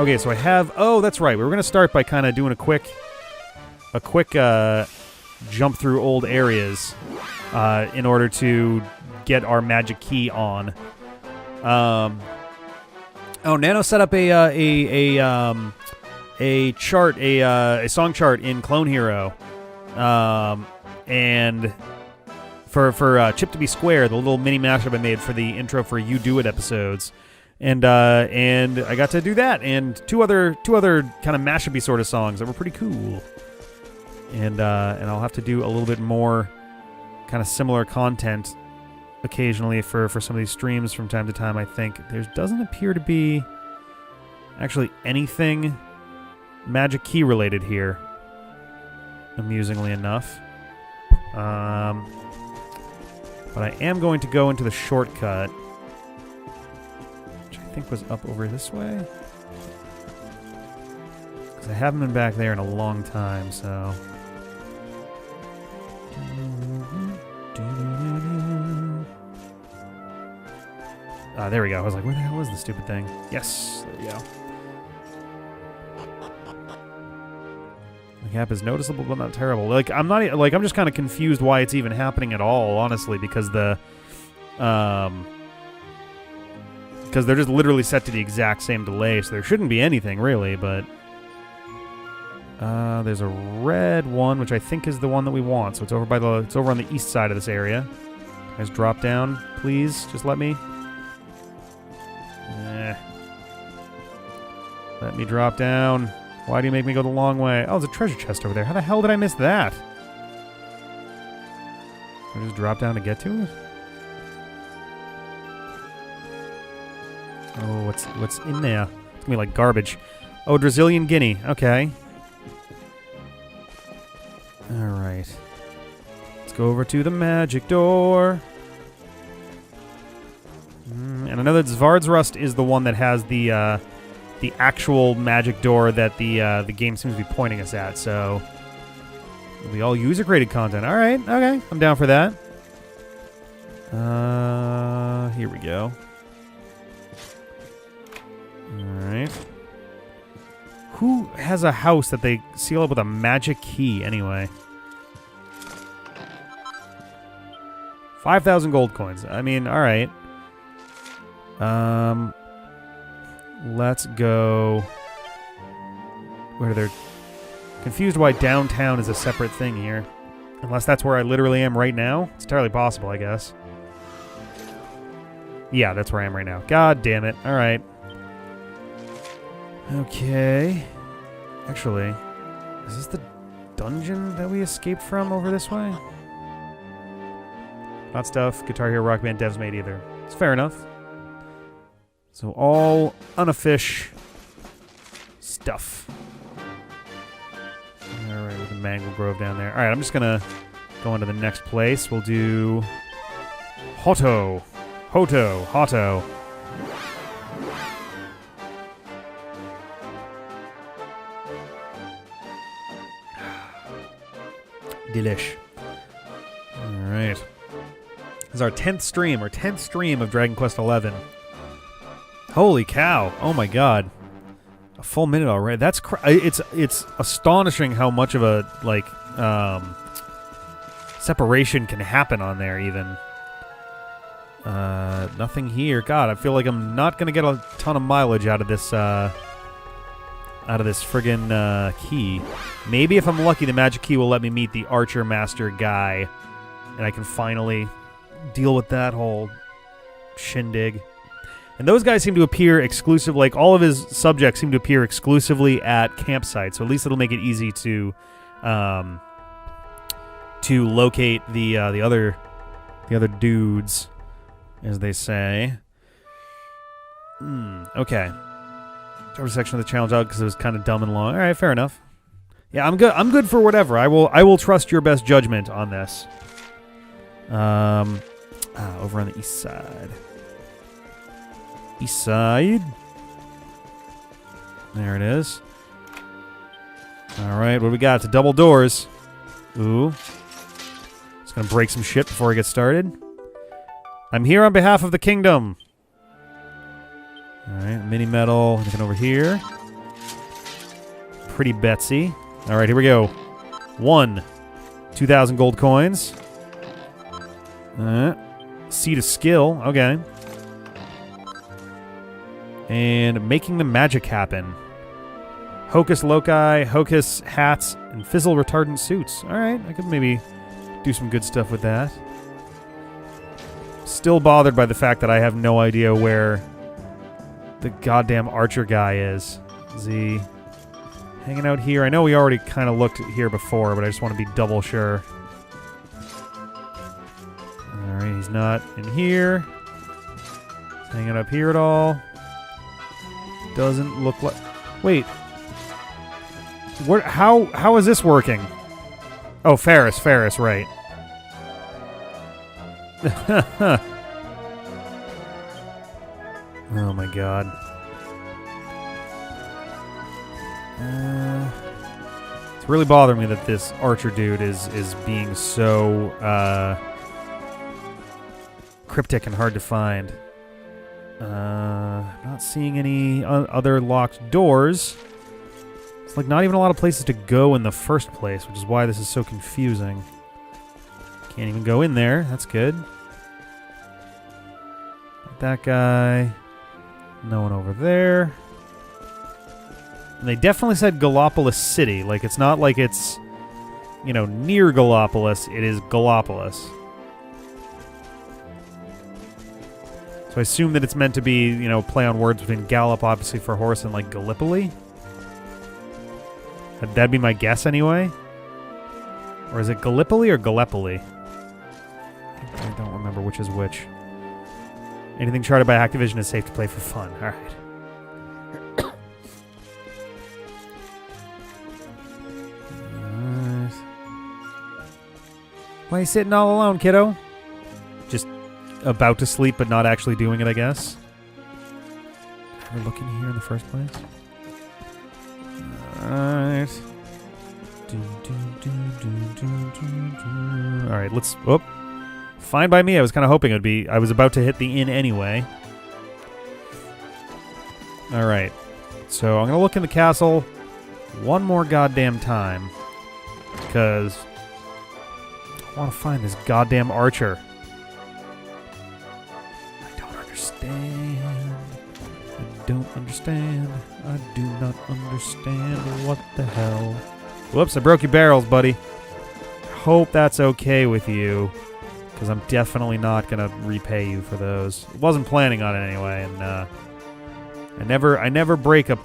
Okay, so I have... Oh, that's right. We were going to start by kind of doing a quick jump through old areas in order to get our magic key on. Nano set up a chart, a song chart in Clone Hero, and for 𝗫𝗿𝗄𝗃, the little mini mashup I made for the intro for You Do It episodes, and I got to do that and two other kind of mashup-y sort of songs that were pretty cool, and I'll have to do a little bit more kind of similar content occasionally for some of these streams from time to time. I think there doesn't appear to be actually anything magic key related here, amusingly enough. But I am going to go into the shortcut, which I think was up over this way, because I haven't been back there in a long time, so... there we go. I was like, where the hell is the stupid thing? Yes, there we go. The gap is noticeable, but not terrible. Like, I'm just kind of confused why it's even happening at all, honestly, because because they're just literally set to the exact same delay, so there shouldn't be anything really, but there's a red one, which I think is the one that we want. So it's over on the east side of this area. Guys, drop down, please. Just let me. Let me drop down. Why do you make me go the long way? Oh, there's a treasure chest over there. How the hell did I miss that? I just drop down to get to it? Oh, what's in there? It's gonna be like garbage. Oh, Brazilian Guinea. Okay. Alright. Let's go over to the magic door. And I know that Zvardsrust is the one that has the actual magic door that the game seems to be pointing us at, so we all user-created content. All right, okay, I'm down for that. Here we go. All right. Who has a house that they seal up with a magic key, anyway? 5,000 gold coins. I mean, all right. Let's go. Where they're confused why downtown is a separate thing here. Unless that's where I literally am right now. It's entirely possible, I guess. Yeah, that's where I am right now. God damn it. All right. Okay. Actually, is this the dungeon that we escaped from over this way? Not stuff. Guitar Hero, Rock Band, Devs made either. It's fair enough. So all unofficial stuff. All right, with the Mangle Grove down there. All right, I'm just gonna go into the next place. We'll do Hotto. Delish. All right. This is our 10th stream of Dragon Quest XI. Holy cow. Oh my god. A full minute already. That's it's astonishing how much of a separation can happen on there even. Nothing here. God, I feel like I'm not going to get a ton of mileage out of this friggin' key. Maybe if I'm lucky, the magic key will let me meet the Archer Master guy, and I can finally deal with that whole shindig. And those guys seem to appear exclusive, like all of his subjects seem to appear exclusively at campsites, so at least it'll make it easy to locate the other dudes, as they say. Okay. Every section of the challenge out because it was kind of dumb and long. All right, fair enough. Yeah, I'm good. I'm good for whatever. I will trust your best judgment on this. Over on the east side. East side. There it is. All right, what do we got? It's a double doors. Ooh. Just gonna break some shit before I get started. I'm here on behalf of the kingdom. All right, mini metal. Anything over here? pretty Betsy. All right, here we go. 1, 2,000 gold coins. Seed of skill. Okay. And making the magic happen. Hocus loci, hocus hats, and fizzle retardant suits. All right, I could maybe do some good stuff with that. Still bothered by the fact that I have no idea where the goddamn archer guy is. Is he hanging out here? I know we already kind of looked here before, but I just want to be double sure. Alright, he's not in here. He's hanging up here at all. Doesn't look like... Wait. What? How is this working? Oh, Ferris, right. Oh my god. It's really bothering me that this archer dude is being so cryptic and hard to find. Not seeing any other locked doors. It's like not even a lot of places to go in the first place, which is why this is so confusing. Can't even go in there. That's good. That guy. No one over there. And they definitely said 𝗏𝗏𝗃 City. Like, it's not like it's, you know, near 𝗏𝗏𝗃. It is 𝗏𝗏𝗃. So I assume that it's meant to be, you know, play on words between gallop, obviously, for horse, and, like, Gallipoli. That'd be my guess, anyway. Or is it Gallipoli or Gallipoli? I don't remember which is which. Anything charted by Activision is safe to play for fun. All right. Why are you sitting all alone, kiddo? Just about to sleep, but not actually doing it, I guess. We're looking here in the first place. Alright. Alright, let's... Oh. Fine by me. I was kind of hoping it would be... I was about to hit the inn anyway. Alright. So I'm going to look in the castle one more goddamn time. Because... I want to find this goddamn archer. I don't understand. I don't understand. I do not understand. What the hell? Whoops, I broke your barrels, buddy. Hope that's okay with you. Because I'm definitely not going to repay you for those. Wasn't planning on it anyway, and I never break a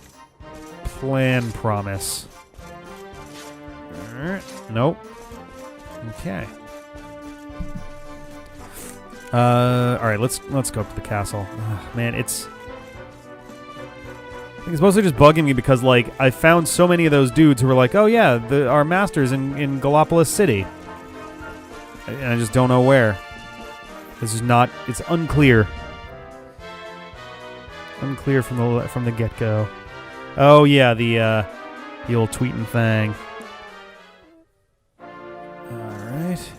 plan promise. Nope. Okay. Alright, let's go up to the castle. Man, I think it's mostly just bugging me because, like, I found so many of those dudes who were like, oh yeah, our master's in 𝗏𝗏𝗃 City. And I just don't know where. This is not... It's unclear. Unclear from the get-go. Oh yeah, the old tweeting thing. Alright.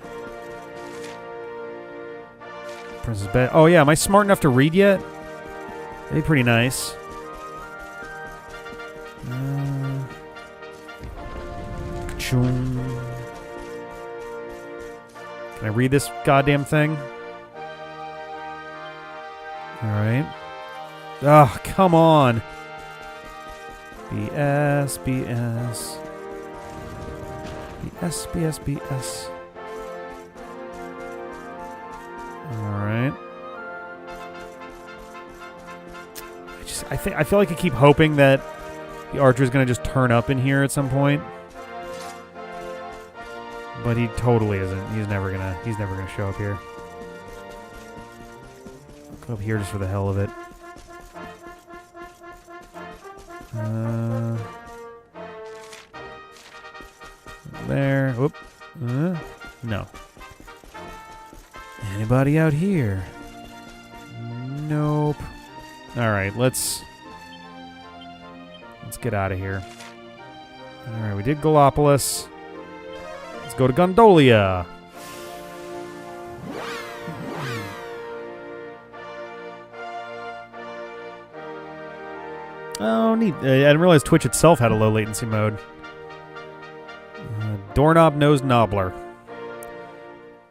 Princess Bed. Oh yeah, am I smart enough to read yet? That'd be pretty nice. Can I read this goddamn thing? Alright. Oh, come on. BS, BS. BS, BS, BS. Alright. I feel like I keep hoping that the archer is going to just turn up in here at some point. But he totally isn't. He's never gonna show up here. I'll go up here just for the hell of it. There. Whoop. No. Anybody out here? Nope. Alright, let's get out of here. Alright, we did 𝗏𝗏𝗃. Let's go to Gondolia. Oh, neat. I didn't realize Twitch itself had a low latency mode. Doorknob nose knobbler.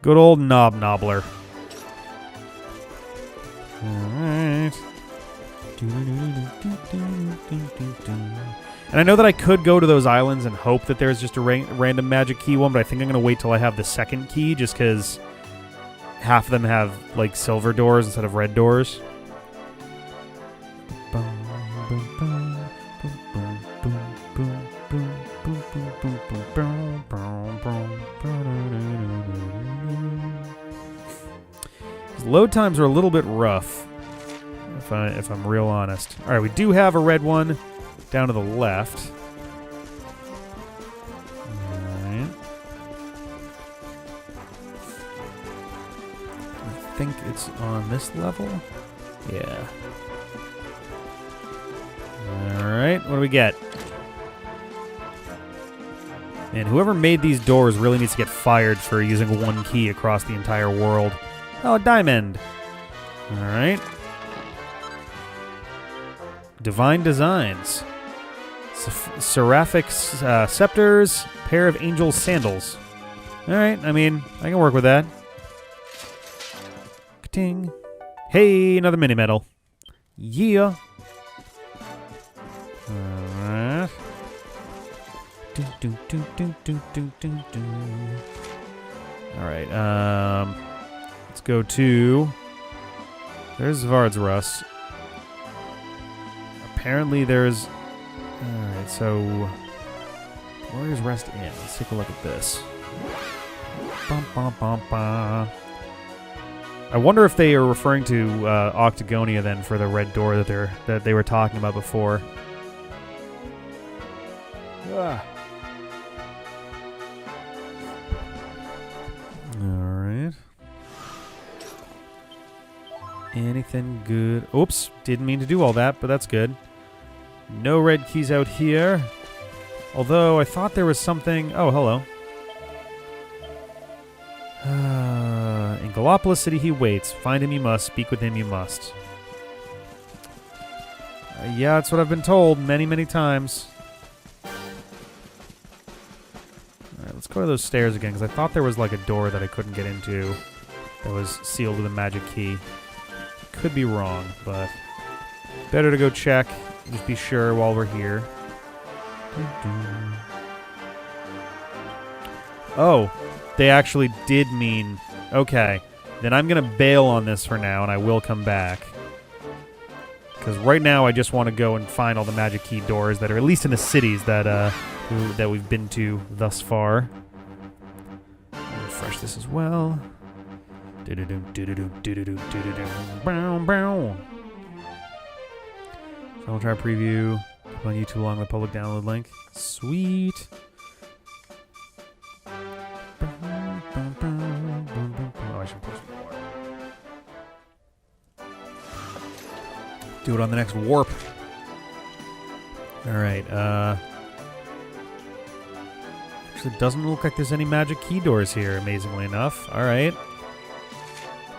Good old knob knobbler. Alright. And I know that I could go to those islands and hope that there's just a random magic key one, but I think I'm going to wait till I have the second key just because half of them have, like, silver doors instead of red doors. Load times are a little bit rough, if I'm real honest. All right, we do have a red one down to the left. All right. I think it's on this level. Yeah. All right, what do we get? And whoever made these doors really needs to get fired for using one key across the entire world. Oh, a diamond. All right. Divine Designs. Seraphic Scepters. Pair of Angel Sandals. All right, I mean, I can work with that. Ka-ting. Hey, another mini medal. Yeah. All right. All right, let's go to... There's 𝗲𝗏𝗀. Apparently there's... Alright, so... Warrior's Rest Inn. Let's take a look at this. Bum, bum, bum, bum. I wonder if they are referring to Octagonia then for the red door that they were talking about before. Ah. Alright. Anything good? Oops, didn't mean to do all that, but that's good. No red keys out here. Although I thought there was something... Oh, hello. In 𝗙𝗏𝗿𝗀 City he waits. Find him you must. Speak with him you must. Yeah, that's what I've been told many, many times. Alright, let's go to those stairs again, because I thought there was like a door that I couldn't get into that was sealed with a magic key. Could be wrong, but better to go check. Just be sure while we're here. Oh, they actually did mean... Okay, then I'm going to bail on this for now, and I will come back. Because right now I just want to go and find all the magic key doors that are at least in the cities that that we've been to thus far. I'll refresh this as well. I'll try preview on YouTube along with the public download link. Sweet. Oh, I should post more. Do it on the next warp. All right. Actually, it doesn't look like there's any magic key doors here, amazingly enough. All right.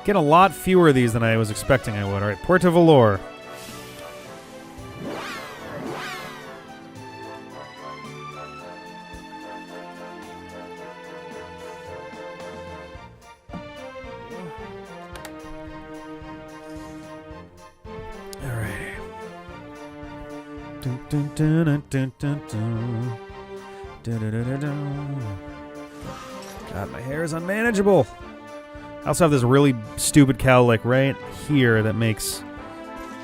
Get a lot fewer of these than I was expecting I would. All right, Puerto Valor. God, my hair is unmanageable. I also have this really stupid cow like right here that makes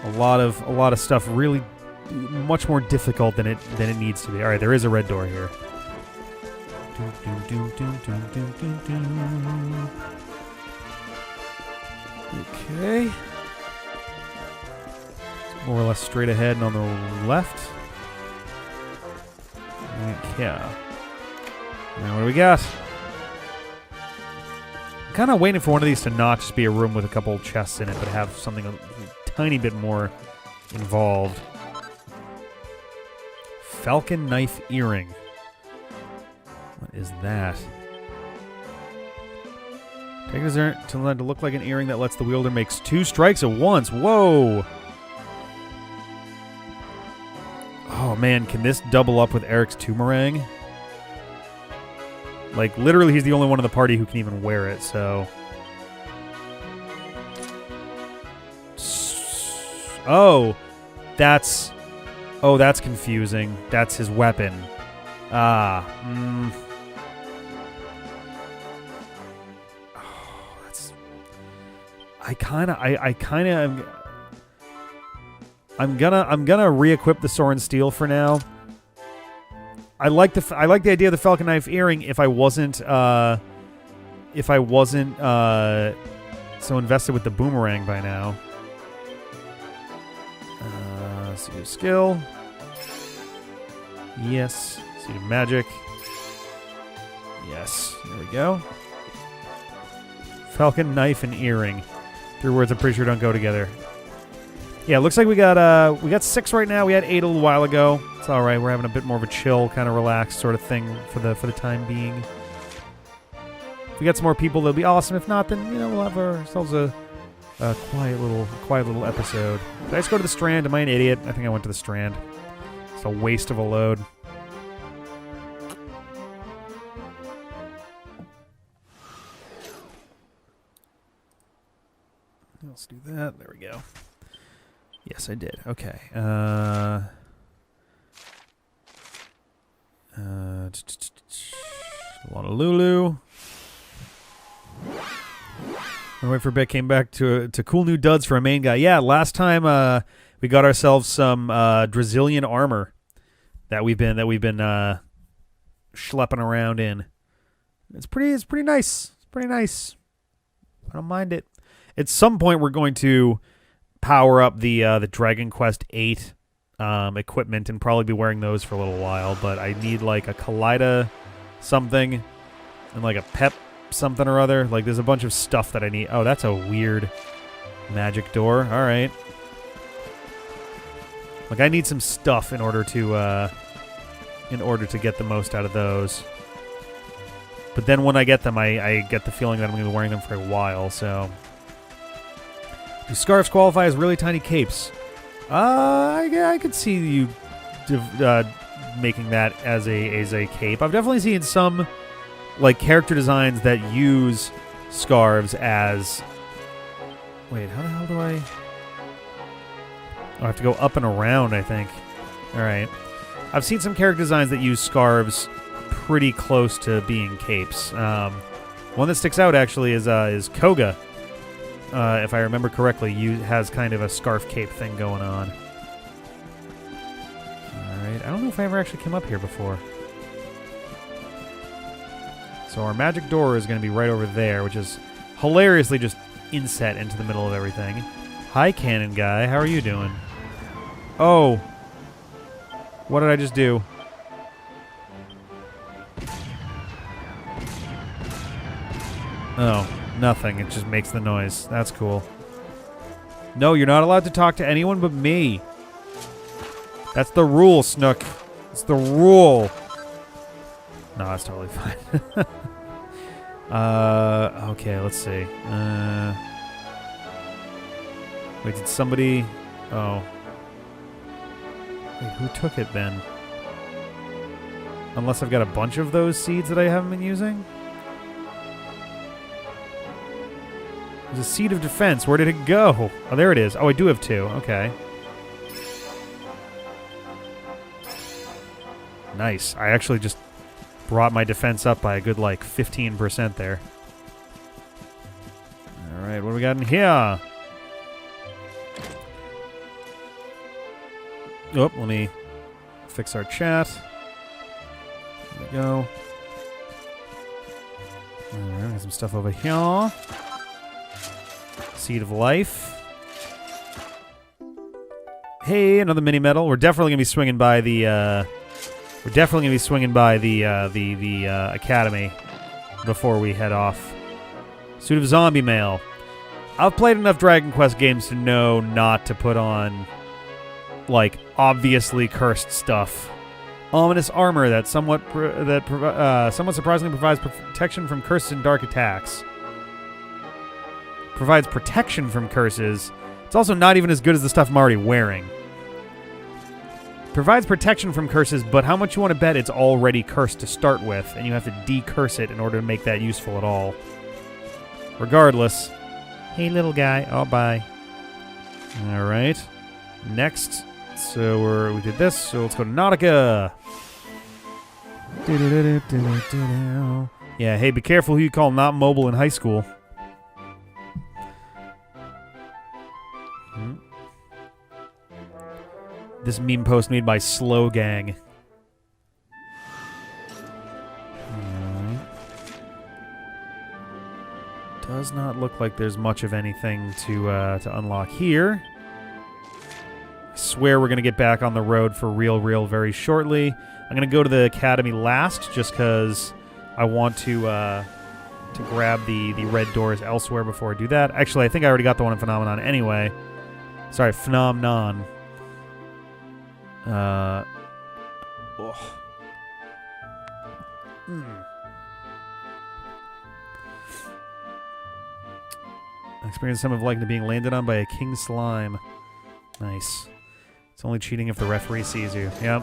a lot of stuff really much more difficult than it needs to be. All right, there is a red door here. Okay. More or less straight ahead and on the left. Yeah. Now what do we got? I'm kind of waiting for one of these to not just be a room with a couple chests in it, but have something a tiny bit more involved. Falcon Knife Earring. What is that? Take it to look like an earring that lets the wielder make 2 strikes at once. Whoa! Oh man, can this double up with Eric's Toomerang? Like, literally, he's the only one in the party who can even wear it, so... Oh, that's confusing. That's his weapon. Oh, that's... I'm gonna re-equip the Sword and Steel for now. I like the idea of the Falcon Knife earring if I wasn't so invested with the boomerang by now. Seed of Skill. Yes. Seed of Magic. Yes. There we go. Falcon Knife and earring. 3 words I'm pretty sure don't go together. Yeah, looks like we got 6 right now. We had 8 a little while ago. It's all right. We're having a bit more of a chill, kind of relaxed sort of thing for the time being. If we got some more people, that'll be awesome. If not, then we'll have ourselves a quiet little episode. Did I just go to the Strand? Am I an idiot? I think I went to the Strand. It's a waste of a load. Let's do that. There we go. Yes, I did. Okay. Honolulu. I wait for a bit. Came back to cool new duds for a main guy. Yeah, last time we got ourselves some Drazilian armor that we've been schlepping around in. It's pretty nice. It's pretty nice. I don't mind it. At some point, we're going to power up the Dragon Quest VIII equipment and probably be wearing those for a little while. But I need like a Kaleido something and like a Pep something or other. Like there's a bunch of stuff that I need. Oh, that's a weird magic door. All right. Like I need some stuff in order to get the most out of those. But then when I get them, I get the feeling that I'm going to be wearing them for a while. So, do scarves qualify as really tiny capes? I could see you making that as a cape. I've definitely seen some like character designs that use scarves as. Wait, how the hell do I? Oh, I have to go up and around, I think. All right. I've seen some character designs that use scarves pretty close to being capes. One that sticks out actually is Koga. If I remember correctly, has kind of a scarf cape thing going on. Alright, I don't know if I ever actually came up here before. So our magic door is going to be right over there, which is hilariously just inset into the middle of everything. Hi, Cannon Guy. How are you doing? Oh. What did I just do? Oh, nothing. It just makes the noise. That's cool. No, you're not allowed to talk to anyone but me. That's the rule, Snook. It's the rule. No, that's totally fine. Okay, let's see. Wait, did somebody... Oh. Wait, who took it then? Unless I've got a bunch of those seeds that I haven't been using? There's a seed of defense. Where did it go? Oh, there it is. Oh, I do have 2. Okay. Nice. I actually just brought my defense up by a good, like, 15% there. All right, what do we got in here? Oh, let me fix our chat. There we go. All right, got some stuff over here. Seed of Life. Hey, another mini medal. We're definitely gonna be swinging by the. Academy before we head off. Suit of Zombie Mail. I've played enough Dragon Quest games to know not to put on, like, obviously cursed stuff. Ominous armor that somewhat surprisingly provides protection from curses and dark attacks. Provides protection from curses. It's also not even as good as the stuff I'm already wearing. provides protection from curses, but how much you want to bet it's already cursed to start with, and you have to decurse it in order to make that useful at all. Regardless. Hey, little guy. Oh, bye. All right. Next. So we did this, so let's go to Nautica. Yeah, hey, be careful who you call not mobile in high school. This meme post made by Slow Gang. Does not look like there's much of anything to unlock here. I swear we're going to get back on the road for real very shortly. I'm going to go to the academy last just because I want to grab the red doors elsewhere before I do that. Actually, I think I already got the one in Phenomenon anyway. Sorry, Phenomenon. I experienced some of liking being landed on by a king slime. Nice. It's only cheating if the referee sees you. Yep.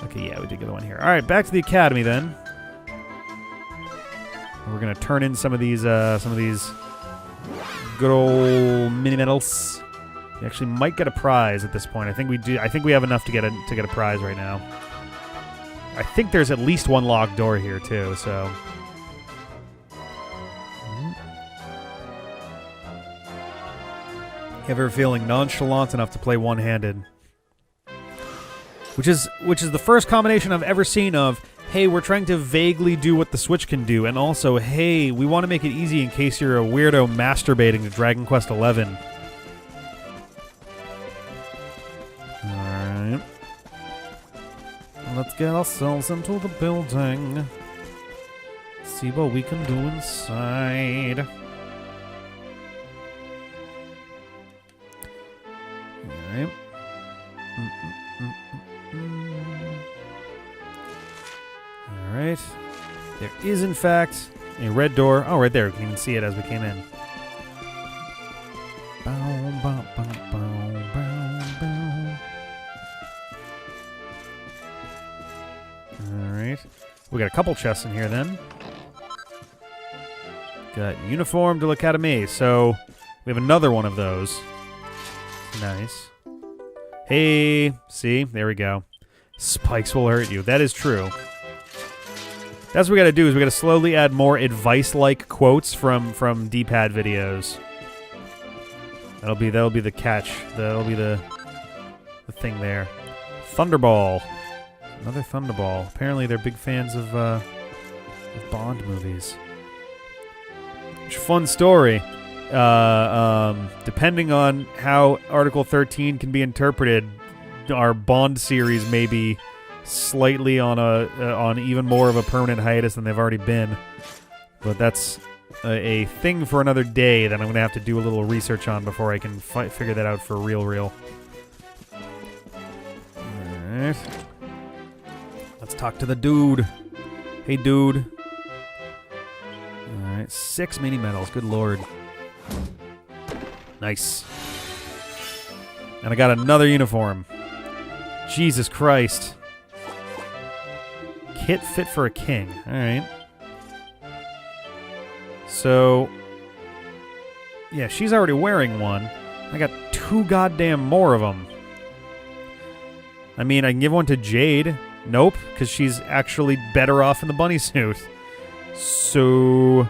Okay, yeah, we did get the one here. All right, back to the academy then. We're gonna turn in some of these good old mini medals. We actually might get a prize at this point. I think we do. I think we have enough to get a prize right now. I think there's at least one locked door here too. So. Ever feeling nonchalant enough to play one-handed? Which is the first combination I've ever seen of, hey, we're trying to vaguely do what the Switch can do, and also, hey, we want to make it easy in case you're a weirdo masturbating to Dragon Quest XI. Alright. Let's get ourselves into the building. See what we can do inside. Alright. Alright. There is, in fact, a red door. Oh, right there. We can even see it as we came in. Bow, bow, bow, bow, bow, bow. Alright. We got a couple chests in here, then. Got Uniforme de l'Académie. So, we have another one of those. Nice. Hey, see? There we go. Spikes will hurt you. That is true. That's what we gotta do, is we gotta slowly add more advice-like quotes from D-pad videos. That'll be the catch. That'll be the thing there. Thunderball. Another Thunderball. Apparently they're big fans of Bond movies. Which fun story. Depending on how Article 13 can be interpreted, our Bond series may be slightly on even more of a permanent hiatus than they've already been. But that's a thing for another day that I'm going to have to do a little research on before I can figure that out for real. Alright. Let's talk to the dude. Hey, dude. Alright, 6 mini medals. Good lord. Nice. And I got another uniform. Jesus Christ. Kit fit for a king. Alright. So, yeah, she's already wearing one. I got 2 goddamn more of them. I mean, I can give one to Jade. Nope, because she's actually better off in the bunny suit. So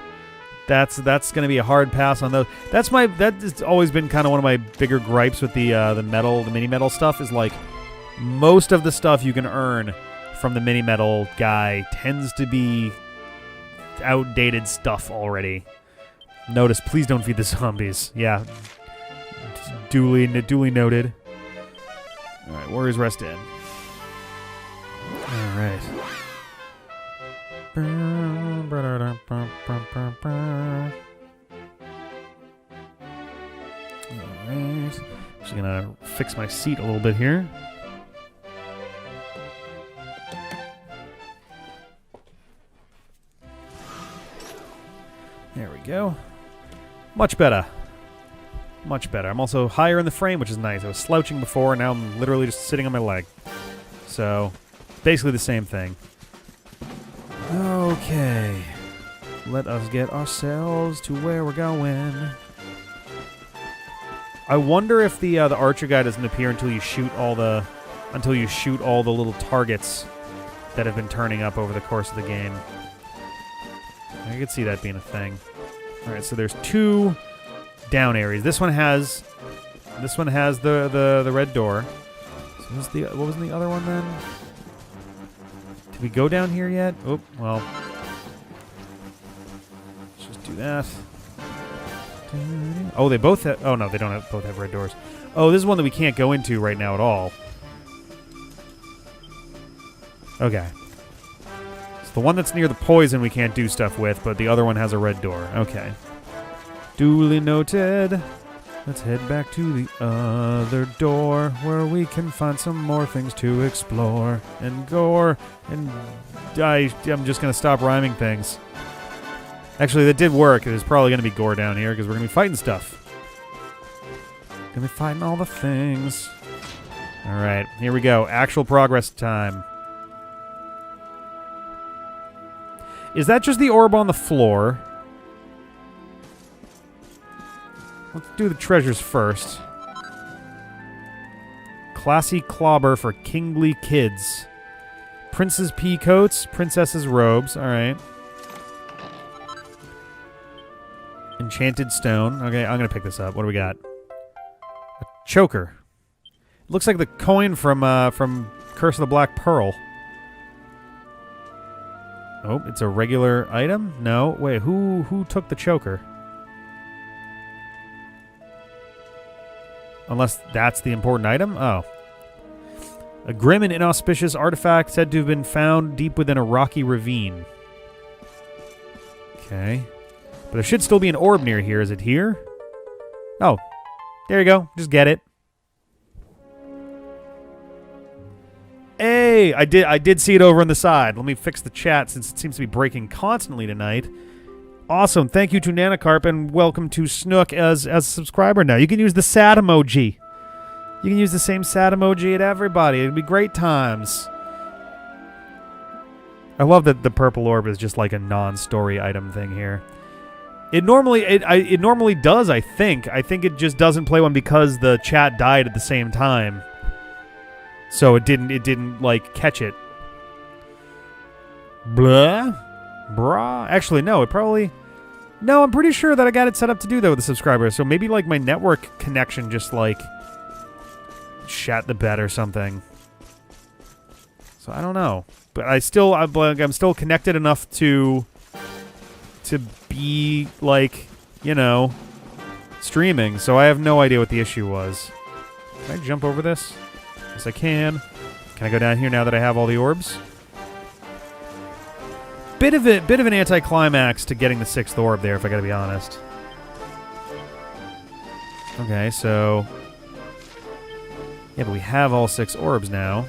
that's going to be a hard pass on those. That has always been kind of one of my bigger gripes with the mini metal stuff, is like most of the stuff you can earn from the mini metal guy tends to be outdated stuff already. Notice, please don't feed the zombies. Yeah. Duly noted. Alright, Warriors Rest in. Alright. Alright. Just gonna fix my seat a little bit here. There we go. Much better. Much better. I'm also higher in the frame, which is nice. I was slouching before, and now I'm literally just sitting on my leg. So, basically the same thing. Okay. Let us get ourselves to where we're going. I wonder if the archer guy doesn't appear until you shoot all the little targets that have been turning up over the course of the game. I could see that being a thing. All right, so there's 2 down areas. This one has the red door. So what was the other one then? Did we go down here yet? Oh, well. Let's just do that. Oh, they both have... Oh, no, they don't both have red doors. Oh, this is one that we can't go into right now at all. Okay. So the one that's near the poison we can't do stuff with, but the other one has a red door. Okay. Duly noted. Let's head back to the other door where we can find some more things to explore and gore and I'm just going to stop rhyming things. Actually, that did work. There's probably going to be gore down here because we're going to be fighting stuff. Going to be fighting all the things. All right, here we go. Actual progress time. Is that just the orb on the floor? Let's do the treasures first. 𝗙𝗵𝗂𝗊 for kingly kids. Prince's pea coats, princess's robes. All right. Enchanted stone. Okay, I'm going to pick this up. What do we got? A choker. It looks like the coin from Curse of the Black Pearl. Oh, it's a regular item? No. Wait, who took the choker? Unless that's the important item? Oh. A grim and inauspicious artifact said to have been found deep within a rocky ravine. Okay. But there should still be an orb near here. Is it here? Oh. There you go. Just get it. Hey! I did see it over on the side. Let me fix the chat since it seems to be breaking constantly tonight. Awesome. Thank you to Nanacarp, and welcome to Snook as a subscriber now. You can use the sad emoji. You can use the same sad emoji at everybody. It'd be great times. I love that the purple orb is just like a non-story item thing here. It normally does, I think. I think it just doesn't play one because the chat died at the same time. So it didn't like catch it. Blah. Brah. Actually, no, it probably... No, I'm pretty sure that I got it set up to do that with a subscriber. So maybe, like, my network connection just, like, shat the bed or something. So I don't know. But I'm still connected enough to be, like, you know, streaming. So I have no idea what the issue was. Can I jump over this? Yes, I can. Can I go down here now that I have all the orbs? Bit of an anticlimax to getting the 6th orb there, if I gotta be honest. Okay, so... Yeah, but we have all 6 orbs now.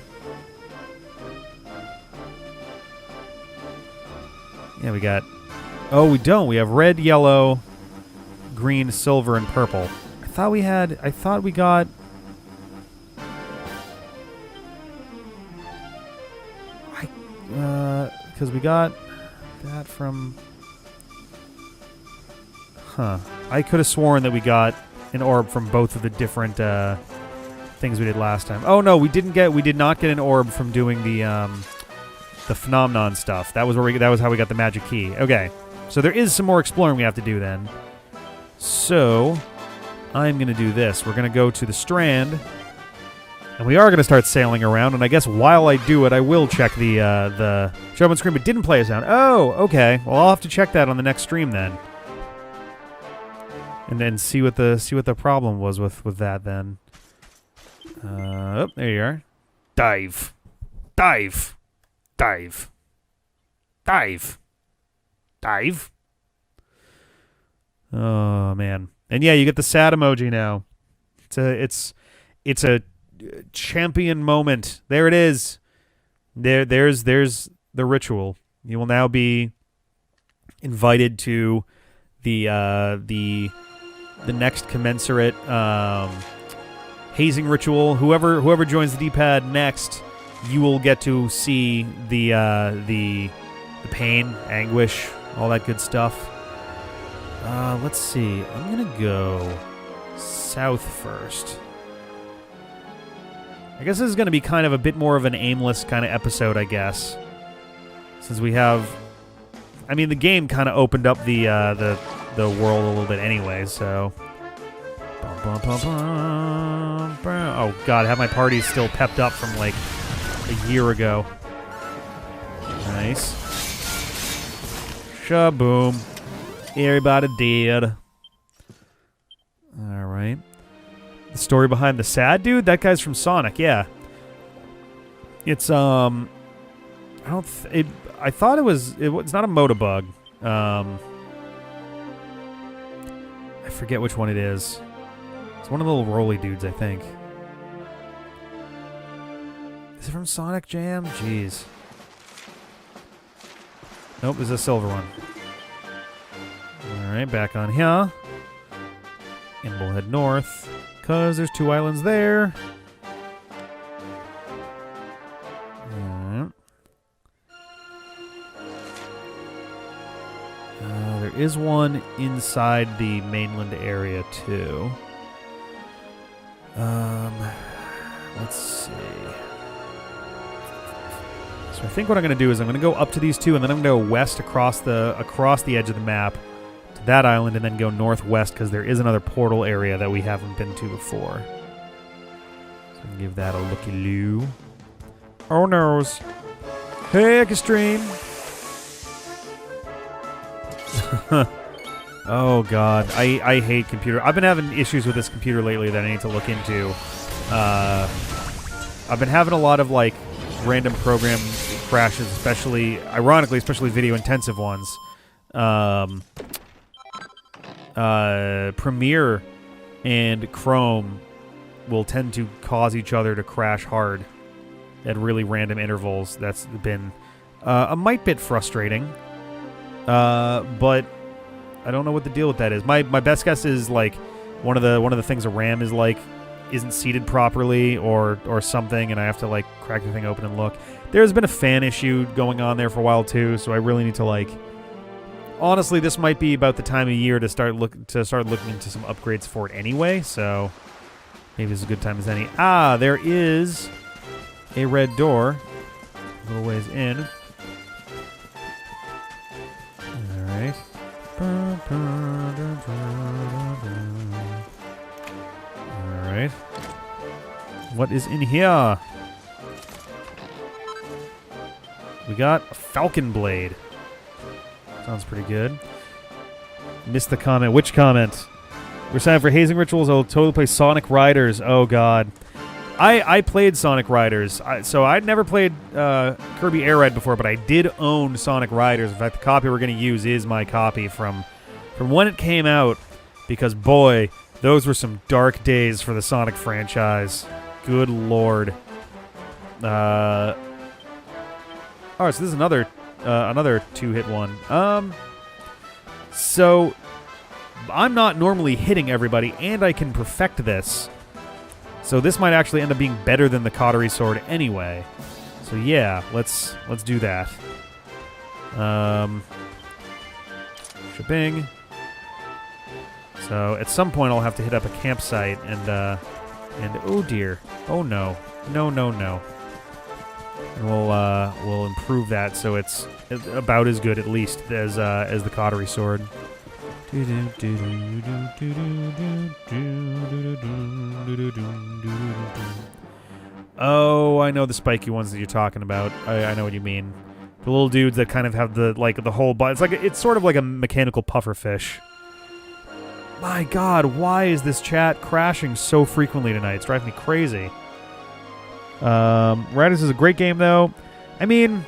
Yeah, we got... Oh, we don't. We have red, yellow, green, silver, and purple. I thought we got... Because we got... that from... Huh. I could have sworn that we got an orb from both of the different things we did last time. Oh no, we did not get an orb from doing the phenomenon stuff. That was how we got the magic key. Okay. So there is some more exploring we have to do then. So I'm going to do this. We're going to go to the Strand. And we are going to start sailing around, and I guess while I do it, I will check the show up on screen, but didn't play a sound. Oh, okay. Well, I'll have to check that on the next stream then, and then see what the problem was with that then. Oh, there you are. Dive, dive, dive, dive, dive. Oh man, and yeah, you get the sad emoji now. It's a champion moment. There it is. There's the ritual. You will now be invited to the the next commensurate hazing ritual. Whoever joins the D-pad next, you will get to see the pain, anguish, all that good stuff. Let's see. I'm gonna go south first. I guess this is gonna be kind of a bit more of an aimless kind of episode, I guess, since we have. I mean, the game kind of opened up the world a little bit anyway, so. Oh God, have my party still pepped up from like a year ago. Nice. Shaboom. Everybody dead. All right. The story behind the sad dude? That guy's from Sonic, yeah. It's I thought it's not a Motobug. I forget which one it is. It's one of the little roly dudes, I think. Is it from Sonic Jam? Jeez. Nope, it's a silver one. Alright, back on here. And we'll head north, because there's 2 islands there. There is one inside the mainland area, too. Let's see. So I think what I'm going to do is I'm going to go up to these 2, and then I'm going to go west across the edge of the map to that island, and then go northwest, because there is another portal area that we haven't been to before. So I'm give that a looky-loo. Oh, noes. Heck, stream. Oh, God. I hate computer. I've been having issues with this computer lately that I need to look into. I've been having a lot of, like, random program crashes, ironically, especially video-intensive ones. Premiere and Chrome will tend to cause each other to crash hard at really random intervals. That's been a mite bit frustrating. But I don't know what the deal with that is. My best guess is like one of the things a RAM is like isn't seated properly or something, and I have to like crack the thing open and look. There's been a fan issue going on there for a while too, so I really need to like. Honestly, this might be about the time of year to start looking into some upgrades for it anyway. So maybe it's a good time as any. Ah, there is a red door, a little ways in. All right. All right. What is in here? We got a falcon blade. Sounds pretty good. Missed the comment. Which comment? We're signed for hazing rituals. I'll totally play Sonic Riders. Oh, God. I played Sonic Riders. So I'd never played Kirby Air Ride before, but I did own Sonic Riders. In fact, the copy we're going to use is my copy from when it came out, because, boy, those were some dark days for the Sonic franchise. Good Lord. All right, so this is another 2-hit one. So I'm not normally hitting everybody, and I can perfect this. So this might actually end up being better than the 𝗏𝗏𝗃 sword anyway. So yeah, let's do that. Shipping. So at some point I'll have to hit up a campsite and oh dear, oh no, no. And we'll improve that so it's about as good at least as the 𝗏𝗏𝗃 sword. Oh, I know the spiky ones that you're talking about. I know what you mean. The little dudes that kind of have the whole body. It's sort of like a mechanical pufferfish. My God, why is this chat crashing so frequently tonight? It's driving me crazy. Riders is a great game, though. I mean,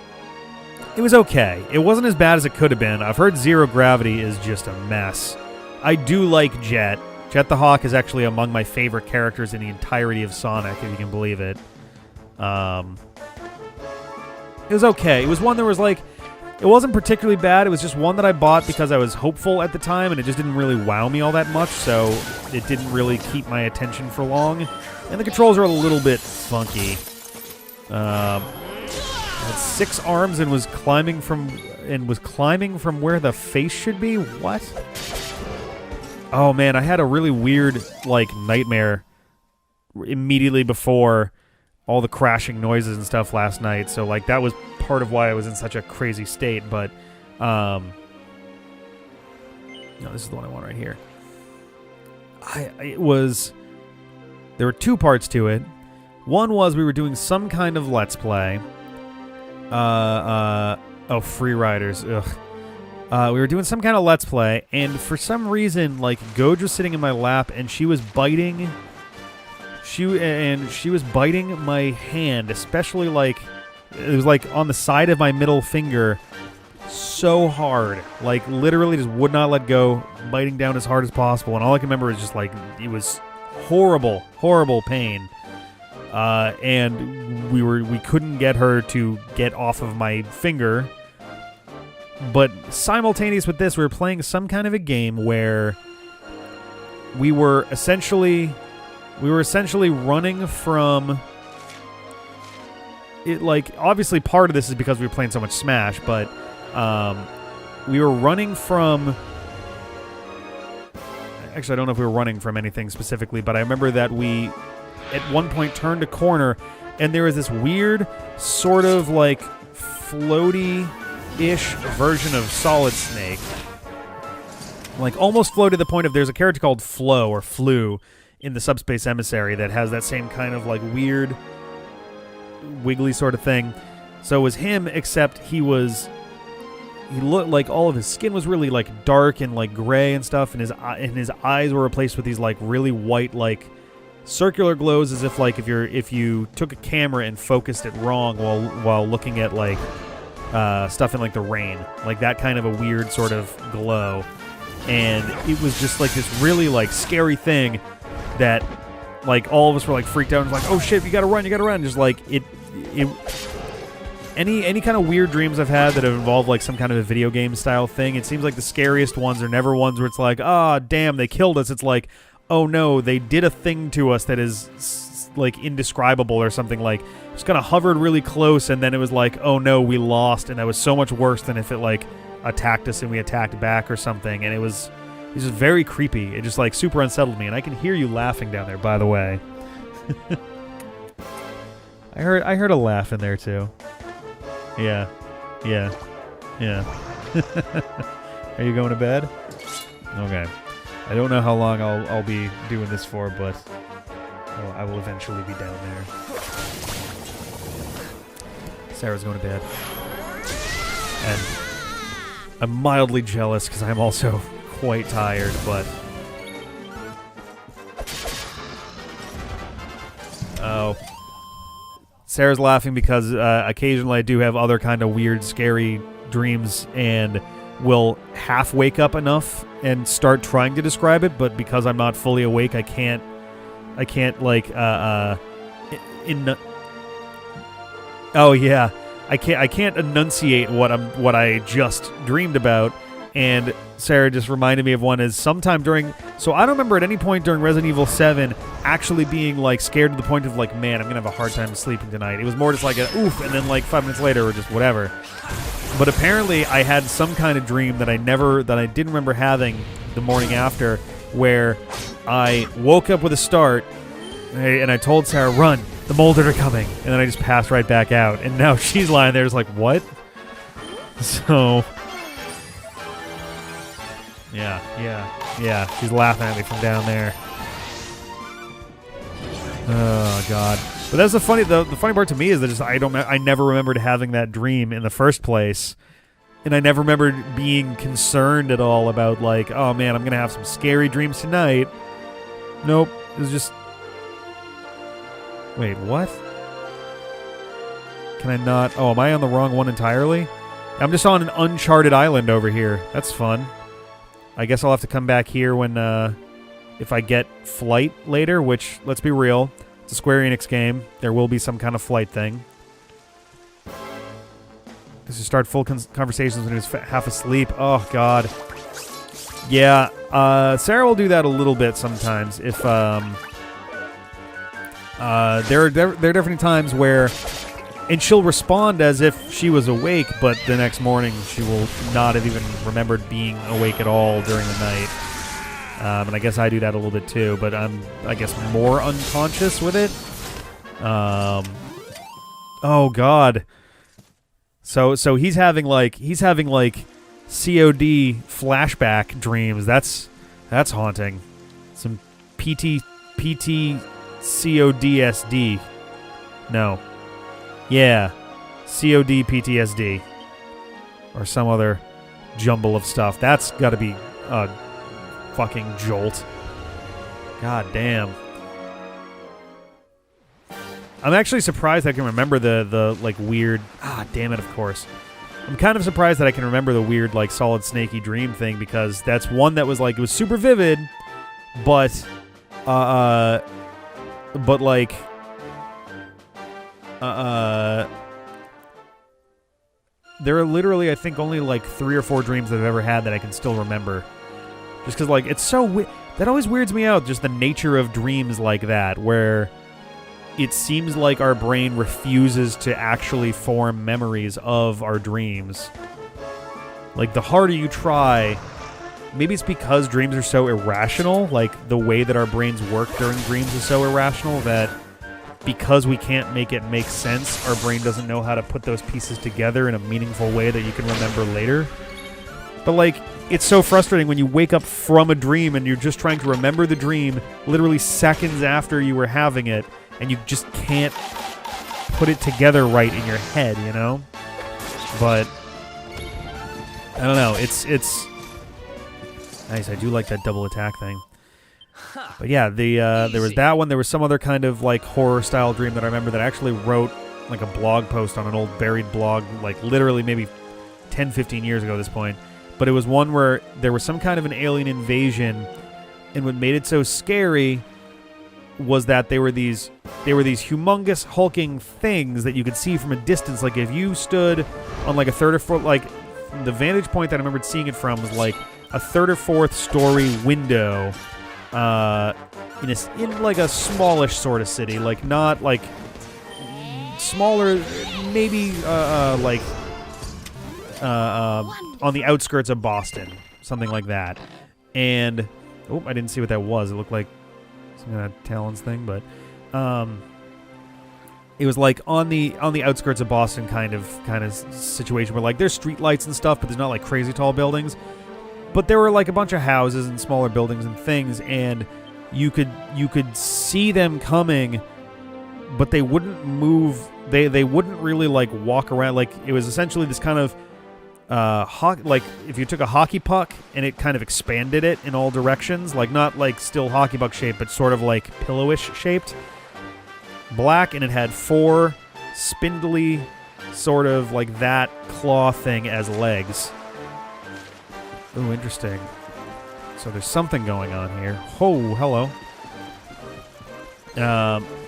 it was okay. It wasn't as bad as it could have been. I've heard Zero Gravity is just a mess. I do like Jet. Jet the Hawk is actually among my favorite characters in the entirety of Sonic, if you can believe it. It was okay. It was one that was like... It wasn't particularly bad. It was just one that I bought because I was hopeful at the time, and it just didn't really wow me all that much, so it didn't really keep my attention for long. And the controls are a little bit funky. Had 6 arms and was climbing from where the face should be. What? Oh man, I had a really weird like nightmare immediately before all the crashing noises and stuff last night. So like that was part of why I was in such a crazy state. But no, this is the one I want right here. There were 2 parts to it. One was we were doing some kind of Let's Play. Free riders. Ugh. We were doing some kind of Let's Play, and for some reason, like, Goj was sitting in my lap, and she was biting... She was biting my hand, especially, like... It was, like, on the side of my middle finger so hard. Like, literally just would not let go, biting down as hard as possible, and all I can remember is just, like, it was horrible, horrible pain. And we couldn't get her to get off of my finger. But simultaneous with this, we were playing some kind of a game where we were essentially running from it. Like, obviously part of this is because we were playing so much Smash, but we were running from... Actually, I don't know if we were running from anything specifically, but I remember that we, at one point, turned a corner, and there was this weird sort of, like, floaty-ish version of Solid Snake. Like, almost flow to the point of there's a character called Flo, or Flu, in the Subspace Emissary that has that same kind of, like, weird, wiggly sort of thing. So it was him, except he looked like all of his skin was really, like, dark and, like, gray and stuff, and his eyes were replaced with these, like, really white, like, circular glows, as if, like, if you took a camera and focused it wrong while looking at, like, stuff in, like, the rain. Like, that kind of a weird sort of glow. And it was just, like, this really, like, scary thing that, like, all of us were, like, freaked out and was like, oh, shit, you gotta run. Just, like, Any kind of weird dreams I've had that have involved, like, some kind of a video game style thing, it seems like the scariest ones are never ones where it's like, ah, damn, they killed us. It's like, oh no, they did a thing to us that is, like, indescribable or something. Like, just kind of hovered really close, and then it was like, oh no, we lost, and that was so much worse than if it, like, attacked us and we attacked back or something. And it was just very creepy. It just, like, super unsettled me, and I can hear you laughing down there, by the way. I heard a laugh in there too. Yeah. Are you going to bed? Okay. I don't know how long I'll be doing this for, but I will eventually be down there. Sarah's going to bed. And I'm mildly jealous because I'm also quite tired, but... Oh. Sarah's laughing because occasionally I do have other kind of weird, scary dreams and will half wake up enough and start trying to describe it, but because I'm not fully awake, I can't like oh yeah, I can't enunciate what I just dreamed about. And Sarah just reminded me of one is sometime during... So I don't remember at any point during Resident Evil 7 actually being, like, scared to the point of, like, man, I'm going to have a hard time sleeping tonight. It was more just like a oof, and then, like, 5 minutes later or just whatever. But apparently I had some kind of dream that I didn't remember having the morning after, where I woke up with a start, and I told Sarah, run, the Molded are coming. And then I just passed right back out. And now she's lying there just like, what? So... Yeah. She's laughing at me from down there. Oh God! But that's the funny part to me is that just I never remembered having that dream in the first place, and I never remembered being concerned at all about, like, oh man, I'm gonna have some scary dreams tonight. Nope, it was just. Wait, what? Can I not? Oh, am I on the wrong one entirely? I'm just on an uncharted island over here. That's fun. I guess I'll have to come back here when, if I get flight later, which, let's be real, it's a Square Enix game. There will be some kind of flight thing. Because you start full conversations when he was half asleep. Oh, God. Yeah, Sarah will do that a little bit sometimes. If there are definitely times where, and she'll respond as if she was awake, but the next morning she will not have even remembered being awake at all during the night. And I guess I do that a little bit too, but I'm, I guess, more unconscious with it. Oh God. So he's having like COD flashback dreams. That's haunting. Some PTCODSD. No. Yeah. COD PTSD. Or some other jumble of stuff. That's got to be a fucking jolt. God damn. I'm actually surprised I can remember the like weird... Ah, damn it, of course. I'm kind of surprised that I can remember the weird like solid snaky dream thing, because that's one that was like, it was super vivid, but like there are literally, I think, only like 3 or 4 dreams that I've ever had that I can still remember. Just because, like, it's so that always weirds me out, just the nature of dreams like that, where it seems like our brain refuses to actually form memories of our dreams. Like, the harder you try, maybe it's because dreams are so irrational, like, the way that our brains work during dreams is so irrational that because we can't make it make sense, our brain doesn't know how to put those pieces together in a meaningful way that you can remember later. But, like, it's so frustrating when you wake up from a dream and you're just trying to remember the dream literally seconds after you were having it, and you just can't put it together right in your head, you know? But I don't know. It's nice. I do like that double attack thing. But yeah, there was that one. There was some other kind of like horror style dream that I remember that I actually wrote like a blog post on an old buried blog, like literally maybe 10, 15 years ago at this point. But it was one where there was some kind of an alien invasion, and what made it so scary was that they were these humongous hulking things that you could see from a distance. Like if you stood on like a third or fourth, like the vantage point that I remembered seeing it from was like a third or fourth story window in like a smallish sort of city, like not like smaller, maybe like on the outskirts of Boston, something like that. And oh, I didn't see what that was. It looked like some kind of Talons thing, but it was like on the outskirts of Boston kind of situation where like there's street lights and stuff, but there's not like crazy tall buildings. But there were like a bunch of houses and smaller buildings and things, and you could see them coming, but they wouldn't move. They wouldn't really like walk around. Like it was essentially this kind of like if you took a hockey puck and it kind of expanded it in all directions, like not like still hockey puck shaped, but sort of like pillowish shaped, black, and it had 4 spindly sort of like that claw thing as legs. Ooh, interesting. So there's something going on here. Oh, hello.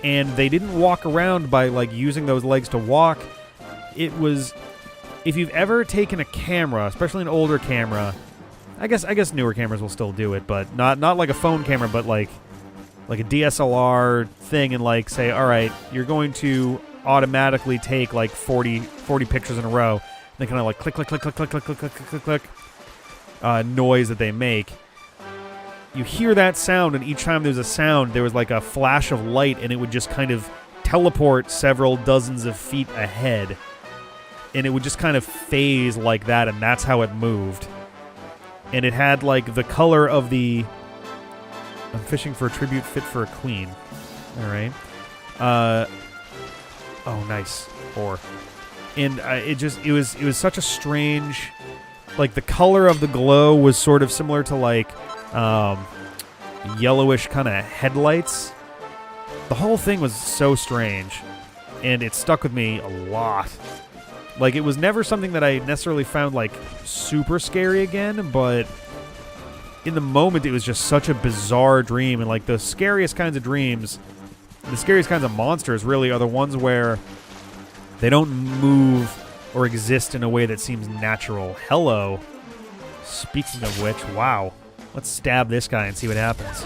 And they didn't walk around by like using those legs to walk. It was, if you've ever taken a camera, especially an older camera, I guess newer cameras will still do it, but not like a phone camera, but like a DSLR thing, and like say, all right, you're going to automatically take like 40 pictures in a row. They kind of like click, click, click, click, click, click, click, click, click, click, noise that they make. You hear that sound, and each time there's a sound, there was like a flash of light, and it would just kind of teleport several dozens of feet ahead. And it would just kind of phase like that, and that's how it moved. And it had like the color of the... I'm fishing for a tribute fit for a queen. All right. Oh, nice. 4. And it was such a strange... Like the color of the glow was sort of similar to like yellowish kind of headlights. The whole thing was so strange, and it stuck with me a lot. Like it was never something that I necessarily found like super scary again, but in the moment it was just such a bizarre dream. And like the scariest kinds of dreams, the scariest kinds of monsters really are the ones where they don't move or exist in a way that seems natural. Hello. Speaking of which, wow. Let's stab this guy and see what happens.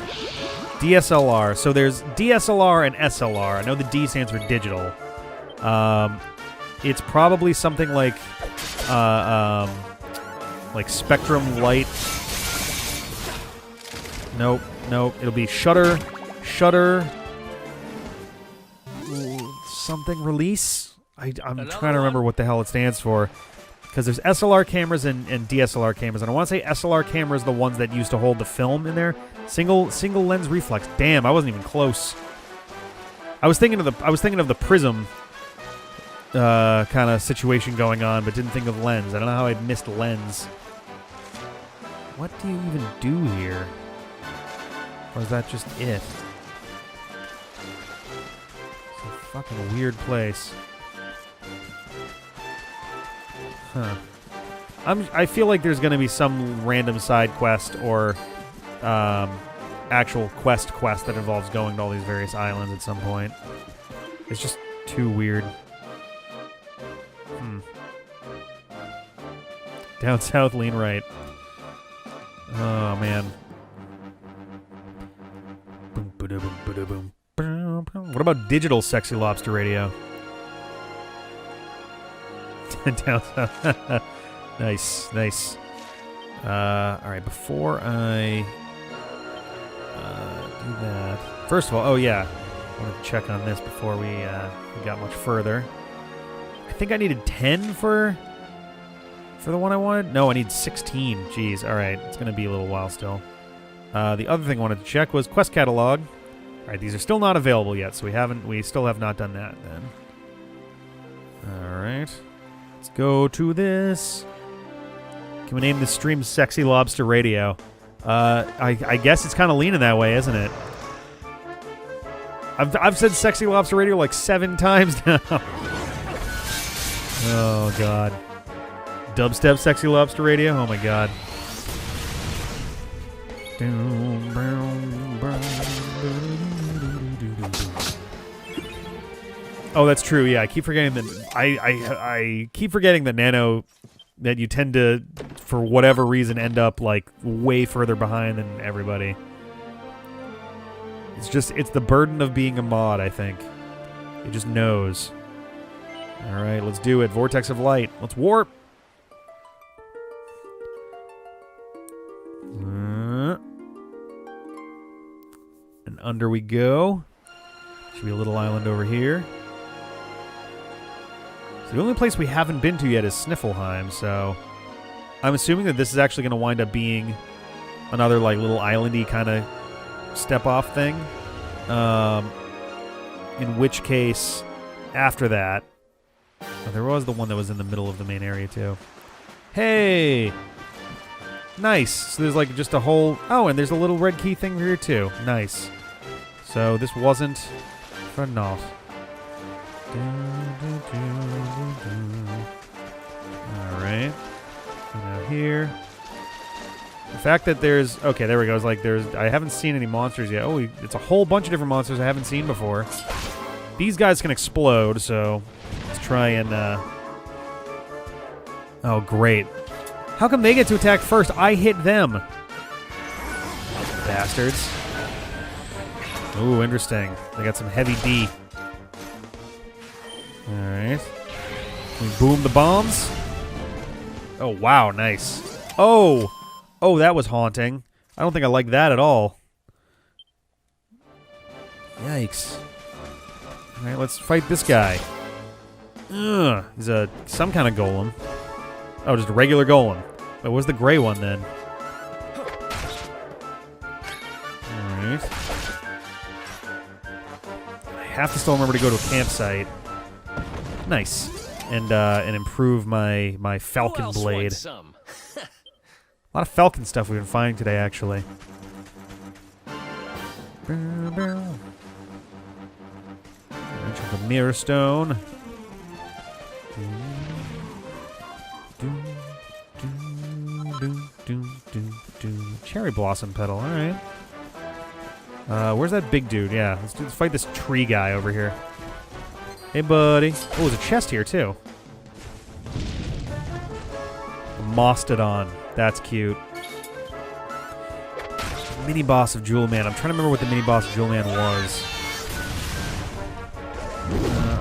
DSLR. So there's DSLR and SLR. I know the D stands for digital. It's probably something like spectrum light. Nope, nope. It'll be shutter, something release. I'm trying to remember what the hell it stands for, because there's SLR cameras and DSLR cameras, and I want to say SLR cameras are the ones that used to hold the film in there. Single lens reflex. Damn, I wasn't even close. I was thinking of the prism kind of situation going on, but didn't think of lens. I don't know how I'd missed lens. What do you even do here? Or is that just it? It's a fucking weird place. Huh. I feel like there's going to be some random side quest or actual quest that involves going to all these various islands at some point. It's just too weird. Down south, lean right. Oh, man. What about digital Sexy Lobster radio? Down south. Nice, nice. All right, before I do that... First of all, oh, yeah. I wanted to check on this before we got much further. I think I needed 10 for the one I wanted. No, I need 16. Jeez, all right. It's going to be a little while still. The other thing I wanted to check was quest catalog. All right, these are still not available yet, so we still have not done that then. All right. Let's go to this. Can we name this stream Sexy Lobster Radio? I guess it's kind of leaning that way, isn't it? I've said Sexy Lobster Radio like 7 times now. Oh, God. Dubstep Sexy Lobster Radio? Oh, my God. Oh, that's true. Yeah, I keep forgetting that. I keep forgetting that Nano, that you tend to, for whatever reason, end up like way further behind than everybody. It's the burden of being a mod, I think. It just knows. All right, let's do it. Vortex of light. Let's warp. And under we go. Should be a little island over here. So the only place we haven't been to yet is Sniffelheim, so I'm assuming that this is actually going to wind up being another like little islandy kind of step-off thing. In which case, after that... Oh, there was the one that was in the middle of the main area, too. Hey! Nice. So there's like just a whole... Oh, and there's a little red key thing here, too. Nice. So this wasn't for naught. Alright. Now here. The fact that there's... Okay, there we go. It's like I haven't seen any monsters yet. Oh, it's a whole bunch of different monsters I haven't seen before. These guys can explode, so let's try and... Oh, great. How come they get to attack first? I hit them. Bastards. Ooh, interesting. They got some heavy D. Alright. We boom the bombs. Oh, wow, nice. Oh! Oh, that was haunting. I don't think I like that at all. Yikes. Alright, let's fight this guy. Ugh, he's some kind of golem. Oh, just a regular golem. But what's the gray one, then? Alright. I have to still remember to go to a campsite. Nice. And improve my falcon blade. A lot of falcon stuff we've been finding today, actually. Reach the mirror stone. Cherry blossom petal. All right. Where's that big dude? Yeah, let's fight this tree guy over here. Hey, buddy. Oh, there's a chest here too. Mastodon. That's cute. Mini boss of Jewel Man. I'm trying to remember what the mini boss of Jewel Man was.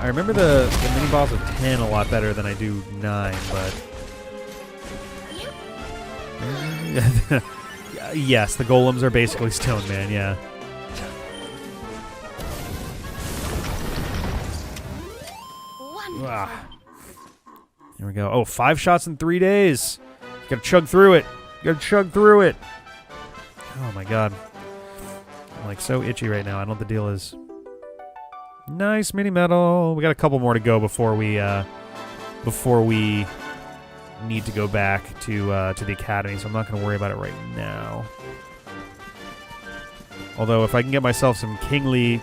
I remember the mini boss of 10 a lot better than I do 9, but... yes, the golems are basically Stone Man, yeah. Ah. Here we go. Oh, 5 shots in 3 days. You gotta chug through it. You gotta chug through it. Oh my god. I'm like so itchy right now. I don't know what the deal is. Nice mini medal. We got a couple more to go before we need to go back to the academy, so I'm not going to worry about it right now. Although if I can get myself some kingly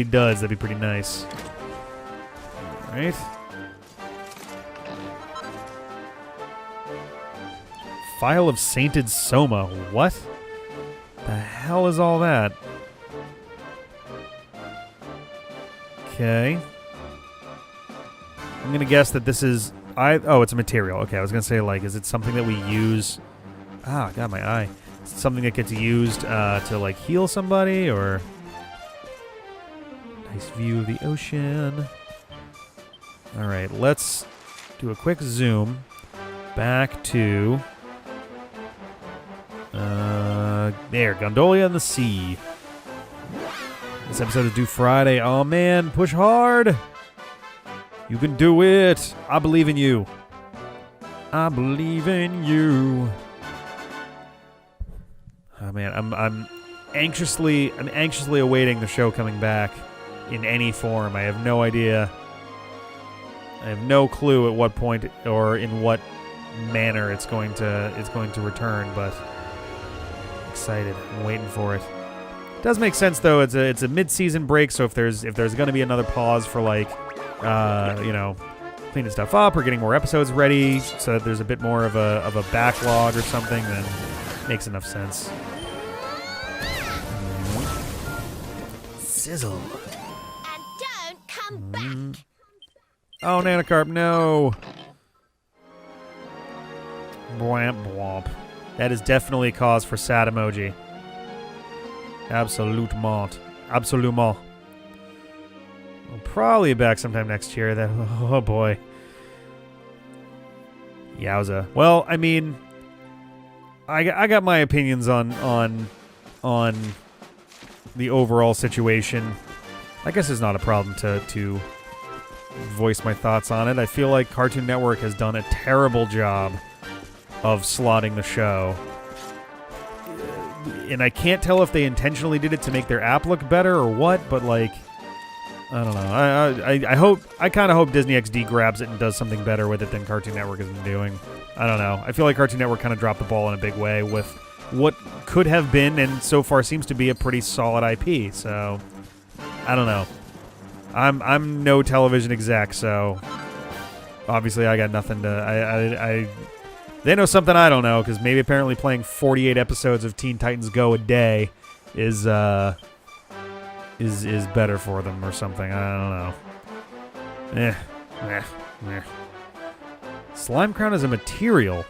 duds, that'd be pretty nice. All right. Phial of Sainted Soma. What? The hell is all that? Okay. I'm gonna guess that this is... Oh, it's a material. Okay, I was gonna say, like, is it something that we use... Ah, got my eye. Is it something that gets used to, like, heal somebody, or... Nice view of the ocean. Alright, let's do a quick zoom back to... there, Gondolia in the Sea. This episode is due Friday. Oh, man, push hard! You can do it! I believe in you. I believe in you. Oh man, I'm anxiously awaiting the show coming back in any form. I have no idea. I have no clue at what point or in what manner it's going to return, but I'm excited. I'm waiting for it. It does make sense though. It's a mid-season break, so if there's going to be another pause for like you know, cleaning stuff up or getting more episodes ready so that there's a bit more of a backlog or something, then it makes enough sense. Sizzle. And don't come back. Oh, Nanocarp, no. Bwamp bwomp. That is definitely a cause for sad emoji. Absolutement. Absolument. We'll probably be back sometime next year. That, oh boy. Yowza. Well, I mean, I got my opinions on the overall situation. I guess it's not a problem to voice my thoughts on it. I feel like Cartoon Network has done a terrible job of slotting the show. And I can't tell if they intentionally did it to make their app look better or what, but like, I don't know. I kind of hope Disney XD grabs it and does something better with it than Cartoon Network has been doing. I don't know. I feel like Cartoon Network kind of dropped the ball in a big way with what could have been and so far seems to be a pretty solid IP. So I don't know. I'm no television exec, so obviously I got nothing to. They know something I don't know, because maybe apparently playing 48 episodes of Teen Titans Go a day is better for them or something. I don't know. Slime Crown is a material.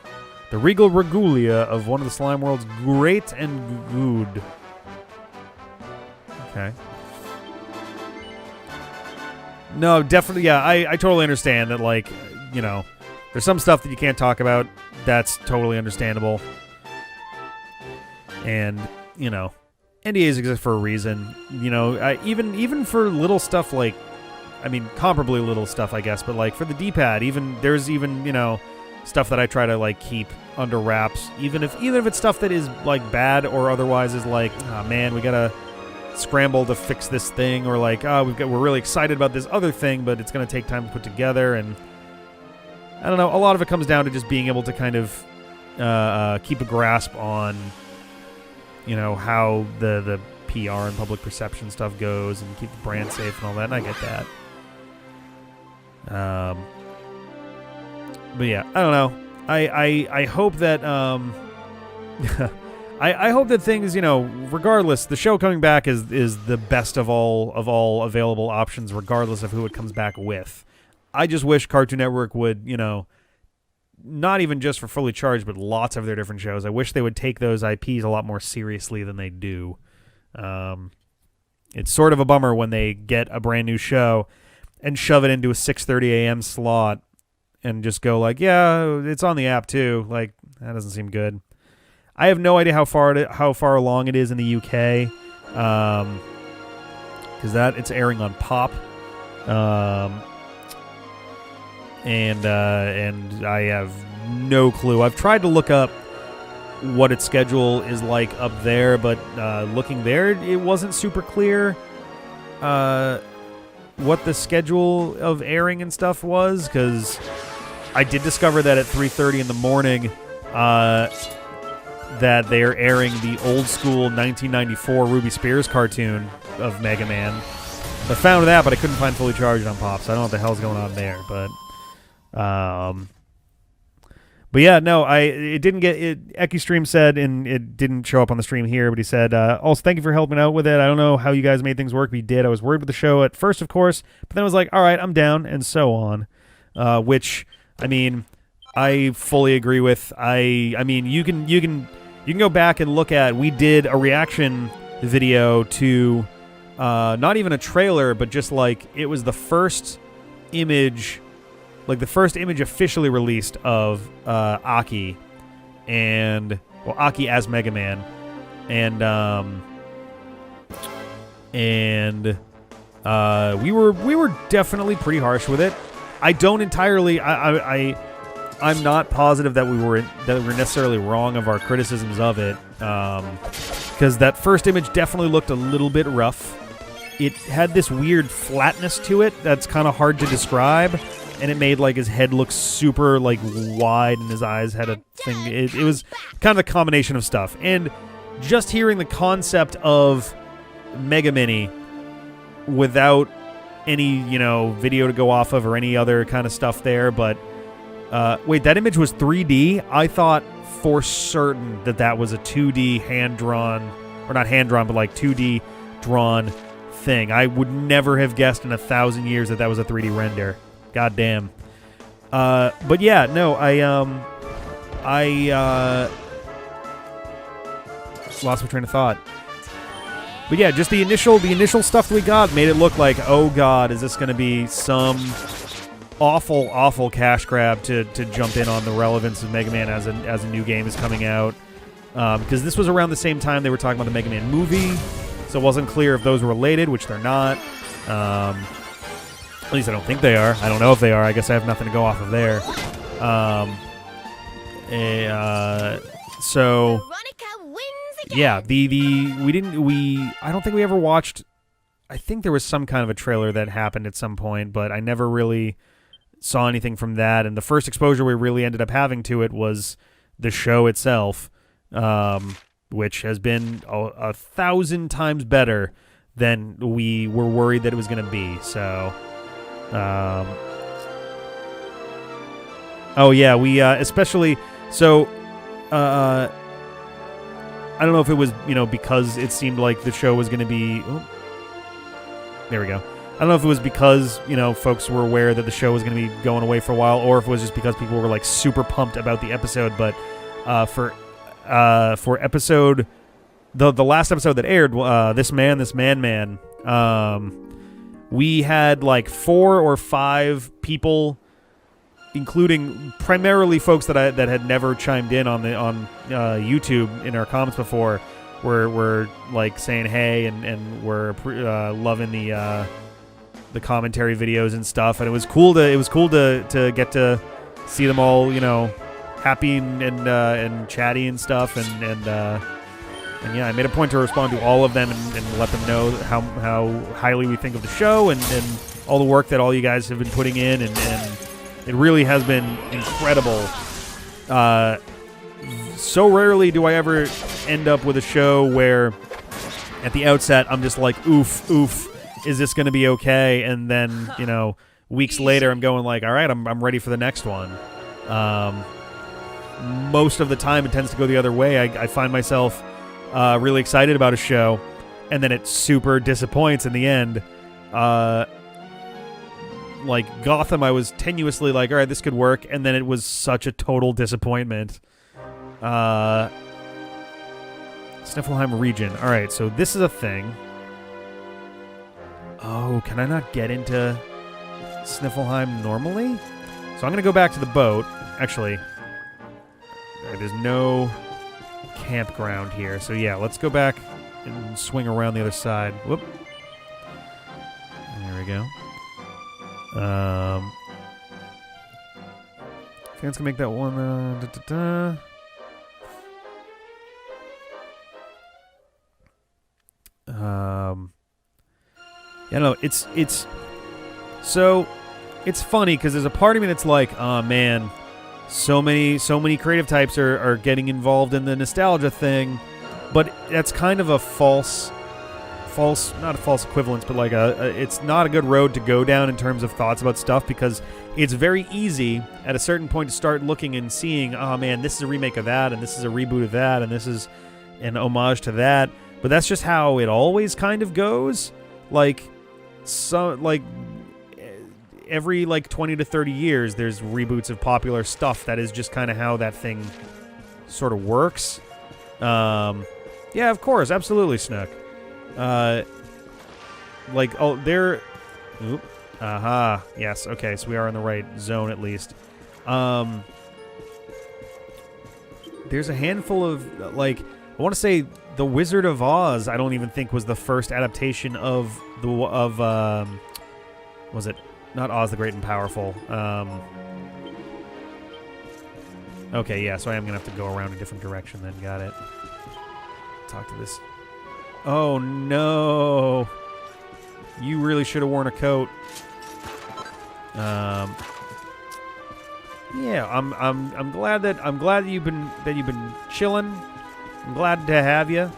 The regal regalia of one of the slime world's great and good. Okay. No, definitely, yeah, I totally understand that, like, you know, there's some stuff that you can't talk about. That's totally understandable. And, you know, NDAs exist for a reason. You know, even for little stuff like, I mean, comparably little stuff, I guess, but, like, for the D-pad, there's even, you know, stuff that I try to, like, keep under wraps. Even if it's stuff that is, like, bad or otherwise is like, oh, man, we gotta scramble to fix this thing, or like, oh, we're really excited about this other thing, but it's going to take time to put together. And I don't know, a lot of it comes down to just being able to kind of keep a grasp on, you know, how the PR and public perception stuff goes and keep the brand safe and all that, and I get that. But yeah, I don't know. I hope that I hope that things, you know, regardless, the show coming back is the best of all available options, regardless of who it comes back with. I just wish Cartoon Network would, you know, not even just for Fully Charged, but lots of their different shows. I wish they would take those IPs a lot more seriously than they do. It's sort of a bummer when they get a brand new show and shove it into a 6:30 a.m. slot and just go like, yeah, it's on the app too. Like, that doesn't seem good. I have no idea how far along it is in the UK, because it's airing on Pop, and I have no clue. I've tried to look up what its schedule is like up there, but looking there, it wasn't super clear what the schedule of airing and stuff was, because I did discover that at 3:30 in the morning that they are airing the old school 1994 Ruby Spears cartoon of Mega Man. I found that, but I couldn't find Fully Charged on Pop, so I don't know what the hell's going on there. But yeah, no, it didn't get it. 𝗽cie_𝗀𝗏 said, and it didn't show up on the stream here, but he said, also, thank you for helping out with it. I don't know how you guys made things work, but you did. I was worried with the show at first, of course, but then I was like, all right, I'm down, and so on. Which, I mean, I fully agree with. I mean, you can go back and look at, we did a reaction video to not even a trailer, but just like, it was the first image, like the first image officially released of Ăƙi, and Ăƙi as Mega Man, and we were definitely pretty harsh with it. I don't entirely. I'm not positive that we were necessarily wrong of our criticisms of it, because that first image definitely looked a little bit rough. It had this weird flatness to it that's kind of hard to describe, and it made like his head look super like wide, and his eyes had a thing. It was kind of a combination of stuff, and just hearing the concept of Mega Mini without any video to go off of or any other kind of stuff there, but. Wait, that image was 3D? I thought for certain that was a 2D hand-drawn, or not hand-drawn, but like 2D drawn thing. I would never have guessed in 1,000 years that was a 3D render. God damn. But yeah, no, I lost my train of thought. But yeah, just the initial stuff we got made it look like, oh god, is this going to be some awful cash grab to jump in on the relevance of Mega Man as a new game is coming out, because this was around the same time they were talking about the Mega Man movie, so it wasn't clear if those were related, which they're not. At least I don't think they are. I don't know if they are. I guess I have nothing to go off of there. So yeah, I don't think we ever watched. I think there was some kind of a trailer that happened at some point, but I never really saw anything from that, and the first exposure we really ended up having to it was the show itself, which has been 1,000 times better than we were worried that it was going to be. So, oh yeah, we especially so. I don't know if it was because it seemed like the show was going to be. Oh, there we go. I don't know if it was because, folks were aware that the show was going to be going away for a while, or if it was just because people were like super pumped about the episode. But for episode, the last episode that aired, This Man, we had like 4 or 5 people, including primarily folks that had never chimed in on YouTube in our comments before, were like saying hey, and were loving the commentary videos and stuff, and it was cool to get to see them all, happy and chatty and stuff, and yeah, I made a point to respond to all of them and let them know how highly we think of the show and all the work that all you guys have been putting in, and it really has been incredible. So rarely do I ever end up with a show where at the outset I'm just like, oof, is this going to be okay? And then, weeks later I'm going like, all right, I'm ready for the next one. Most of the time it tends to go the other way. I find myself really excited about a show, and then it super disappoints in the end. like Gotham, I was tenuously like, all right, this could work, and then it was such a total disappointment. Sniffelheim region. All right, so this is a thing. Oh, can I not get into Sniffelheim normally? So I'm going to go back to the boat. Actually, there's no campground here. So yeah, let's go back and swing around the other side. Whoop. There we go. I think it's going to make that one... Yeah, no, it's funny because there's a part of me that's like, oh man, so many creative types are getting involved in the nostalgia thing, but that's kind of a false, not a false equivalence, but like it's not a good road to go down in terms of thoughts about stuff, because it's very easy at a certain point to start looking and seeing, oh man, this is a remake of that, and this is a reboot of that, and this is an homage to that. But that's just how it always kind of goes. Every 20 to 30 years, there's reboots of popular stuff. That is just kind of how that thing sort of works. Yeah, of course, absolutely, Snook. Oop. Aha. Yes. Okay. So we are in the right zone at least. There's a handful of I want to say The Wizard of Oz. I don't even think was the first adaptation of was it not Oz the Great and Powerful? Okay, yeah. So I am gonna have to go around a different direction. Then got it. Talk to this. Oh no! You really should have worn a coat. Yeah, I'm glad that you've been chilling. I'm glad to have you,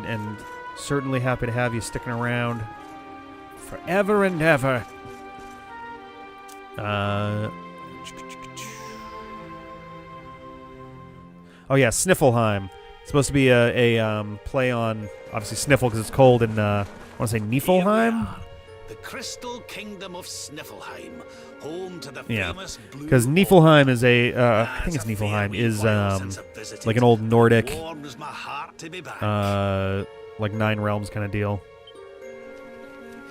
and certainly happy to have you sticking around forever and ever. Oh yeah, Sniffelheim. It's supposed to be a play on obviously Sniffle because it's cold in I want to say Niflheim. The crystal kingdom of Sniffelheim, home to the famous blue. Because Niflheim is I think it's Niflheim is like an old Nordic, like 9 realms kind of deal.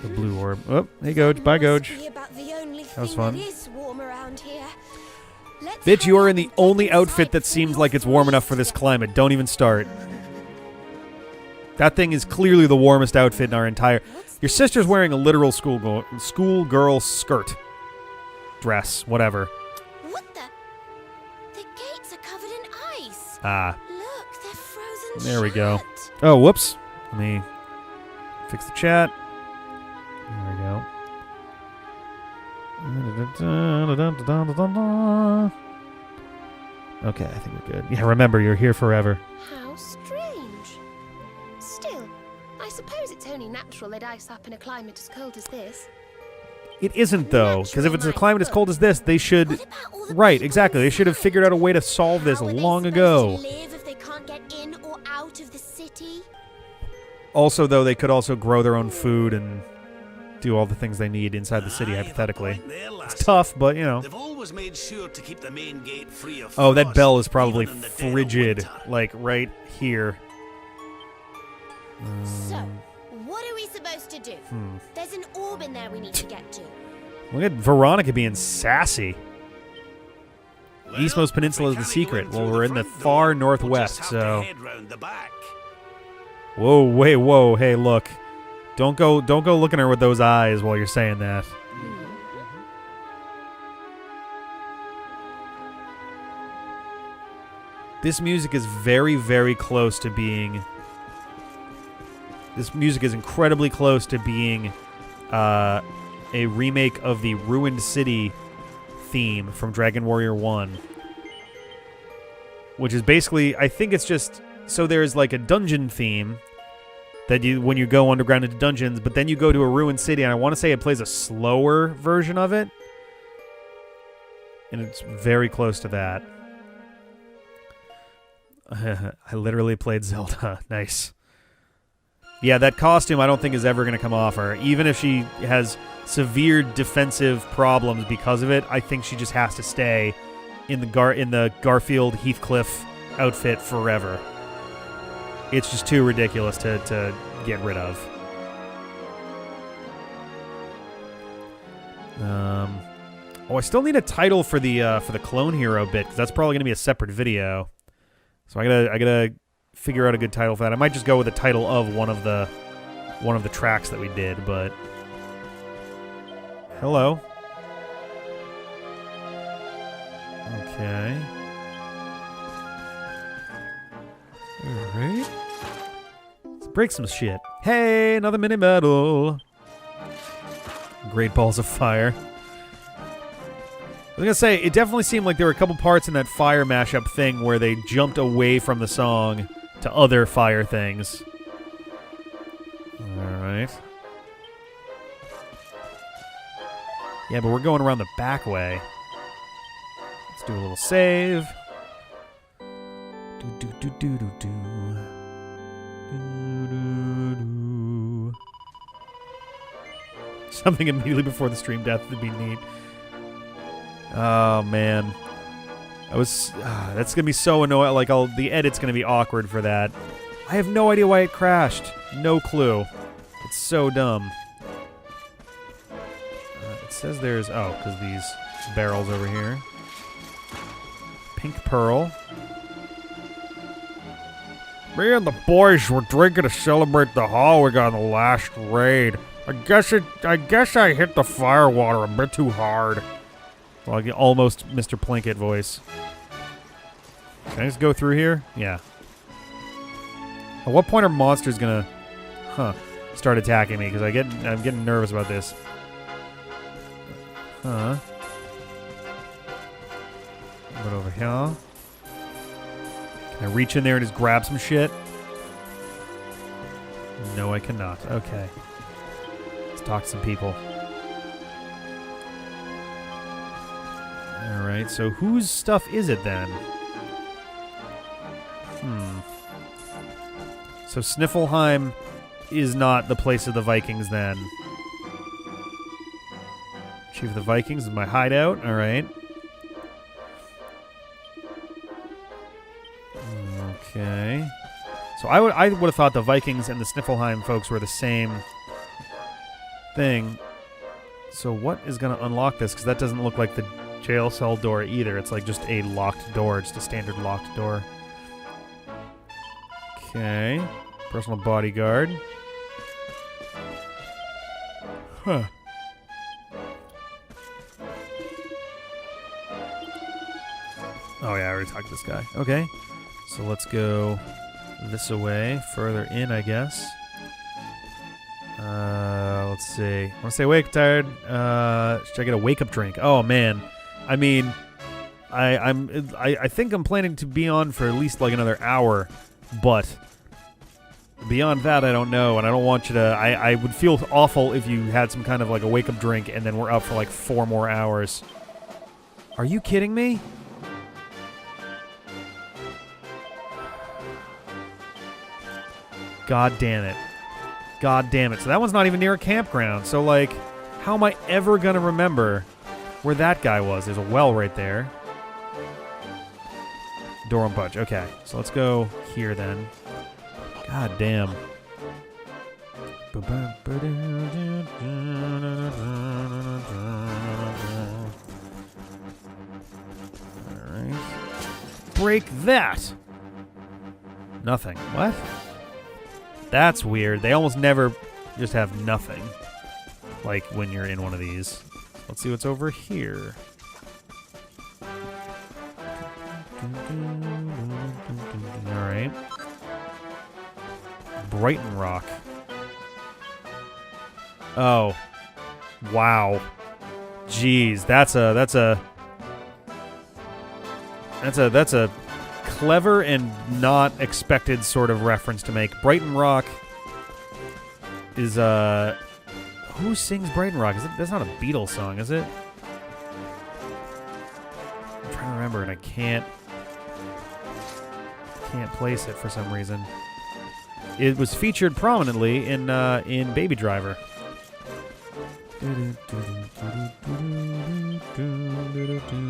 The blue orb. Oh, hey Goj, bye Goj. That was fun. Bitch, you are in the only outfit that seems like it's warm enough for this climate. Don't even start. That thing is clearly the warmest outfit in our entire... Your sister's wearing a literal schoolgirl skirt. Dress, whatever. What the? The gates are covered in ice. Ah. Look, they're frozen. There we go. Oh, whoops. Let me fix the chat. There we go. Okay, I think we're good. Yeah, remember, you're here forever. How strange. Still, I suppose it's only natural they'd ice up in a climate as cold as this. It isn't, though, because if it's a climate as cold as this, they should... Right, exactly. They should have figured out a way to solve this long ago. How are they supposed to live if they can't get in or out of the city? Also, though, they could also grow their own food and do all the things they need inside the city, hypothetically. It's tough, but, you know. They've always made sure to keep the main gate free of Oh, that frost, bell is probably even in the dead of frigid, winter. like, right here. So, what are we supposed to do? There's an orb in there we need to get to. Look at Veronica being sassy. Well, Eastmost Peninsula is we the can't secret. go in Well, through we're the in the front far door. northwest, We'll just have so... to head round the back. Whoa, wait, whoa, hey, look. Don't go looking at her with those eyes while you're saying that. This music is very, very close to being... This music is incredibly close to being a remake of the Ruined City theme from Dragon Warrior 1. Which is basically, I think it's just... So there's like a dungeon theme that you when you go underground into dungeons, but then you go to a ruined city, and I want to say it plays a slower version of it. And it's very close to that. I literally played Zelda. Nice. Yeah, that costume I don't think is ever going to come off her. Even if she has severe defensive problems because of it, I think she just has to stay in the Garfield Heathcliff outfit forever. It's just too ridiculous to get rid of. Oh, I still need a title for the Clone Hero bit, because that's probably going to be a separate video. So I gotta figure out a good title for that. I might just go with the title of one of the tracks that we did, but hello. Okay. Alright. Let's break some shit. Hey, another mini medal. Great balls of fire. I was gonna say, it definitely seemed like there were a couple parts in that fire mashup thing where they jumped away from the song to other fire things. Alright. Yeah, but we're going around the back way. Let's do a little save. Do. Something immediately before the stream death would be neat. Oh man, that's gonna be so annoying. Like, the edit's gonna be awkward for that. I have no idea why it crashed. No clue. It's so dumb. It says there's because these barrels over here. Pink pearl. Me and the boys were drinking to celebrate the haul we got in the last raid. I guess I hit the firewater a bit too hard. Like almost Mr. Plinkett voice. Can I just go through here? Yeah. At what point are monsters gonna, start attacking me? Because I'm getting nervous about this. But over here. Can I reach in there and just grab some shit? No, I cannot. Okay. Let's talk to some people. Alright, so whose stuff is it then? So Sniffelheim is not the place of the Vikings then. Chief of the Vikings is my hideout. Alright. Okay. So I would have thought the Vikings and the Sniffelheim folks were the same thing. So what is going to unlock this? Because that doesn't look like the jail cell door either. It's like just a locked door, just a standard locked door. Okay. Personal bodyguard. Huh. Oh yeah, I already talked to this guy. Okay. So let's go this way, further in, I guess. Let's see. I want to stay awake, tired. Should I get a wake-up drink? Oh man, I mean, I think I'm planning to be on for at least like another hour, but beyond that, I don't know, and I don't want you to. I would feel awful if you had some kind of like a wake-up drink and then we're up for like 4 more hours. Are you kidding me? God damn it. God damn it. So that one's not even near a campground. So, like, how am I ever going to remember where that guy was? There's a well right there. Door and budge. Okay. So let's go here then. God damn. Alright. Break that! Nothing. What? That's weird. They almost never just have nothing. Like when you're in one of these. Let's see what's over here. Alright. Brighton Rock. Oh. Wow. Jeez, that's a clever and not expected sort of reference to make. Brighton Rock is who sings Brighton Rock? That's not a Beatles song, is it? I'm trying to remember and I can't place it for some reason. it was featured prominently in Baby Driver.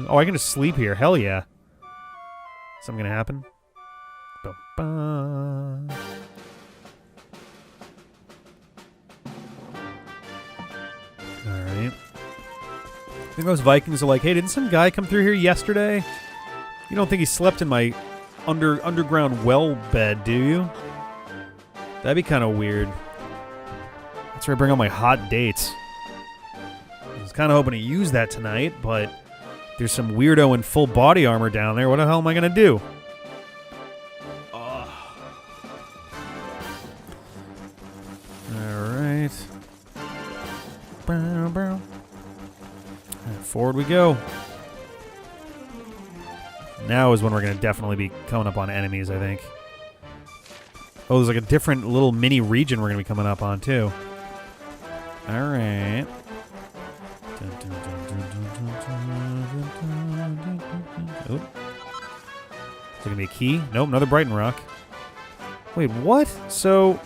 Oh, I can just sleep here. Hell yeah. Something gonna happen? Ba-ba. Alright. I think those Vikings are like, hey, didn't some guy come through here yesterday? You don't think he slept in my underground well bed, do you? That'd be kind of weird. That's where I bring all my hot dates. I was kind of hoping to use that tonight, but there's some weirdo in full body armor down there. What the hell am I going to do? Alright. Forward we go. Now is when we're going to definitely be coming up on enemies, I think. Oh, there's like a different little mini region we're going to be coming up on, too. Alright. Oh. Is there going to be a key? Nope, another Brighton Rock. Wait, what? So...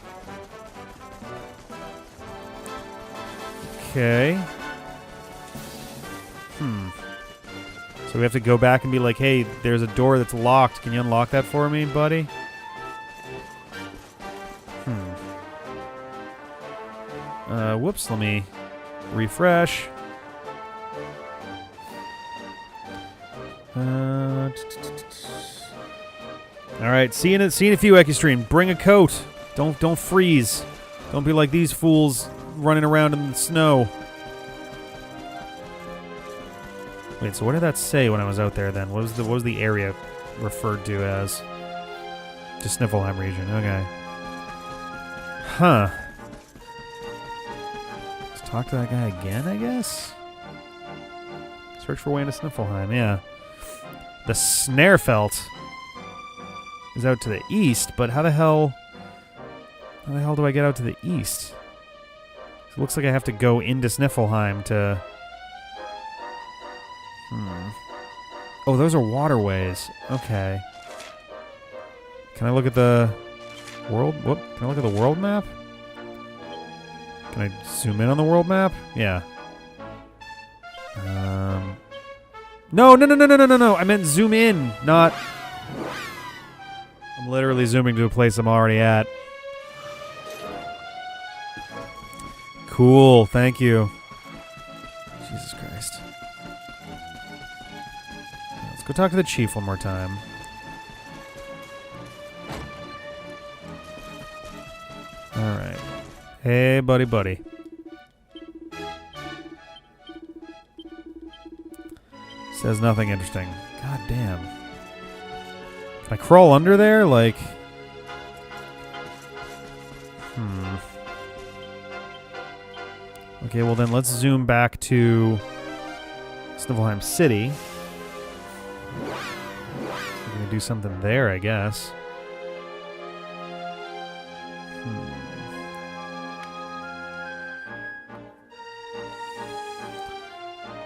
Okay. So we have to go back and be like, hey, there's a door that's locked. Can you unlock that for me, buddy? Whoops, let me refresh. Alright, see you in a few, Equistream. Bring a coat. Don't freeze. Don't be like these fools running around in the snow. Wait, so what did that say when I was out there then? What was the area referred to as? Just Sniffelheim region, okay. Huh. Let's talk to that guy again, I guess? Search for way into Sniffelheim, yeah. The Snarefelt is out to the east, but how the hell do I get out to the east? It looks like I have to go into Sniffelheim to... Oh, those are waterways. Okay. Can I look at the world? Whoop. Can I look at the world map? Can I zoom in on the world map? Yeah. No. I meant zoom in, not... I'm literally zooming to a place I'm already at. Cool. Thank you. Jesus Christ. Let's go talk to the chief one more time. Alright. Hey, buddy. Says nothing interesting. God damn. Can I crawl under there? Like... Okay, well then let's zoom back to Sniffelheim City. We're gonna do something there, I guess.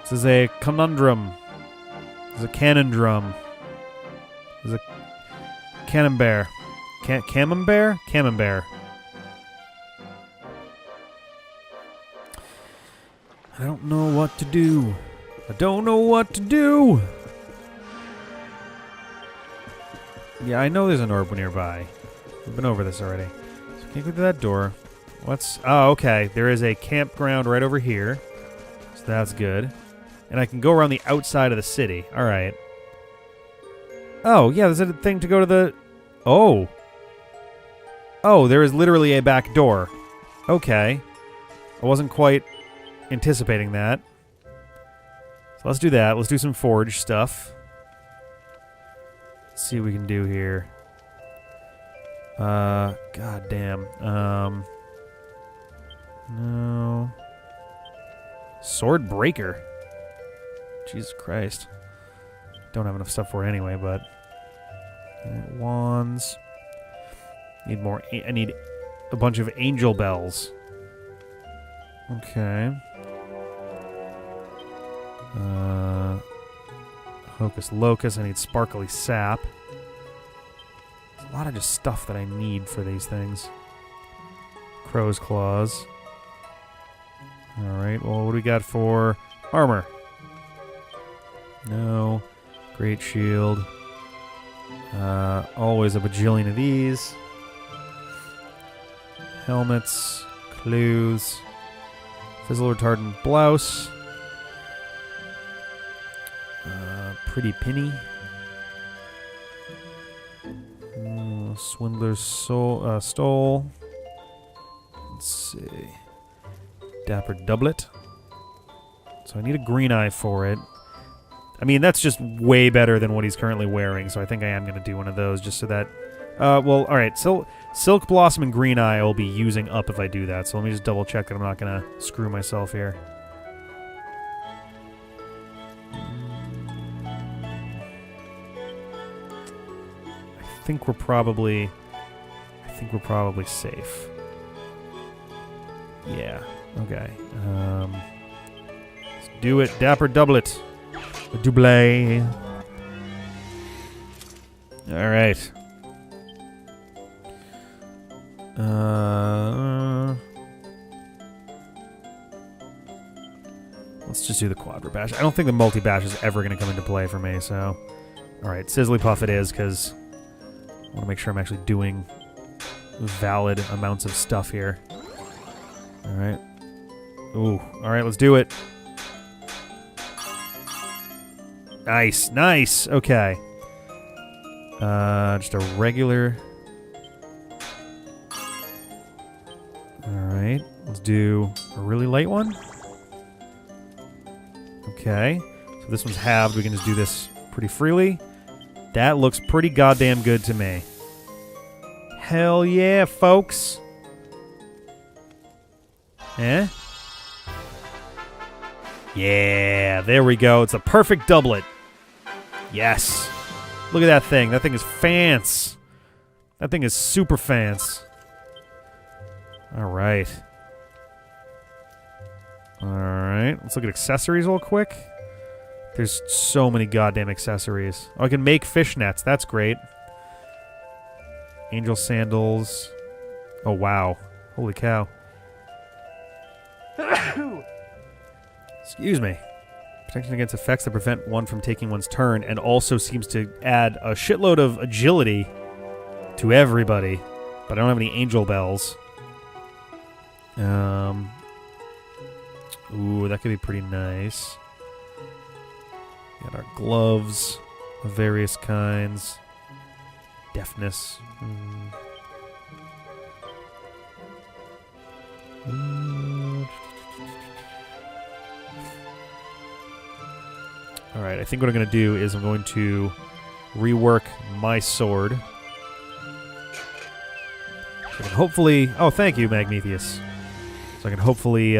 This is a conundrum. This is a cannon drum. This is a camembert. Camembert? Camembert. I don't know what to do. Yeah, I know there's an orb nearby. We've been over this already. So can't go through that door. What's... Oh, okay. There is a campground right over here. So that's good. And I can go around the outside of the city. All right. Oh, yeah, there's a thing to go to the... Oh. Oh, there is literally a back door. Okay. I wasn't quite anticipating that. So let's do that. Let's do some forge stuff. Let's see what we can do here. God damn. No. Sword breaker. Jesus Christ. Don't have enough stuff for it anyway, but... Wands. Need more... I need a bunch of angel bells. Okay. Hocus Locus. I need sparkly sap. There's a lot of just stuff that I need for these things. Crow's Claws. Alright, well, what do we got for armor? No. Great Shield. Always a bajillion of these. Helmets. Clothes. Fizzle Retardant Blouse. Pretty Penny. Swindler's Stole. Let's see. Dapper Doublet. So I need a green eye for it. I mean, that's just way better than what he's currently wearing, so I think I am going to do one of those just so that... well, alright, Silk Blossom and Green Eye I will be using up if I do that, so let me just double check that I'm not going to screw myself here. I think we're probably safe. Yeah. Okay. Let's do it. Dapper Doublet. A double. All right. Let's just do the Quadra Bash. I don't think the multi-bash is ever going to come into play for me, so... Alright, Sizzly Puff it is, because I want to make sure I'm actually doing valid amounts of stuff here. Alright. Ooh, alright, let's do it. Nice, nice, okay. Just a regular... Alright, let's do a really light one. Okay, so this one's halved. We can just do this pretty freely. That looks pretty goddamn good to me. Hell yeah, folks. Eh? Yeah, there we go. It's a perfect doublet. Yes. Look at that thing. That thing is fancy. That thing is super fancy. All right. Alright, let's look at accessories real quick. There's so many goddamn accessories. Oh, I can make fishnets. That's great. Angel sandals. Oh, wow. Holy cow. Excuse me. Protection against effects that prevent one from taking one's turn, and also seems to add a shitload of agility to everybody. But I don't have any angel bells. Ooh, that could be pretty nice. Got our gloves of various kinds. Deafness. Alright, I think what I'm going to do is I'm going to rework my sword. So I can hopefully... Oh, thank you, Magnetheus. So I can hopefully...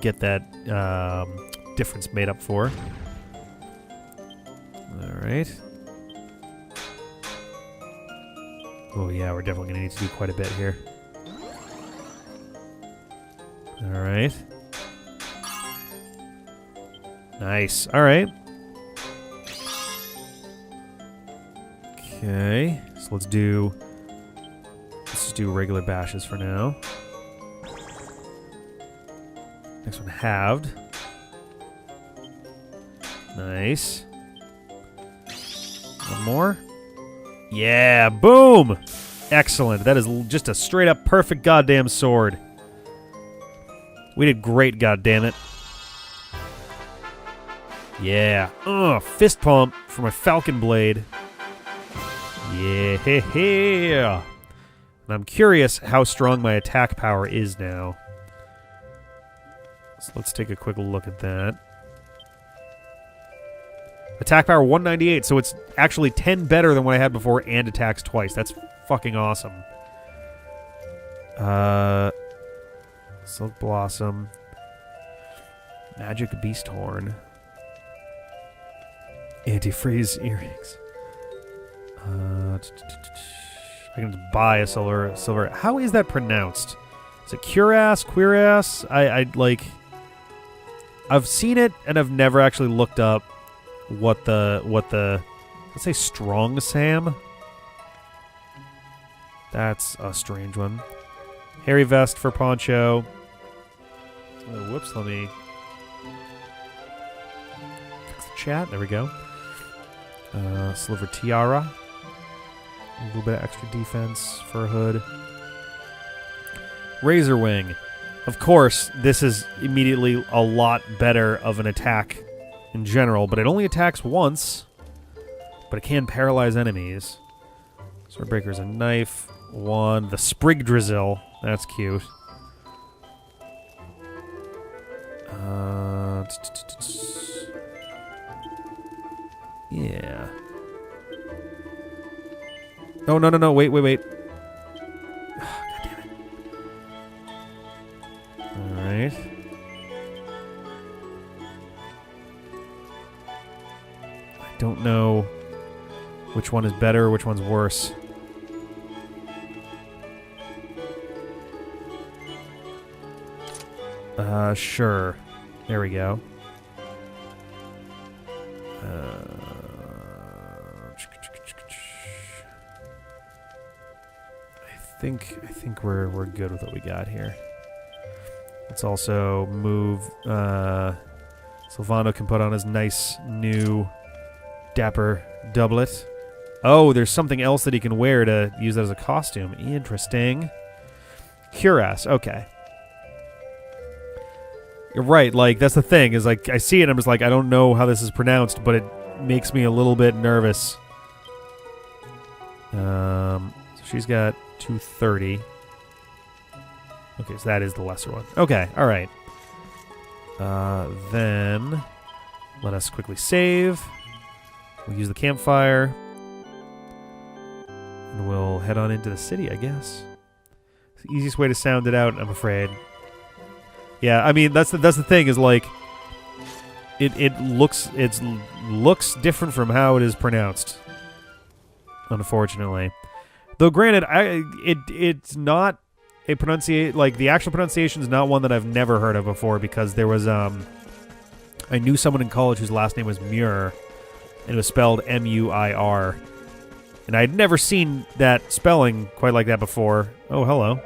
get that difference made up for. Alright. Oh yeah, we're definitely going to need to do quite a bit here. Alright. Nice. Alright. Okay. So let's just do regular bashes for now. Next one, halved. Nice. One more. Yeah, boom! Excellent. That is just a straight up perfect goddamn sword. We did great, goddammit. Yeah. Fist pump for my falcon blade. Yeah. And I'm curious how strong my attack power is now. So let's take a quick look at that. Attack power 198, so it's actually 10 better than what I had before and attacks twice. That's fucking awesome. Silk Blossom. Magic Beast Horn. Antifreeze Earrings. I can just buy a silver. How is that pronounced? Is it Curass? Queerass? I've seen it, and I've never actually looked up what the let's say Strong Sam. That's a strange one. Hairy vest for Poncho. Oh, whoops, let me fix the chat. There we go. Sliver tiara. A little bit of extra defense for a hood. Razor wing. Of course, this is immediately a lot better of an attack in general, but it only attacks once. But it can paralyze enemies. Swordbreaker's a knife. One. The Sprig Drizzle. That's cute. Yeah. Oh, no. Wait. God damn it. Alright. I don't know which one is better, which one's worse. Sure. There we go. I think we're good with what we got here. Let's also move. Sylvando can put on his nice new dapper doublet. Oh, there's something else that he can wear to use that as a costume. Interesting. Cuirass. Okay. You're right. Like, that's the thing. Is like I see it, and I'm just like, I don't know how this is pronounced, but it makes me a little bit nervous. So she's got 230. Okay, so that is the lesser one. Okay, all right. Then let us quickly save. We'll use the campfire, and we'll head on into the city, I guess. It's the easiest way to sound it out, I'm afraid. Yeah, I mean that's the thing is like it looks different from how it is pronounced. Unfortunately, though, granted, it's not a the actual pronunciation is not one that I've never heard of before, because there was I knew someone in college whose last name was Muir, and it was spelled M-U-I-R, and I'd never seen that spelling quite like that before. Oh, hello.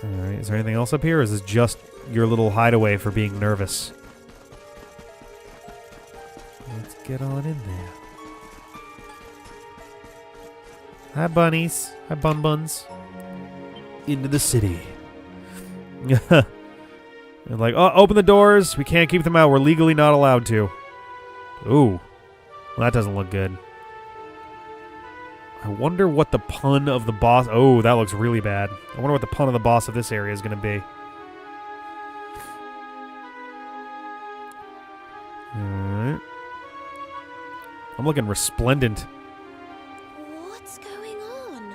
Alright, is there anything else up here, or is this just your little hideaway for being nervous? Let's get on in there. Hi, bunnies. Hi, bun-buns. Into the city. And like, oh, open the doors. We can't keep them out. We're legally not allowed to. Ooh. Well, that doesn't look good. I wonder what the pun of the boss... Oh, that looks really bad. I wonder what the pun of the boss of this area is going to be. Alright. I'm looking resplendent. What's going on?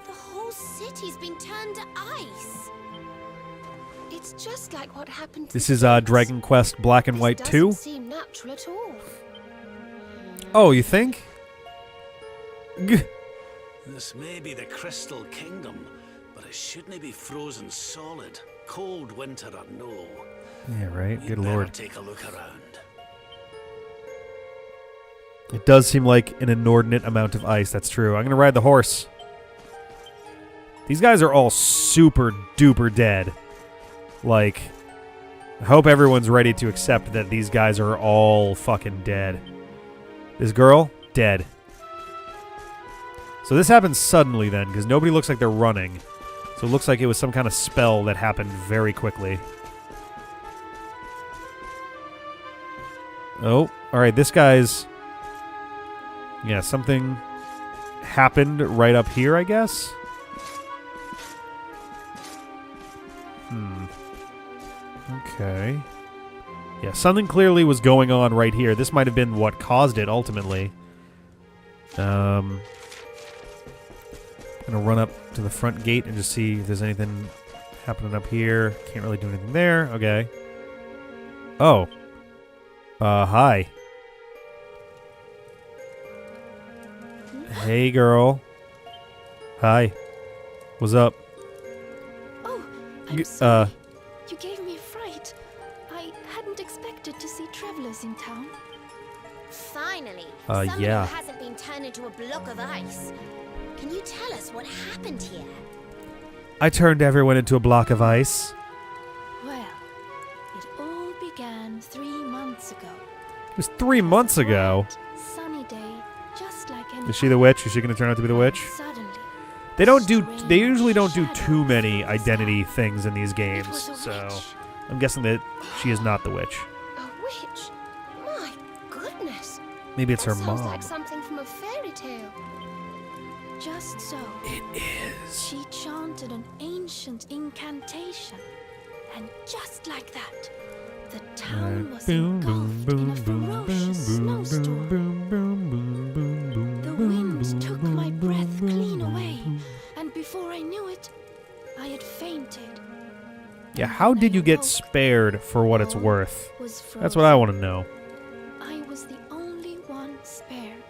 The whole city's been turned to ice. It's just like what happened to This the is kids. Dragon Quest Black and White 2? Doesn't seem natural at all. Oh, you think? This may be the Crystal Kingdom, but it shouldn't be frozen solid. Cold winter or no. Yeah, right. We'd Good better lord. take a look around. It does seem like an inordinate amount of ice. That's true. I'm going to ride the horse. These guys are all super duper dead. Like, I hope everyone's ready to accept that these guys are all fucking dead. This girl, dead. So this happens suddenly then, because nobody looks like they're running. So it looks like it was some kind of spell that happened very quickly. Oh, alright, this guy's... Yeah, something happened right up here, I guess? Okay. Yeah, something clearly was going on right here. This might have been what caused it, ultimately. Gonna run up to the front gate and just see if there's anything happening up here. Can't really do anything there. Okay. Oh. Hi. Hey, girl. Hi. What's up? Oh, I'm sorry. You gave me a fright. I hadn't expected to see travelers in town. Finally, Uh, someone yeah. who hasn't been turn into a block of ice. Can you tell us what happened here? I turned everyone into a block of ice. Well, it all began 3 months ago. It was 3 months ago. Bright, sunny day, just like any Is she the witch? Is she going to turn out to be the witch? Suddenly, They usually don't do too many identity things in these games, was a so witch. I'm guessing that she is not the witch. A witch? My goodness. Maybe it's her That sounds mom. like something from a fairy tale. just so, It is. she chanted an ancient incantation. And just like that, the town was engulfed in a ferocious snowstorm. The wind took my breath clean away, and before I knew it, I had fainted. Yeah, how did you get spared for what it's worth? Was That's what I want to know. I was the only one spared.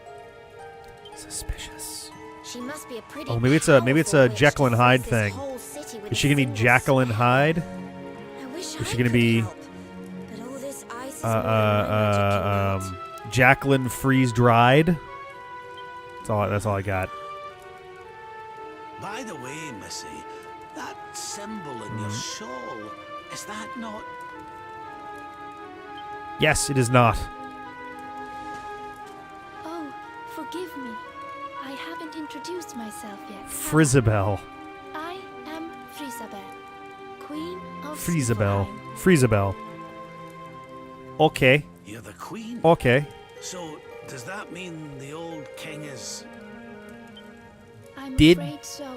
Suspicious. She must be a pretty Oh, maybe it's a powerful witch Jekyll and to Hyde freeze thing. this whole city with Is a she gonna be single Jekyll and spell. Hyde? I wish Is she I gonna could be, help, but all this ice is more than my magic can melt. Jacqueline freeze dried? That's all I got. By the way, Missy, that symbol in your shawl, is that not... Yes, it is not. Oh, forgive me. I haven't introduced myself yet. Frizzabelle. I am 𝗲𝗏𝗄, Queen of Frizzabelle. Niflheim. Frizzabelle. Okay. You're the queen? Okay. So, does that mean the old king is... I'm Did- afraid so.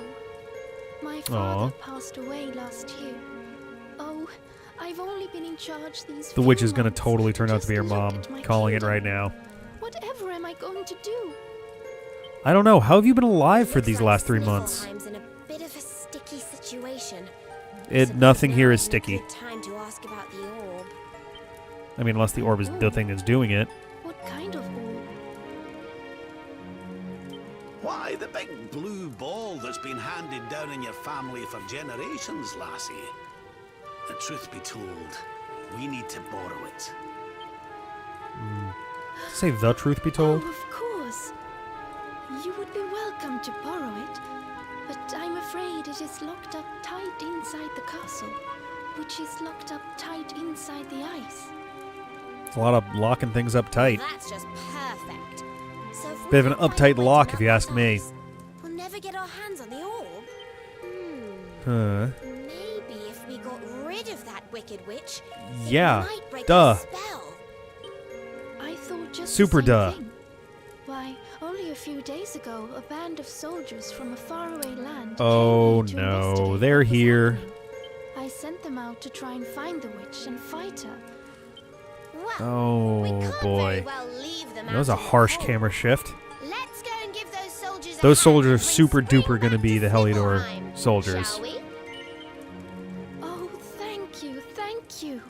My father passed away last year. Oh, I've only been in charge these The witch few is going to months. totally turn out to be her Just look mom. at my Calling it kingdom. right now. Whatever am I going to do? I don't know. How have you been alive for Looks these like last 3 months? Sniffelheim's in a bit of a sticky situation. Nothing here is Now sticky. isn't a good time to ask about the orb. I mean, unless the orb is the thing that's doing it. What kind of orb? Why, the big blue ball that's been handed down in your family for generations, lassie. The truth be told, we need to borrow it. Say the truth be told. Oh, of course. You would be welcome to borrow it, but I'm afraid it is locked up tight inside the castle, which is locked up tight inside the ice. It's a lot of locking things up tight. That's just perfect. So if we Bit of an can find uptight a way to lock, lock if you ask me. ourselves, we'll never get our hands on the orb. Huh. Maybe if we got rid of that wicked witch, Yeah. it might break Duh. the spell. I thought just Super the same duh. thing. Why, only a few days ago, a band of soldiers from a faraway land Oh came here to no, investigate they're what was here. happening. I sent them out to try and find the witch and fight her. Well, we Oh can't boy. very well leave them That was out a in the harsh cold. camera shift. Let's go and give those soldiers a Those hand soldiers are and bring super spring duper back gonna be to the Heliodor Niflheim, soldiers. shall we? Oh, thank you, thank you.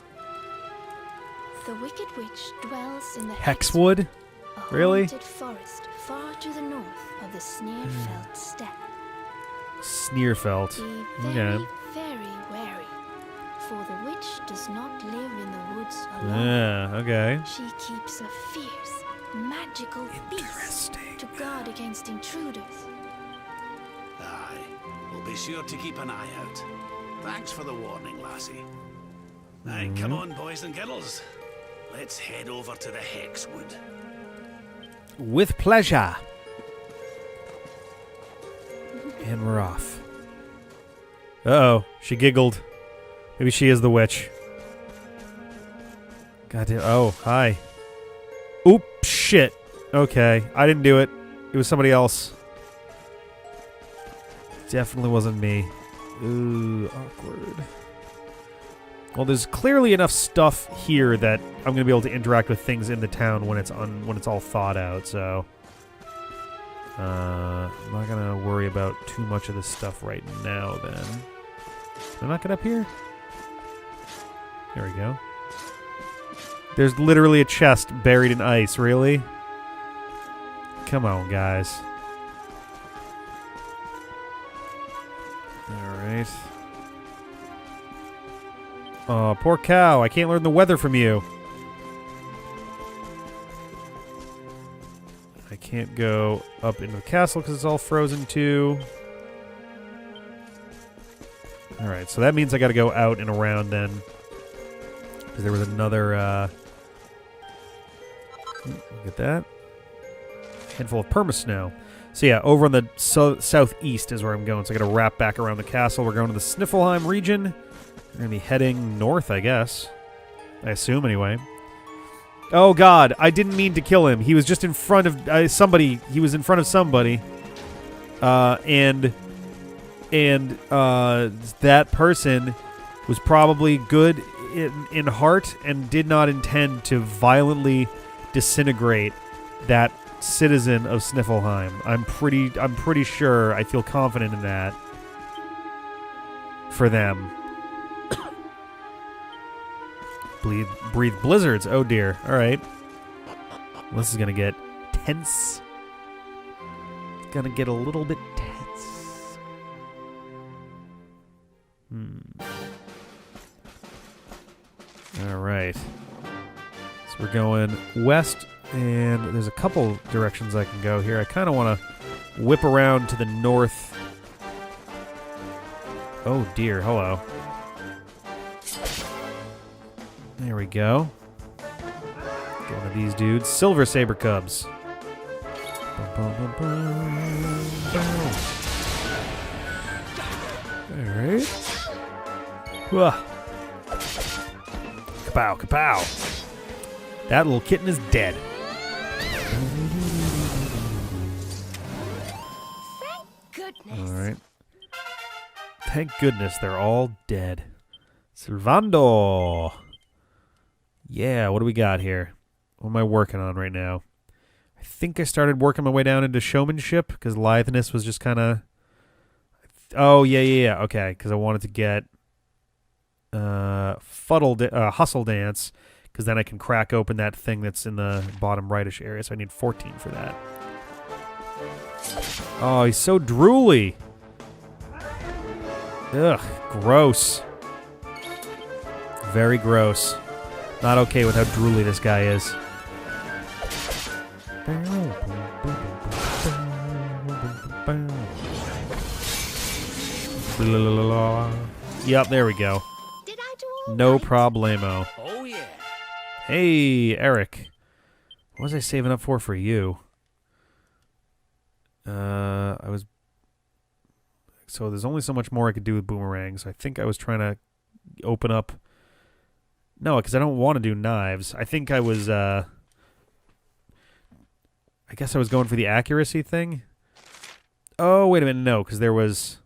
The wicked witch dwells in the Hexwood? a Really? haunted forest far to the north of the Sneerfeld steppe. Sneerfeld. Be Okay. very, very wary, for the witch does not live in the woods alone. Yeah, okay. She keeps a fierce, magical beast Interesting. to guard against intruders. Aye, we'll be sure to keep an eye out. Thanks for the warning, lassie. Aye, come on, boys and girls. Let's head over to the Hexwood. With pleasure. And we're off. Uh-oh, she giggled. Maybe she is the witch. Goddamn. Oh, hi. Oop, shit. Okay, I didn't do it. It was somebody else. Definitely wasn't me. Ooh, awkward. Well, there's clearly enough stuff here that I'm going to be able to interact with things in the town when it's all thought out, so I'm not going to worry about too much of this stuff right now then. Can I not get up here? There we go. There's literally a chest buried in ice, really? Come on, guys. Alright. Oh, poor cow. I can't learn the weather from you. I can't go up into the castle because it's all frozen too. Alright, so that means I gotta go out and around then. Because there was another, look at that. Handful of permasnow. So yeah, over on the southeast is where I'm going. So I gotta wrap back around the castle. We're going to the Sniffelheim region. We're gonna be heading north, I guess. I assume, anyway. Oh god, I didn't mean to kill him. He was just in front of somebody. He was in front of somebody. And that person was probably good in heart and did not intend to violently disintegrate that citizen of Sniffelheim. I'm pretty sure. I feel confident in that for them. Breathe blizzards. Oh dear. All right. Well, this is gonna get tense. It's gonna get a little bit tense. All right. So we're going west, and there's a couple directions I can go here. I kind of want to whip around to the north. Oh dear. Hello. There we go. Get one of these dudes. Silver saber cubs. Alright. Kapow, kapow. That little kitten is dead. Thank goodness. Alright. Thank goodness they're all dead. Sylvando. Yeah, what do we got here? What am I working on right now? I think I started working my way down into showmanship because litheness was just kind of... Oh, yeah. Okay, because I wanted to get hustle dance because then I can crack open that thing that's in the bottom rightish area, so I need 14 for that. Oh, he's so drooly. Ugh, gross. Very gross. Not okay with how drooly this guy is. Yep, there we go. Did I do all No right? problemo. Oh, yeah. Hey, Eric. What was I saving up for you? So there's only so much more I could do with boomerangs. I think I was trying to open up... No, because I don't want to do knives. I think I was, I guess I was going for the accuracy thing. Oh, wait a minute, no, because there was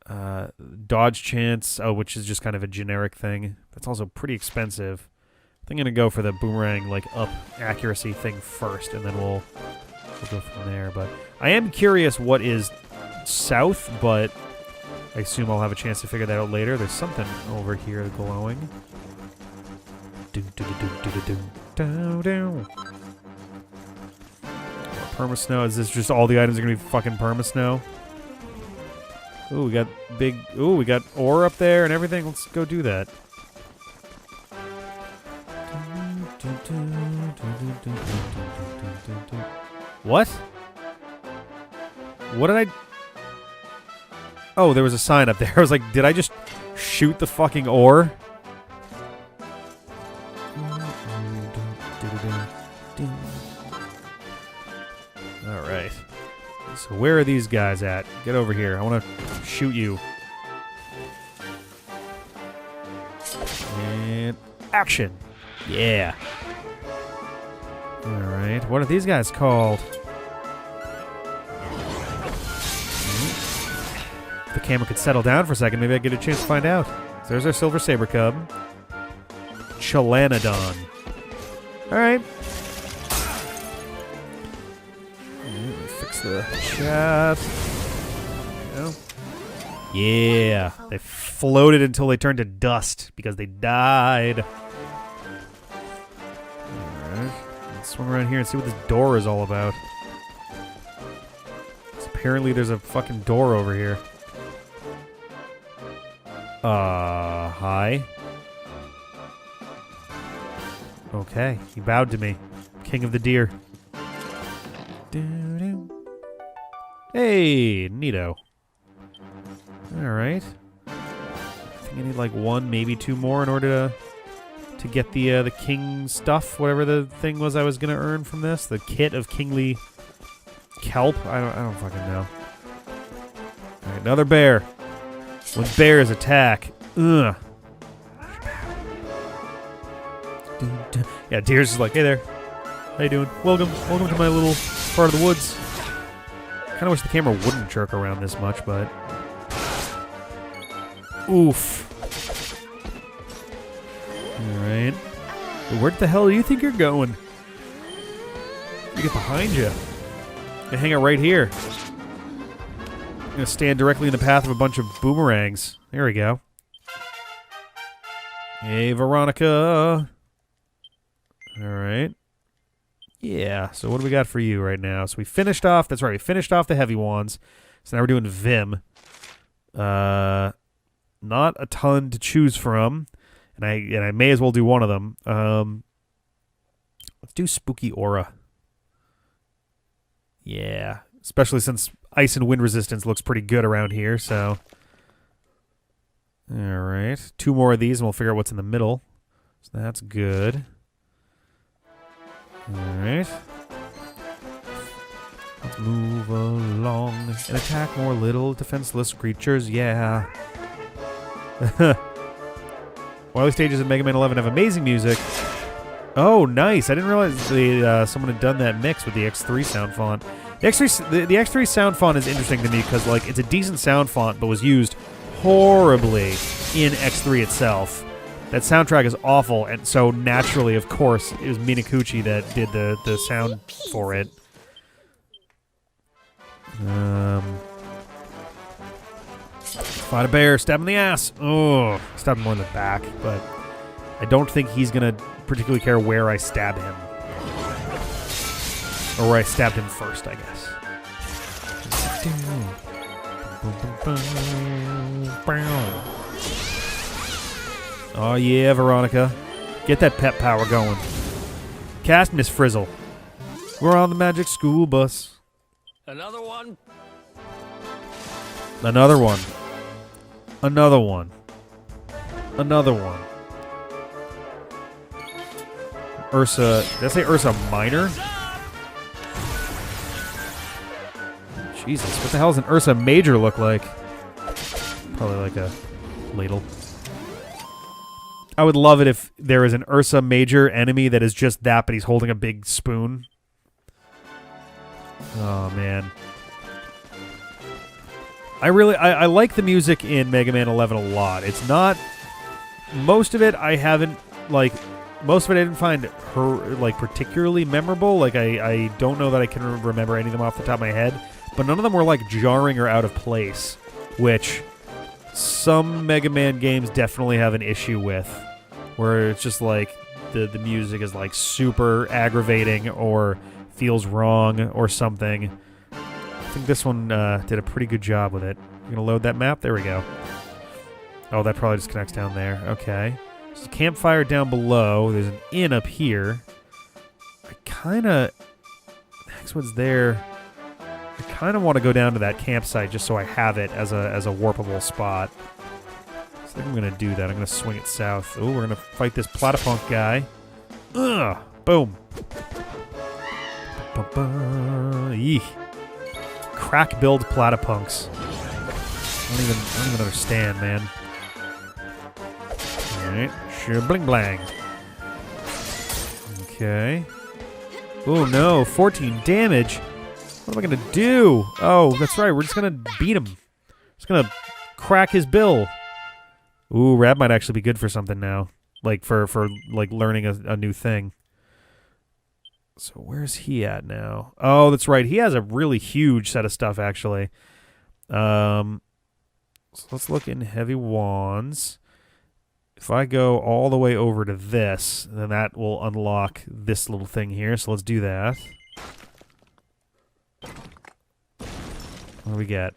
dodge chance, which is just kind of a generic thing. That's also pretty expensive. I think I'm going to go for the boomerang, like, up accuracy thing first, and then we'll go from there. But I am curious what is south, but... I assume I'll have a chance to figure that out later. There's something over here glowing. Permasnow. Is this just all the items are going to be fucking permasnow? Ooh, we got big... Ooh, we got ore up there and everything. Let's go do that. What? What did I... Oh, there was a sign up there. I was like, did I just shoot the fucking ore? Alright. So where are these guys at? Get over here. I want to shoot you. And action. Yeah. Alright. What are these guys called? The camera could settle down for a second, maybe I get a chance to find out. So there's our silver saber cub. Chalanodon. Alright. Fix the chat. There we go. Yeah. They floated until they turned to dust because they died. Alright. Let's swing around here and see what this door is all about. Apparently there's a fucking door over here. Hi. Okay, he bowed to me. King of the deer. Hey, neato. Alright. I think I need like one, maybe two more in order to get the king stuff, whatever the thing was I was gonna earn from this. The kit of kingly kelp. I don't fucking know. Alright, another bear. When bears attack. Ugh. Yeah, Deer's is like, hey there. How you doing? Welcome to my little part of the woods. Kinda wish the camera wouldn't jerk around this much, but... Oof. Alright. Where the hell do you think you're going? You get behind you. You hang out right here. I'm gonna stand directly in the path of a bunch of boomerangs. There we go. Hey, Veronica. Alright. Yeah, so what do we got for you right now? So we finished off, that's right, we finished off the heavy wands. So now we're doing Vim. Not a ton to choose from. And I may as well do one of them. Let's do Spooky Aura. Yeah, especially since ice and wind resistance looks pretty good around here, so... Alright, two more of these and we'll figure out what's in the middle. So that's good. Alright. Let's move along and attack more little defenseless creatures, yeah. Wily stages of Mega Man 11 have amazing music. Oh, nice. I didn't realize someone had done that mix with the X3 sound font. The X3 sound font is interesting to me because like it's a decent sound font but was used horribly in X3 itself. That soundtrack is awful, and so naturally, of course, it was 𝗵𝗍𝗄𝗎 that did the sound for it. Fight a bear, stab him in the ass. Oh, stab him more in the back, but I don't think he's gonna particularly care where I stab him. Or where I stabbed him first, I guess. Oh yeah, Veronica. Get that pep power going. Cast Miss Frizzle. We're on the magic school bus. Another one? Another one. Another one. Another one. Ursa. Did I say Ursa Minor? Jesus, what the hell does an Ursa Major look like? Probably like a ladle. I would love it if there is an Ursa Major enemy that is just that, but he's holding a big spoon. Oh, man. I like the music in Mega Man 11 a lot. It's not... Most of it I haven't, like... Most of it I didn't find particularly memorable. Like, I don't know that I can remember any of them off the top of my head. But none of them were, like, jarring or out of place. Which some Mega Man games definitely have an issue with. Where it's just, like, the music is, like, super aggravating or feels wrong or something. I think this one did a pretty good job with it. You're going to load that map? There we go. Oh, that probably just connects down there. Okay. There's a campfire down below. There's an inn up here. I kind of... Next one's there. I kind of want to go down to that campsite just so I have it as a warpable spot. So I think I'm going to do that. I'm going to swing it south. Oh, we're going to fight this Platypunk guy. Ugh! Boom. Eek. Crack build Platypunks. I don't even understand, man. Alright. Sure, bling blang. Okay. Oh no, 14 damage. What am I gonna do? Oh, that's right, we're just gonna beat him. Just gonna crack his bill. Ooh, Rab might actually be good for something now. Like, for like, learning a new thing. So where's he at now? Oh, that's right. He has a really huge set of stuff, actually. So let's look in heavy wands. If I go all the way over to this, then that will unlock this little thing here. So let's do that. What do we get?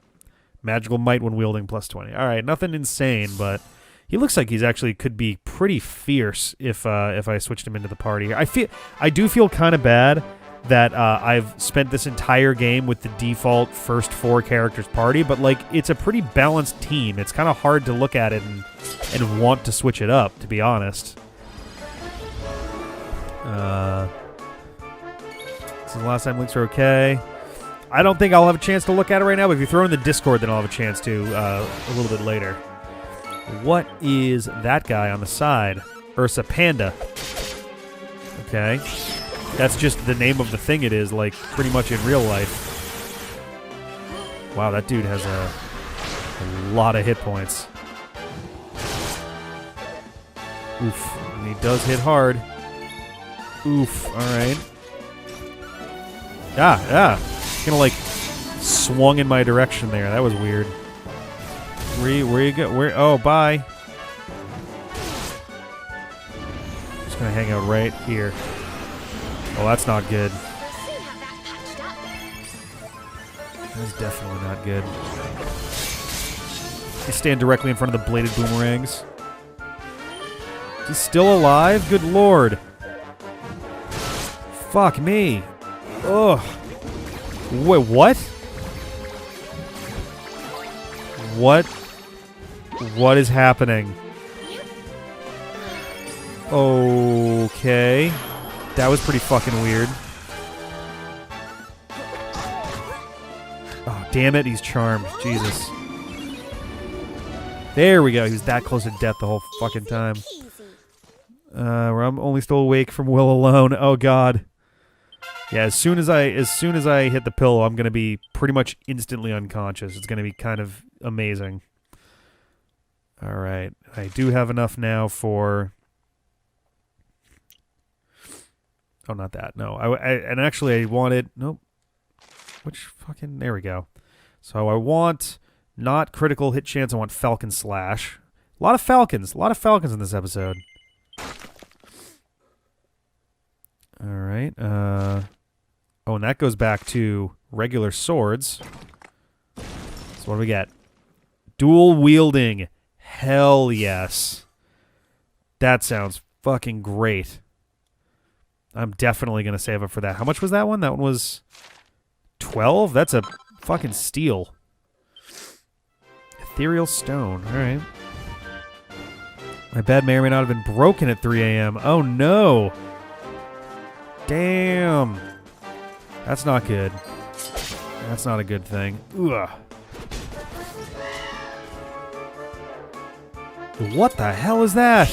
Magical might when wielding plus 20. All right, nothing insane, but he looks like he's actually could be pretty fierce if I switched him into the party. I do feel kind of bad that I've spent this entire game with the default first 4 characters party, but like it's a pretty balanced team. It's kind of hard to look at it and want to switch it up, to be honest. This is the last time links are okay. I don't think I'll have a chance to look at it right now, but if you throw it in the Discord, then I'll have a chance to a little bit later. What is that guy on the side? 𝗬𝗏 Panda. Okay. That's just the name of the thing it is, like, pretty much in real life. Wow, that dude has a lot of hit points. Oof. And he does hit hard. Oof. Alright. Yeah. He's gonna, like, swung in my direction there. That was weird. Where you go? Where? Oh, bye. Just gonna hang out right here. Oh, that's not good. That's definitely not good. You stand directly in front of the bladed boomerangs. He's still alive? Good lord. Fuck me. Ugh. Wait, what? What is happening? Okay. That was pretty fucking weird. Oh, damn it, he's charmed. Jesus. There we go. He was that close to death the whole fucking time. I'm only still awake from will alone. Oh god. Yeah, as soon as I hit the pillow, I'm gonna be pretty much instantly unconscious. It's gonna be kind of amazing. All right, I do have enough now for. Oh, not that. No, and actually I wanted nope. Which fucking there we go. So I want not critical hit chance. I want Falcon Slash. A lot of Falcons in this episode. All right. Oh, and that goes back to regular swords. So what do we get? Dual wielding. Hell yes. That sounds fucking great. I'm definitely going to save up for that. How much was that one? That one was 12? That's a fucking steal. Ethereal stone. All right. My bed may or may not have been broken at 3 a.m. Oh, no. Damn. That's not good. That's not a good thing. Ugh. What the hell is that?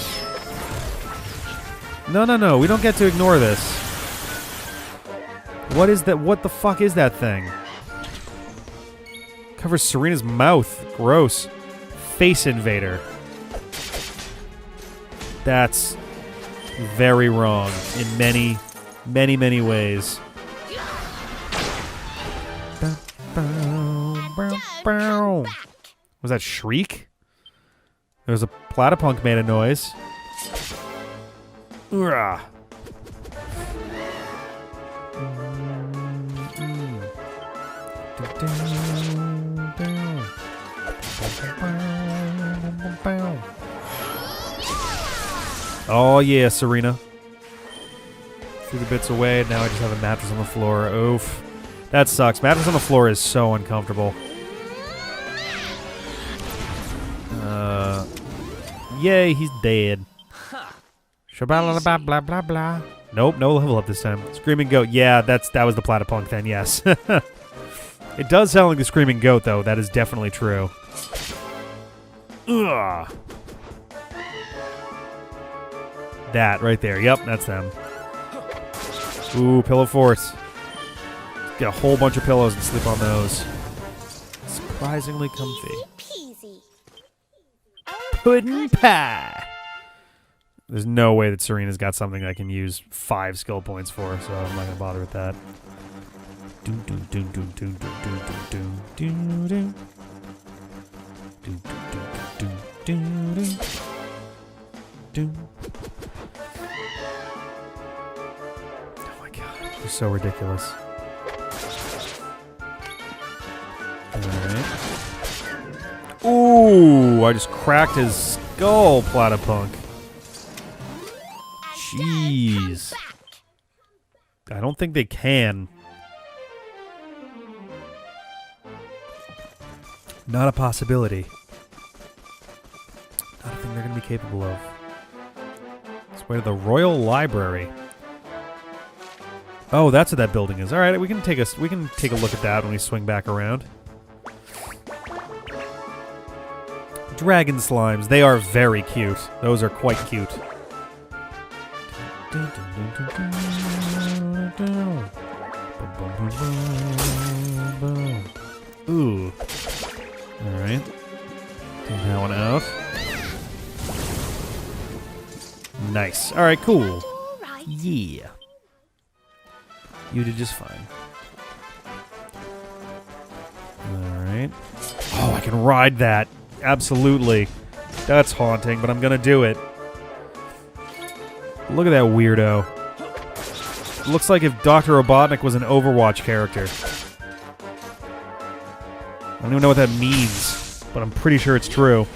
No. We don't get to ignore this. What is that? What the fuck is that thing? Covers Serena's mouth. Gross. Face invader. That's very wrong in many, many, many ways. Was that Shriek? There was a Platypunk made a noise. Urgh. Oh yeah, Serena. Threw the bits away, now I just have a mattress on the floor. Oof. That sucks. Mattress on the floor is so uncomfortable. Yay, he's dead. Shabala blah blah blah blah. Nope, no level up this time. Screaming goat. Yeah, that was the Platypunk then, yes. It does sound like the Screaming Goat, though. That is definitely true. Ugh. That right there. Yep, that's them. Ooh, pillow forts. Get a whole bunch of pillows and sleep on those. Surprisingly comfy. Puddin' pie. There's no way that Serena's got something I can use 5 skill points for, so I'm not gonna bother with that. Oh my god, they're so ridiculous. Alright. Ooh, I just cracked his skull, Platypunk. Jeez. I don't think they can. Not a possibility. Not a thing they're going to be capable of. Let's way to the Royal Library. Oh, that's what that building is. All right, we can take a look at that when we swing back around. Dragon slimes. They are very cute. Those are quite cute. Ooh. Alright. Take that one out. Nice. Alright, cool. Yeah. You did just fine. Alright. Oh, I can ride that. Absolutely. That's haunting, but I'm gonna do it. Look at that weirdo. It looks like if Dr. Robotnik was an Overwatch character. I don't even know what that means, but I'm pretty sure it's true.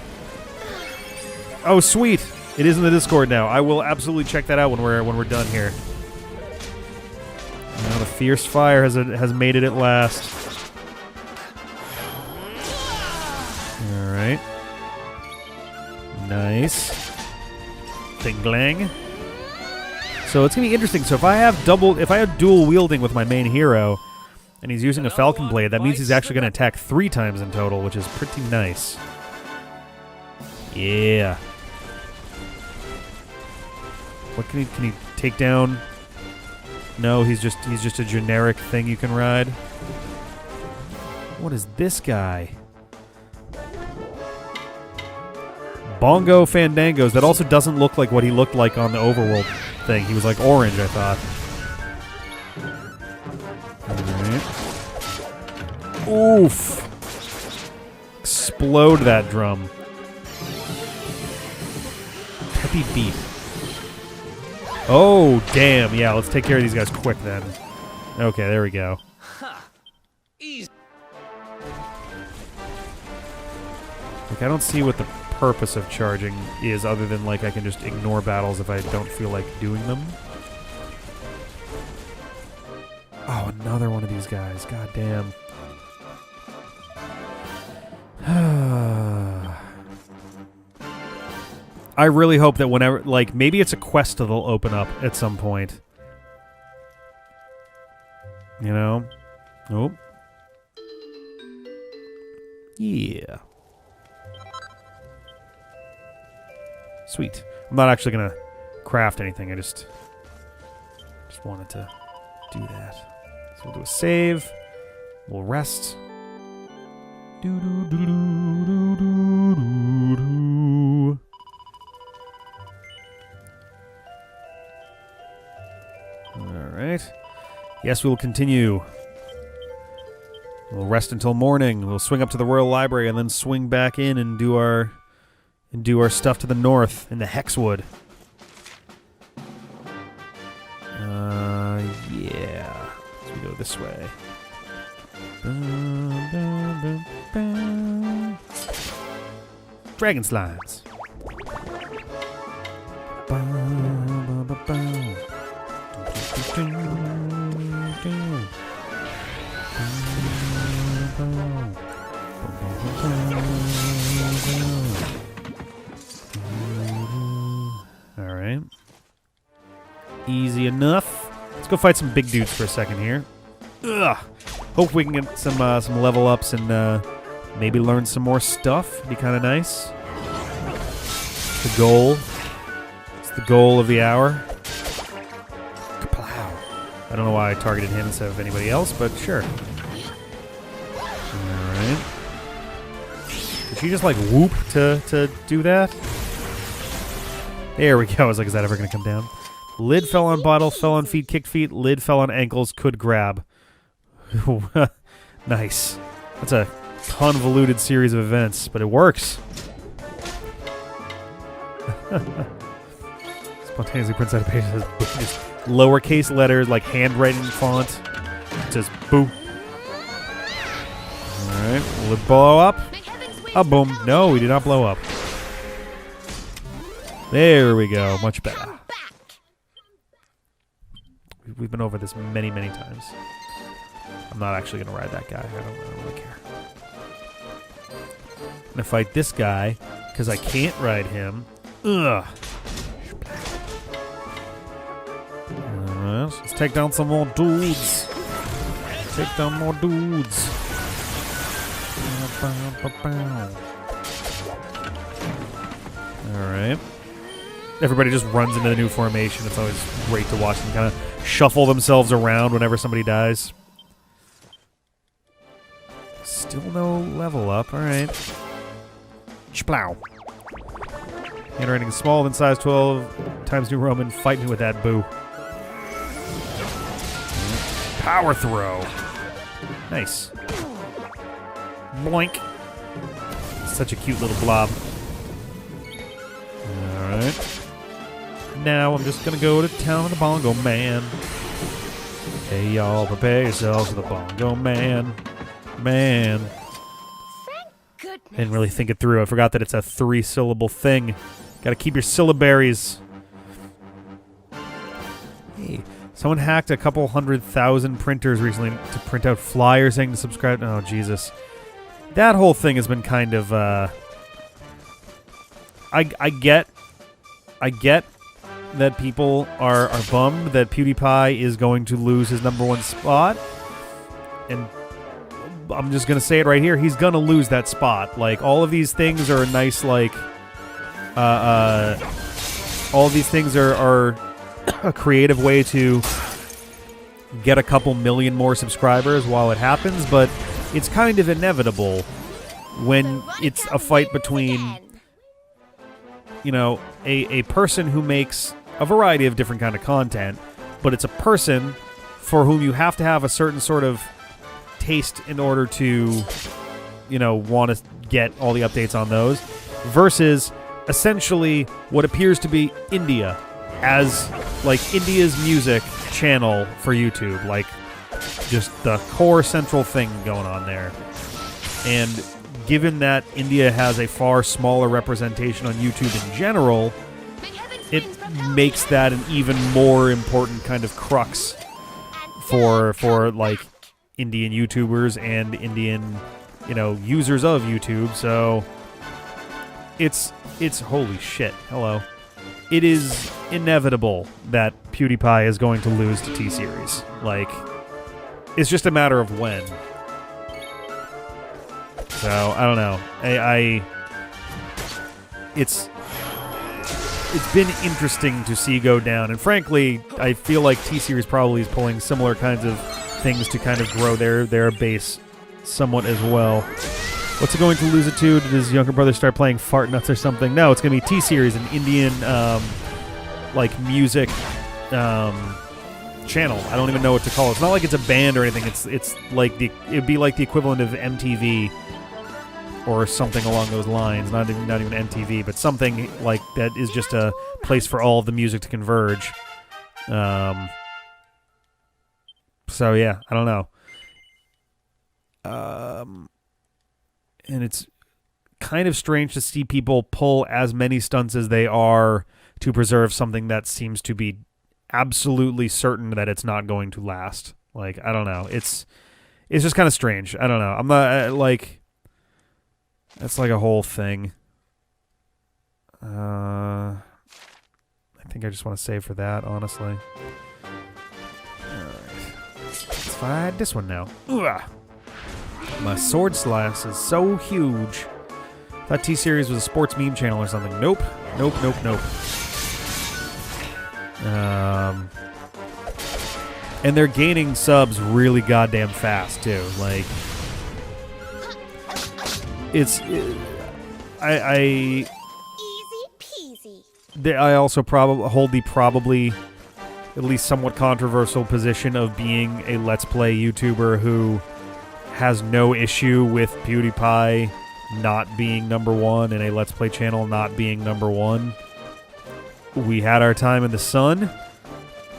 Oh, sweet! It is in the Discord now. I will absolutely check that out when we're done here. Now the fierce fire has made it at last. All right. Nice. Ding-glang. So it's gonna be interesting. So if I have dual wielding with my main hero, and he's using a Falcon Blade, that means he's actually gonna attack 3 times in total, which is pretty nice. Yeah. What can he take down? No, he's just a generic thing you can ride. What is this guy? Bongo Fandangos. That also doesn't look like what he looked like on the Overworld thing. He was like orange, I thought. Alright. Oof. Explode that drum. Peppy beat. Oh, damn. Yeah, let's take care of these guys quick then. Okay, there we go. Easy. Like, I don't see what the purpose of charging is other than, like, I can just ignore battles if I don't feel like doing them. Oh, another one of these guys. God damn. I really hope that whenever, like, maybe it's a quest that'll open up at some point. You know? Nope. Yeah. Sweet. I'm not actually gonna craft anything. I just wanted to do that. So we'll do a save. We'll rest. Alright. Yes, we will continue. We'll rest until morning. We'll swing up to the Royal Library and then swing back in and do our stuff to the north in the Hexwood. Yeah. So we go this way. Dragon slimes. Alright. Easy enough. Let's go fight some big dudes for a second here. Ugh. Hope we can get some level ups and maybe learn some more stuff. Be kind of nice. The goal. It's the goal of the hour. Kaplow. I don't know why I targeted him instead of anybody else, but sure. Alright. Did she just like whoop to do that? There we go. I was like, is that ever going to come down? Lid fell on bottle, fell on feet, kicked feet. Lid fell on ankles, could grab. Nice. That's a convoluted series of events, but it works. Spontaneously prints out a page that says just lowercase letters, like handwriting font. It says boo. Alright, will it blow up? A boom. No, we did not blow up. There we go. Much better. We've been over this many times. I'm not actually gonna ride that guy. I don't really care. I'm gonna fight this guy because I can't ride him. Ugh. Let's take down some more dudes. Take down more dudes. Alright. Everybody just runs into the new formation. It's always great to watch them kind of shuffle themselves around whenever somebody dies. Still no level up. Alright. Splow. Handwriting small than size 12 times New Roman. Fight me with that boo. Power throw. Nice. Boink. Such a cute little blob. Alright. Now I'm just gonna go to town with the Bongo Man. Hey y'all, prepare yourselves for the Bongo Man. Man. Thank goodness. Didn't really think it through. I forgot that it's a 3-syllable thing. Gotta keep your syllabaries. Hey. Someone hacked a couple 100,000 printers recently to print out flyers saying to subscribe. Oh, Jesus. That whole thing has been kind of, I get that people are bummed that PewDiePie is going to lose his #1 spot. And I'm just going to say it right here. He's going to lose that spot. Like, all of these things are a nice, like, all of these things are a creative way to get a couple million more subscribers while it happens, but it's kind of inevitable when it's a fight between, you know, a person who makes a variety of different kind of content, but it's a person for whom you have to have a certain sort of taste in order to, you know, want to get all the updates on those, versus essentially what appears to be India as, like, India's music channel for YouTube, like, just the core central thing going on there. And given that India has a far smaller representation on YouTube in general, it makes that an even more important kind of crux for like Indian YouTubers and Indian, you know, users of YouTube. So it's holy shit. Hello. It is inevitable that PewDiePie is going to lose to T-Series. Like, it's just a matter of when. So, I don't know. It's been interesting to see go down. And frankly, I feel like T-Series probably is pulling similar kinds of things to kind of grow their base somewhat as well. What's it going to lose it to? Did his younger brother start playing Fart Nuts or something? No, it's going to be T-Series, an Indian, like, music channel. I don't even know what to call it. It's not like it's a band or anything. It's like it'd be like the equivalent of MTV or something along those lines. Not even MTV, but something like that is just a place for all of the music to converge. So yeah, I don't know. And it's kind of strange to see people pull as many stunts as they are to preserve something that seems to be absolutely certain that it's not going to last. Like, I don't know. It's just kind of strange. I don't know. I'm not, like, that's like a whole thing. I think I just want to save for that, honestly. Alright. Let's find this one now. Ugh. My sword slice is so huge. Thought T-Series was a sports meme channel or something. Nope. Nope. And they're gaining subs really goddamn fast too. Like, I Easy peasy. I also hold the probably at least somewhat controversial position of being a Let's Play YouTuber who has no issue with PewDiePie not being #1 and a Let's Play channel not being #1. We had our time in the sun.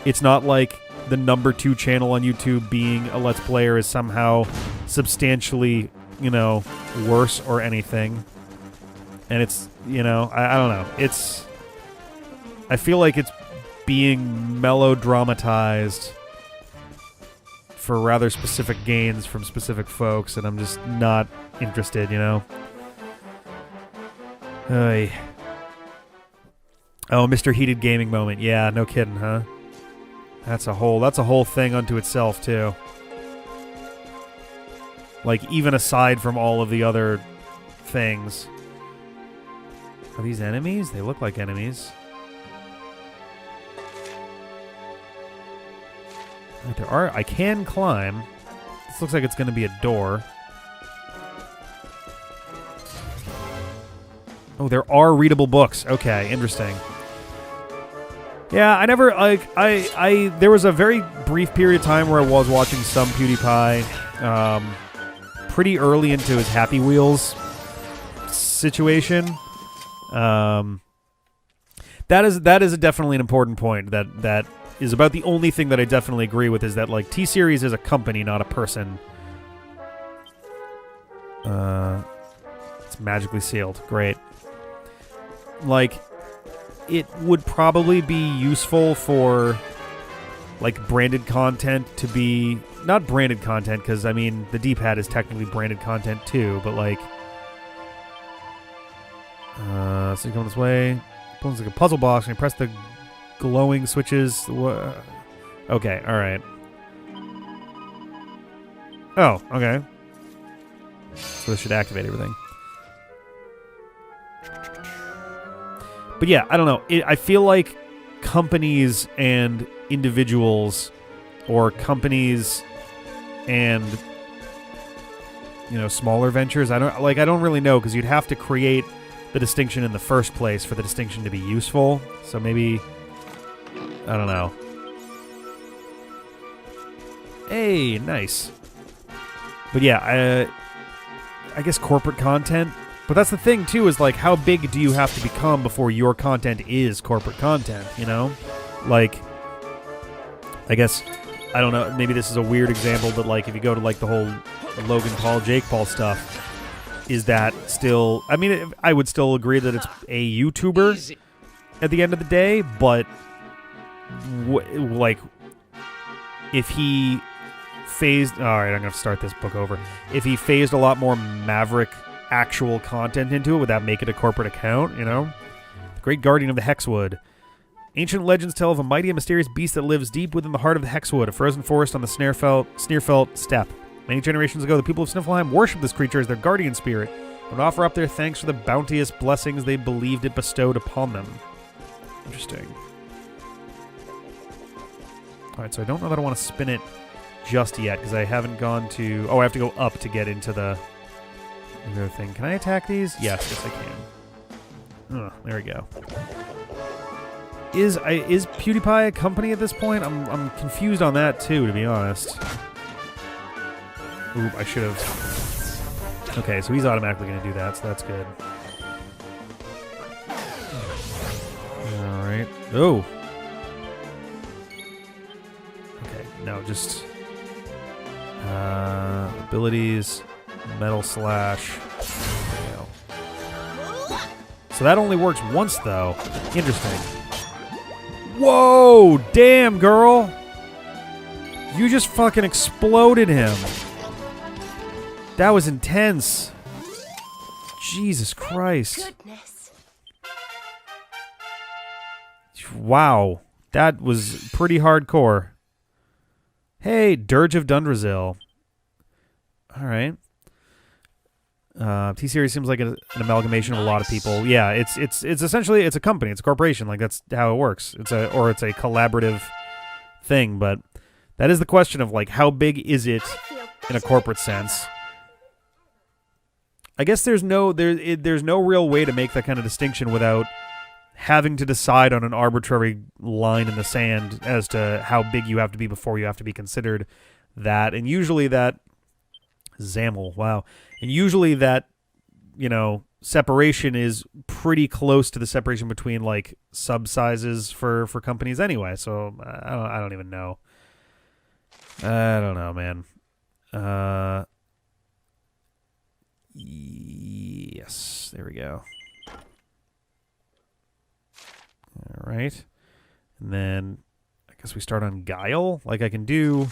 It's not like the #2 channel on YouTube being a Let's Player is somehow substantially, you know, worse or anything. And it's, you know, I don't know. I feel like it's being melodramatized for rather specific gains from specific folks, and I'm just not interested, you know? Hey. Oh, Mr. Heated Gaming moment. Yeah, no kidding, huh? That's a whole thing unto itself, too. Like, even aside from all of the other things. Are these enemies? They look like enemies. Right, there are. I can climb. This looks like it's going to be a door. Oh, there are readable books. Okay, interesting. Yeah, I never, like, there was a very brief period of time where I was watching some PewDiePie, pretty early into his Happy Wheels situation. That is definitely an important point that is about the only thing that I definitely agree with, is that, like, T-Series is a company, not a person. It's magically sealed. Great. Like, it would probably be useful for, like, branded content to be... Not branded content, because, I mean, the D-pad is technically branded content, too, but, like... so you come this way. It's like a puzzle box, and you press the glowing switches. Okay, alright. Oh, okay. So this should activate everything. But yeah, I don't know. I feel like companies and individuals, or companies and, you know, smaller ventures, I don't really know, because you'd have to create the distinction in the first place for the distinction to be useful. So maybe, I don't know. Hey, nice. But yeah, I guess corporate content. But that's the thing, too, is, like, how big do you have to become before your content is corporate content, you know? Like, I guess, I don't know, maybe this is a weird example, but, like, if you go to, like, the whole Logan Paul, Jake Paul stuff, is that still... I mean, I would still agree that it's a YouTuber at the end of the day, but, like, if he phased... Alright, I'm going to start this book over. If he phased a lot more Maverick actual content into it, would that make it a corporate account, you know? The great guardian of the Hexwood. Ancient legends tell of a mighty and mysterious beast that lives deep within the heart of the Hexwood, a frozen forest on the Sneerfelt steppe. Many generations ago, the people of Sniflheim worshipped this creature as their guardian spirit and would offer up their thanks for the bounteous blessings they believed it bestowed upon them. Interesting. Alright, so I don't know that I want to spin it just yet, because I haven't gone to... Oh, I have to go up to get into the other thing. Can I attack these? Yes, I can. There we go. Is PewDiePie a company at this point? I'm confused on that too, to be honest. Oop, I should have... Okay, so he's automatically going to do that, so that's good. Alright. Oh! Okay, no, just... abilities... Metal Slash. There we go. So that only works once, though. Interesting. Whoa! Damn, girl! You just fucking exploded him. That was intense. Jesus Christ. Goodness. Wow. That was pretty hardcore. Hey, Dirge of Dundrasil. Alright. T-Series seems like an amalgamation of a lot of people. Yeah, it's essentially, it's a company, it's a corporation. Like, that's how it works. It's a collaborative thing. But that is the question of, like, how big is it in a corporate sense? I guess there's no real way to make that kind of distinction without having to decide on an arbitrary line in the sand as to how big you have to be before you have to be considered that. And usually that Zamel, wow. And usually that, you know, separation is pretty close to the separation between, like, sub-sizes for companies anyway. So I don't even know. I don't know, man. Yes, there we go. All right. And then I guess we start on Guile. Like, I can do...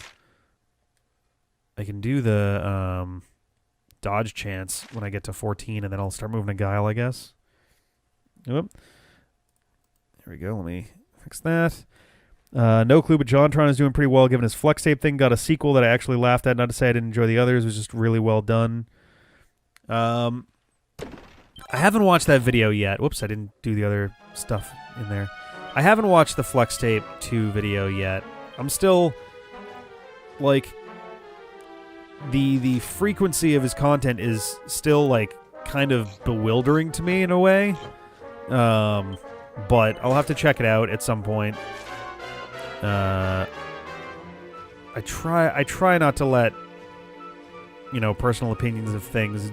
I can do the dodge chance when I get to 14, and then I'll start moving to Guile, I guess. Oop. There we go. Let me fix that. No clue, but JonTron is doing pretty well given his flex tape thing. Got a sequel that I actually laughed at. Not to say I didn't enjoy the others. It was just really well done. I haven't watched that video yet. Whoops, I didn't do the other stuff in there. I haven't watched the Flex Tape 2 video yet. I'm still, like, the frequency of his content is still, like, kind of bewildering to me in a way. But I'll have to check it out at some point. I try not to let, personal opinions of things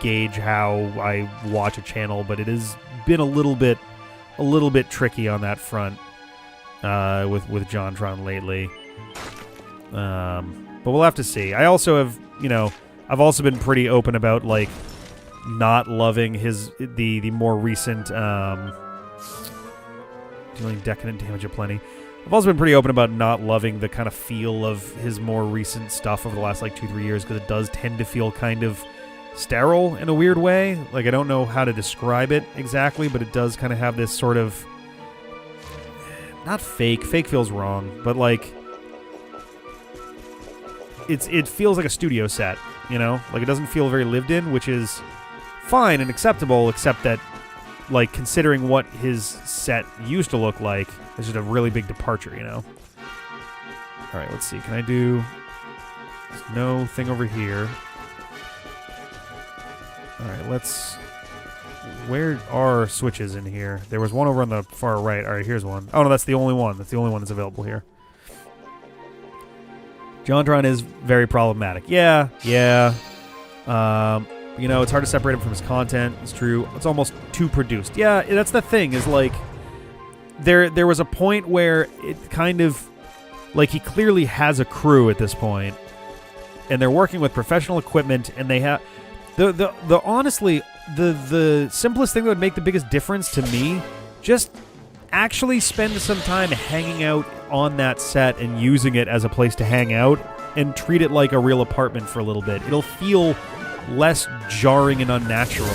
gauge how I watch a channel, but it has been a little bit tricky on that front with JonTron lately. But we'll have to see. I also have, I've also been pretty open about like not loving the more recent dealing decadent damage aplenty. I've also been pretty open about not loving the kind of feel of his more recent stuff over the last, 2-3 years, because it does tend to feel kind of sterile in a weird way. Like, I don't know how to describe it exactly, but it does kind of have this sort of... Not fake. Fake feels wrong, but, it feels like a studio set, Like, it doesn't feel very lived in, which is fine and acceptable, except that, considering what his set used to look like, it's just a really big departure, All right, let's see. Can I do... There's no thing over here. All right, let's... Where are switches in here? There was one over on the far right. All right, here's one. Oh, no, that's the only one. That's the only one that's available here. JonTron is very problematic. Yeah. It's hard to separate him from his content. It's true. It's almost too produced. Yeah, that's the thing, is there was a point where it kind of, he clearly has a crew at this point, and they're working with professional equipment, and they have, honestly, the simplest thing that would make the biggest difference to me, just actually spend some time hanging out on that set and using it as a place to hang out, and treat it like a real apartment for a little bit. It'll feel less jarring and unnatural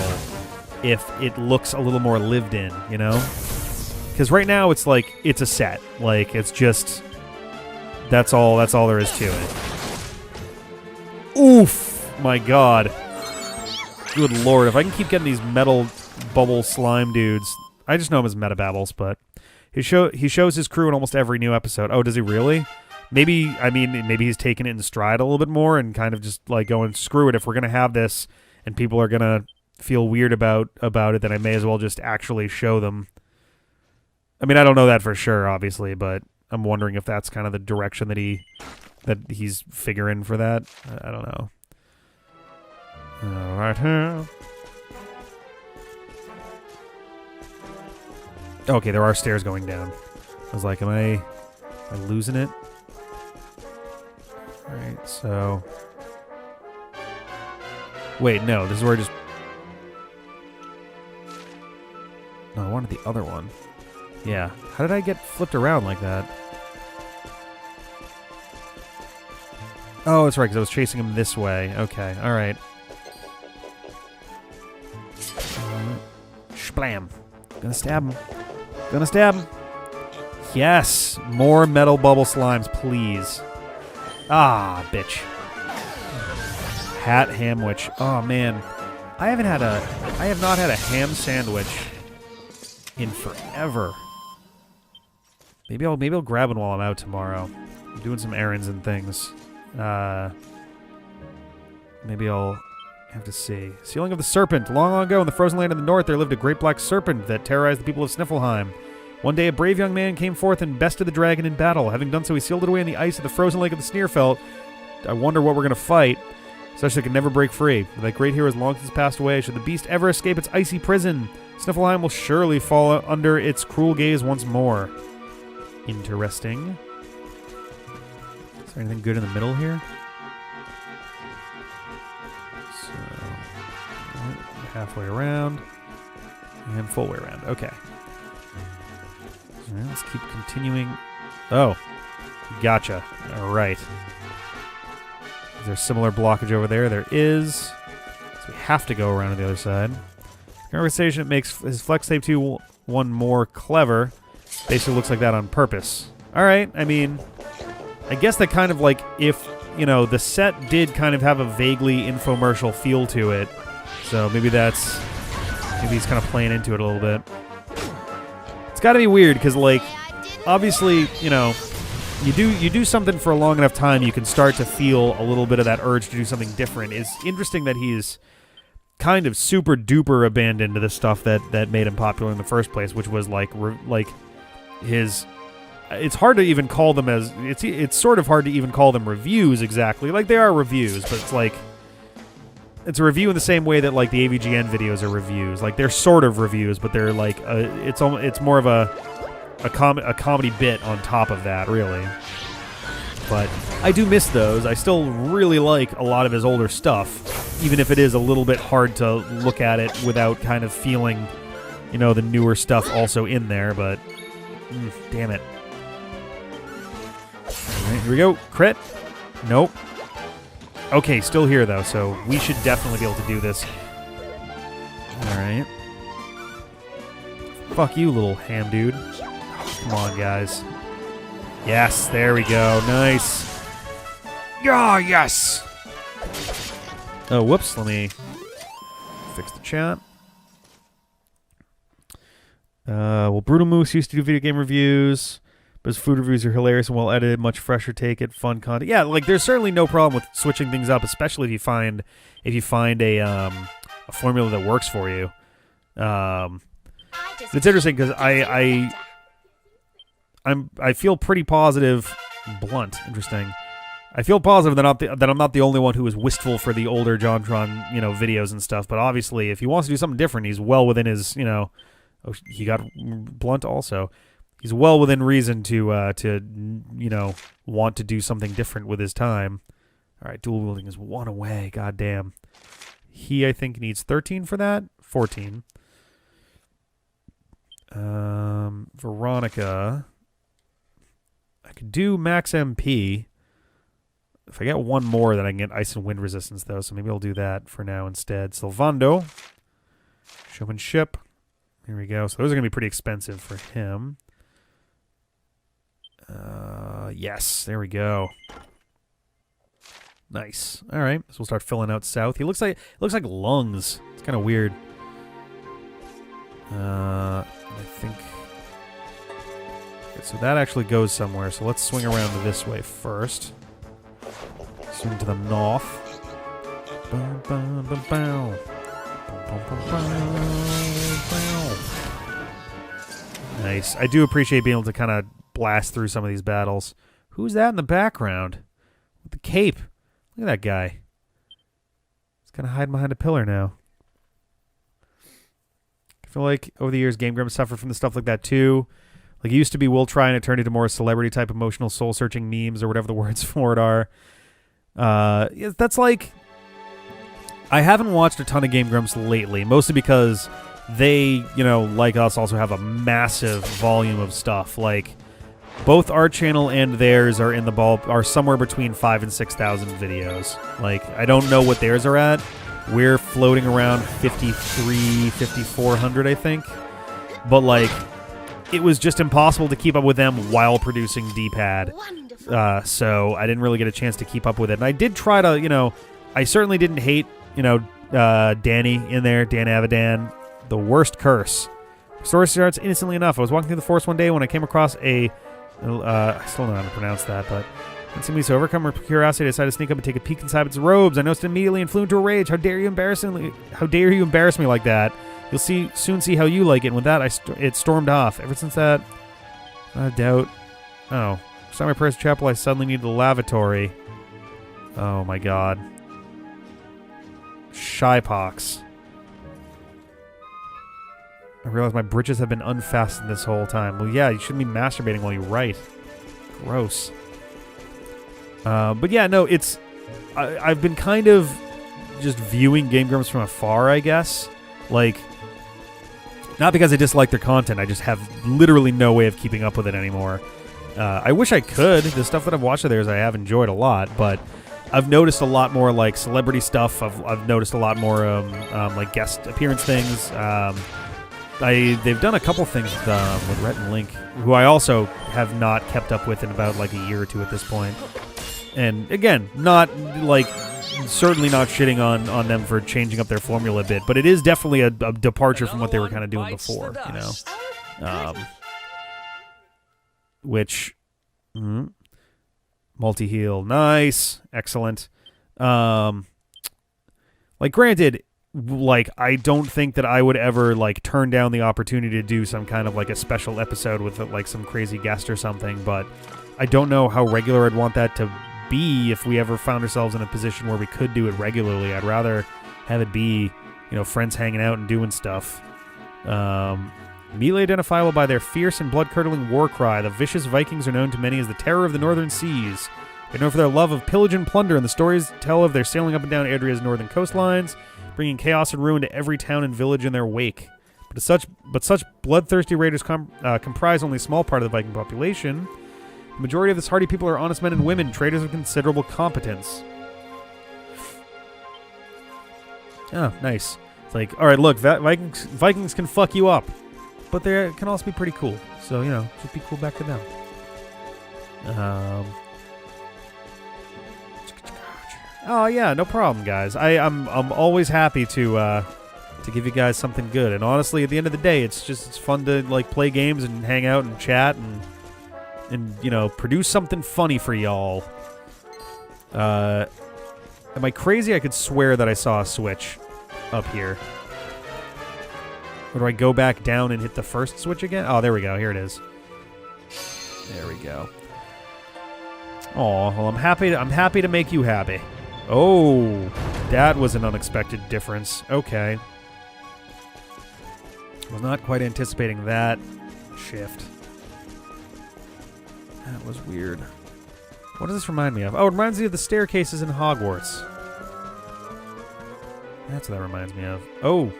if it looks a little more lived in, Because right now it's it's a set. It's just, that's all there is to it. Oof! My God. Good Lord, if I can keep getting these metal bubble slime dudes. I just know him as Metababbles, but he shows his crew in almost every new episode. Oh, does he really? Maybe he's taking it in stride a little bit more and kind of just going, screw it, if we're going to have this and people are going to feel weird about it, then I may as well just actually show them. I mean, I don't know that for sure, obviously, but I'm wondering if that's kind of the direction that he's figuring for that. I don't know. All right here. Okay, there are stairs going down. I was like, am I losing it? All right, so... Wait, no, this is where I just... No, I wanted the other one. Yeah. How did I get flipped around like that? Oh, that's right, because I was chasing him this way. Okay, all right. Shblam. Gonna stab him. Yes! More metal bubble slimes, please. Ah, bitch. Hat hamwich. Oh, man. I have not had a ham sandwich in forever. Maybe I'll grab one while I'm out tomorrow. I'm doing some errands and things. Maybe I'll have to see. Sealing of the Serpent. Long ago in the frozen land of the north, there lived a great black serpent that terrorized the people of Sniffelheim. One day, a brave young man came forth and bested the dragon in battle. Having done so, he sealed it away in the ice of the frozen lake of the Sneerfelt. I wonder what we're going to fight, such that it can never break free. That great hero has long since passed away. Should the beast ever escape its icy prison, Sniffelheim will surely fall under its cruel gaze once more. Interesting. Is there anything good in the middle here? So, halfway around and full way around. Okay. All right, let's keep continuing. Oh, gotcha. All right. Is there similar blockage over there? There is. So we have to go around to the other side. Conversation makes his flex tape 2 one more clever. Basically looks like that on purpose. All right, I mean, I guess that kind of like if, you know, the set did kind of have a vaguely infomercial feel to it. So maybe he's kind of playing into it a little bit. It's got to be weird because, like, obviously, you know, you do something for a long enough time, you can start to feel a little bit of that urge to do something different. It's interesting that he's kind of super duper abandoned to the stuff that made him popular in the first place, which was like his. It's hard to even call them as it's sort of hard to even call them reviews exactly. Like they are reviews, but it's like it's a review in the same way that like the AVGN videos are reviews. Like they're sort of reviews, but they're like it's more of a comedy bit on top of that, really. But I do miss those. I still really like a lot of his older stuff, even if it is a little bit hard to look at it without kind of feeling, you know, the newer stuff also in there. But damn it. All right, here we go. Crit. Nope. Okay, still here though, so we should definitely be able to do this. All right. Fuck you, little ham dude. Come on, guys. Yes, there we go. Nice. Ah, yes. Oh, whoops. Let me fix the chat. Well, Brutal Moose used to do video game reviews, but his food reviews are hilarious and well edited, much fresher take it, fun content. Yeah, like there's certainly no problem with switching things up, especially if you find a formula that works for you. It's interesting because I feel pretty positive. Blunt, interesting. I feel positive that I'm not the only one who is wistful for the older JonTron, you know, videos and stuff. But obviously, if he wants to do something different, he's well within his, you know. Oh, he got Blunt also. He's well within reason to you know, want to do something different with his time. All right, dual wielding is 1 away. God damn. He, I think, needs 13 for that. 14. Veronica. I could do max MP. If I get one more, then I can get ice and wind resistance, though. So maybe I'll do that for now instead. Sylvando. Showmanship. Here we go. So those are going to be pretty expensive for him. Yes. There we go. Nice. All right. So we'll start filling out south. He looks like lungs. It's kind of weird. I think. Okay, so that actually goes somewhere. So let's swing around this way first. Swing to the north. Bum, bum, bum, bum. Nice. I do appreciate being able to kind of blast through some of these battles. Who's that in the background? With the cape. Look at that guy. He's kind of hiding behind a pillar now. I feel like over the years, Game Grumps suffered from the stuff like that too. Like it used to be we'll try and it turned into more celebrity type emotional soul-searching memes or whatever the words for it are. That's like... I haven't watched a ton of Game Grumps lately, mostly because they, you know, like us, also have a massive volume of stuff. Like, both our channel and theirs are in the are somewhere between 5,000 and 6,000 videos. Like, I don't know what theirs are at. We're floating around 5,400, I think. But, like, it was just impossible to keep up with them while producing D-Pad. So I didn't really get a chance to keep up with it. And I did try to, you know, I certainly didn't hate, you know, Danny in there, Dan Avidan, the worst curse. Story starts innocently enough. I was walking through the forest one day when I came across I still don't know how to pronounce that, but instantly so overcome with curiosity, I decided to sneak up and take a peek inside its robes. I noticed it immediately and flew into a rage. How dare you embarrass me like that? You'll soon see how you like it. And with that, it stormed off. Ever since that, I doubt. Oh, first time I pressed chapel, I suddenly needed a lavatory. Oh my god. Shypox. I realize my britches have been unfastened this whole time. Well, yeah, you shouldn't be masturbating while you write. Gross. But yeah, no, it's... I've been kind of just viewing Game Grumps from afar, I guess. Like, not because I dislike their content, I just have literally no way of keeping up with it anymore. I wish I could. The stuff that I've watched of theirs I have enjoyed a lot, but I've noticed a lot more like celebrity stuff. I've noticed a lot more like guest appearance things. They've done a couple things with Rhett and Link, who I also have not kept up with in about like a year or two at this point. And again, not like certainly not shitting on them for changing up their formula a bit, but it is definitely a departure from what they were kind of doing before, you know. Which multi-heal, nice, excellent. Like granted, like I don't think that I would ever like turn down the opportunity to do some kind of like a special episode with like some crazy guest or something, but I don't know how regular I'd want that to be if we ever found ourselves in a position where we could do it regularly. I'd rather have it be, you know, friends hanging out and doing stuff. Immediately identifiable by their fierce and blood-curdling war cry, the vicious Vikings are known to many as the terror of the northern seas. They're known for their love of pillage and plunder, and the stories tell of their sailing up and down Adria's northern coastlines, bringing chaos and ruin to every town and village in their wake. But such bloodthirsty raiders comprise only a small part of the Viking population. The majority of this hardy people are honest men and women, traders of considerable competence. Oh, nice. It's like, all right, look, Vikings can fuck you up, but they can also be pretty cool. So, you know, just be cool back to them. Oh yeah, no problem, guys. I'm always happy to give you guys something good. And honestly, at the end of the day, it's fun to like play games and hang out and chat and you know, produce something funny for y'all. Am I crazy? I could swear that I saw a switch up here. Or do I go back down and hit the first switch again? Oh, there we go. Here it is. There we go. Oh, well, I'm happy to make you happy. Oh, that was an unexpected difference. Okay. Was not quite anticipating that shift. That was weird. What does this remind me of? Oh, it reminds me of the staircases in Hogwarts. That's what that reminds me of. Oh.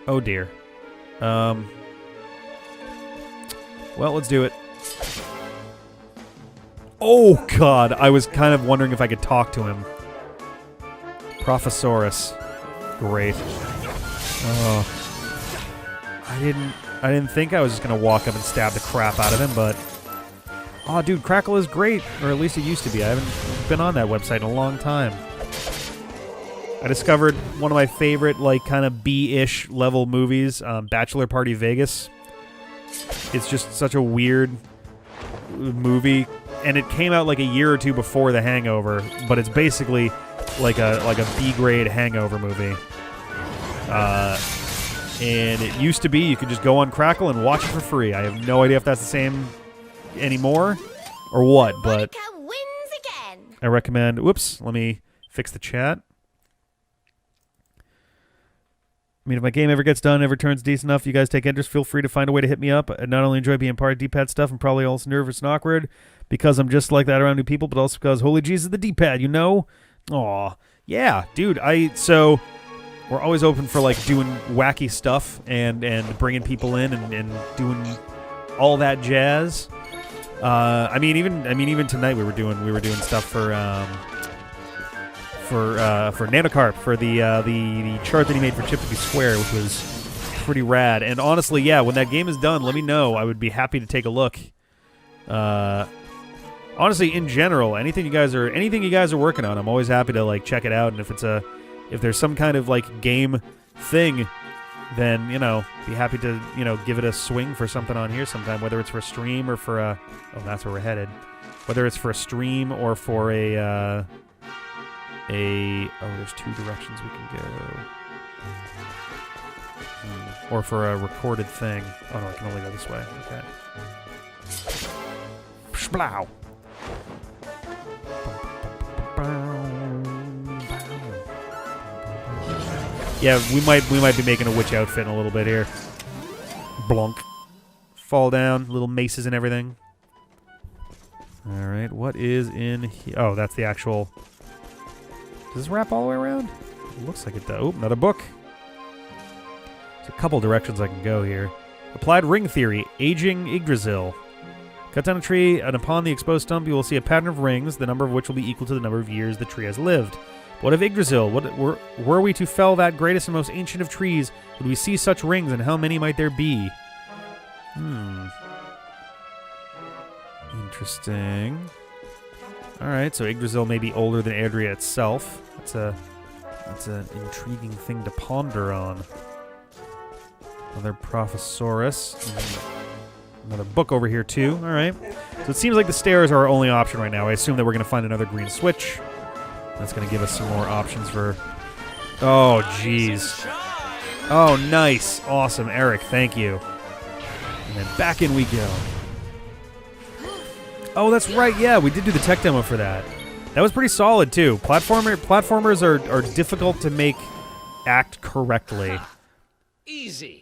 Oh, dear. Well, let's do it. Oh, God. I was kind of wondering if I could talk to him. Professorus. Great. Oh. I didn't think I was just going to walk up and stab the crap out of him, but... Oh, dude, Crackle is great. Or at least it used to be. I haven't been on that website in a long time. I discovered one of my favorite, like, kind of B-ish level movies, Bachelor Party Vegas. It's just such a weird movie, and it came out like a year or two before The Hangover, but it's basically like a B-grade Hangover movie. And it used to be you could just go on Crackle and watch it for free. I have no idea if that's the same anymore or what, but wins again. I recommend... Whoops, let me fix the chat. I mean, if my game ever gets done, ever turns decent enough, you guys take interest, feel free to find a way to hit me up. I not only enjoy being part of D-pad stuff, I'm probably also nervous and awkward because I'm just like that around new people, but also because, holy Jesus, the D-pad, you know? Aw, yeah, dude, so we're always open for, like, doing wacky stuff and bringing people in and doing all that jazz. I mean, even tonight we were doing stuff for Nanocarp, for the chart that he made for Chip to Be Square, which was pretty rad. And honestly, yeah, when that game is done, let me know. I would be happy to take a look. Honestly, in general, anything you guys are working on, I'm always happy to like check it out. And if there's some kind of like game thing, then you know, be happy to give it a swing for something on here sometime. Whether it's for a stream or for a that's where we're headed. Whether it's for a stream or for there's two directions we can go. Or for a recorded thing. Oh no, I can only go this way. Okay. Splow. Yeah, we might be making a witch outfit in a little bit here. Blunk. Fall down, little maces and everything. All right, what is in here? Oh, that's the actual... Does this wrap all the way around? It looks like it does. Oh, another book. There's a couple directions I can go here. Applied Ring Theory, Aging Yggdrasil. Cut down a tree, and upon the exposed stump, you will see a pattern of rings, the number of which will be equal to the number of years the tree has lived. What of 𝗚ᴜᴜᴜ? Were we to fell that greatest and most ancient of trees, would we see such rings, and how many might there be? Interesting. All right, so 𝗚ᴜᴜᴜ may be older than Erdrea itself. That's an intriguing thing to ponder on. Another Prophesaurus. Another book over here, too. All right. So it seems like the stairs are our only option right now. I assume that we're going to find another green switch. That's going to give us some more options for... Oh, jeez. Oh, nice. Awesome. Eric, thank you. And then back in we go. Oh, that's right. Yeah, we did do the tech demo for that. That was pretty solid, too. Platformers are difficult to make act correctly. Easy.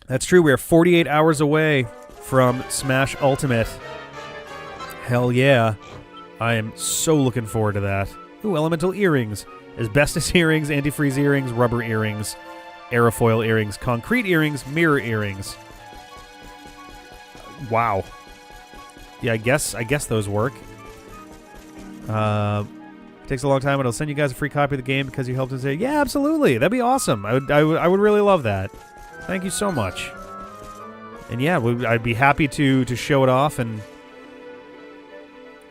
That's true. We are 48 hours away from Smash Ultimate. Hell yeah. I am so looking forward to that. Ooh, elemental earrings. Asbestos earrings, antifreeze earrings, rubber earrings, aerofoil earrings, concrete earrings, mirror earrings. Wow. Yeah, I guess those work. It takes a long time, but I'll send you guys a free copy of the game because you helped us say, yeah, absolutely. That'd be awesome. I would really love that. Thank you so much. And yeah, I'd be happy to show it off and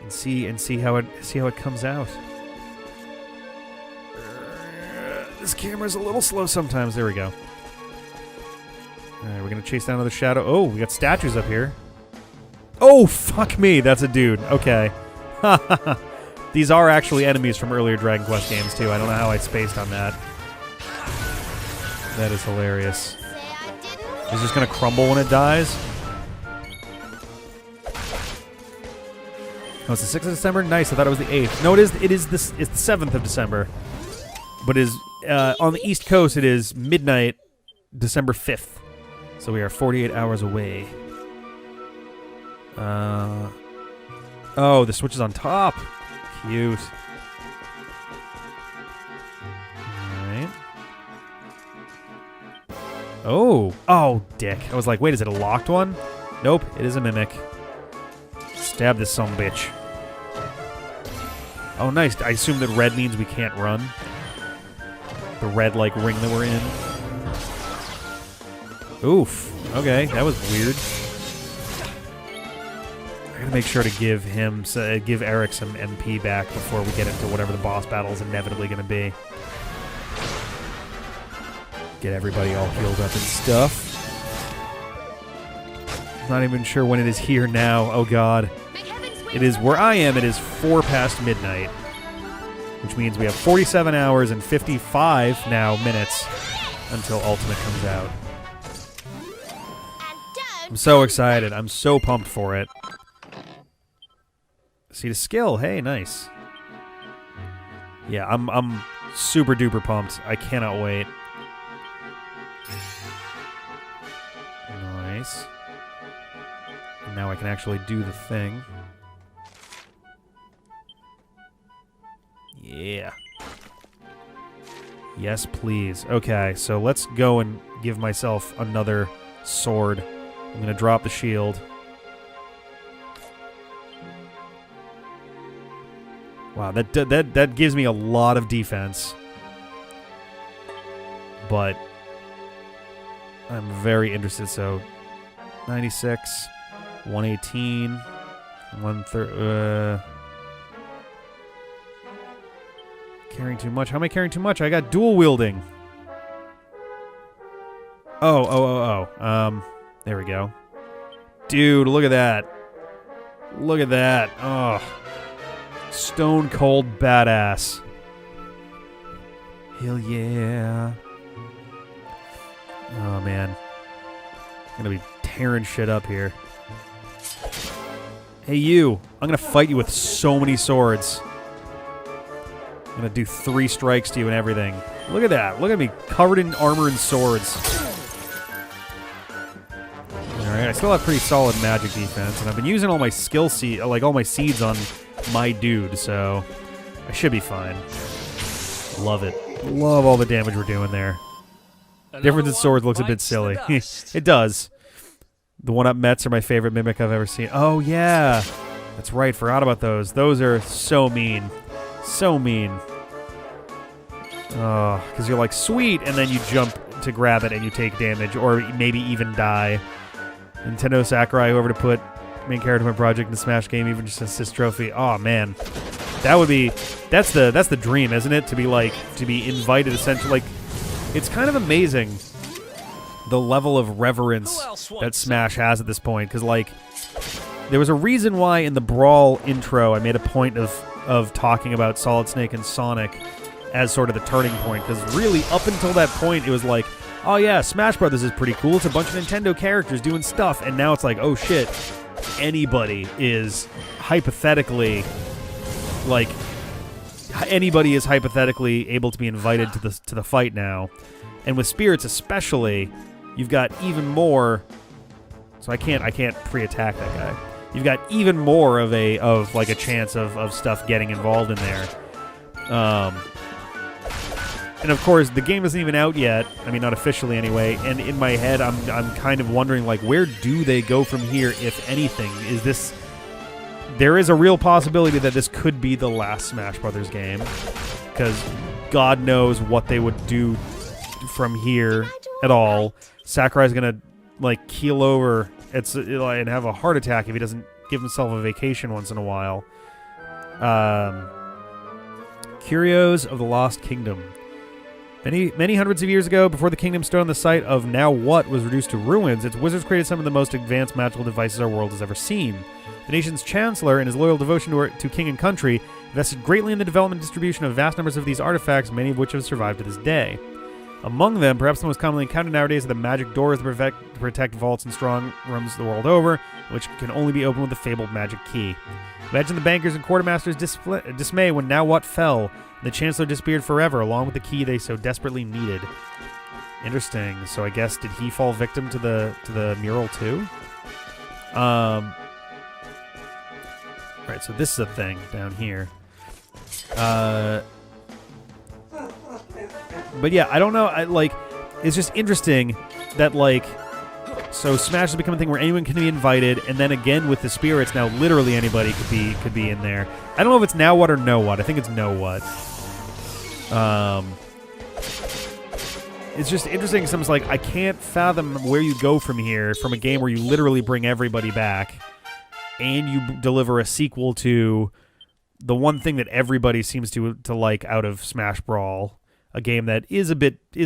see how it comes out. This camera's a little slow sometimes. There we go. All right, we're gonna chase down another shadow. Oh, we got statues up here. Oh, fuck me. That's a dude. Okay. These are actually enemies from earlier Dragon Quest games, too. I don't know how I spaced on that. That is hilarious. Is this going to crumble when it dies? Oh, it's the 6th of December? Nice, I thought it was the 8th. No, it's the 7th of December. But on the East Coast, it is midnight, December 5th. So we are 48 hours away. Oh, the switch is on top. Cute. Alright. Oh, dick. I was like, wait, is it a locked one? Nope, it is a mimic. Stab this sumbitch. Oh, nice. I assume that red means we can't run. The red, like, ring that we're in. Oof. Okay, that was weird. I gotta make sure to give Eric some MP back before we get into whatever the boss battle is inevitably gonna be. Get everybody all healed up and stuff. I'm not even sure when it is here now. Oh god. It is where I am. It is 4 past midnight, which means we have 47 hours and 55 now minutes until Ultimate comes out. I'm so excited. I'm so pumped for it. See the skill. Hey, nice. Yeah, I'm super duper pumped. I cannot wait. Nice. And now I can actually do the thing. Yeah. Yes, please. Okay, so let's go and give myself another sword. I'm going to drop the shield. Wow, that gives me a lot of defense. But I'm very interested. So 96, 118, 130. Carrying too much. How am I carrying too much? I got dual wielding. Oh. There we go. Dude, look at that. Look at that. Oh. Stone cold badass. Hell yeah. Oh, man. I'm gonna be tearing shit up here. Hey, you. I'm gonna fight you with so many swords. I'm gonna do 3 strikes to you and everything. Look at that. Look at me covered in armor and swords. Alright, I still have pretty solid magic defense, and I've been using all my all my seeds on my dude, so I should be fine. Love it. Love all the damage we're doing there. Difference in swords looks a bit silly. It does. The one-up Mets are my favorite mimic I've ever seen. Oh, yeah. That's right. Forgot about those. Those are so mean. So mean. Oh, because you're like, sweet, and then you jump to grab it and you take damage, or maybe even die. Nintendo Sakurai, whoever to put main character in my project in the Smash game, even just assist trophy. Oh, man. That would be... That's the dream, isn't it? To be invited, essentially. Like, it's kind of amazing the level of reverence that Smash has at this point, because, like, there was a reason why in the Brawl intro I made a point of talking about Solid Snake and Sonic as sort of the turning point, because really up until that point it was like, oh yeah, Smash Brothers is pretty cool, it's a bunch of Nintendo characters doing stuff, and now it's like, oh shit, anybody is hypothetically able to be invited to the fight now. And with Spirits especially, you've got even more, so I can't pre-attack that guy. You've got even more of a chance of stuff getting involved in there. And of course, the game isn't even out yet. I mean, not officially anyway. And in my head, I'm kind of wondering, like, where do they go from here, if anything? Is this... There is a real possibility that this could be the last Smash Brothers game, because God knows what they would do from here at all. Sakurai's gonna, like, keel over and have a heart attack if he doesn't give himself a vacation once in a while. Curios of the Lost Kingdom. Many hundreds of years ago, before the kingdom stood on the site of now what was reduced to ruins, its wizards created some of the most advanced magical devices our world has ever seen. The nation's chancellor, in his loyal devotion to king and country, invested greatly in the development and distribution of vast numbers of these artifacts, many of which have survived to this day. Among them, perhaps the most commonly encountered nowadays, are the magic doors that protect vaults and strong rooms the world over, which can only be opened with the fabled magic key. Imagine the bankers and quartermasters' dismay when Now What fell, and the Chancellor disappeared forever, along with the key they so desperately needed. Interesting. So I guess, did he fall victim to the mural too? Right, so this is a thing down here. But yeah, I don't know. It's just interesting that, like, so Smash has become a thing where anyone can be invited, and then again with the Spirits, now literally anybody could be in there. I don't know if it's Now What or Know What. I think it's Know What. It's just interesting. Someone's like, I can't fathom where you go from here, from a game where you literally bring everybody back, and you deliver a sequel to the one thing that everybody seems to like out of Smash Brawl, a game that is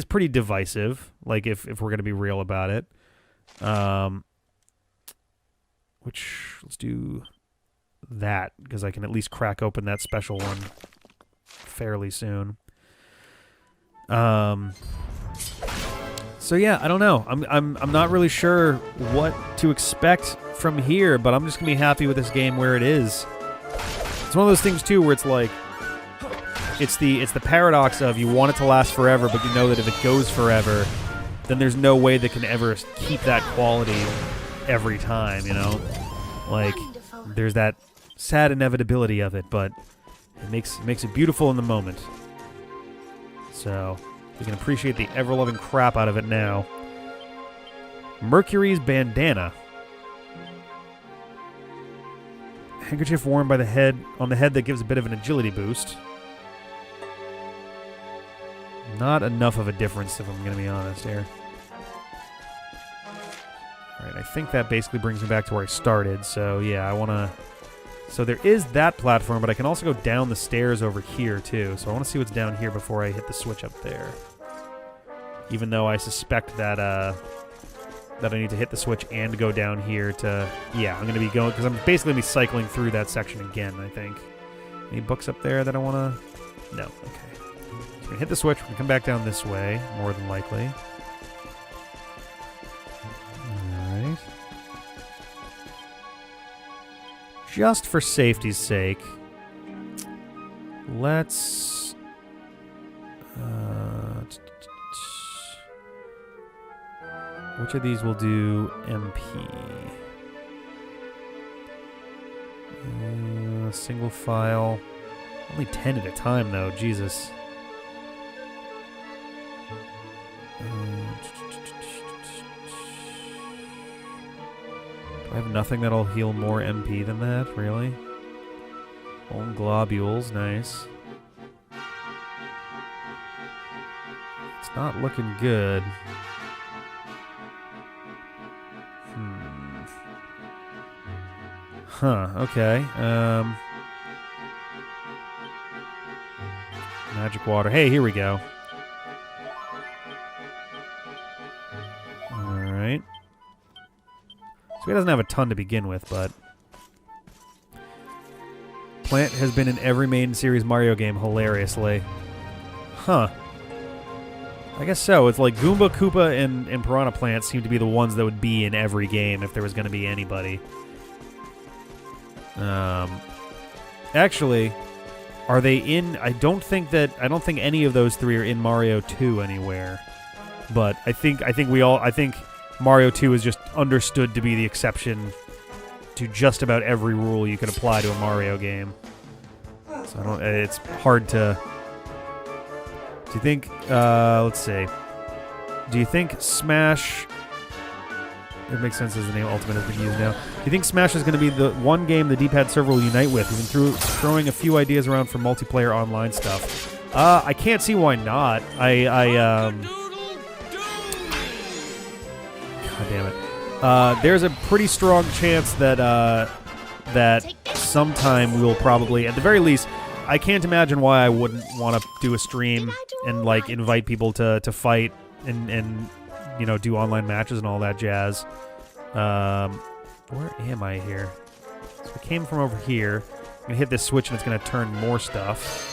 pretty divisive. Like, if we're gonna be real about it. Which, let's do that, because I can at least crack open that special one fairly soon. So yeah, I don't know. I'm not really sure what to expect from here, but I'm just gonna be happy with this game where it is. It's one of those things too where it's like, it's the paradox of you want it to last forever, but you know that if it goes forever, then there's no way they can ever keep that quality every time, you know? Like, there's that sad inevitability of it, but it makes it beautiful in the moment. So, we can appreciate the ever-loving crap out of it now. Mercury's Bandana. Handkerchief worn by on the head that gives a bit of an agility boost. Not enough of a difference, if I'm going to be honest here. Alright, I think that basically brings me back to where I started, so yeah, I want to... So there is that platform, but I can also go down the stairs over here, too, so I want to see what's down here before I hit the switch up there. Even though I suspect that, that I need to hit the switch and go down here to... Yeah, I'm going to be going... Because I'm basically going to be cycling through that section again, I think. Any books up there that I want to... No, okay. So I'm going to hit the switch, we're going to come back down this way, more than likely. Alright. Just for safety's sake, let's... which of these will do MP? Single file. Only 10 at a time, though. Jesus. I have nothing that'll heal more MP than that, really? Old globules, nice. It's not looking good. Huh, okay. Magic water. Hey, here we go. Alright. So he doesn't have a ton to begin with, but... Plant has been in every main series Mario game, hilariously. Huh. I guess so. It's like Goomba, Koopa, and Piranha Plant seem to be the ones that would be in every game if there was going to be anybody. Actually, are they in... I don't think any of those three are in Mario 2 anywhere. But I think Mario 2 is just understood to be the exception to just about every rule you could apply to a Mario game. So it's hard to... Do you think... let's see. Do you think Smash... It makes sense as the name Ultimate has been used now. Do you think Smash is going to be the one game the D-pad server will unite with? We've been throwing a few ideas around for multiplayer online stuff. I can't see why not. God damn it. There's a pretty strong chance that sometime we will probably, at the very least, I can't imagine why I wouldn't want to do a stream and like invite people to fight and you know, do online matches and all that jazz. Where am I here? So I came from over here. I'm going to hit this switch and it's going to turn more stuff.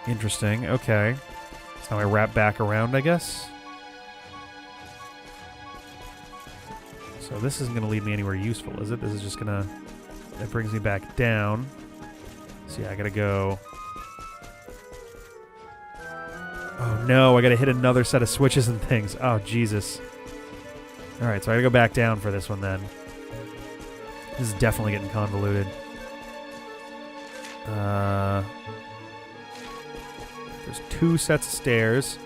Interesting. Okay. So now I wrap back around, I guess. So this isn't going to lead me anywhere useful, is it? This is just going to... That brings me back down. So yeah, I gotta go... Oh no, I gotta hit another set of switches and things. Oh, Jesus. Alright, so I gotta go back down for this one then. This is definitely getting convoluted. There's 2 sets of stairs.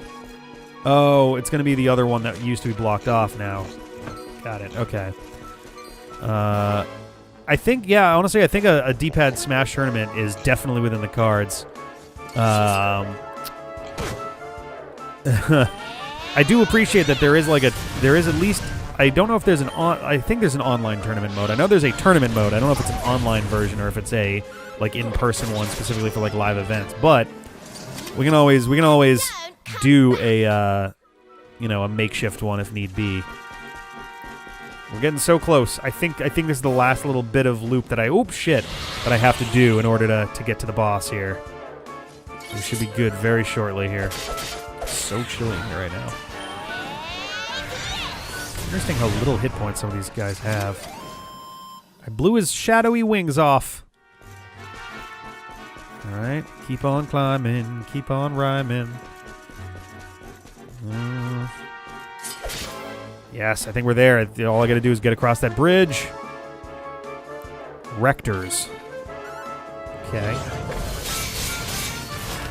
Oh, it's gonna be the other one that used to be blocked off now. Got it, okay. I think, yeah, honestly, I think a D-pad Smash tournament is definitely within the cards. I do appreciate that there is at least, I don't know if there's I think there's an online tournament mode. I know there's a tournament mode. I don't know if it's an online version or if it's a, like, in-person one specifically for, like, live events. But we can always do a, you know, a makeshift one if need be. We're getting so close. I think this is the last little bit of loop that I that I have to do in order to get to the boss here. We should be good very shortly here. So chilly here right now. Interesting how little hit points some of these guys have. I blew his shadowy wings off. Alright, keep on climbing, keep on rhyming. Yes, I think we're there. All I gotta do is get across that bridge. Rectors. Okay.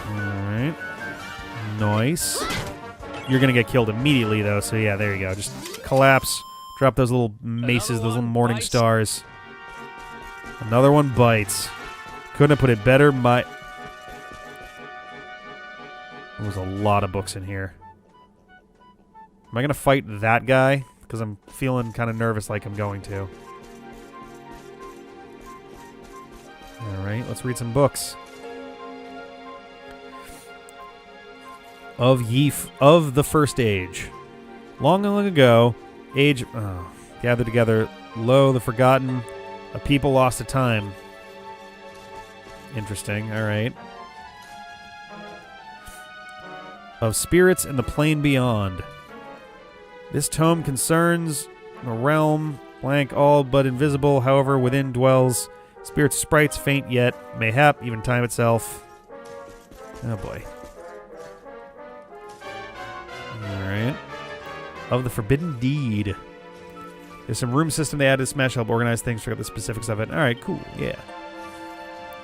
Alright. Nice. You're gonna get killed immediately, though, so yeah, there you go. Just collapse. Drop those little maces, those little morning stars. Another one bites. Couldn't have put it better. There was a lot of books in here. Am I going to fight that guy? Because I'm feeling kind of nervous like I'm going to. Alright, let's read some books. Of the First Age. Long and long ago, gathered together, lo, the forgotten, a people lost to time. Interesting, alright. Of spirits in the plane beyond. This tome concerns a realm, blank, all but invisible, however, within dwells spirits, sprites, faint yet, mayhap, even time itself. Oh boy. Alright. Of the Forbidden Deed. There's some room system they added to Smash to help organize things, figure out the specifics of it. Alright, cool, yeah.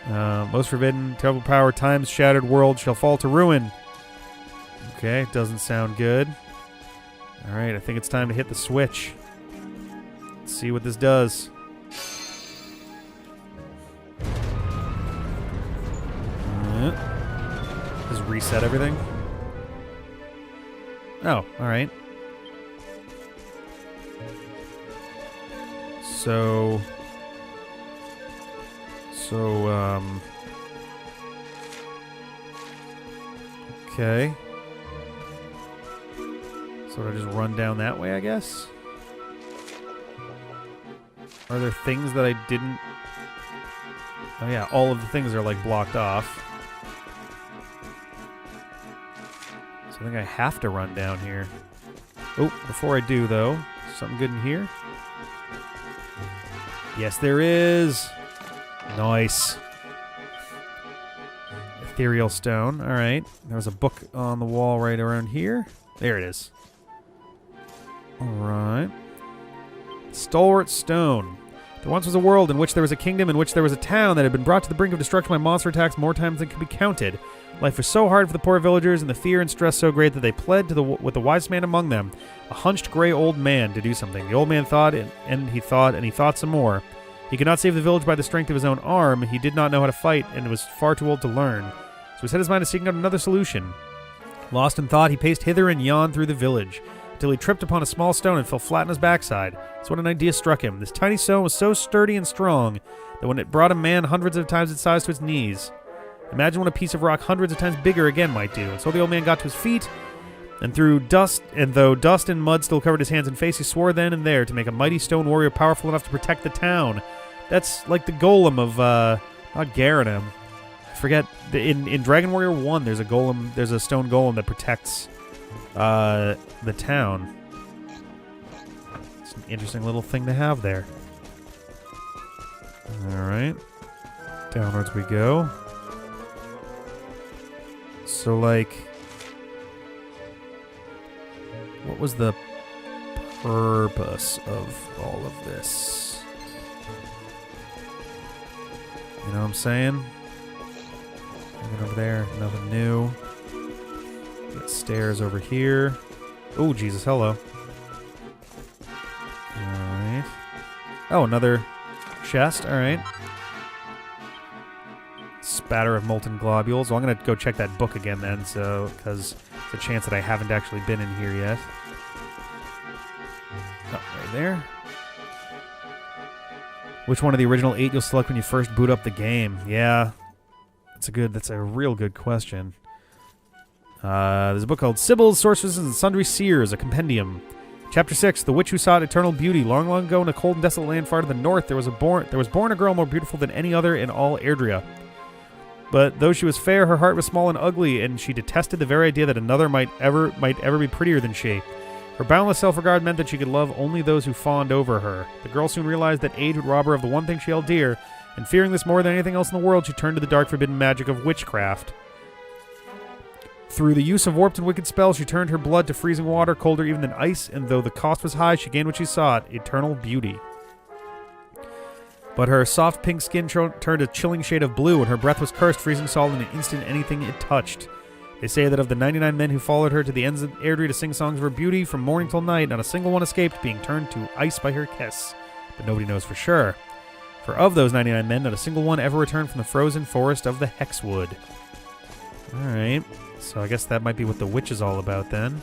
Most forbidden, terrible power, time's shattered world shall fall to ruin. Okay, doesn't sound good. All right, I think it's time to hit the switch. Let's see what this does. Just reset everything. Oh, all right. So, okay. So I just run down that way, I guess? Are there things that I didn't... Oh yeah, all of the things are like blocked off. So I think I have to run down here. Oh, before I do though, something good in here? Yes, there is. Nice. Ethereal stone. All right. There was a book on the wall right around here. There it is. All right. Stalwart stone. There once was a world in which there was a kingdom in which there was a town that had been brought to the brink of destruction by monster attacks more times than could be counted. Life was so hard for the poor villagers and the fear and stress so great that they pled to with the wisest man among them, a hunched gray old man, to do something. The old man thought, and he thought some more. He could not save the village by the strength of his own arm. He did not know how to fight and was far too old to learn. So he set his mind to seeking out another solution. Lost in thought, he paced hither and yon through the village, until he tripped upon a small stone and fell flat on his backside. That's when an idea struck him. This tiny stone was so sturdy and strong that when it brought a man hundreds of times its size to his knees. Imagine what a piece of rock hundreds of times bigger again might do. And so the old man got to his feet, and though dust and mud still covered his hands and face, he swore then and there to make a mighty stone warrior powerful enough to protect the town. That's like the golem of, not Garanum. I forget, in Dragon Warrior 1, there's a stone golem that protects the town. It's an interesting little thing to have there. Alright. Downwards we go. So, like, what was the purpose of all of this? You know what I'm saying? Nothing over there, nothing new. Got stairs over here. Oh, Jesus, hello. Alright. Oh, another chest, alright. Spatter of molten globules. Well, I'm going to go check that book again then, so, because there's a chance that I haven't actually been in here yet. Oh, right there. Which one of the original 8 you'll select when you first boot up the game? Yeah. That's a real good question. There's a book called Sibyls, Sorceresses, and Sundry Seers, a compendium. Chapter 6, The Witch Who Sought Eternal Beauty. Long, long ago in a cold and desolate land far to the north, there was born a girl more beautiful than any other in all Erdrea. But though she was fair, her heart was small and ugly, and she detested the very idea that another might ever be prettier than she. Her boundless self-regard meant that she could love only those who fawned over her. The girl soon realized that age would rob her of the one thing she held dear, and fearing this more than anything else in the world, she turned to the dark, forbidden magic of witchcraft. Through the use of warped and wicked spells, she turned her blood to freezing water, colder even than ice, and though the cost was high, she gained what she sought, eternal beauty. But her soft pink skin turned a chilling shade of blue, and her breath was cursed, freezing solid in an instant anything it touched. They say that of the 99 men who followed her to the ends of Erdrea to sing songs of her beauty from morning till night, not a single one escaped being turned to ice by her kiss. But nobody knows for sure. For of those 99 men, not a single one ever returned from the frozen forest of the Hexwood. Alright, so I guess that might be what the witch is all about then.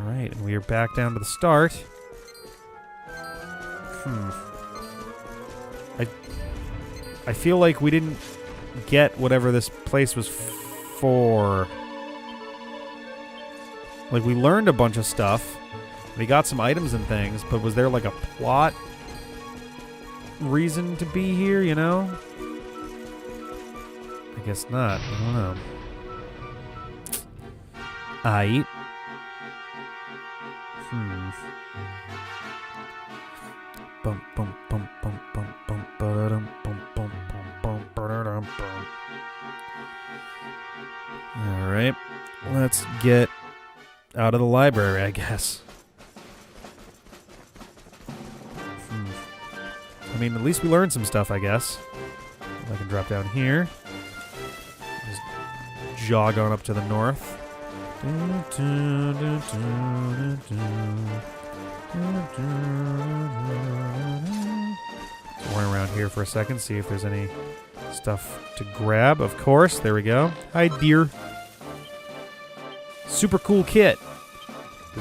Alright, and we are back down to the start. I feel like we didn't get whatever this place was for. Like, we learned a bunch of stuff. We got some items and things, but was there like a plot reason to be here, you know? I guess not. I don't know. Aight. Bum bum bum bum bum bum ba-da-dum bum bum bum bum ba-da-dum bum. All right, let's get out of the library, I guess. I mean, at least we learned some stuff, I guess. I can drop down here. Just jog on up to the north. Run around here for a second, see if there's any stuff to grab. Of course, there we go. Hi, dear. Super cool kit.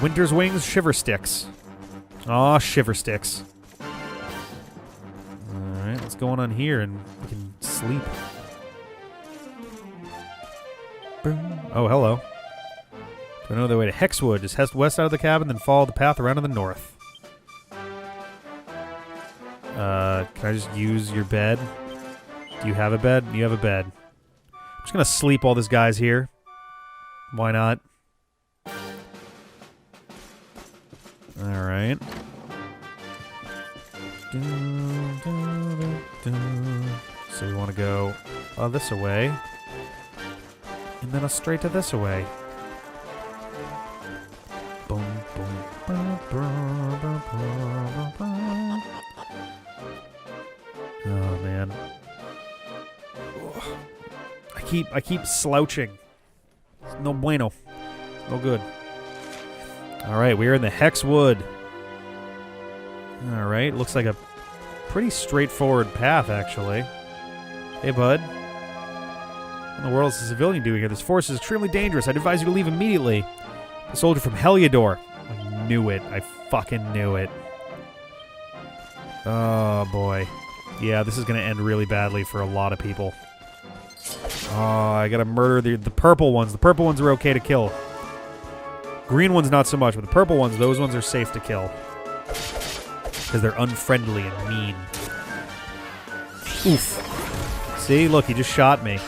Winter's Wings Shiver Sticks. Aw, Shiver Sticks. Alright, what's going on here? And we can sleep. Boom. Oh, hello. Do I know the way to Hexwood? Just head west out of the cabin, then follow the path around to the north. Can I just use your bed? Do you have a bed? You have a bed. I'm just gonna sleep while this guy's here. Why not? Alright. So we want to go this away. And then straight to this away. Boom, boom, boom, boom, boom, boom. Oh man. I keep slouching. It's no bueno. No good. Alright, we are in the Hexwood. Alright, looks like a pretty straightforward path, actually. Hey, bud. What in the world is a civilian doing here? This forest is extremely dangerous. I'd advise you to leave immediately. A soldier from Heliodor. I knew it. I fucking knew it. Oh, boy. Yeah, this is going to end really badly for a lot of people. Oh, I gotta murder the purple ones. The purple ones are okay to kill. Green ones not so much, but the purple ones, those ones are safe to kill. Because they're unfriendly and mean. Oof. See? Look, he just shot me.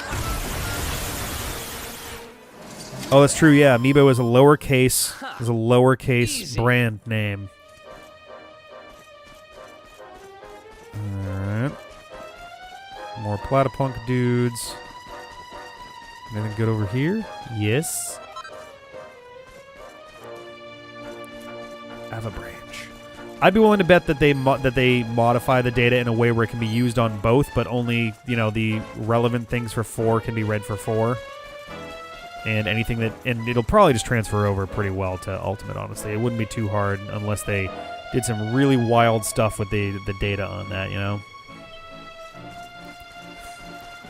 Oh, that's true, yeah. Amiibo is a lowercase brand name. Alright. More Platypunk dudes. Anything good over here? Yes. Have a branch. I'd be willing to bet that they modify the data in a way where it can be used on both, but only, you know, the relevant things for 4 can be read for 4. And anything that... And it'll probably just transfer over pretty well to Ultimate, honestly. It wouldn't be too hard unless they did some really wild stuff with the data on that, you know?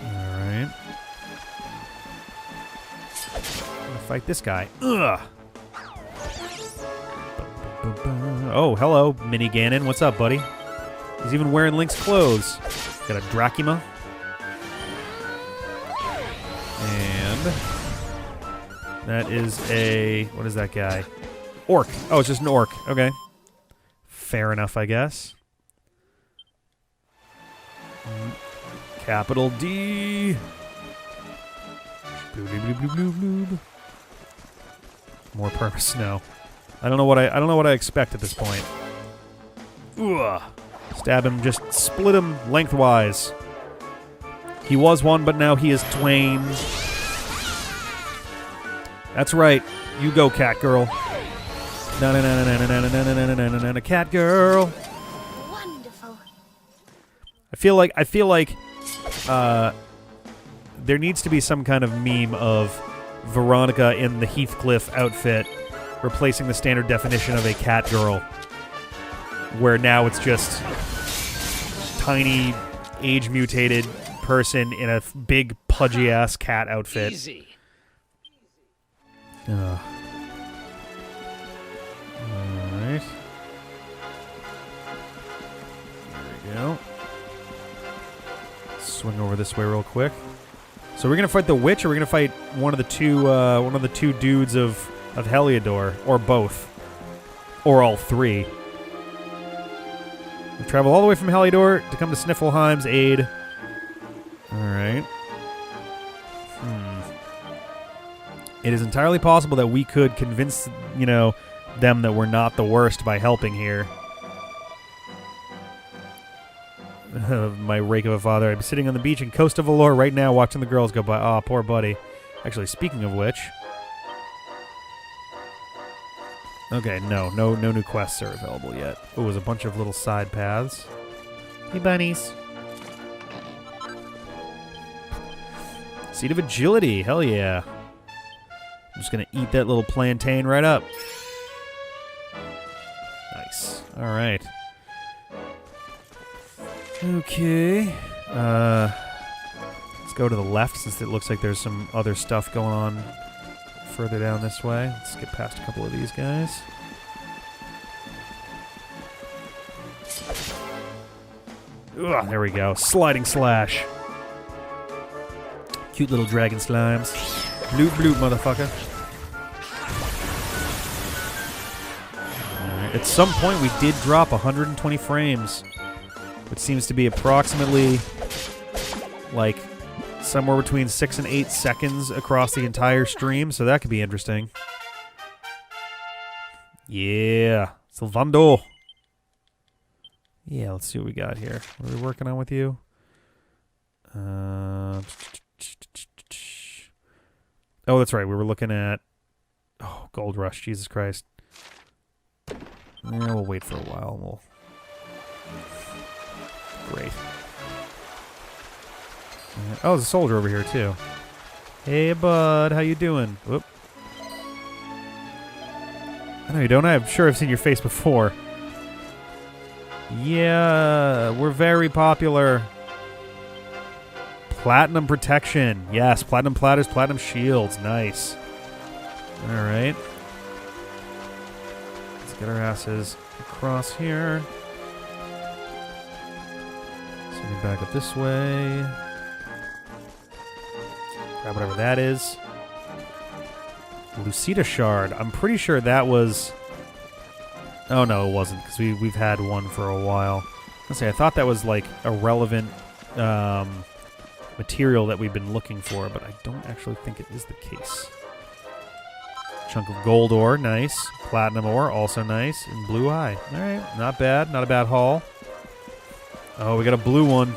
Alright. I'm gonna fight this guy. Ugh! Oh, hello, Mini Ganon. What's up, buddy? He's even wearing Link's clothes. Got a Drachima. And that is a... What is that guy? Orc. Oh, it's just an orc. Okay. Fair enough, I guess. Capital D. More perma snow. I don't know what I expect at this point. Ugh. Stab him, just split him lengthwise. He was one, but now he is twain. That's right. You go, cat girl. Na na na na na na na na na na na na cat girl. Wonderful. I feel like there needs to be some kind of meme of Veronica in the Heathcliff outfit replacing the standard definition of a cat girl, where now it's just tiny, age-mutated person in a big, pudgy-ass cat outfit. Easy. Alright. There we go. Swing over this way real quick. So we're gonna fight the witch, or we're gonna fight one of the two dudes of Heliodor, or both, or all three. We travel all the way from Heliodor to come to Sniffleheim's aid. Alright. It is entirely possible that we could convince, you know, them that we're not the worst by helping here. My rake of a father. I'm sitting on the beach in Coast of Valor right now watching the girls go by. Aw, poor buddy. Actually, speaking of which... Okay, no new quests are available yet. Oh, there's a bunch of little side paths. Hey, bunnies. Seed of Agility. Hell yeah. I'm just going to eat that little plantain right up. Nice. All right. Okay. Let's go to the left since it looks like there's some other stuff going on further down this way. Let's get past a couple of these guys. Ugh, there we go. Sliding slash. Cute little dragon slimes. Bloop bloop, motherfucker. Alright, at some point we did drop 120 frames, which seems to be approximately like somewhere between 6 and 8 seconds across the entire stream, so that could be interesting. Yeah, Sylvando. Yeah, let's see what we got here. What are we working on with you? Oh, that's right. We were looking at... Oh, Gold Rush. Jesus Christ. Yeah, we'll wait for a while. And we'll... Great. Oh, there's a soldier over here, too. Hey, bud. How you doing? Whoop. I know you don't. I'm sure I've seen your face before. Yeah, we're very popular. Platinum protection. Yes, platinum platters, platinum shields. Nice. All right. Let's get our asses across here. Swing back up this way. Grab whatever that is. Loucida Shard. I'm pretty sure that was... Oh, no, it wasn't, because we've had one for a while. Let's say I thought that was, like, a relevant material that we've been looking for, but I don't actually think it is the case. Chunk of gold ore, nice. Platinum ore, also nice. And blue eye. All right, not bad. Not a bad haul. Oh, we got a blue one.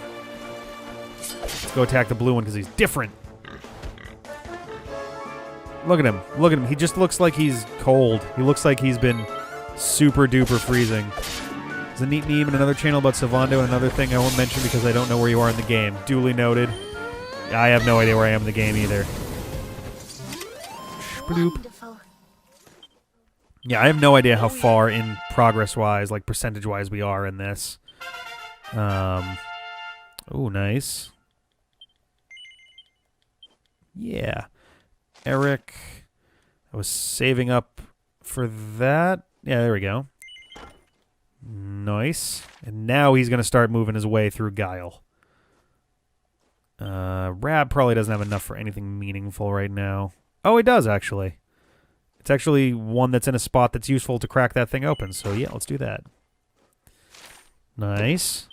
Let's go attack the blue one, because he's different. Look at him. Look at him. He just looks like he's cold. He looks like he's been... super duper freezing. There's a neat meme in another channel about Sylvando and another thing I won't mention because I don't know where you are in the game. Duly noted. I have no idea where I am in the game either. Bloop. Yeah, I have no idea how far in progress-wise, like percentage-wise, we are in this. Oh, nice. Yeah. Eric. I was saving up for that. Yeah, there we go. Nice. And now he's going to start moving his way through Guile. Rab probably doesn't have enough for anything meaningful right now. Oh, he does, actually. It's actually one that's in a spot that's useful to crack that thing open. So, yeah, let's do that. Nice.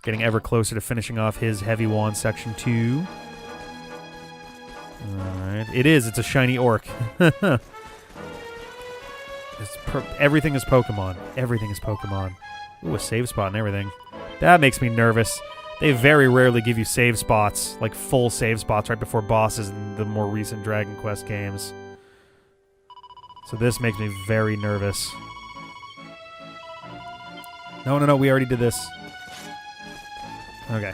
Getting ever closer to finishing off his Heavy Wand Section 2. Alright. It is. It's a shiny orc. Everything is Pokemon. Everything is Pokemon. Ooh, a save spot and everything. That makes me nervous. They very rarely give you save spots, like full save spots right before bosses in the more recent Dragon Quest games. So this makes me very nervous. No, we already did this. Okay.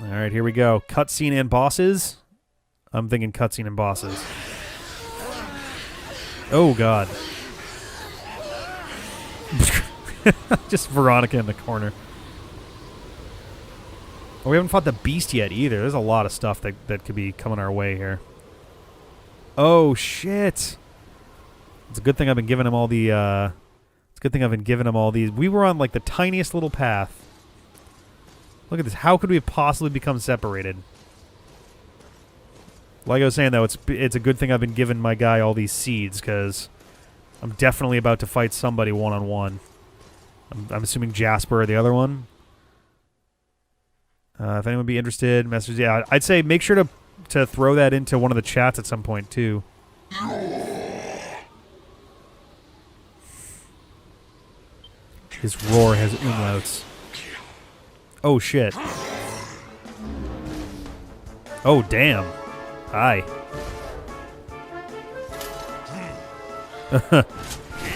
Alright, here we go. Cutscene and bosses? I'm thinking cutscene and bosses. Oh, God. Just Veronica in the corner. Oh, we haven't fought the beast yet, either. There's a lot of stuff that could be coming our way here. Oh, shit. It's a good thing I've been giving him all the, It's a good thing I've been giving him all these. We were on, like, the tiniest little path. Look at this. How could we have possibly become separated? Like I was saying, though, it's a good thing I've been giving my guy all these seeds, because I'm definitely about to fight somebody one-on-one. I'm assuming Jasper or the other one. If anyone would be interested, message. Yeah, I'd say make sure to throw that into one of the chats at some point, too. His roar has umlauts. Oh, shit. Oh, damn. Hi.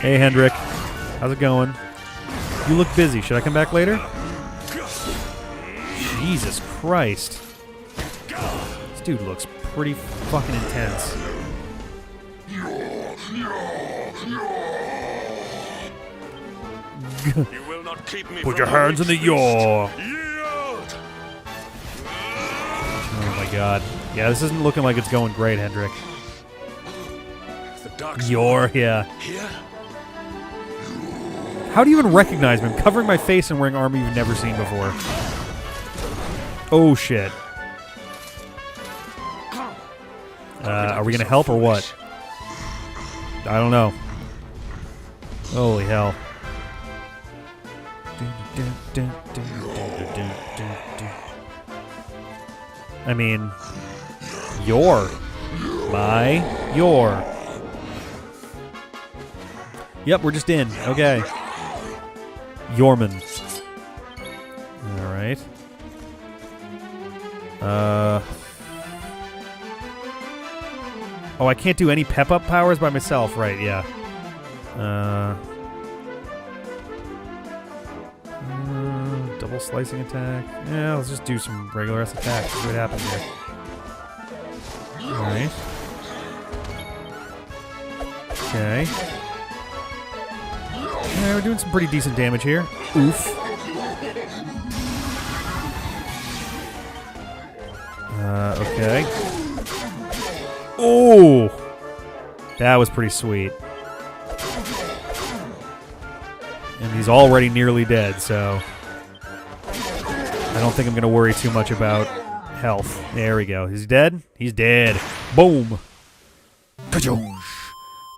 Hey, Hendrik. How's it going? You look busy. Should I come back later? Jesus Christ. This dude looks pretty fucking intense. You will not keep me Put from your hands in the yaw. Yield! Oh my god. Yeah, this isn't looking like it's going great, Hendrik. The dark Yeah. here? How do you even recognize me? I'm covering my face and wearing armor you've never seen before. Oh shit. Are we gonna help or what? I don't know. Holy hell. I mean, your. Yep, we're just in. Okay. Yorman. Alright. Oh, I can't do any pep-up powers by myself. Right, yeah. Double slicing attack. Yeah, let's just do some regular S attacks. See what happens here. Alright. Okay. Yeah, we're doing some pretty decent damage here. Oof. Okay. Oh! That was pretty sweet. And he's already nearly dead, so I don't think I'm going to worry too much about health. There we go. Is he dead? He's dead. Boom.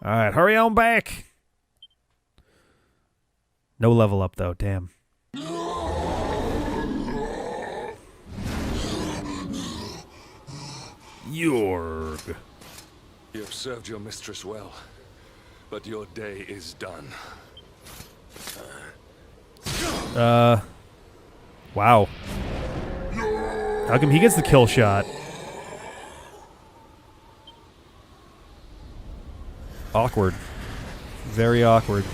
Alright, hurry on back. No level up, though. Damn. Yorg. You have served your mistress well, but your day is done. Wow. How come he gets the kill shot? Awkward. Very awkward.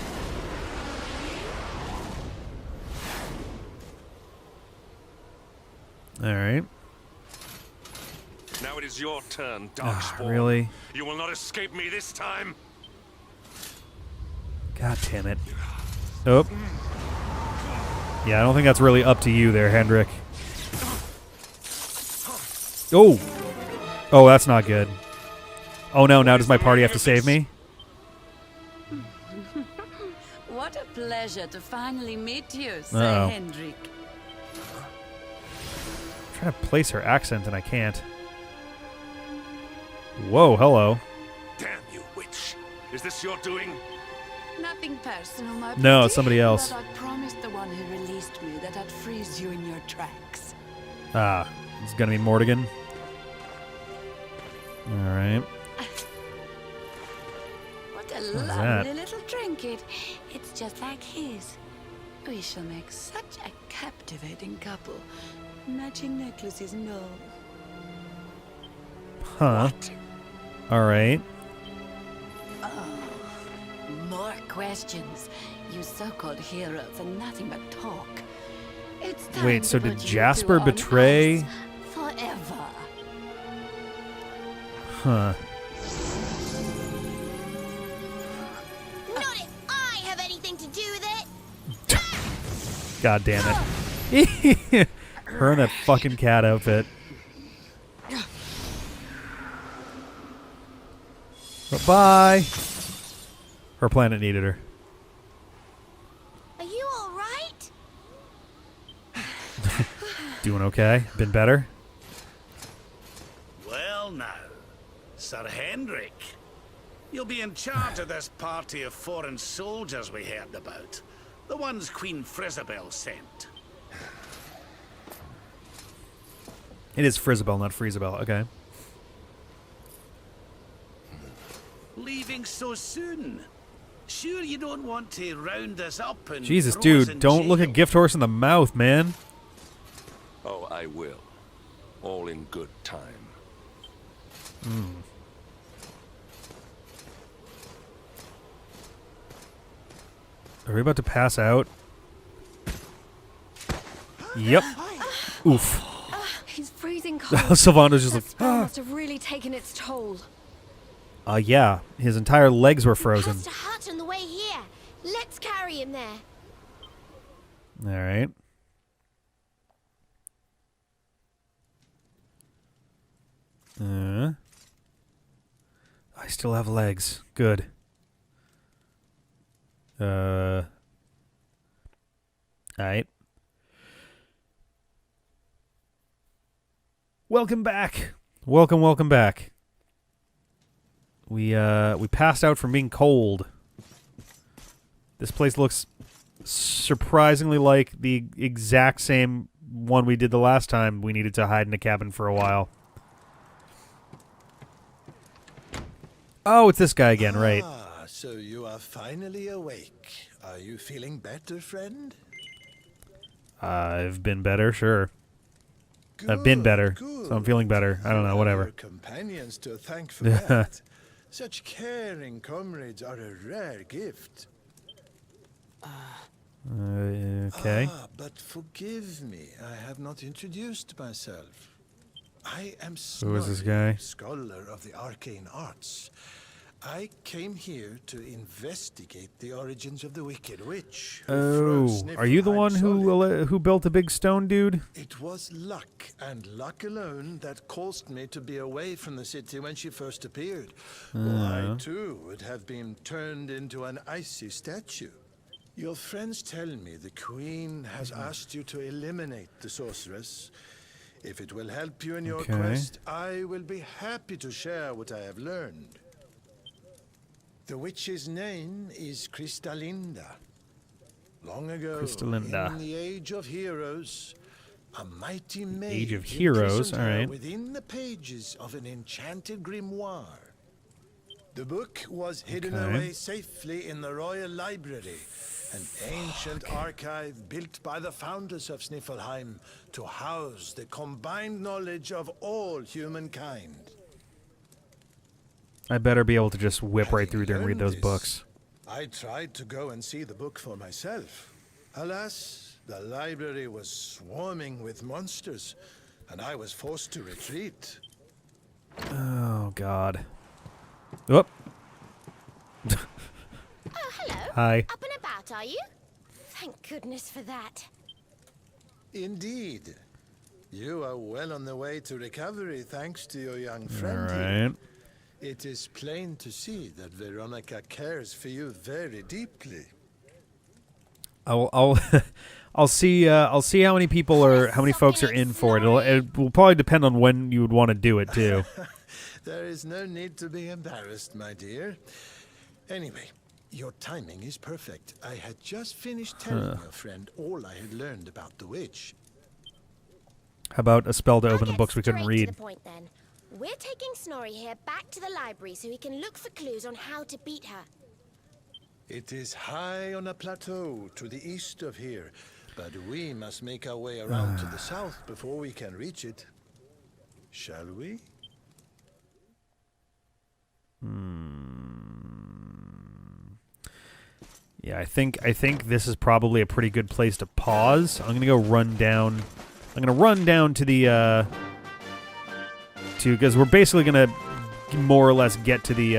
Alright. Now it is your turn, Darkspawn. Really? You will not escape me this time. God damn it. Oh. Yeah, I don't think that's really up to you there, Hendrik. Oh! Oh, that's not good. Oh no, now does my party have to save me? What a pleasure to finally meet you, Sir Uh-oh. Hendrik. I'm trying to place her accent and I can't. Whoa, hello. Damn you, witch. Is this your doing? Nothing personal, my No, it's pretty, somebody else. But I promised the one who released me that I'd freeze you in your tracks. Ah, it's gonna be Mordegon. Alright. What a that? lovely little trinket. It's just like his. We shall make such a captivating couple. Matching necklaces and all. Huh. Alright. More questions. You so-called heroes and nothing but talk. It's time Wait, so to did put you Jasper two on betray? ice forever. Huh. Not if I have anything to do with it. God damn it. Her in that fucking cat outfit. Bye-bye. Her planet needed her. Are you all right? Doing okay? Been better? Well now, Sir Hendrik, you'll be in charge of this party of foreign soldiers we heard about. The ones Queen 𝗲𝗏 sent. It is Frizzabelle, not Frizzabelle. Okay. Leaving so soon? Sure you don't want to round us up and Jesus, throw us dude, in don't look jail? a gift horse in the mouth, man. Oh, I will. All in good time. Are we about to pass out? Yep. Oof. He's freezing cold. Sylvando's just That like, spell must have really taken its toll. yeah. His entire legs were He frozen. has to hurt on the way here. Let's carry him there. All right. I still have legs. Good. All right. Welcome back. Welcome back. We passed out from being cold. This place looks surprisingly like the exact same one we did the last time we needed to hide in a cabin for a while. Oh, it's this guy again, right? Ah, so you are finally awake. Are you feeling better, friend? I've been better, sure. I've been better, so I'm feeling better. I don't know, whatever. Your companions to thank for that. Such caring comrades are a rare gift. Okay. Ah, but forgive me, I have not introduced myself. I am Who is this guy? scholar of the arcane arts. I came here to investigate the origins of the Wicked Witch. Oh, are you the one who built a big stone dude? It was luck, and luck alone, that caused me to be away from the city when she first appeared. I, too, would have been turned into an icy statue. Your friends tell me the Queen has asked you to eliminate the sorceress. If it will help you in your quest, I will be happy to share what I have learned. The witch's name is Crystalinda. Long ago, in the Age of Heroes, a mighty maid Age of Heroes, imprisoned all her right. within the pages of an enchanted grimoire. The book was hidden away safely in the Royal Library, an ancient archive built by the founders of Sniffleheim to house the combined knowledge of all humankind. I better be able to just whip right through there and read Having those learned books. this, I tried to go and see the book for myself. Alas, the library was swarming with monsters, and I was forced to retreat. Oh, God. Whoop. Oh, hello. Hi. Up and about, are you? Thank goodness for that. Indeed. You are well on the way to recovery thanks to your young All friend here. right. It is plain to see that Veronica cares for you very deeply. I'll I'll see how many people are how many folks are in for it. It will probably depend on when you would want to do it too. There is no need to be embarrassed, my dear. Anyway, your timing is perfect. I had just finished telling your friend all I had learned about the witch. How about a spell to I'll open the get books we couldn't straight to read? the point, then. We're taking Snorri here back to the library so he can look for clues on how to beat her. It is high on a plateau to the east of here, but we must make our way around to the south before we can reach it. Shall we? Yeah, I think this is probably a pretty good place to pause. I'm gonna go run down. I'm gonna run down to the because we're basically gonna more or less get to the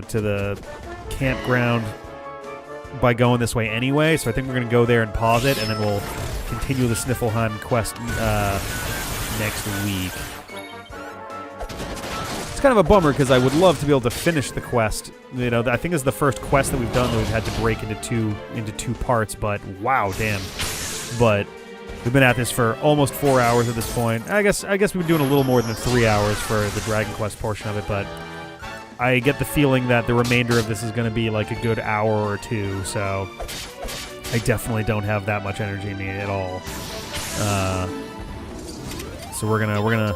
to the campground by going this way anyway. So I think we're gonna go there and pause it, and then we'll continue the Sniffleheim quest next week. It's kind of a bummer because I would love to be able to finish the quest. You know, I think it's the first quest that we've done that we've had to break into two parts. But wow, damn! But we've been at this for almost 4 hours at this point. I guess we've been doing a little more than 3 hours for the Dragon Quest portion of it. But I get the feeling that the remainder of this is going to be like a good hour or two. So I definitely don't have that much energy in me at all. So we're gonna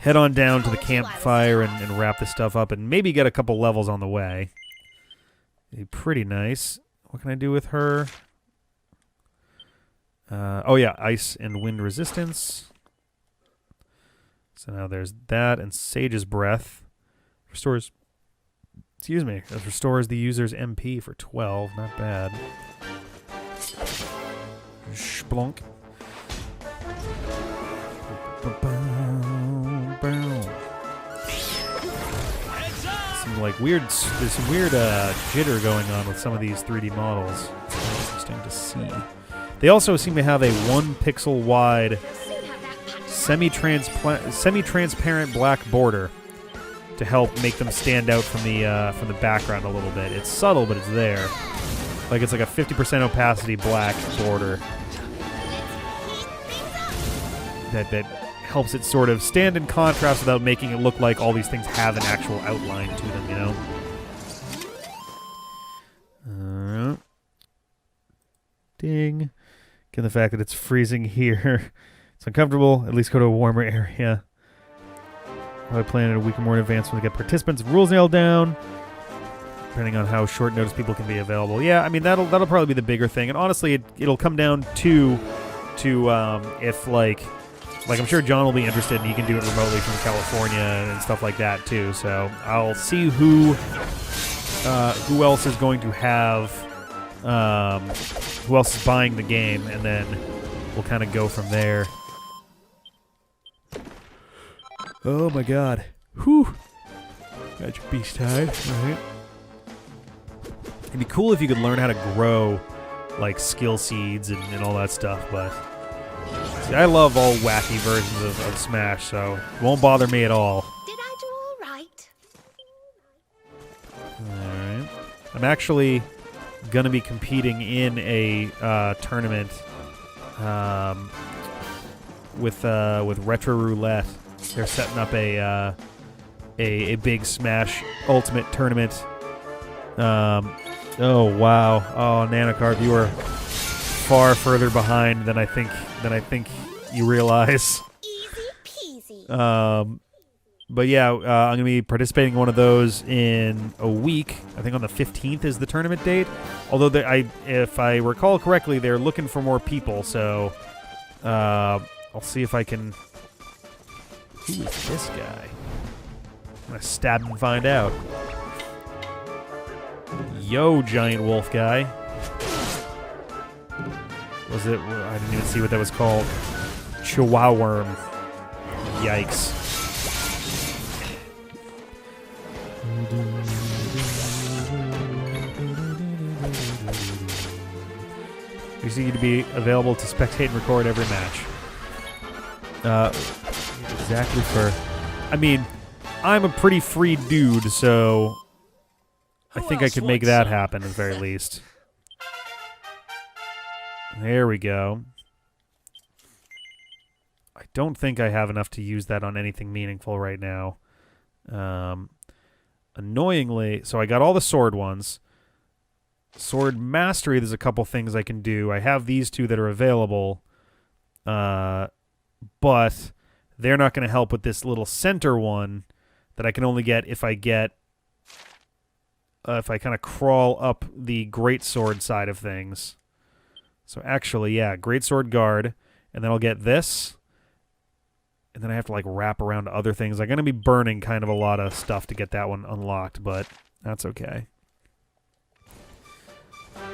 head on down to the campfire and wrap this stuff up and maybe get a couple levels on the way. Be pretty nice. What can I do with her? Oh yeah, ice and wind resistance. So now there's that, and Sage's Breath restores. Excuse me, it restores the user's MP for 12. Not bad. Splunk. Some like weird, there's some weird jitter going on with some of these 3D models. It's interesting to see. They also seem to have a 1 pixel wide semi-transparent black border to help make them stand out from the background a little bit. It's subtle, but it's there. Like it's like a 50% opacity black border that helps it sort of stand in contrast without making it look like all these things have an actual outline to them, you know? Ding. Given the fact that it's freezing here, it's uncomfortable. At least go to a warmer area. I plan it a week or more in advance when we get participants and rules nailed down. Depending on how short notice people can be available. Yeah, I mean that'll probably be the bigger thing. And honestly, it'll come down to if like I'm sure John will be interested and he can do it remotely from California and stuff like that too. So I'll see who else is going to have who else is buying the game, and then we'll kind of go from there. Oh my god. Whew. Got your beast hide. Alright. It'd be cool if you could learn how to grow like skill seeds and all that stuff, but see, I love all wacky versions of Smash, so it won't bother me at all. Did I do all right? Alright. I'm actually going to be competing in a tournament with Retro Roulette. They're setting up a big Smash Ultimate tournament. Oh wow! Oh, Nanocarp, you are far further behind than I think you realize. Easy peasy. But yeah, I'm going to be participating in one of those in a week. I think on the 15th is the tournament date. Although if I recall correctly, they're looking for more people. So I'll see if I can. Who is this guy? I'm going to stab him and find out. Yo, giant wolf guy. Was it? I didn't even see what that was called. Chihuahua worm. Yikes. We just need to be available to spectate and record every match. Exactly for... I mean, I'm a pretty free dude, so... I think I could make that happen at the very least. There we go. I don't think I have enough to use that on anything meaningful right now. Annoyingly, so I got all the sword ones. Sword Mastery, there's a couple things I can do. I have these two that are available. But they're not going to help with this little center one that I can only get if I kind of crawl up the Greatsword side of things. So actually, yeah, Greatsword Guard, and then I'll get this, and then I have to like wrap around to other things. I'm going to be burning kind of a lot of stuff to get that one unlocked, but that's okay.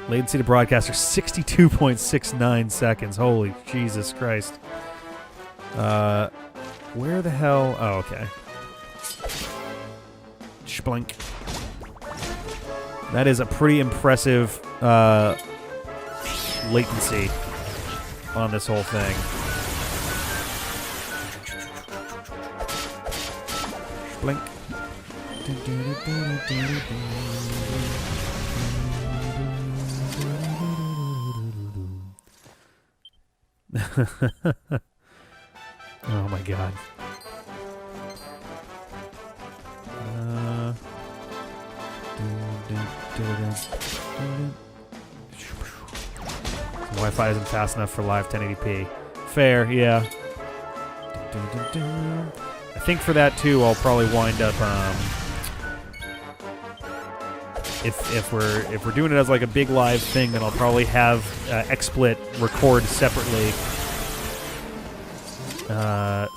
Latency to broadcaster, 62.69 seconds. Holy Jesus Christ. Where the hell? Oh, okay. Splink. That is a pretty impressive latency on this whole thing. Blink. Oh my god. Wi-Fi isn't fast enough for live 1080p. Fair, yeah. I think for that too, I'll probably wind up if we're doing it as like a big live thing, then I'll probably have XSplit record separately,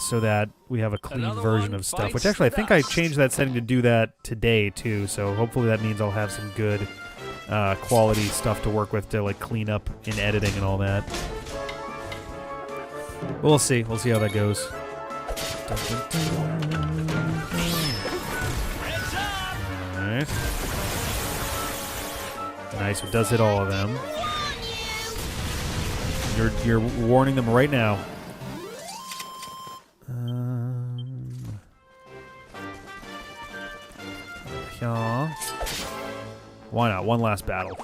so that we have a clean version of stuff. Which actually, I think I changed that setting to do that today too. So hopefully that means I'll have some good quality stuff to work with to like clean up in editing and all that. We'll see. We'll see how that goes. Alright. Nice. It does hit all of them. You're warning them right now. Yeah. Why not? One last battle.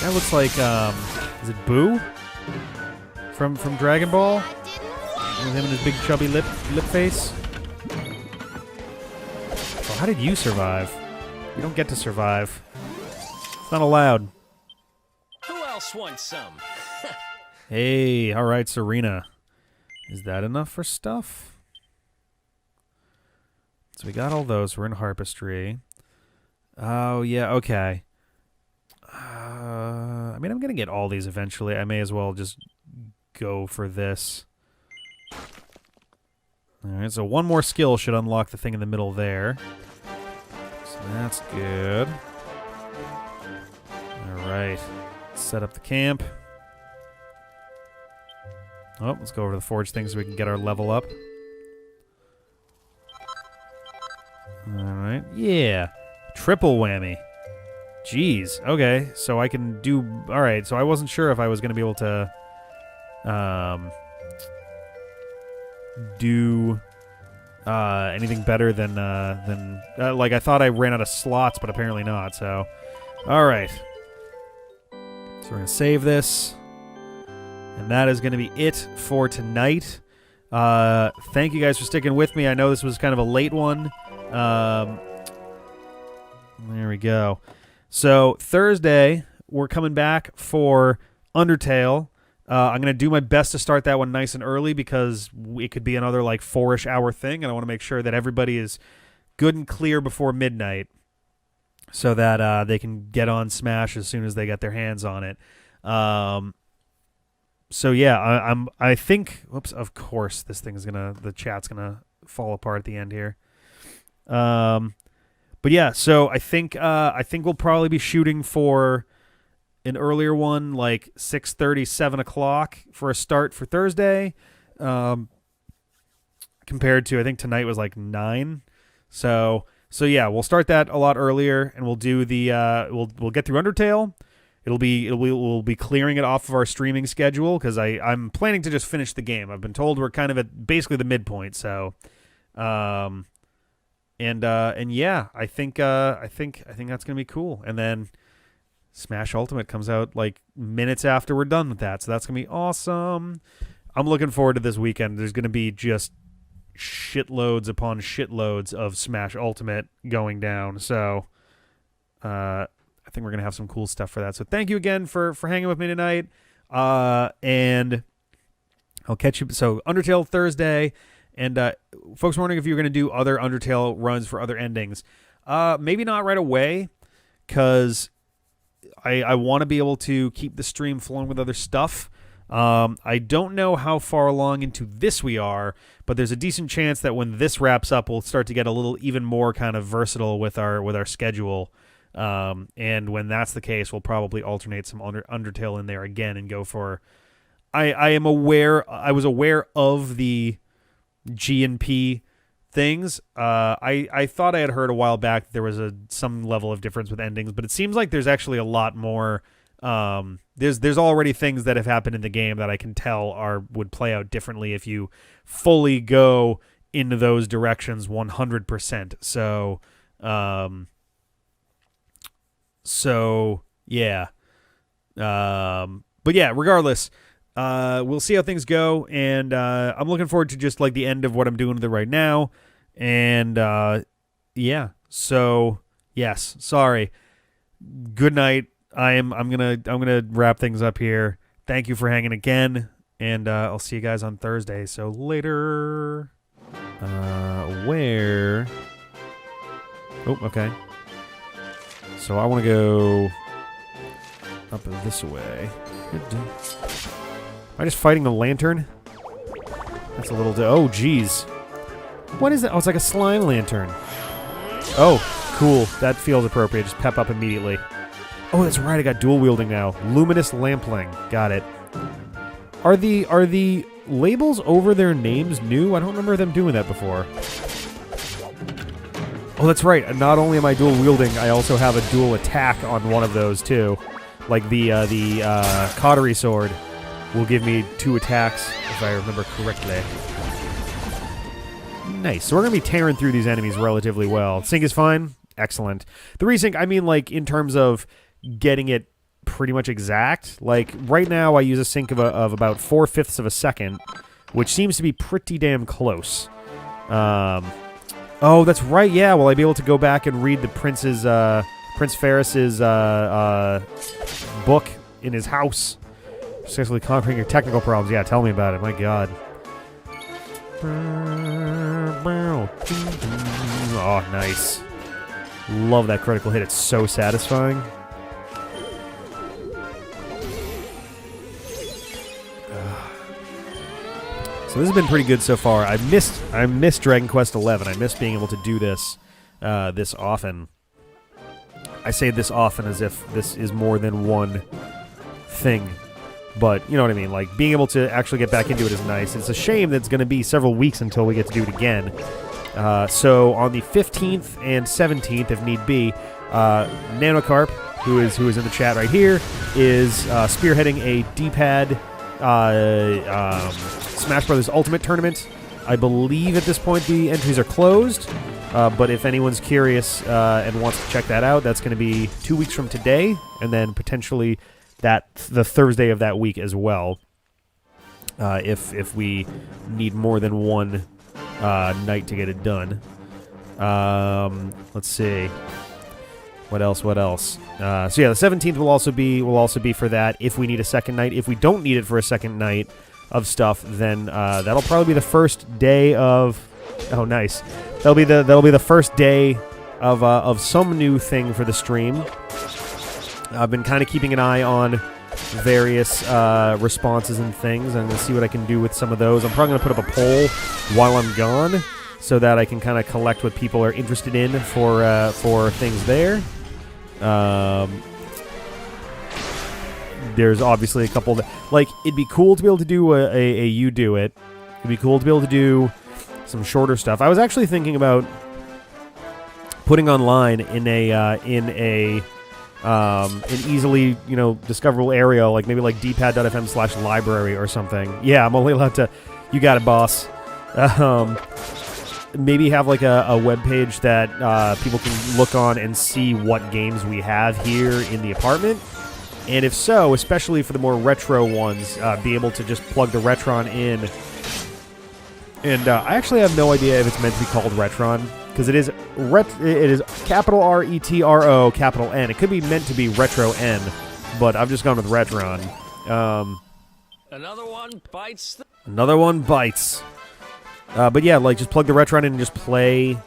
That looks like, is it Boo? From Dragon Ball? With him and his big chubby lip face? Oh, how did you survive? You don't get to survive. It's not allowed. Who else wants some? Hey, alright, Serena. Is that enough for stuff? So we got all those. We're in Harpistry. Oh, yeah, okay. I mean, I'm going to get all these eventually. I may as well just go for this. Alright, so one more skill should unlock the thing in the middle there. So that's good. Alright. Set up the camp. Oh, let's go over to the forge thing so we can get our level up. Alright. Yeah. Triple whammy. Jeez. Okay. So I can do... Alright, so I wasn't sure if I was going to be able to... do... anything better than like, I thought I ran out of slots, but apparently not, so... Alright. So we're going to save this. And that is going to be it for tonight. Thank you guys for sticking with me. I know this was kind of a late one. There we go. So Thursday, we're coming back for Undertale. I'm going to do my best to start that one nice and early because it could be another like 4-ish hour thing, and I want to make sure that everybody is good and clear before midnight so that they can get on Smash as soon as they get their hands on it. So yeah, I think. Whoops! Of course, this thing is the chat's gonna fall apart at the end here. But yeah, so I think we'll probably be shooting for an earlier one, like 6:30, 7 o'clock for a start for Thursday. Compared to I think tonight was like 9. So yeah, we'll start that a lot earlier, and we'll do the we'll get through Undertale. We'll be clearing it off of our streaming schedule because I'm planning to just finish the game. I've been told we're kind of at basically the midpoint. So, and yeah, I think that's gonna be cool. And then Smash Ultimate comes out like minutes after we're done with that, so that's gonna be awesome. I'm looking forward to this weekend. There's gonna be just shitloads upon shitloads of Smash Ultimate going down. So, I think we're going to have some cool stuff for that. So thank you again for hanging with me tonight. And I'll catch you. So Undertale Thursday. And folks were wondering if you were going to do other Undertale runs for other endings. Maybe not right away because I want to be able to keep the stream flowing with other stuff. I don't know how far along into this we are, but there's a decent chance that when this wraps up, we'll start to get a little even more kind of versatile with our schedule. And when that's the case, we'll probably alternate some Undertale in there again and go for... I was aware of the G&P things. I thought I had heard a while back that there was some level of difference with endings, but it seems like there's actually a lot more... There's already things that have happened in the game that I can tell would play out differently if you fully go into those directions 100%. So yeah. But yeah, regardless, we'll see how things go, and I'm looking forward to just like the end of what I'm doing with it right now. And yeah. So yes, sorry. Good night. I'm gonna wrap things up here. Thank you for hanging again, and I'll see you guys on Thursday. So later. Where? Oh, okay. So I want to go up this way. Am I just fighting the lantern? That's a little... oh, geez. What is that? Oh, it's like a slime lantern. Oh, cool. That feels appropriate. Just pep up immediately. Oh, that's right. I got dual wielding now. Luminous Lampling. Got it. Are the labels over their names new? I don't remember them doing that before. Oh, that's right. Not only am I dual wielding, I also have a dual attack on one of those too. Like the cautery sword will give me 2 attacks if I remember correctly. Nice. So we're gonna be tearing through these enemies relatively well. Sync is fine. Excellent. The resync, I mean, like in terms of getting it pretty much exact. Like right now, I use a sync of about 4/5 of a second, which seems to be pretty damn close. Oh, that's right. Yeah. Will I be able to go back and read the Prince Ferris's book in his house? Successfully conquering your technical problems. Yeah, tell me about it. My God. Oh, nice. Love that critical hit. It's so satisfying. So this has been pretty good so far. I missed Dragon Quest XI. I miss being able to do this this often. I say this often as if this is more than one thing. But you know what I mean? Like, being able to actually get back into it is nice. It's a shame that it's going to be several weeks until we get to do it again. So on the 15th and 17th, if need be, Nanocarp, who is in the chat right here, is spearheading a D-pad Smash Brothers Ultimate Tournament. I believe at this point the entries are closed, but if anyone's curious and wants to check that out, that's going to be 2 weeks from today, and then potentially the Thursday of that week as well, if we need more than one night to get it done. Let's see. What else? So yeah, the 17th will also be for that. If we need a second night, if we don't need it for a second night of stuff, then that'll probably be the first day of. Oh, nice. That'll be the first day of some new thing for the stream. I've been kind of keeping an eye on various responses and things. I'm going to see what I can do with some of those. I'm probably going to put up a poll while I'm gone so that I can kind of collect what people are interested in for things there. There's obviously a couple that, like, it'd be cool to be able to do a You Do It. It'd be cool to be able to do some shorter stuff. I was actually thinking about putting online in an easily, discoverable area, like maybe like dpad.fm/library or something. Yeah, I'm only allowed to. You got it, boss. Maybe have like a web page that people can look on and see what games we have here in the apartment. And if so, especially for the more retro ones, be able to just plug the Retron in. And I actually have no idea if it's meant to be called Retron, because it is capital R-E-T-R-O, capital N. It could be meant to be Retro N, but I've just gone with Retron. Another one bites. Another one bites. But yeah, like, just plug the Retron in and just play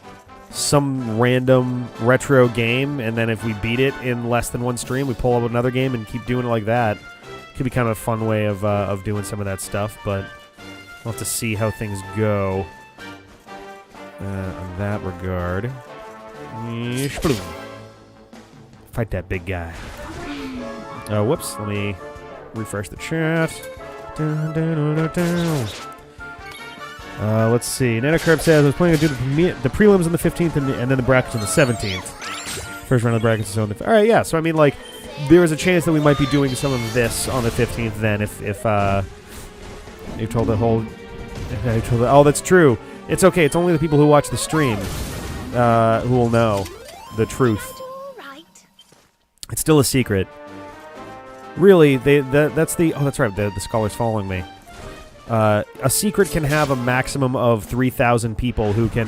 some random retro game, and then if we beat it in less than one stream, we pull up another game and keep doing it like that. Could be kind of a fun way of doing some of that stuff, but we'll have to see how things go in that regard. Fight that big guy. Whoops, let me refresh the chat. Let's see. Nanocarp says, I was planning to do the prelims on the 15th and then the brackets on the 17th. First round of the brackets is on the... Alright, yeah. So, I mean, like, there is a chance that we might be doing some of this on the 15th then if you told the whole... Oh, that's true. It's okay. It's only the people who watch the stream who will know the truth. It's still a secret. Really, that's the... Oh, that's right. The scholar's following me. A secret can have a maximum of 3,000 people who can...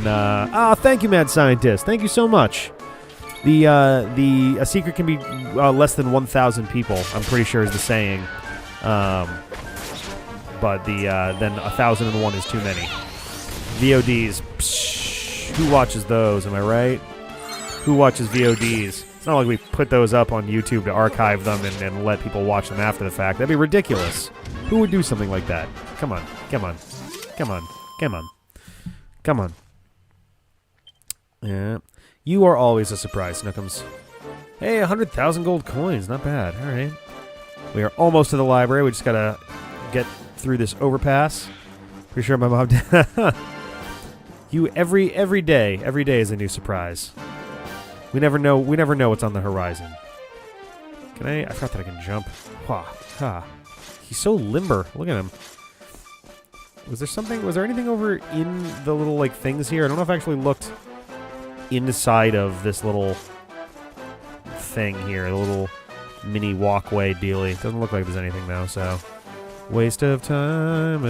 thank you, Mad Scientist. Thank you so much. A secret can be less than 1,000 people, I'm pretty sure is the saying. But then 1,001 is too many. VODs. Psh, who watches those, am I right? Who watches VODs? It's not like we put those up on YouTube to archive them and let people watch them after the fact. That'd be ridiculous. Who would do something like that? Come on. Yeah. You are always a surprise, Snookums. Hey, 100,000 gold coins. Not bad. All right. We are almost to the library. We just got to get through this overpass. Pretty sure my mom did. You every day is a new surprise. We never know what's on the horizon. Can I forgot that I can jump. Ha. He's so limber. Look at him. Was there anything over in the little like things here? I don't know if I actually looked inside of this little thing here, the little mini walkway dealie. Doesn't look like there's anything though, so waste of time.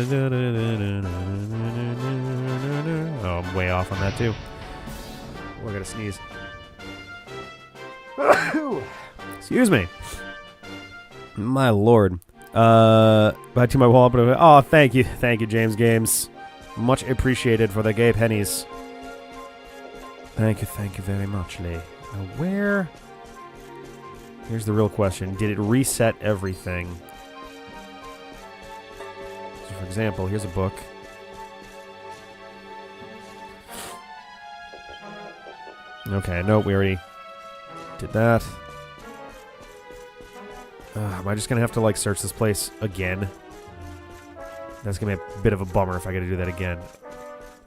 Oh, I'm way off on that too. Oh, I gotta sneeze. Excuse me. My lord. Back to my wall. Oh, thank you, James Games. Much appreciated for the gay pennies. Thank you very much, Lee. Now, where? Here's the real question: did it reset everything? So, for example, here's a book. Okay, nope, we already did that. Am I just going to have to, like, search this place again? That's going to be a bit of a bummer if I got to do that again.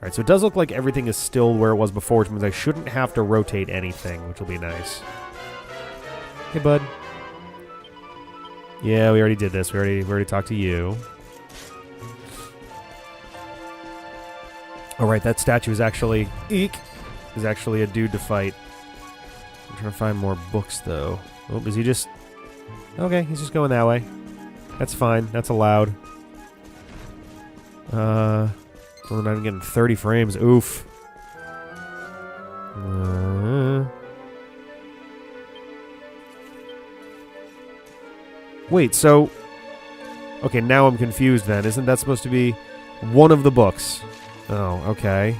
Alright, so it does look like everything is still where it was before, which means I shouldn't have to rotate anything, which will be nice. Hey, bud. Yeah, we already did this. We already talked to you. Alright, that statue is actually... Eek! Is actually a dude to fight. I'm trying to find more books, though. Oh, is he just... Okay, he's just going that way. That's fine. That's allowed. I'm not even getting 30 frames. Oof. Wait, so... Okay, now I'm confused then. Isn't that supposed to be one of the books? Oh, okay.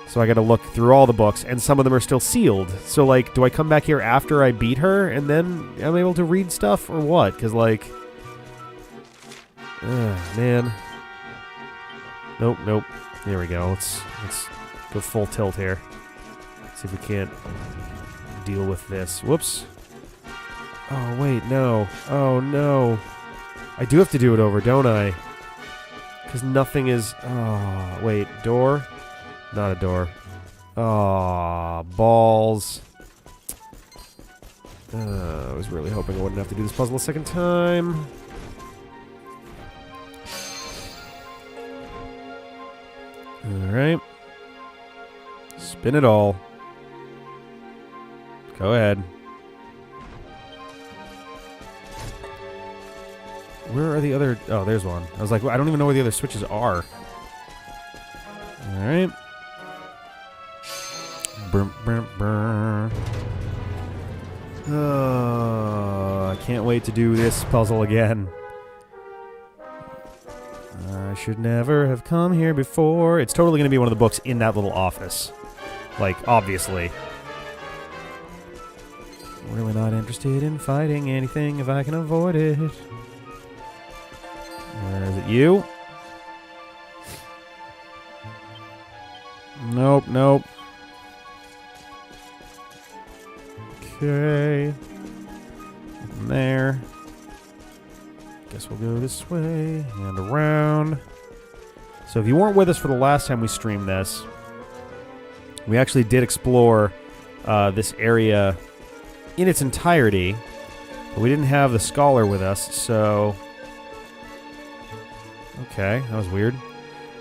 So I gotta look through all the books, and some of them are still sealed. So, like, do I come back here after I beat her, and then I'm able to read stuff, or what? Because, like... man. Nope. There we go. Let's go full tilt here. See if we can't deal with this. Whoops. Oh, wait, no. Oh, no. I do have to do it over, don't I? Because nothing is... Oh, wait. Door? Not a door. Oh, balls. I was really hoping I wouldn't have to do this puzzle a second time. Alright. Spin it all. Go ahead. Where are the other... Oh, there's one. I was like, well, I don't even know where the other switches are. Alright. Oh, I can't wait to do this puzzle again. I should never have come here before. It's totally going to be one of the books in that little office. Like, obviously. I'm really not interested in fighting anything if I can avoid it. Is it you? Nope. Okay. Nothing there. Guess we'll go this way and around. So if you weren't with us for the last time we streamed this, we actually did explore this area in its entirety, but we didn't have the scholar with us, so... Okay, that was weird.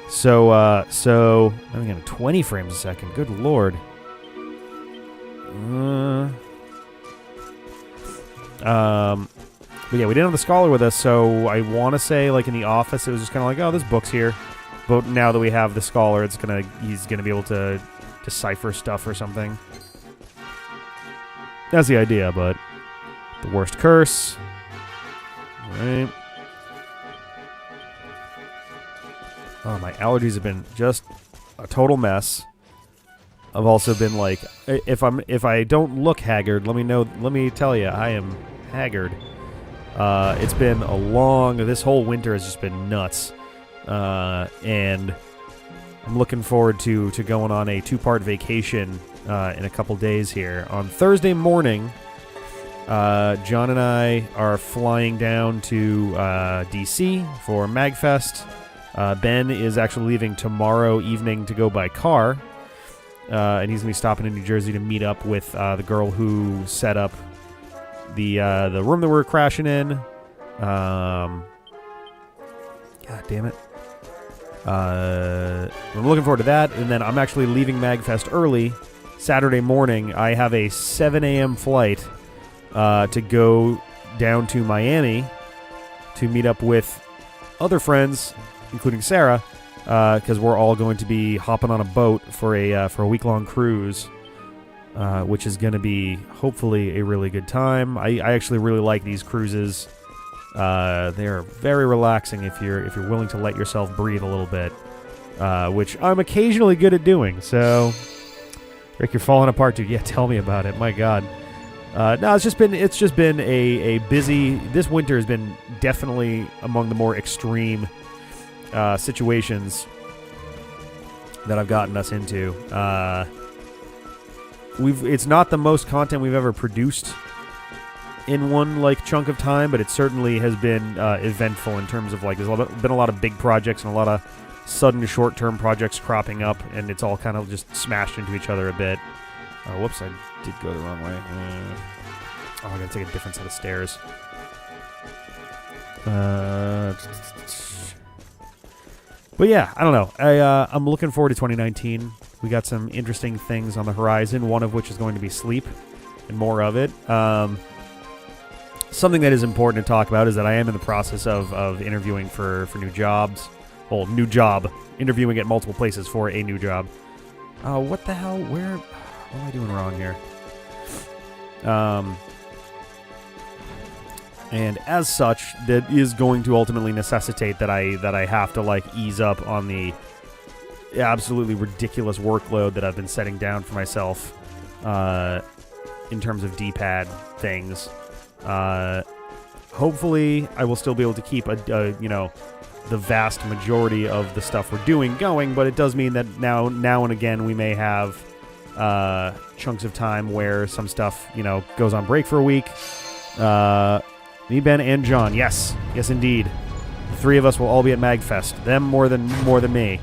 So I'm getting 20 frames a second. Good lord. But yeah, we didn't have the scholar with us, so I want to say, like, in the office, it was just kind of like, oh, this book's here. But now that we have the scholar, he's gonna be able to decipher stuff or something. That's the idea, but the worst curse. All right. Oh, my allergies have been just a total mess. I've also been like, if I don't look haggard, let me tell you, I am haggard. It's been this whole winter has just been nuts. And I'm looking forward to going on a 2-part vacation in a couple days here. On Thursday morning, John and I are flying down to DC for MagFest. Ben is actually leaving tomorrow evening to go by car, and he's going to be stopping in New Jersey to meet up with the girl who set up the room that we're crashing in. God damn it. I'm looking forward to that, and then I'm actually leaving MagFest early. Saturday morning, I have a 7 a.m. flight to go down to Miami to meet up with other friends, including Sarah, because we're all going to be hopping on a boat for a week-long cruise, which is going to be hopefully a really good time. I actually really like these cruises. They're very relaxing if you're willing to let yourself breathe a little bit, which I'm occasionally good at doing. So, Rick, you're falling apart, dude. Yeah, tell me about it. My God. No, it's just been a busy. This winter has been definitely among the more extreme situations that I've gotten us into. It's not the most content we've ever produced in one chunk of time, but it certainly has been eventful in terms of there's been a lot of big projects and a lot of sudden short-term projects cropping up, and it's all kind of just smashed into each other a bit. Whoops, I did go the wrong way. I gotta take a different set of stairs. But yeah, I don't know. I'm looking forward to 2019. We got some interesting things on the horizon, one of which is going to be sleep, and more of it. Something that is important to talk about is that I am in the process of interviewing for new jobs. Well, new job. Interviewing at multiple places for a new job. What the hell? What am I doing wrong here? And as such, that is going to ultimately necessitate that I have to ease up on the absolutely ridiculous workload that I've been setting down for myself in terms of D-pad things. Hopefully, I will still be able to keep the vast majority of the stuff we're doing going, but it does mean that now and again we may have chunks of time where some stuff goes on break for a week. Me, Ben, and John. Yes, indeed. The three of us will all be at MagFest. Them more than me.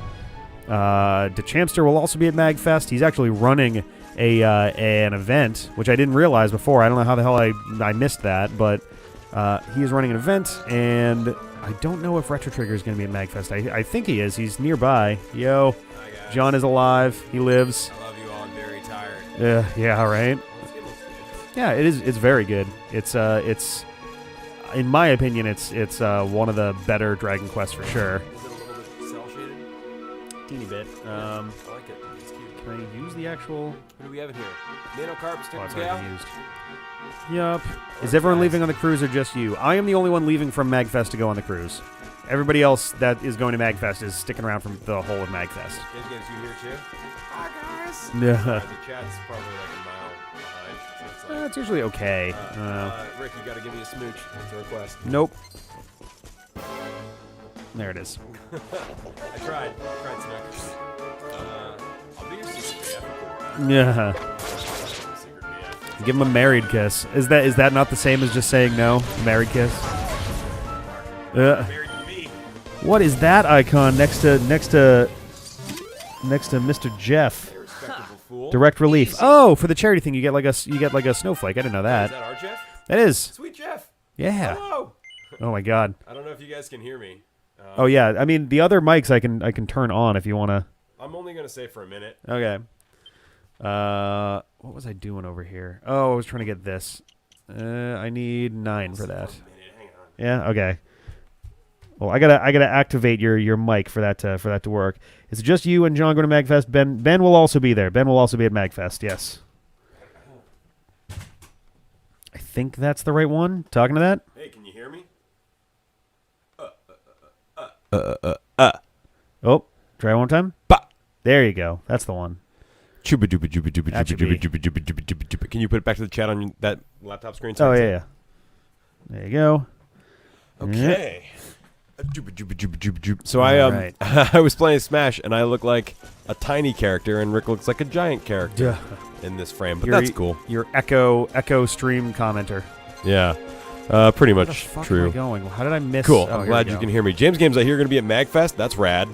𝗵 will also be at MagFest. He's actually running an event, which I didn't realize before. I don't know how the hell I missed that, but he is running an event, and I don't know if Retro Trigger is going to be at MagFest. I think he is. He's nearby. Yo, John is alive. He lives. I love you all. I'm very tired. Yeah, right. Yeah, it is. It's very good. It's in my opinion, it's one of the better Dragon Quests for sure. Is it a little bit cel-shaded? Teeny bit. I like it. It's cute. Can I use the actual? What do we have in here? Nanocarb sticker It's gal? already used. Yup. Is everyone leaving on the cruise or just you? I am the only one leaving from MagFest to go on the cruise. Everybody else that is going to MagFest is sticking around for the whole of MagFest. You here too? Hi guys. Yeah. The chat's probably a mile behind. So It's usually okay. Rick, you gotta give me a smooch. That's a request. Nope. There it is. I tried Snickers. I'll be your secret BF. Yeah. Give him a married kiss. Is that not the same as just saying no? Married kiss. Married to me. What is that icon next to Mr. Jeff? Fool. Direct relief. Oh, for the charity thing, you get like a snowflake. I didn't know that. Is that our Jeff? That is. Sweet Jeff. Yeah. Hello. Oh my God. I don't know if you guys can hear me. Oh yeah. I mean, the other mics I can turn on if you wanna. I'm only gonna say for a minute. Okay. What was I doing over here? Oh, I was trying to get this. I need 9 for that. Hang on. Yeah. Okay. Well, I gotta activate your mic for that to work. Is it just you and John going to MagFest? Ben will also be there. Ben will also be at MagFest. Yes. I think that's the right one. Talking to that? Hey, can you hear me? Oh, try one more time. There you go. That's the one. That should be. Can you put it back to the chat on that laptop screen? Oh yeah. There you go. Okay. So Alright. I was playing Smash, and I look like a tiny character, and Rick looks like a giant character in this frame. But that's cool. Your Echo stream commenter. Yeah, pretty Where the much fuck true. am I going? How did I miss? Cool. Oh, I'm here glad we you go. can hear me. James Games, I hear you're going to be at MagFest. That's rad.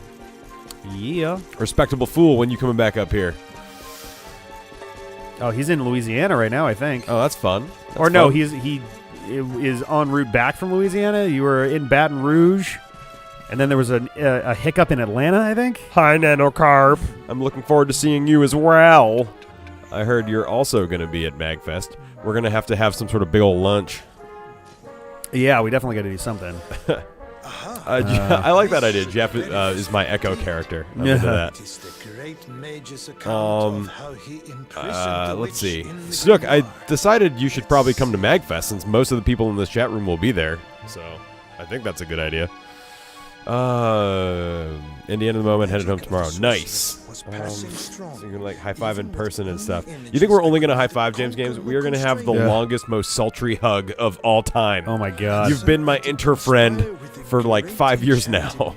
Yeah. Respectable Fool, when you coming back up here? Oh, he's in Louisiana right now, I think. Oh, that's fun. Or no, he is en route back from Louisiana. You were in Baton Rouge, and then there was a hiccup in Atlanta, I think. Hi, Nanocarp. I'm looking forward to seeing you as well. I heard you're also going to be at MagFest. We're going to have some sort of big old lunch. Yeah, we definitely got to do something. I like that idea. Jeff is my Echo character. I'm into that. Let's see. Snook, I decided you should probably come to MagFest since most of the people in this chat room will be there. So I think that's a good idea. Indiana at the moment, headed home tomorrow. Nice. So you're gonna like high five in person and stuff. You think we're only gonna high five, James Games? We are gonna have the longest, most sultry hug of all time. Oh my god! You've been my inter-friend for like 5 years now.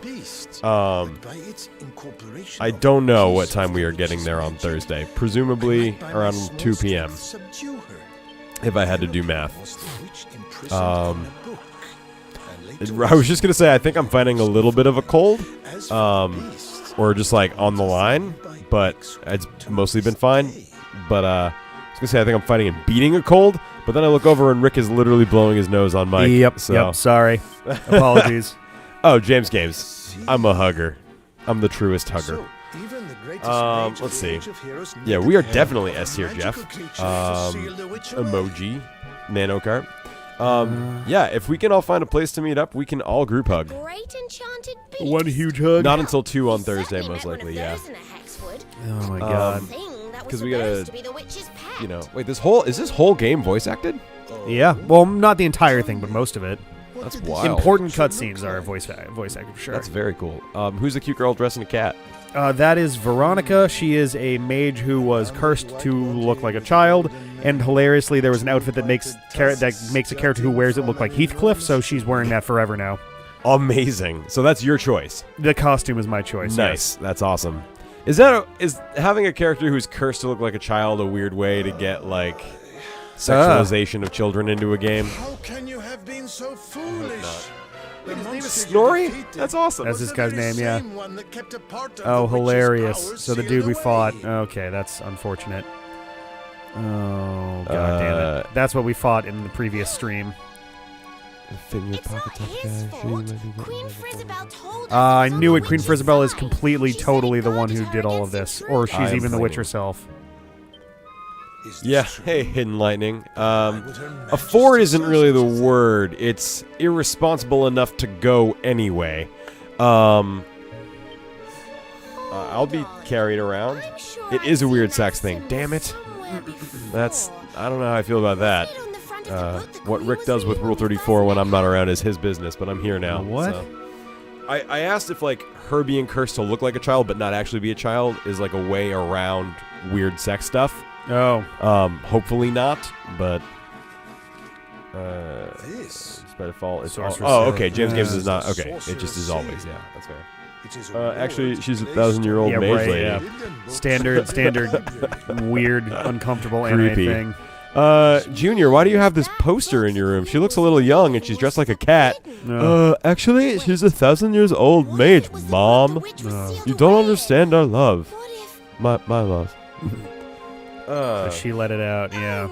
I don't know what time we are getting there on Thursday. Presumably around 2 p.m. If I had to do math. I was just gonna say I think I'm fighting a little bit of a cold. Or just like on the line, but it's mostly been fine. But I was gonna say I think I'm fighting and beating a cold, but then I look over and Rick is literally blowing his nose on mic. Yep. Sorry. Apologies. Oh, James Games. I'm a hugger. I'm the truest hugger. Let's see. Yeah, we are definitely S tier, Jeff. Emoji, Nanocarp. Yeah, if we can all find a place to meet up, we can all group hug. Great enchanted beast. One huge hug. Not until 2 on Thursday, most likely. Yeah. Oh my god. Because we gotta, you know, wait. Is this whole game voice acted? Yeah. Well, not the entire thing, but most of it. That's wild. Important cutscenes are voice acted for sure. That's very cool. Who's the cute girl dressed in a cat? That is Veronica. She is a mage who was cursed to look like a child, and hilariously, there was an outfit that makes a character who wears it look like Heathcliff. So she's wearing that forever now. Amazing. So that's your choice. The costume is my choice. Nice. Yes. That's awesome. Is having a character who's cursed to look like a child a weird way to get like sexualization of children into a game? How can you have been so foolish? His name is Snorri? That's awesome. That's this guy's name, yeah. Oh, hilarious. So the dude we fought. Okay, that's unfortunate. Oh, god damn it. That's what we fought in the previous stream. I knew it. Queen Rizabelle is completely, totally the one who did all of this. Or she's even the witch herself. Yeah, hey, Hidden Lightning. A Ford isn't really the word. It's irresponsible enough to go anyway. I'll be carried around. It is a weird sex thing. Damn it. I don't know how I feel about that. What Rick does with Rule 34 when I'm not around is his business, but I'm here now. What? So. I asked if, like, her being cursed to look like a child but not actually be a child is, like, a way around weird sex stuff. Oh. Hopefully not, but this by default it's all, okay. James Games is not okay. It just is always, yeah, that's fair. Actually, she's a 1,000-year-old mage lady. Yeah. Standard, weird, uncomfortable anime thing. Junior, why do you have this poster in your room? She looks a little young and she's dressed like a cat. Actually, she's a 1,000-year-old mage, Mom. You don't understand our love. My love. She let it out, yeah.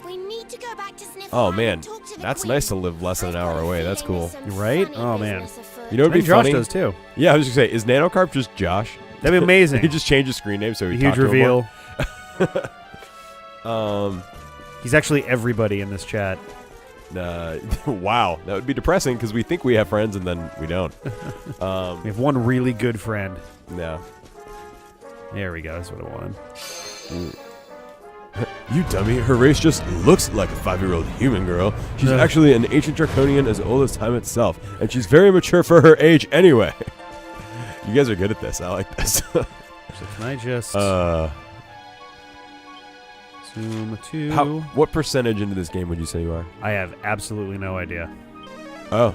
We need to go back to Sniff Oh man, that's nice to live less than an hour away. That's cool. Right? Oh man. You know what'd be Josh funny? does too. Yeah, I was just gonna say, is Nanocarp just Josh? That'd be amazing. He just changed his screen name so he huge reveal. More. He's actually everybody in this chat. Wow, that would be depressing because we think we have friends and then we don't. We have one really good friend. Yeah. There we go. That's what I wanted. You dummy, her race just looks like a 5-year-old human girl. She's actually an ancient draconian as old as time itself, and she's very mature for her age anyway. You guys are good at this. I like this. So can I just zoom to... What percentage into this game would you say you are? I have absolutely no idea. Oh.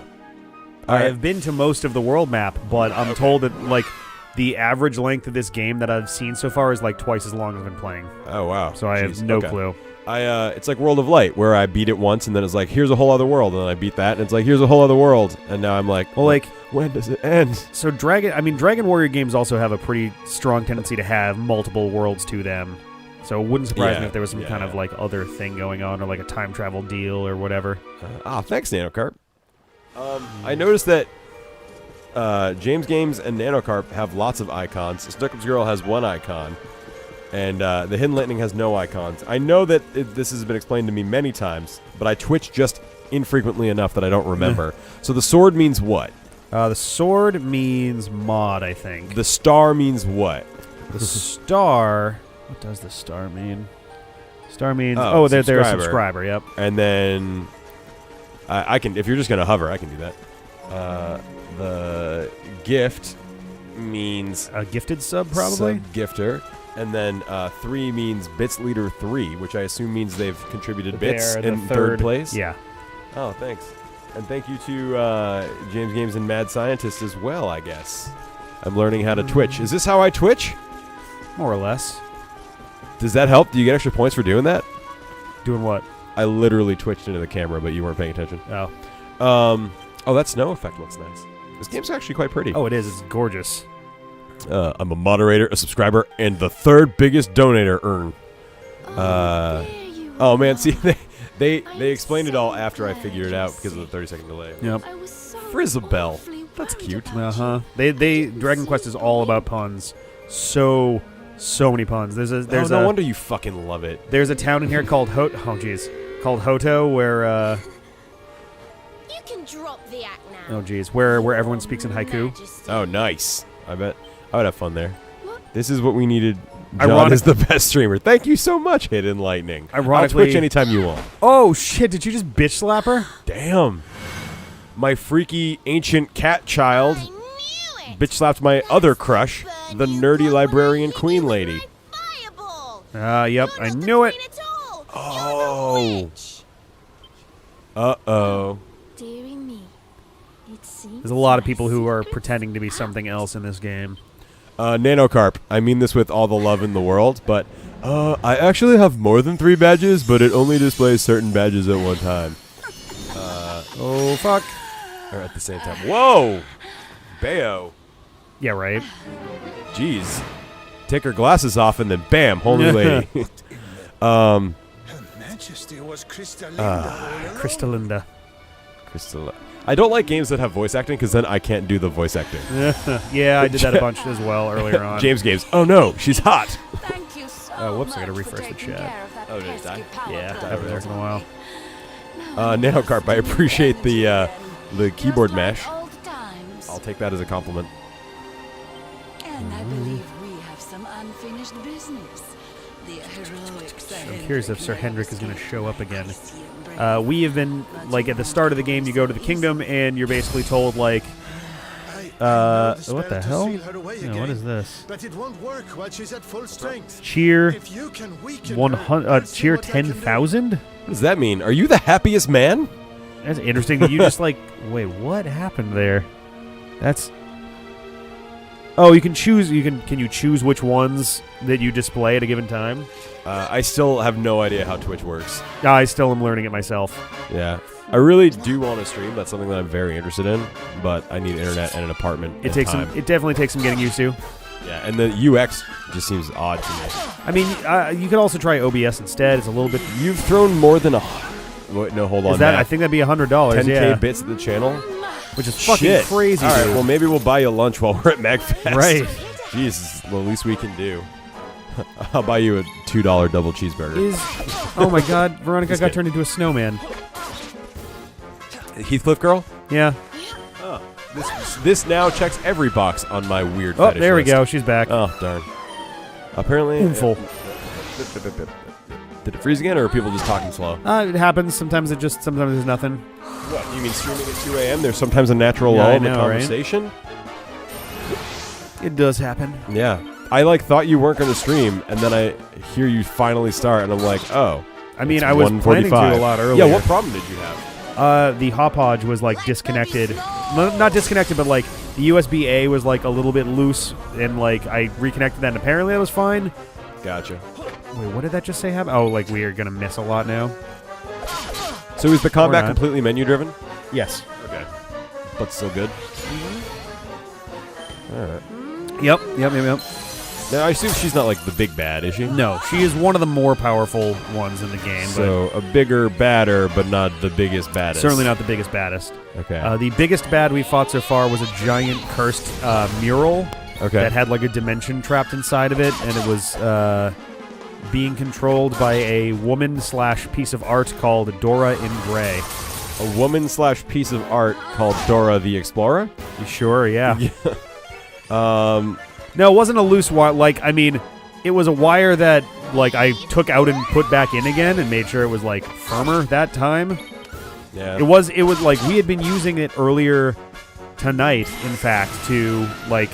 I have been to most of the world map, but I'm told that like the average length of this game that I've seen so far is like twice as long as I've been playing. Oh wow. So I have no clue. It's like World of Light, where I beat it once, and then it's like, here's a whole other world, and then I beat that, and it's like, here's a whole other world, and now I'm like, well, like, when does it end? So Dragon Warrior games also have a pretty strong tendency to have multiple worlds to them. So it wouldn't surprise me if there was some kind of like other thing going on, or like a time travel deal or whatever. Thanks, NanoCarp. I noticed that James Games and NanoCarp have lots of icons. Snuckums Girl has one icon. And the Hidden Lightning has no icons. I know that this has been explained to me many times, but I twitch just infrequently enough that I don't remember. So the sword means what? The sword means mod, I think. The star means what? The star... What does the star mean? Star means... they're a subscriber, yep. And then... I can... If you're just going to hover, I can do that. The gift means... A gifted sub, probably? Sub-gifter. And then 3 means Bits Leader 3, which I assume means they've contributed bits in third place. Yeah. Oh, thanks. And thank you to James Games and Mad Scientist as well, I guess. I'm learning how to Twitch. Is this how I Twitch? More or less. Does that help? Do you get extra points for doing that? Doing what? I literally twitched into the camera, but you weren't paying attention. Oh. That snow effect looks nice. This game's actually quite pretty. Oh, it is. It's gorgeous. I'm a moderator, a subscriber, and the third biggest donator earn. Oh man, see, they explained it all after I figured it out because of the 30-second delay. Yep. 𝗫𝗏𝗄. That's cute. They Dragon Quest is all about puns. So many puns. There's no wonder you fucking love it. There's a town in here called called Hoto, where You can drop the act now. oh geez, where everyone speaks in haiku. Oh, nice. I bet I would have fun there. This is what we needed. John Ironic- is the best streamer. Thank you so much, Hidden Lightning. Ironically- I'll Twitch anytime you want. Oh shit! Did you just bitch slap her? Damn. My freaky ancient cat child I knew it. bitch slapped my other crush, the nerdy librarian queen lady. Fireball. Yep, You're I not the knew it. queen at all. Oh. You're the witch. Uh-oh. Dearie me. It seems There's a lot of people who are pretending to be something else in this game. NanoCarp, I mean this with all the love in the world, but I actually have more than 3 badges, but it only displays certain badges at one time. Oh fuck! Or at the same time. Whoa! Bayo. Yeah, right. Jeez. Take her glasses off and then bam, whole new lady. Her Majesty was Crystalinda. Crystalinda. Crystal. I don't like games that have voice acting because then I can't do the voice acting. Yeah, I did that a bunch as well earlier on. James Games. Oh no, she's hot. Thank you so Oh, whoops, I gotta much for refresh the taking chat. care of that Oh, did it pesky die? power Yeah, plant. haven't once in a while. NanoCarp, I appreciate the keyboard Just like mash. old times. I'll take that as a compliment. And I believe we have some unfinished business. The heroics I'm curious if Sir Hendrik is going to show up again. We have been, like, at the start of the game, you go to the kingdom, and you're basically told, like, what the hell? Yeah, what is this? But it won't work while she's at full strength. Cheer If you can weaken 100. her, see Cheer what I can do. 10,000. What does that mean? Are you the happiest man? That's interesting. That you just like, wait, what happened there? That's. Oh, you can choose. Can you choose which ones that you display at a given time? I still have no idea how Twitch works. I still am learning it myself. Yeah. I really do want to stream. That's something that I'm very interested in, but I need internet and an apartment. It takes time. some. It definitely takes some getting used to. Yeah, and the UX just seems odd to me. I mean, you could also try OBS instead. It's a little bit. You've thrown more than Wait, no, hold on. Is that? Matt. I think that'd be $100. 10K Yeah, bits at the channel, which is fucking Shit. crazy. All right, dude. well maybe we'll buy you lunch while we're at MagFest. Right. Jeez, this is the least we can do. I'll buy you a $2 double cheeseburger. Oh my God, Veronica Just got kidding. turned into a snowman. Heathcliff girl? Yeah. This now checks every box on my weird Oh, fetish there we list. go. She's back. Oh, darn. Apparently... Oomful. Did it freeze again, or are people just talking slow? It happens. Sometimes there's nothing. What, you mean streaming at 2 a.m.? There's sometimes a natural Yeah, lull I in the know, right? conversation? It does happen. Yeah. I, thought you weren't going to stream, and then I hear you finally start, and I'm like, oh. I mean, it's I was planning to 1:45. a lot earlier. Yeah, what problem did you have? The hopodge was like disconnected. Not disconnected, but like the USB-A was like a little bit loose, and like I reconnected that, and apparently that was fine. Gotcha. Wait, what did that just say happened? Oh, like we are gonna miss a lot now. So is the combat completely menu driven? Yes. Okay. But still good. All right. Yep. Now I assume she's not like the big bad, is she? No, she is one of the more powerful ones in the game. So a bigger, badder, but not the biggest, baddest. Certainly not the biggest, baddest. Okay. The biggest bad we fought so far was a giant cursed mural that had like a dimension trapped inside of it, and it was being controlled by a woman/piece of art called Dora in Gray. A woman/piece of art called Dora the Explorer? You sure? Yeah. No, it wasn't a loose wire. Like, I mean, it was a wire that like I took out and put back in again and made sure it was like firmer that time. Yeah. It was like we had been using it earlier tonight, in fact, to like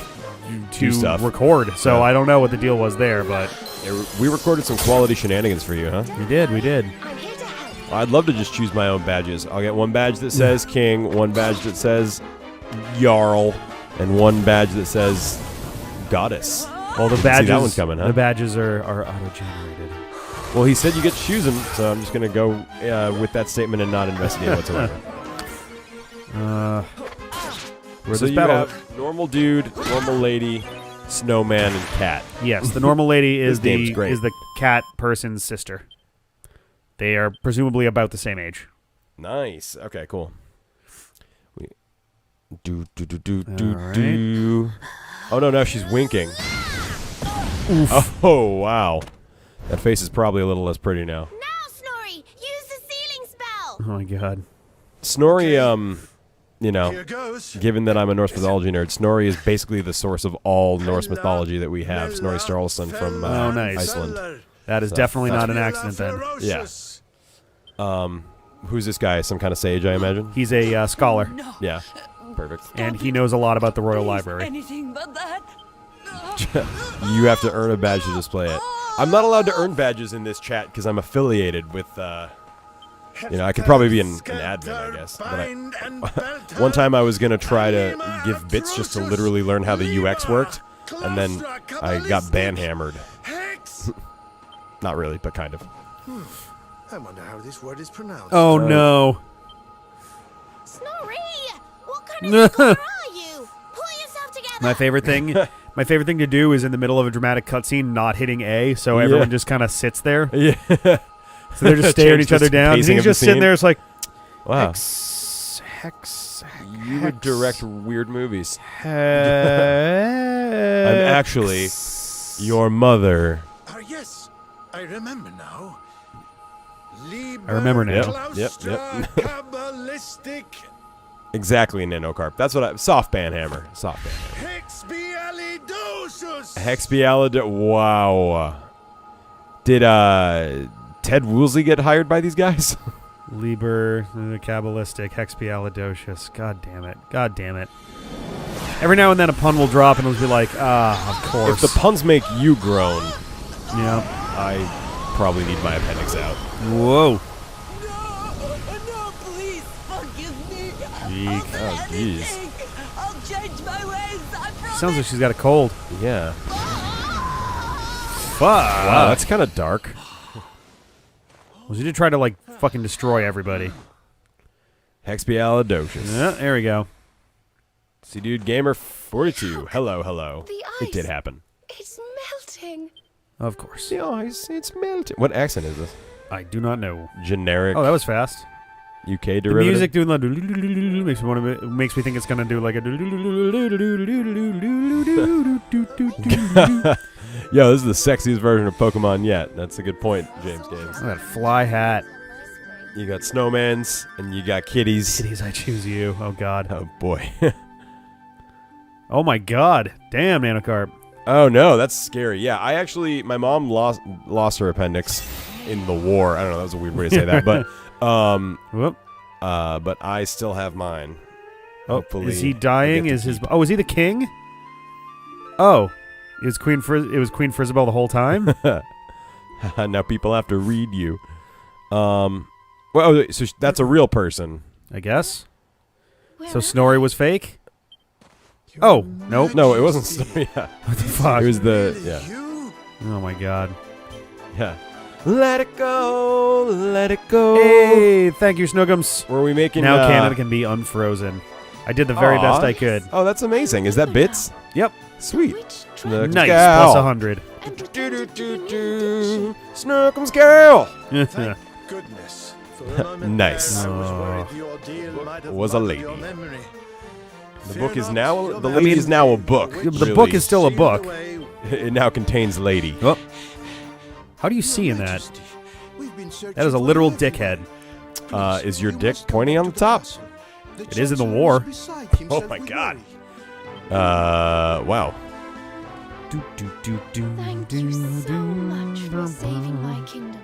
to record. So Yeah. I don't know what the deal was there, but we recorded some quality shenanigans for you, huh? we did. I'm here to help. I'd love to just choose my own badges. I'll get one badge that says King, one badge that says Jarl, and one badge that says Goddess. Well, the See badges. that one's coming, huh? The badges are auto-generated. Well, he said you get to choose them, so I'm just going to go with that statement and not investigate whatsoever. Where's So this you battle? have normal dude, normal lady, snowman, and cat. Yes, the normal lady is This game's great. the cat person's sister. They are presumably about the same age. Nice. Okay, cool. Do. right. Oh, no, she's winking. Oof. Oh, wow. That face is probably a little less pretty now. Now, Snorri, use the sealing spell. Oh my god. Snorri, you know, Here goes. given that I'm a Norse mythology nerd, Snorri is basically the source of all Norse mythology that we have. Snorri Sturluson from Oh, nice. Iceland. That is So, definitely that's- not an accident then. Yeah. Who's this guy? Some kind of sage, I imagine? He's a scholar, Yeah. Perfect. and he knows a lot about the Royal Library. Anything but that. You have to earn a badge to display it. I'm not allowed to earn badges in this chat because I'm affiliated with, you know, I could probably be an admin, I guess. But one time I was going to try to give bits just to literally learn how the UX worked, and then I got banhammered. Not really, but kind of. I wonder how this word is pronounced. Oh no. Snorri, what kind of scholar are you? Pull yourself together. My favorite thing to do is in the middle of a dramatic cutscene not hitting A, so everyone just kind of sits there. Yeah. So they're just staring each Change other the down. pacing He's of the just sitting scene. there. It's like, Wow. hex. You would direct weird movies. I'm I'm actually your mother. Yes, I remember now. I remember now. Yep. Kabbalistic Exactly, Nanocarp. That's what I... Soft banhammer. Soft banhammer. Hexbialidosus. Hexbialid. Wow. Did Ted Woolsey get hired by these guys? Liber, Kabbalistic, 𝗙𝗵𝗄. God damn it. God damn it. Every now and then a pun will drop and it'll be like, of course. If the puns make you groan, yeah. I probably need my appendix out. Whoa. No, please forgive me. Eek. Oh, jeez. I'll change my ways. I promise. Sounds like she's got a cold. Yeah. Fuck. Wow, that's kind of dark. Well, she did try to, like, fucking destroy everybody. Hexbialidosis. Yeah, there we go. See, dude, Gamer 42. Hello. The It ice. did happen. It's melting. Of course. The ice, it's melting. What accent is this? I do not know. Generic Oh, that was fast. UK The derivative? music doing the makes me think it's gonna do like a. Yo, this is the sexiest version of Pokemon yet. That's a good point, James Games. That fly hat. You got snowmans and you got kitties. Cities, I choose you. Oh God. Oh boy. Oh my God. Damn, Nanocarp. Oh no, that's scary. Yeah, my mom lost her appendix in the war. I don't know, that was a weird way to say that, but Whoop. but I still have mine. Oh, Hopefully is he I dying? get to Is his? keep- Oh, is he the king? Oh, it was Queen Frizzabelle the whole time. Now people have to read you. Well, so that's a real person. I guess. Where So am Snorri was fake? Oh, nope. No, it wasn't. Yeah. What the fuck? It was the Oh my god. yeah. Let it go, let it go. Hey, thank you, Snookums. Were we making Now Canada can be unfrozen. I did the very Aw. best I could. Oh, that's amazing. Is that bits? Yep. Sweet. Which Look Nice. Gal. Plus 100. and Do pretended do to be do me, do. Snookums girl. Thank goodness. For a moment Nice. there, I was worried the ordeal might have Was a muddled lady. your memory. The Fear book is not, now your the majesty. lady is now a book. The really. book is still a Seal book. away, It now contains lady. Oh. How do you see Your in that? Majesty. We've been searching That is a for literal you dickhead. everywhere. Is your You dick must come pointing on to the top? castle. It is in the chancellor war. is beside Oh himself my with God. worry. Wow. Do, do, do, do, Thank do, you so do, much for do, saving my do. kingdom.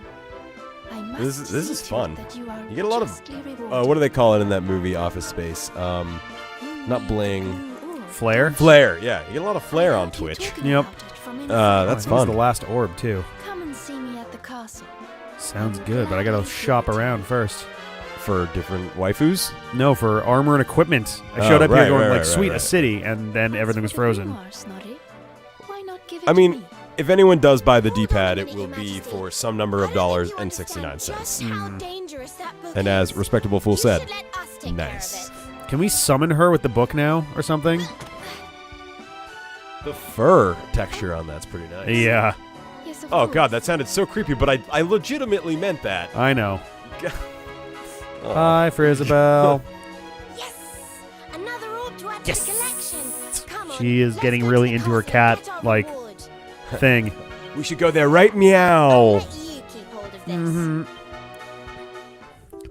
I must This is see to fun. it that you are You get a lot of justly rewarded. what do they call it in that movie Office Space? Not bling. Flare? Flare. Yeah, you get a lot of flare on Keep Twitch. talking Yep. about it from inside. That's Oh, I think it's fun. the last orb, too. Come and see me at the castle. Sounds good, but I gotta shop around first. For different waifus. No, for armor and equipment. I Oh, showed up right, here going right, like, right, sweet, right. a city, and then everything was That's what frozen. you are, Snorri. Why not give it I to mean, me? if anyone does buy the Hold on D-pad, a it minute, will Your be Majesty. for some number of I don't dollars think you and understand 69 cents. just how dangerous that book And is. as Respectable Fool You said, should let us take nice. care of Can we summon her with the book now, or something? The fur texture on that's pretty nice. Yeah, Yes, of Oh course. god, that sounded so creepy, but I legitimately meant that. I know. Oh. Hi, Frizzabelle. it. Yes! Another orb to add to Yes! the collection. Come on, She is let's getting go to really the into her castle cat, and get our like, reward. thing. We should go there right I'll meow. let you keep hold of this. Mm-hmm.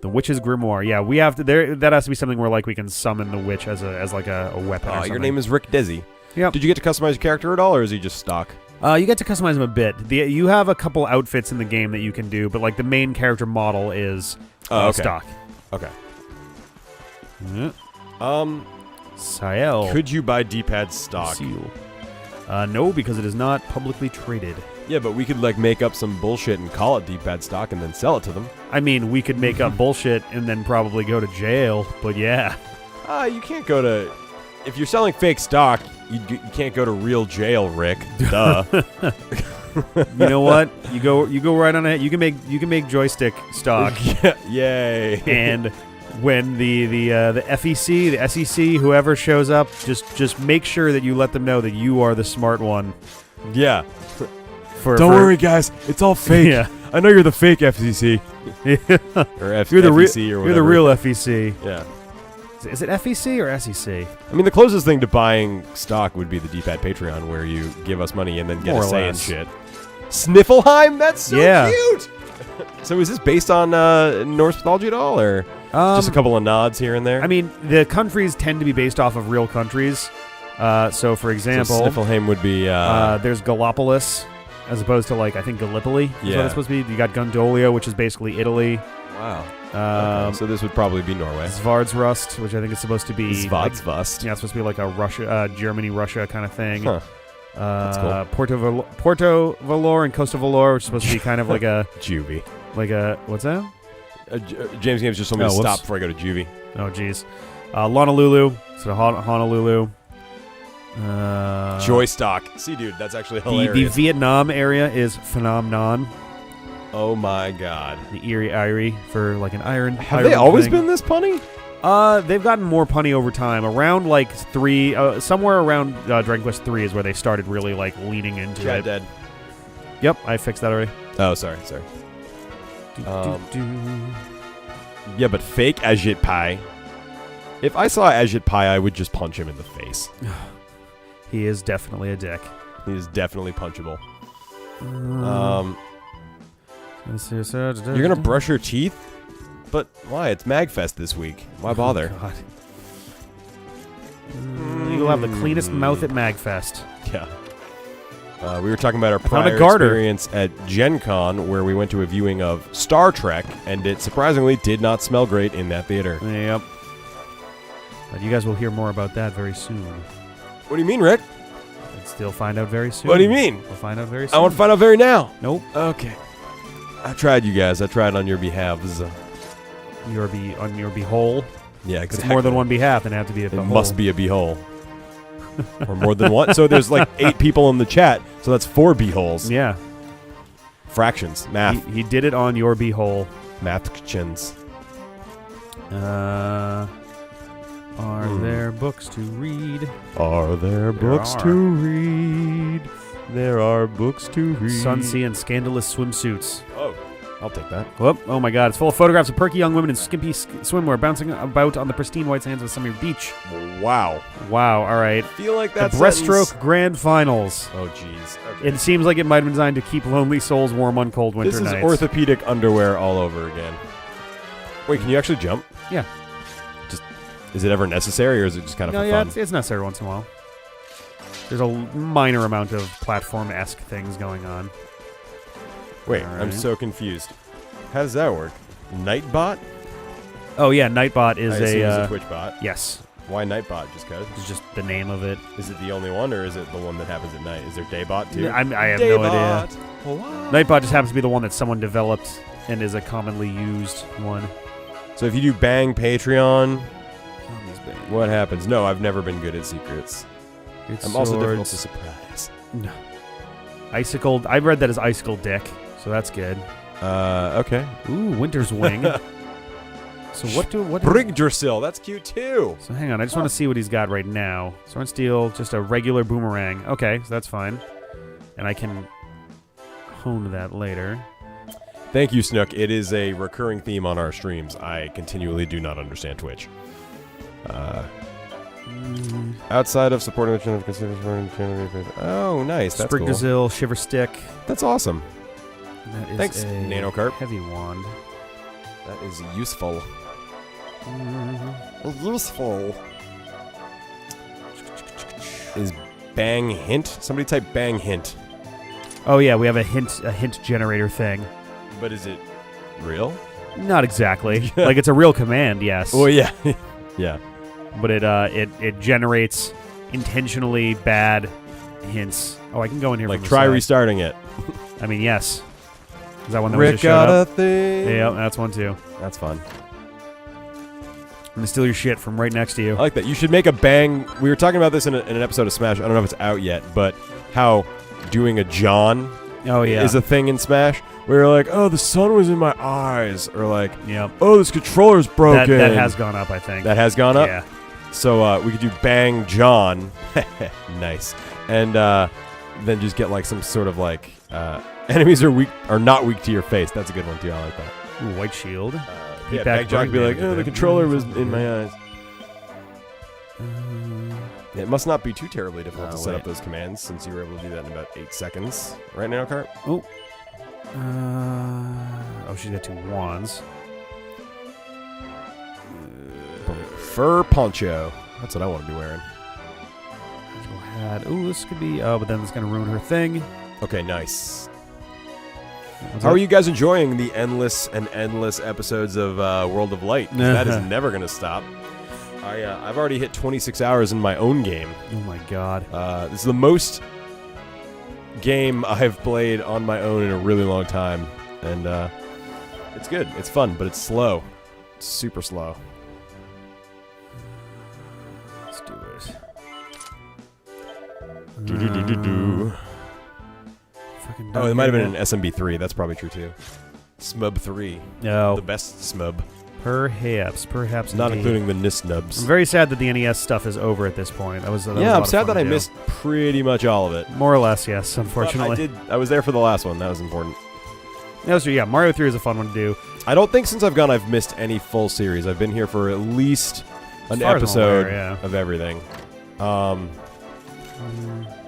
The witch's grimoire. Yeah, we have to. There, that has to be something where like we can summon the witch as like a weapon. or Your something. name is Rick Desi. Yep. Did you get to customize your character at all, or is he just stock? You get to customize him a bit. You have a couple outfits in the game that you can do, but like the main character model is Okay. stock. Okay. Yeah. Sael. Could you buy D-pad stock? Seal. No, because it is not publicly traded. Yeah, but we could like make up some bullshit and call it D-pad stock and then sell it to them. I mean, we could make up bullshit and then probably go to jail, but yeah. You can't go to. If you're selling fake stock, you can't go to real jail, Rick. Duh. You know what? You go right on ahead. You can make joystick stock, Yay. and when the FEC, the SEC, whoever shows up, just make sure that you let them know that you are the smart one. Yeah. For, Don't worry, guys. It's all fake. Yeah. I know you're the fake FCC. Or You're the FEC or whatever. You're the real FEC. Yeah. Is it FEC or SEC? I mean, the closest thing to buying stock would be the D-pad Patreon, where you give us money and then get More a or say in less. shit. Sniffelheim? That's so Yeah. cute! So is this based on Norse mythology at all, or just a couple of nods here and there? I mean, the countries tend to be based off of real countries. So, for example, so Sniffelheim would be... there's Gallipolis, as opposed to, like, I think Gallipoli is Yeah. what it's supposed to be. You got Gondolia, which is basically Italy. wow. Okay, so this would probably be Norway. Svardsrust, which I think is supposed to be... like, Svardsvust. yeah, it's supposed to be like a Russia, Germany-Russia kind of thing. Huh. That's cool. Porto Valor and Costa Valor, which is supposed to be kind of like a... Juvie. Like a... What's that? James Games just told me Oh, to whoops. stop before I go to Juvie. Oh, jeez. Honolulu. So Honolulu. Joy stock. See, dude, that's actually The hilarious. Vietnam area is Phnom Nom. Oh my god. The Erie for like an iron. Have they always been this punny? They've gotten more punny over time. Around like somewhere around Dragon Quest 3 is where they started really like leaning into Chad it. dead. Yep, I fixed that already. Oh, sorry. Yeah, but fake Ajit Pai. If I saw Ajit Pai, I would just punch him in the face. He is definitely a dick. He is definitely punchable. You're gonna brush your teeth? But why? It's Magfest this week. Why bother? God. You'll have the cleanest mouth at Magfest. Yeah. We were talking about our found a prior garter. experience at Gen Con, where we went to a viewing of Star Trek, and it surprisingly did not smell great in that theater. Yep. But you guys will hear more about that very soon. What do you mean, Rick? Let's still find out very soon. What do you mean? We'll find out very soon. I want to find out very now. Nope. Okay. I tried, you guys. I tried on your behalf. On your behole. Yeah, If exactly. it's more than one behalf, then it have to be a It behold. must be a beehole. Or more than one. So there's like 8 people in the chat, so that's 4 beeholes. Yeah. Fractions. Math. He did it on your beehole. Mathchins. Are there books to read? Are there books to read? There are books to read. Sunsea and scandalous swimsuits. Oh, I'll take that. Whoop. Oh my god, it's full of photographs of perky young women in skimpy swimwear bouncing about on the pristine white sands of a summer beach. Wow. Wow, alright. I feel like The that's breaststroke grand finals. Oh, jeez. Okay. It seems like it might have been designed to keep lonely souls warm on cold winter This is nights. orthopedic underwear all over again. Wait, can you actually jump? Yeah. Is it ever necessary, or is it just kind of for fun? It's necessary once in a while. There's a minor amount of platform-esque things going on. Wait, All I'm right. so confused. How does that work? Nightbot? Oh yeah, Nightbot is I assume a it's a Twitch bot. yes. Why Nightbot? Just cause? It's just the name of it. Is it the only one, or is it the one that happens at night? Is there Daybot too? I have no idea. What? Nightbot just happens to be the one that someone developed and is a commonly used one. So if you do bang Patreon, what happens? No, I've never been good at secrets. I'm also difficult to surprise. No. Icicle. I read that as Icicle Dick, so that's good. Okay. Ooh, Winter's Wing. So what? Brigdursil, that's cute too. So hang on, I just want to see what he's got right now. Sword Steel, just a regular boomerang. Okay, so that's fine. And I can hone that later. Thank you, Snook. It is a recurring theme on our streams. I continually do not understand Twitch. Outside of supporting the channel, consider supporting the channel. Oh, nice. That's cool. Sprigdursil, Shiver Stick. That's awesome. That is Thanks, a Nanocarp. heavy wand. That is useful. Useful. Is bang hint? Somebody type bang hint. Oh yeah, we have a hint generator thing. But is it real? Not exactly. Like it's a real command, yes. Oh yeah. Yeah. But it generates intentionally bad hints. Oh, I can go in here. Like from the try side. restarting it. I mean, yes. Is that one that Rick just showed got a up? thing. Yeah, that's one too. That's fun. I'm gonna steal your shit from right next to you. I like that. You should make a bang. We were talking about this in an episode of Smash. I don't know if it's out yet, but how doing a John is a thing in Smash. Where you're like, oh, the sun was in my eyes, or like, oh, this controller's broken. That has gone up, I think. That has gone up? Yeah. So we could do Bang John. Nice. And then just get like some sort of like enemies are not weak to your face. That's a good one too. I like that. Ooh, White Shield. Yeah, Bang John could be like, oh, the controller was in my eyes. It must not be too terribly difficult to set up those commands, since you were able to do that in about 8 seconds. Right now, Cart? Oh. She's got 2 wands. Fur poncho. That's what I want to be wearing. Ooh, this could be... Oh, but then it's going to ruin her thing. Okay, nice. What's How that? are you guys enjoying the endless episodes of World of Light? 'Cause that is never going to stop. I've already hit 26 hours in my own game. Oh my god. This is the most game I've played on my own in a really long time. And it's good. It's fun, but it's slow. It's super slow. Let's do it. Oh, it might have been an SMB3. That's probably true too. Smub 3. No. The best Smub. Perhaps Not indeed. including the NIS nubs. I'm very sad that the NES stuff is over at this point. That was a lot I'm of sad fun that to I do. missed pretty much all of it. More or less, yes, unfortunately. But I was there for the last one. That was important. Yeah, Mario 3 is a fun one to do. I don't think since I've gone I've missed any full series. I've been here for at least an far as I'm episode aware, of everything.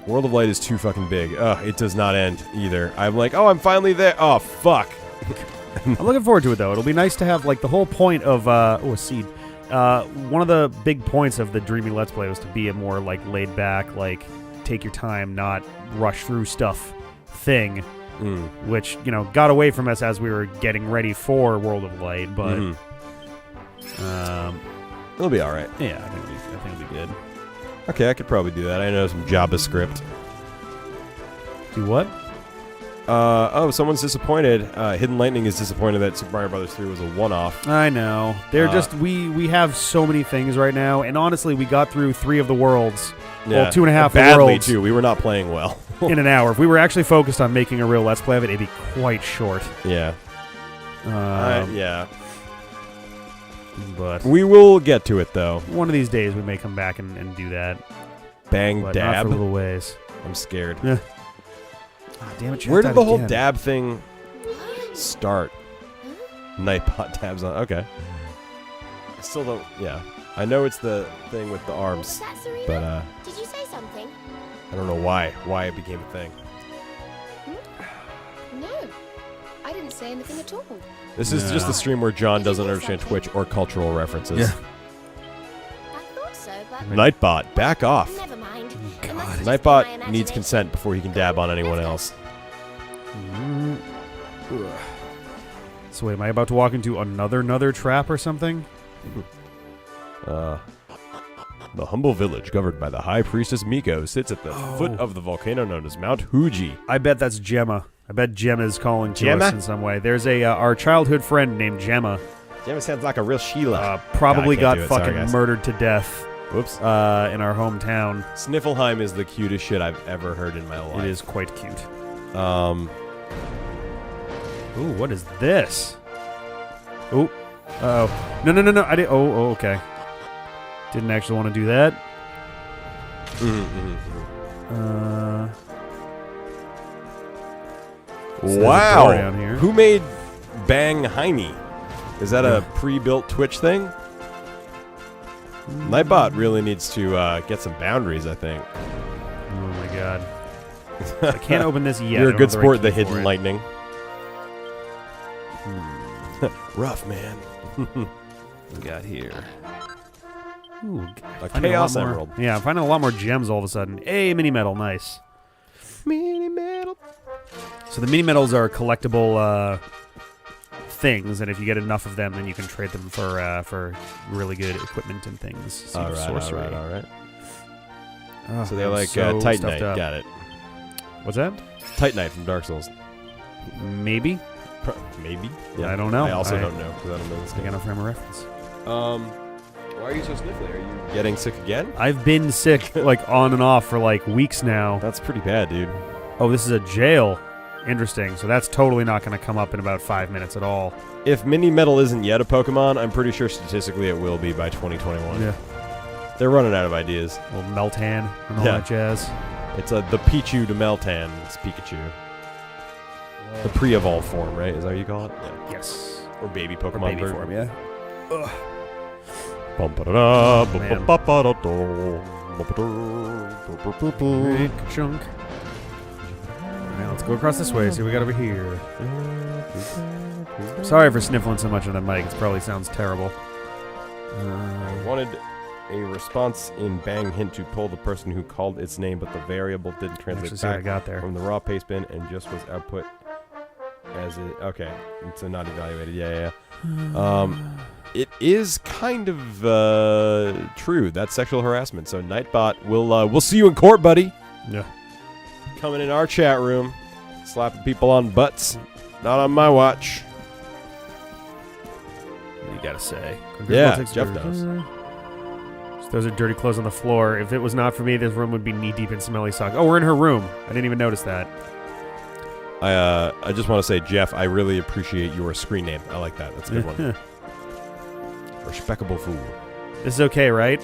World of Light is too fucking big. It does not end either. I'm like, oh, I'm finally there. Oh, fuck. I'm looking forward to it, though. It'll be nice to have, like, the whole point of, a seed. One of the big points of the Dreamy Let's Play was to be a more, like, laid-back, like, take your time, not rush through stuff thing, which, got away from us as we were getting ready for World of Light, but... It'll be alright. Yeah, I think it'll be good. Okay, I could probably do that. I know some JavaScript. Do what? Oh, someone's disappointed. Hidden Lightning is disappointed that Super Mario Bros. 3 was a one-off. I know. They're just we have so many things right now, and honestly, we got through 3 of the worlds. Yeah. Well, 2.5 badly worlds too. We were not playing well. in an hour. If we were actually focused on making a real Let's Play of it, it'd be quite short. Yeah. Yeah. But we will get to it, though. One of these days, we may come back and do that. Bang But dab. not for little ways. I'm scared. Yeah. Oh, damn it! Where did the whole dab thing start? Nightbot dabs on. Okay. I still don't. Yeah. I know it's the thing with the arms, What's that, Serena? but Did you say something? I don't know why it became a thing. No, I didn't say anything at all. This is just the stream where John doesn't understand Twitch or cultural references. Yeah. I thought so, but Nightbot, back off. never mind. God. It must have just been my Nightbot needs imagination. consent before he can dab on anyone else. So wait, am I about to walk into another trap or something? The humble village governed by the High Priestess Miko sits at the foot of the volcano known as Mount Fuji. I bet that's Gemma. I bet Gemma is calling to Gemma? us in some way. There's a our childhood friend named Gemma. Gemma sounds like a real Sheila. Probably God, I got can't do it. Sorry, fucking guys. murdered to death. Whoops. In our hometown. Sniffleheim is the cutest shit I've ever heard in my life. It is quite cute. Um. Ooh, what is this? Ooh. Uh-oh. No. I did. Oh, okay. Didn't actually want to do that. So there's a door Wow. down here. Who made Bang Heiny? Is that a pre-built Twitch thing? Nightbot really needs to get some boundaries, I think. Oh my god. I can't open this yet. You're I a don't good have sport, right the key for Hidden it. Lightning. Rough, man. We got here. Ooh, A finding Chaos lot more- Emerald. Yeah, I'm finding a lot more gems all of a sudden. Hey, mini metal, nice. Mini metal. So the mini metals are collectible things, and if you get enough of them, then you can trade them for really good equipment and things. Seed All of right, sorcery. all right. Oh, So they're I'm like so Titanite. stuffed up. Got it. What's that? Titanite from Dark Souls. Maybe. Maybe. I don't know. I also I- don't know because I don't know this I game. got no frame of reference. Why are you so sniffly? Are you getting sick again? I've been sick like on and off for like weeks now. That's pretty bad, dude. Oh, this is a jail. Interesting. So that's totally not going to come up in about 5 minutes at all. If Mini Metal isn't yet a Pokemon, I'm pretty sure statistically it will be by 2021. Yeah. They're running out of ideas. Little Meltan and all Yeah. that jazz. It's the Pichu to Meltan. It's Pikachu. The pre-evolved form, right? Is that what you call it? Yeah. Yes. Or baby Pokemon Or baby version. form, yeah. Big chunk. Now let's go across this way. See what we got over here. Sorry for sniffling so much on that mic. It probably sounds terrible. I wanted a response in Bang Hint to pull the person who called its name, but the variable didn't translate Actually see what I back got there. from the raw paste bin and just was output as it. Okay, it's not evaluated. Yeah. It is kind of true. That's sexual harassment. So Nightbot, we'll see you in court, buddy. Yeah. Coming in our chat room, slapping people on butts. Not on my watch. What do you gotta say? Yeah, Jeff does. Those are dirty clothes on the floor. If it was not for me, this room would be knee-deep in smelly socks. Oh, we're in her room. I didn't even notice that. I just want to say, Jeff, I really appreciate your screen name. I like that. That's a good one. Respectable fool. This is okay, right?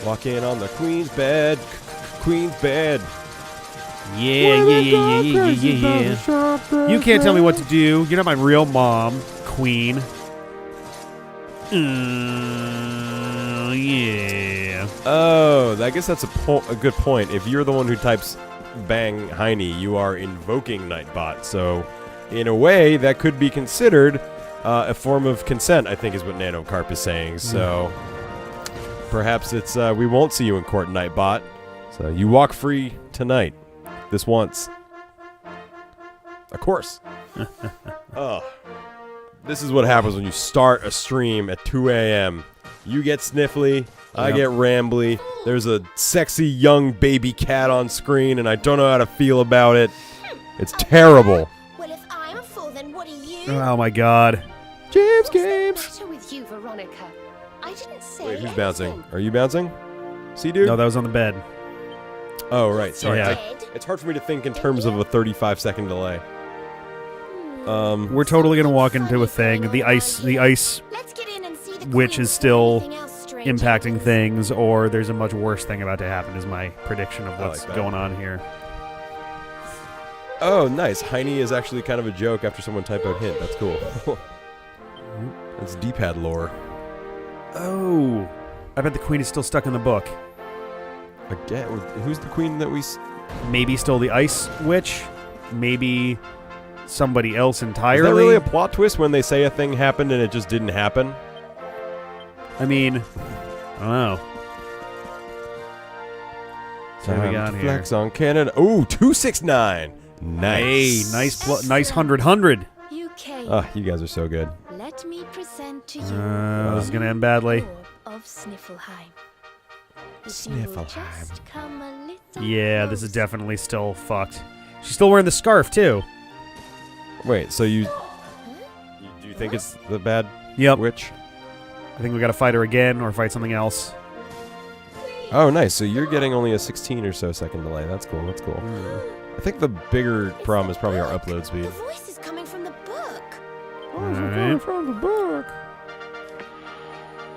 Walk in on the queen's bed. Queen's bed. Yeah. You can't tell me what to do. You're not my real mom, queen. Yeah. Oh, I guess that's a good point. If you're the one who types Bang Heiny, you are invoking Nightbot. So, in a way, that could be considered a form of consent, I think is what NanoCarp is saying. So, perhaps it's we won't see you in court, Nightbot. So, you walk free tonight. This once. Of course. Oh. This is what happens when you start a stream at 2 a.m. You get sniffly, I get rambly, there's a sexy young baby cat on screen, and I don't know how to feel about it. It's terrible. Well, if I'm a fool, then what are you? Oh my god. James What's the Games. matter with you, Veronica? I didn't say Wait, who's anything. bouncing? Are you bouncing? See, dude? No, that was on the bed. Oh, right. Sorry. Yeah. It's hard for me to think in terms of a 35-second delay. We're totally gonna walk into a thing. The ice Let's get in and see the witch queen is still before anything else strange impacting happens. things, or there's a much worse thing about to happen. Is my prediction of I what's like that. going on here. Oh, nice. Heine is actually kind of a joke after someone typoed hint. That's cool. That's D-pad lore. Oh, I bet the queen is still stuck in the book. Again, who's the queen that we... Maybe still the ice witch. Maybe somebody else entirely. Is that really a plot twist when they say a thing happened and it just didn't happen? I mean, I don't know. So what do we got here? Flex on Canada. Ooh, 269. Hey, Nice. nice 100. You came. Oh, you guys are so good. Let me present to you This is gonna end badly. the orb of Sniffleheim. If you will just come a little Yeah, this is closer. definitely still fucked. She's still wearing the scarf too. Wait, so do you think it's the bad Yep. witch? I think we gotta fight her again or fight something else. Oh, nice. So you're getting only a 16 or so second delay. That's cool. That's cool. I think the bigger problem is probably our upload speed. The voice is coming from the book. Alright. From the book.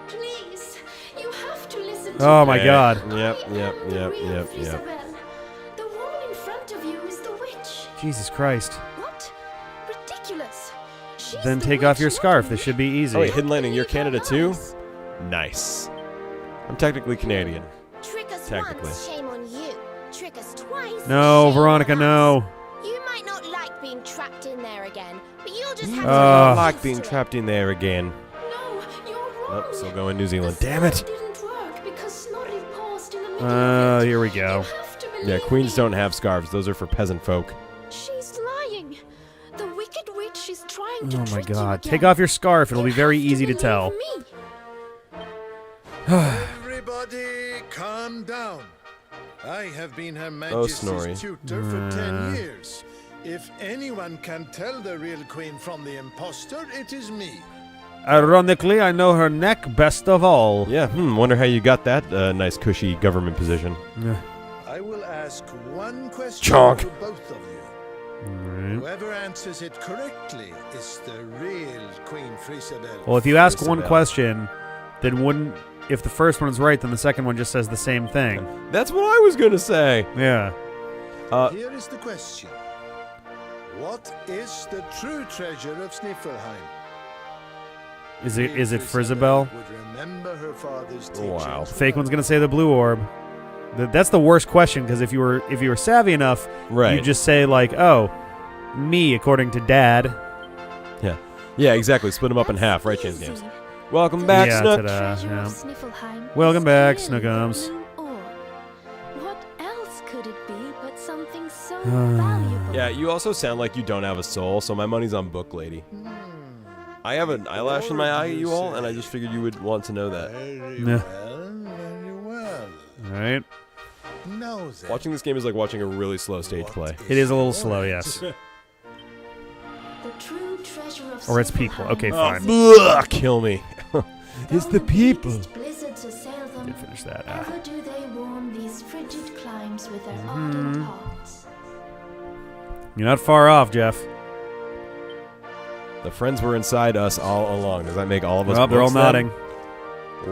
Please, you have to listen to Oh me. my god. Yep. I am the real Yep. Isabel. The woman in front of you is the witch. Jesus Christ. What? Ridiculous. She's Then the take off witch, your not scarf. me. This should be easy. Oh, wait, Hidden Lightning, you're Believe Canada her too? lies. Nice. I'm technically Canadian. Trick us Technically. once, shame on you. Trick us twice. No, shame Veronica, on us. no. You might not like being trapped in there again, but you'll just have I to get like used being to it. trapped in there again. No, you're wrong. Nope, still going New Zealand. The Damn it. spell didn't work because Snorri paused in the middle of it. Here we You go. have to Yeah, believe queens me. don't have scarves. Those are for peasant folk. She's lying. The wicked witch is trying to Oh my trick you god. again. Take off your scarf. It'll You be very have easy to believe tell. me. Everybody, calm down. I have been Her Snorri. Majesty's tutor for 10 years. If anyone can tell the real queen from the impostor, it is me. Ironically, I know her neck best of all. Yeah, wonder how you got that nice cushy government position. I will ask one question Chonk. to both of you. Whoever answers it correctly is the real Queen Isabel. Well, if you ask one Isabel. question, then wouldn't... If the first one is right, then the second one just says the same thing. That's what I was gonna say. Yeah. Here is the question. What is the true treasure of Sniffleheim? Is it Queen for Isabel? would remember her father's Wow. teachings Fake one's gonna say the blue orb. That's the worst question, because if you were savvy enough, Right. you'd just say like, "Oh, me," according to Dad. Yeah, exactly. Split them up in half, right, James Easy. Games? Welcome back, Yeah, Snook. ta-da. Treasure yeah. of Sniffleheim Welcome is back, clearly Snookums. a blue orb. What else could it be but something so Ah. valuable? Yeah, you also sound like you don't have a soul, so my money's on Book Lady. I have an eyelash in my eye, you all, and I just figured you would want to know that. Very Yeah. well, very well. All right. Now then, Watching this game is like watching a really slow stage play. It is a little slow, yes. The true treasure of Or it's people. Sniffleheim Okay, is fine. Ugh, kill me. It's though the people. biggest blizzards assail them, Did finish that. ever do they warm these frigid climes with their Mm-hmm. ardent hearts. You're not far off, Jeff. The friends were inside us all along. Does that make all of us? Oh, they're all books then? nodding.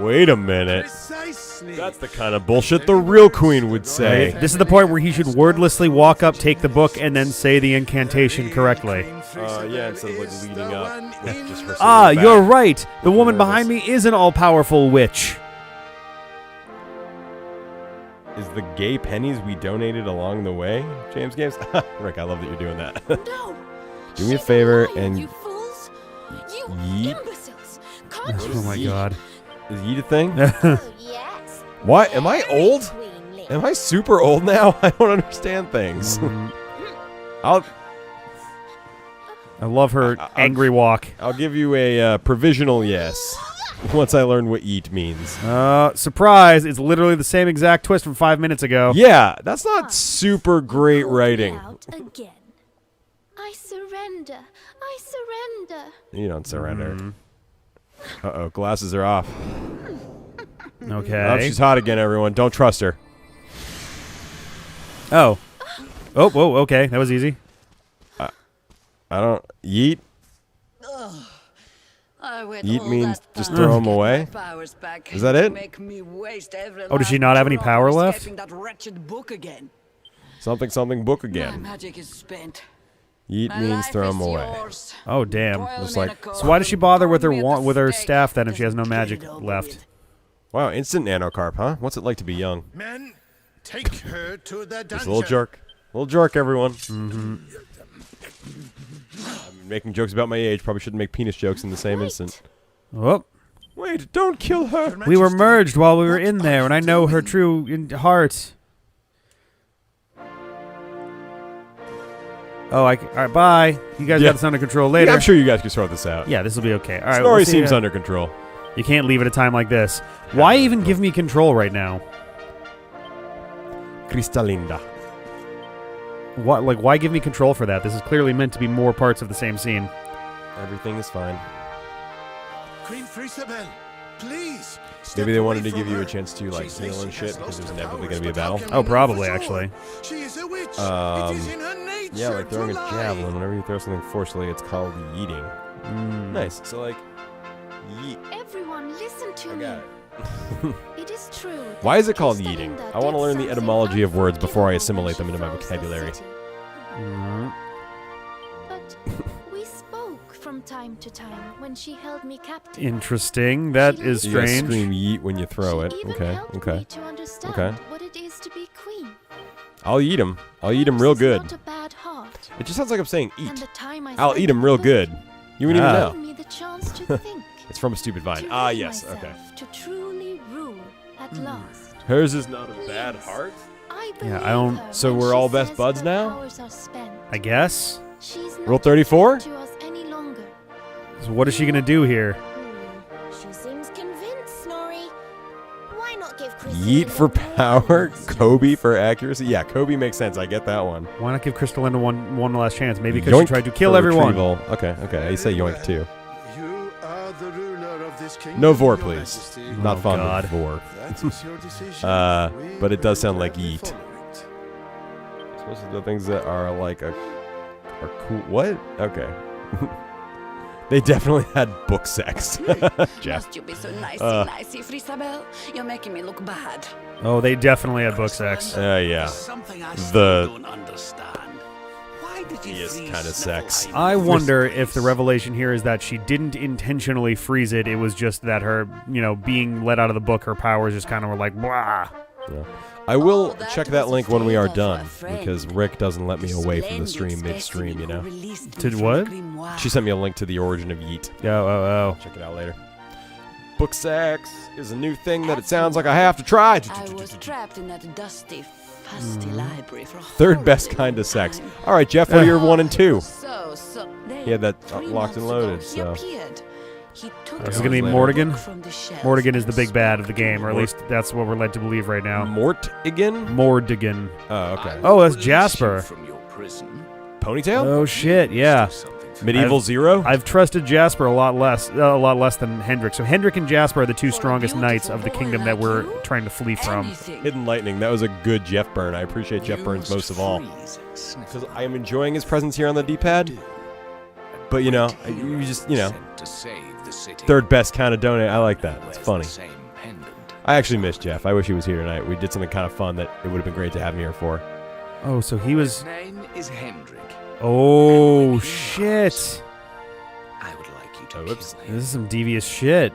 Wait a minute. precisely. That's the kind of bullshit the real queen would say. This is the point where he should wordlessly walk up, take the book, and then say the incantation correctly. Yeah, instead of like leading up with just her Ah, sitting you're back. right. The woman Nervous. behind me is an all-powerful witch. Is the gay pennies we donated along the way, James Games? Rick, I love that you're doing that. No. Do me a She's favor lying, and you fools. You yeet. imbeciles. Can't you Oh my see? god. Is yeet a thing? Oh, yes. What? Am I Very old? queenly. Am I super old now? I don't understand things. I'll I love her I- angry walk. I'll give you a provisional yes once I learn what eat means. Surprise! It's literally the same exact twist from 5 minutes ago. Yeah, that's not super great Call writing. me out again. I surrender. I surrender. You don't surrender. Uh-oh, glasses are off. Okay. Oh, she's hot again, everyone. Don't trust her. Oh. Oh, whoa, okay. That was easy. I don't... Yeet? Yeet means just throw them away? Is that it? Oh, does she not have any power left? Something, something, book again. Magic is spent. Yeet means throw them away. Oh, damn. Just like... So why does she bother with her staff then if she has no magic left? Wow, instant nanocarp, huh? What's it like to be young? Men, take her to the dungeon. Just a little jerk. Little jerk, everyone. I'm making jokes about my age. Probably shouldn't make penis jokes in the same instant. Oh. Wait, don't kill her. We were merged while we were in there, and I know her true heart. Oh, all right, bye. You guys got this under control later. Yeah, I'm sure you guys can sort this out. Yeah, this will be okay. All right. Snorri seems under control. You can't leave at a time like this. Why even give me control right now? Cristalinda. What? Like, why give me control for that? This is clearly meant to be more parts of the same scene. Everything is fine. Queen Ysabel, please. Maybe they wanted to give you a chance to like heal and shit because there's inevitably going to be a battle. Oh, probably actually. She is a witch. It is in her nature. Yeah, like throwing a to lie. javelin. Whenever you throw something forcefully, it's called yeeting. Nice. So like, yeet. Everyone, listen to I me. got it. It is true. Why is it called yeeting? I want to learn the etymology of words before I assimilate them into my vocabulary. But we spoke from time to time when she held me captive. Interesting. That is You guys strange. scream yeet when you throw it. She even Okay, helped okay. me to understand Okay. what it is to be queen. I'll eat him. I'll eat him real Hers is good. not a bad heart. It just sounds like I'm saying And eat. the time I I'll spent eat him real with good. You wouldn't even Ah. know. gave me the chance to think. It's from a stupid vine. to Ah, rid yes. myself, Okay. To truly rule at last. Hers is not a bad heart. I Yeah, I believe don't- her So when we're she all best says buds her now? powers are spent. I guess. She's Rule not 34? to us any longer. So what is she gonna do here? She seems convinced, Snorri. Why not give Chris Yeet for power, Kobe for accuracy. Yeah, Kobe makes sense. I get that one. Why not give Crystalina one last chance? Maybe because she Yoink tried to kill for everyone. retrieval. Okay, okay. I say yoink too. You are the ruler of this kingdom, No vor, Your please. Majesty. Not fond God. of vor. That is your decision. But it does sound like We yeet. follow it. Especially the things that are like are cool. What? Okay. They definitely had book sex. Jeff. Must you be so nicey, Ysabel? You're making me look bad. Oh, they definitely had book sex. Yeah. There's something I The- still don't understand. Why did you Yes, freeze kinda sex. Sniffleheim I in the wonder first if the place? revelation here is that she didn't intentionally freeze it. It was just that her, being let out of the book, her powers just kind of were like, blah. Yeah. I will Oh, that check that was link when we are fate of our done friend. because Rick doesn't let me away from the Splendid stream midstream, you know. specimen who released me Did from what? the grimoire. She sent me a link to the origin of yeet. Oh. Check it out later. Book sex is a new thing that it sounds like I have to try. I was trapped in that dusty, fusty library for a Third best horrible kind of sex. time. All right, Jeff, what are your 1 and 2? So, He had that 3 locked and months ago, loaded, he so. appeared. He took This is out gonna be the Mordegon? book from the shelf Mordegon is the and big bad of the spoke game, or at Mort- least that's what we're led to believe right now. Mort again? Mordegon. Oh, okay. Oh, that's Jasper. From your prison. Ponytail? Oh shit, yeah. Medieval Zero? I've trusted Jasper a lot less than Hendrik. So Hendrik and Jasper are the two For a strongest knights beautiful of the boy kingdom like that we're you, trying to flee from. anything. Hidden Lightning. That was a good Jeff burn. I appreciate Jeff You burns must most of all. freeze and sniff Because I am enjoying his presence here on the D-pad. But, you just, sent to save the city. third best kind of donate. I like that. It's Wears funny. the same pendant. I actually miss Jeff. I wish he was here tonight. We did something kind of fun that it would have been great to have him here for. Oh, so he was. His name is Hendrik. Oh shit! I would like you to Oh, whoops. kill him. This is some devious shit.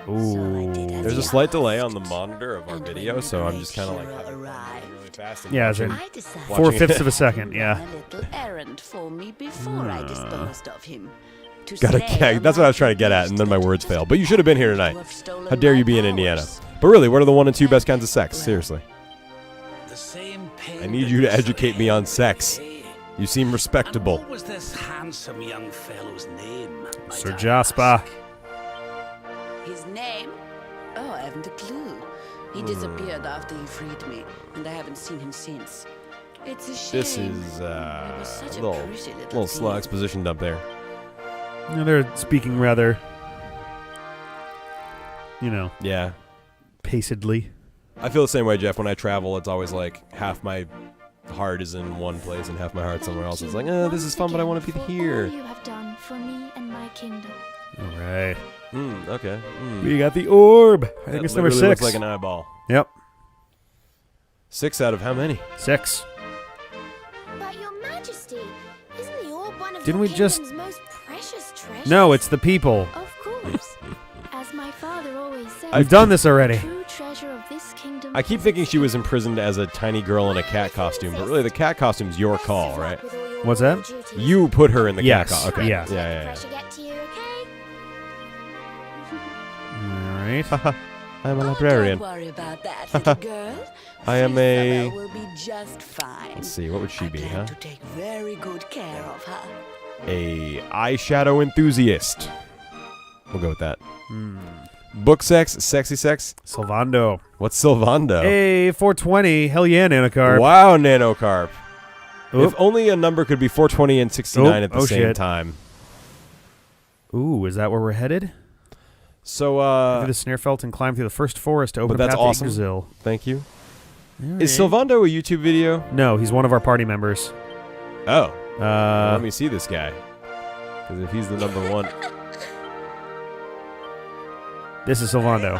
So I Ooh. did as There's a he slight delay on asked. the monitor of our And when video, the so I'm great just kind of like hero having fun arrived, really fast. And Yeah, as in watching- I decided 4/5 of a to second. Yeah. run a little errand for me before I disposed of him. To Gotta slay gag. a That's what I was trying to get at, and then my monster words that failed. But you should have been here claimed to tonight. have stolen How dare my you be in Indiana? powers. But really, what are the 1 and 2 best kinds of sex? Seriously. The same I need you to educate me on sex. You seem And respectable. what was this handsome young fellow's name? Sir might I Jasper. ask? His name? Oh, I haven't a clue. He disappeared after he freed me, and I haven't seen him since. It's a shame. This is It was such a little pretty little slow piece. exposition dump there. You know, they're speaking rather, you know, Yeah. pacedly. I feel the same way, Jeff. When I travel, it's always like half my heart is in one place and half my heart somewhere else. It's like, this is fun, but I want to be here. All you have done for me and my kingdom. All right. Okay. We got the orb. I think That it's number literally 6. looks like an eyeball. Yep. 6 out of how many? 6. But your majesty, isn't the orb one of Didn't your we just- kingdom's most precious treasures? No, it's the people. Of course. As my father always said, I've done this already. the true treasure of this kingdom. I keep thinking she was imprisoned as a tiny girl in a cat costume, but really the cat costume's your call, right? What's that? You put her in the Yes. cat costume. Okay. Yeah. Yeah. Pressure get to you, okay? All right. I'm a Oh, librarian. don't worry about that, little girl. I am a- Will be just fine. Let's see, what would she be, huh? To take very good care of her. A eyeshadow enthusiast. We'll go with that. Book sex, sexy sex. Sylvando. What's Sylvando? Hey, 420. Hell yeah, Nanocarp. Wow, Nanocarp. Oop. If only a number could be 420 and 69 at the same shit. time. Ooh, is that where we're headed? So, Through the Snarefelt and climb through the first forest to open but a that's path awesome. to Yggdrasil. Thank you. All Is right. Sylvando a YouTube video? No, he's one of our party members. Oh. Let me see this guy. Because if he's the number one. This is Sylvando.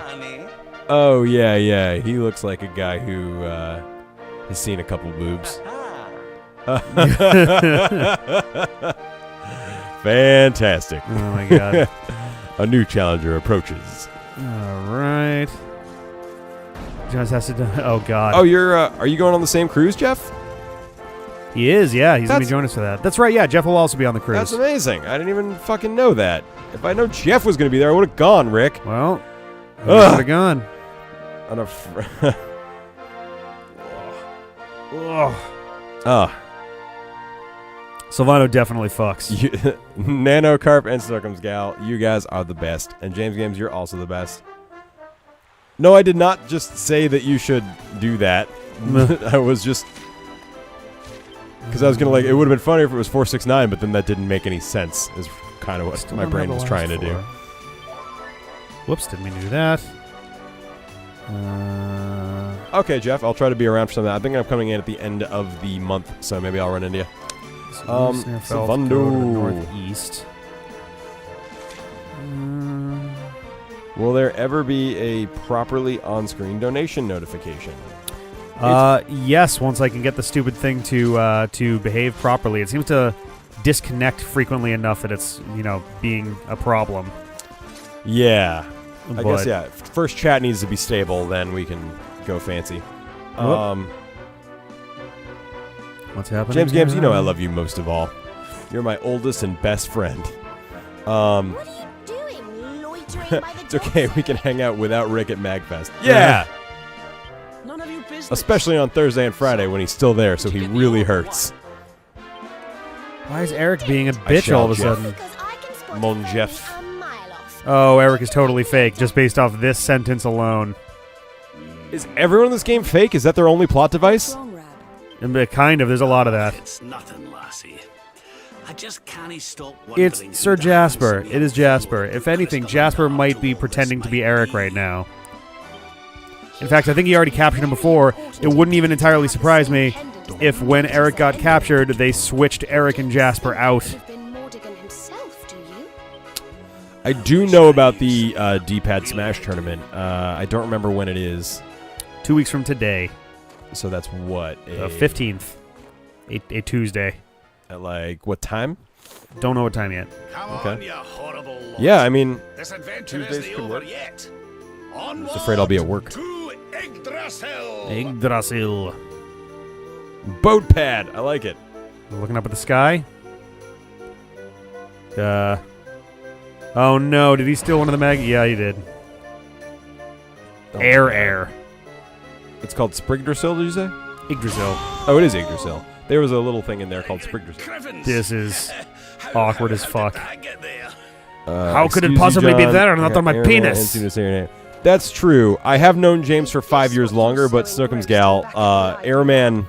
Oh, yeah. He looks like a guy who has seen a couple boobs. Fantastic. Oh my god. A new challenger approaches. All right. Jonas has to do. Oh god. Oh, are you going on the same cruise, Jeff? He is. Yeah, he's gonna be That's- joining us for that. That's right. Yeah, Jeff will also be on the cruise. That's amazing. I didn't even fucking know that. If I know Jeff was going to be there, I would have gone, Rick. Well, I Ugh. would have gone. On a Ugh. Sylvando definitely fucks. Nanocarp and 𝗫𝗍𝗄, you guys are the best. And James Games, you're also the best. No, I did not just say that you should do that. I was just... Because I was going to it would have been funnier if it was 469, but then that didn't make any sense, is kind of what Still my don't brain have was the trying to last do. 4. Whoops, didn't mean to do that. Okay, Jeff, I'll try to be around for some of that. I think I'm coming in at the end of the month, so maybe I'll run into you. Snarefelt, go to Sylvando. northeast. Will there ever be a properly on-screen donation notification? Yes, once I can get the stupid thing to behave properly. It seems to disconnect frequently enough that it's, being a problem. Yeah. I guess, But- yeah. First chat needs to be stable, then we can go fancy. What's happening? James Games, you know I here? love you most of all. You're my oldest and best friend. What are you doing, loitering by the It's okay, we can hang out without Rick at MagFest. Yeah. None of your business. Especially on Thursday and Friday when he's still there, so he really hurts. Why is Eric being a bitch shall, all of a Jeff. sudden? Because I can spot Mon a Jeff. phony a mile off. Oh, Eric is totally fake, just based off this sentence alone. Is everyone in this game fake? Is that their only plot device? Wrong, Rab. And kind of, there's a lot of that. It's nothing, lassie. I just can't stop wondering. It's who Sir the Jasper. handsome It is young Jasper. fool If who anything, crystal Jasper and might be Artois pretending to be might Eric be. right now. In fact, I think he already captured him before. It wouldn't even entirely surprise me if when Eric got captured, they switched Eric and Jasper out. Could have been Mordegon himself, do you? I do know about the D-pad Smash tournament. I don't remember when it is. 2 weeks from today, So that's what? the 15th, a Tuesday. At like what time? Don't know what time yet. Come Okay. on, you horrible lot. Yeah, I mean, This adventure Tuesdays isn't could over work. yet. I'm just afraid I'll be at work. To Yggdrasil. Yggdrasil. Boat pad. I like it. Looking up at the sky. Oh no, did he steal one of the mag? Yeah, he did. Oh, Air. It's called Sprigdrasil, did you say? Yggdrasil. Oh, it is Yggdrasil. There was a little thing in there called Sprigdrasil. Crivens. This is How- awkward how as did fuck. that get there? How could it Excuse you, possibly be John. there and not on my Aaron, penis? I didn't see your name. That's true. I have known James for 5 years longer, but 𝗫𝗍𝗄, Airman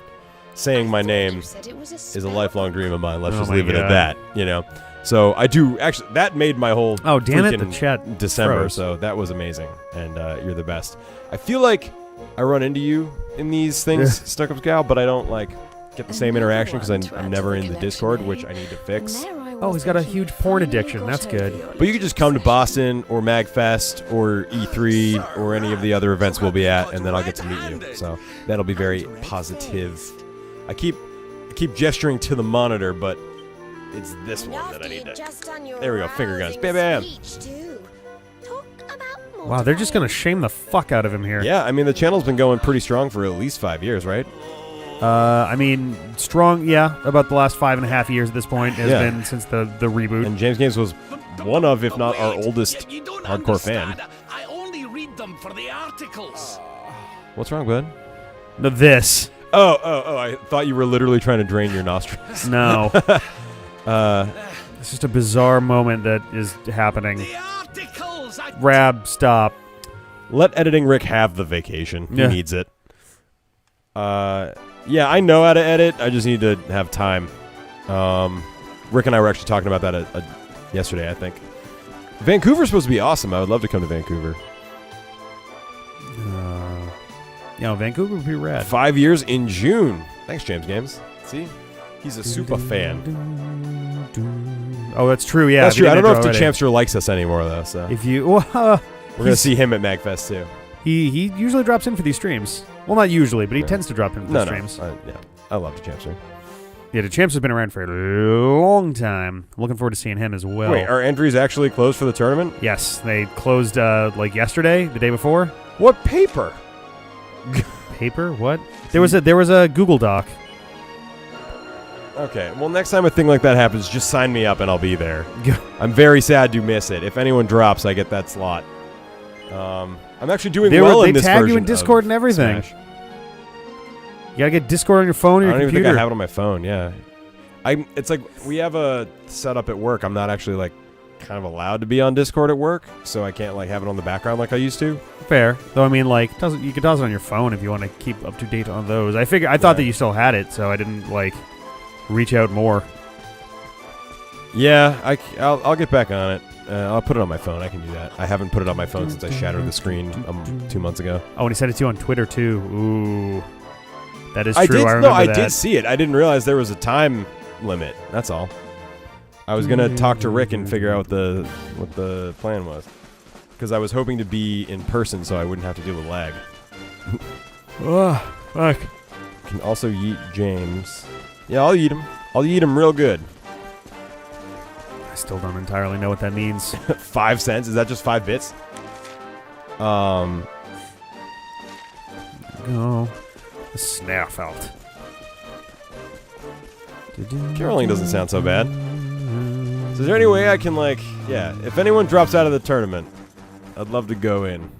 saying my name Said it was is a lifelong dream of mine. Let's Oh just my leave it at God. that, you know. So I do actually. That made my whole Oh, damn it, the freaking chat December. froze. So that was amazing, and you're the best. I feel like I run into you in these things, Stuck-Up Gal, but I don't like get the same interaction because I'm never in the Discord, which I need to fix. Oh, he's got a huge porn addiction. That's good. But you could just come to Boston or MagFest or E3 or any of the other events we'll be at, and then I'll get to meet you. So that'll be very positive. I keep gesturing to the monitor, but it's this one that I need to. There we go, finger guns. Bam, bam. Wow, they're just gonna shame the fuck out of him here. Yeah, I mean the channel's been going pretty strong for at least 5 years, right? I mean, strong. Yeah, about the last 5.5 years at this point has Yeah. been since the reboot. And James Games was one of, if not our oldest You don't hardcore fan. understand. I only read them for the articles. What's wrong, bud? No, this. Oh! I thought you were literally trying to drain your nostrils. No. It's just a bizarre moment that is happening. The articles. Rab, stop. Let Editing Rick have the vacation. He Yeah. needs it. Yeah, I know how to edit. I just need to have time. Rick and I were actually talking about that yesterday, I think. Vancouver's supposed to be awesome. I would love to come to Vancouver. Vancouver would be rad. 5 years in June. Thanks, James Games. See? He's a super fan. Oh, that's true. Yeah, That's we true. I did don't know if intro the already. Champster likes us anymore, though. So If you, we're gonna see him at MagFest too. he usually drops in for these streams. Well, not usually, but he tends to drop in for the streams. Yeah, I love the Champster. Yeah, the Champs has been around for a long time. I'm looking forward to seeing him as well. Wait, are entries actually closed for the tournament? Yes, they closed like yesterday, the day before. What paper? Paper? What? There was a Google Doc. Okay, well, next time a thing like that happens, just sign me up and I'll be there. I'm very sad to miss it. If anyone drops, I get that slot. I'm actually doing well in they this tag version you in Discord of and everything. Smash. You gotta get Discord on your phone or I your don't even computer. think I have it on my phone. Yeah, it's like we have a setup at work. I'm not actually like kind of allowed to be on Discord at work, so I can't like have it on the background like I used to. Fair, though. I mean, like, you could toss it on your phone if you want to keep up to date on those. I thought that you still had it, so I didn't like reach out more. Yeah, I'll get back on it. I'll put it on my phone. I can do that. I haven't put it on my phone since I shattered the screen 2 months ago. Oh, and he sent it to you on Twitter too. Ooh, that is true. I remember I that. did see it. I didn't realize there was a time limit. That's all. I was gonna talk to Rick and figure out what the plan was, because I was hoping to be in person so I wouldn't have to deal with lag. Oh, fuck. Can also yeet James. Yeah, I'll eat him. I'll eat him real good. I still don't entirely know what that means. 5 cents? Is that just 5 bits? Oh, the Snarfelt. Caroling doesn't sound so bad. So is there any way I can if anyone drops out of the tournament, I'd love to go in.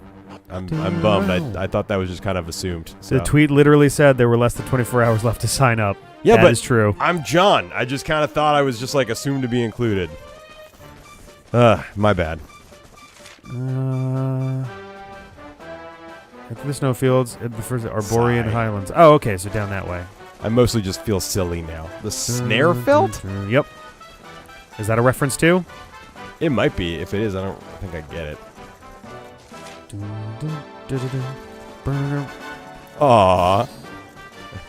I'm bummed. I thought that was just kind of assumed. So. The tweet literally said there were less than 24 hours left to sign up. Yeah, that but is true. I'm John. I just kind of thought I was just like assumed to be included. My bad. After the snowfields, at the first Arborean Sigh. Highlands. Oh, okay, so down that way. I mostly just feel silly now. The snare felt? Yep. Is that a reference to? It might be. If it is, I don't think I get it. Aww.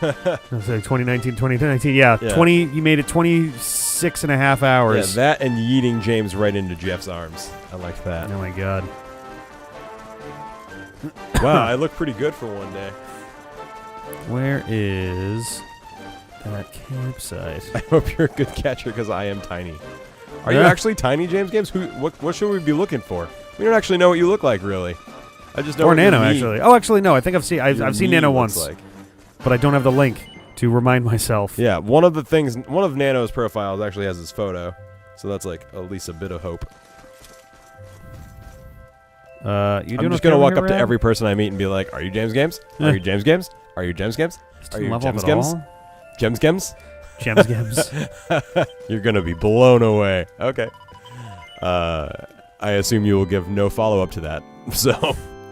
It's like 2019, 2019. Yeah, Yeah. 20. You made it 26 and a half Yeah, hours. that and yeeting James right into Jeff's arms. I like that. Oh my god. Wow, I look pretty good for one day. Where is that campsite? I hope you're a good catcher because I am tiny. Are you Yeah. actually tiny, James Games? What should we be looking for? We don't actually know what you look like, really. I just know Or what your Nano, knee- actually. Oh, actually, no. I think I've your seen knee Nano looks once, like. but I don't have the link to remind myself. Yeah, one of Nano's profiles actually has his photo, so that's like at least a bit of hope. I'm just gonna walk up to every person I meet and be like, "Are you James Games? Are you James Games? Are you James Games? Are you James Games? James Games? Gems Games. You're gonna be blown away." Okay. I assume you will give no follow up to that, so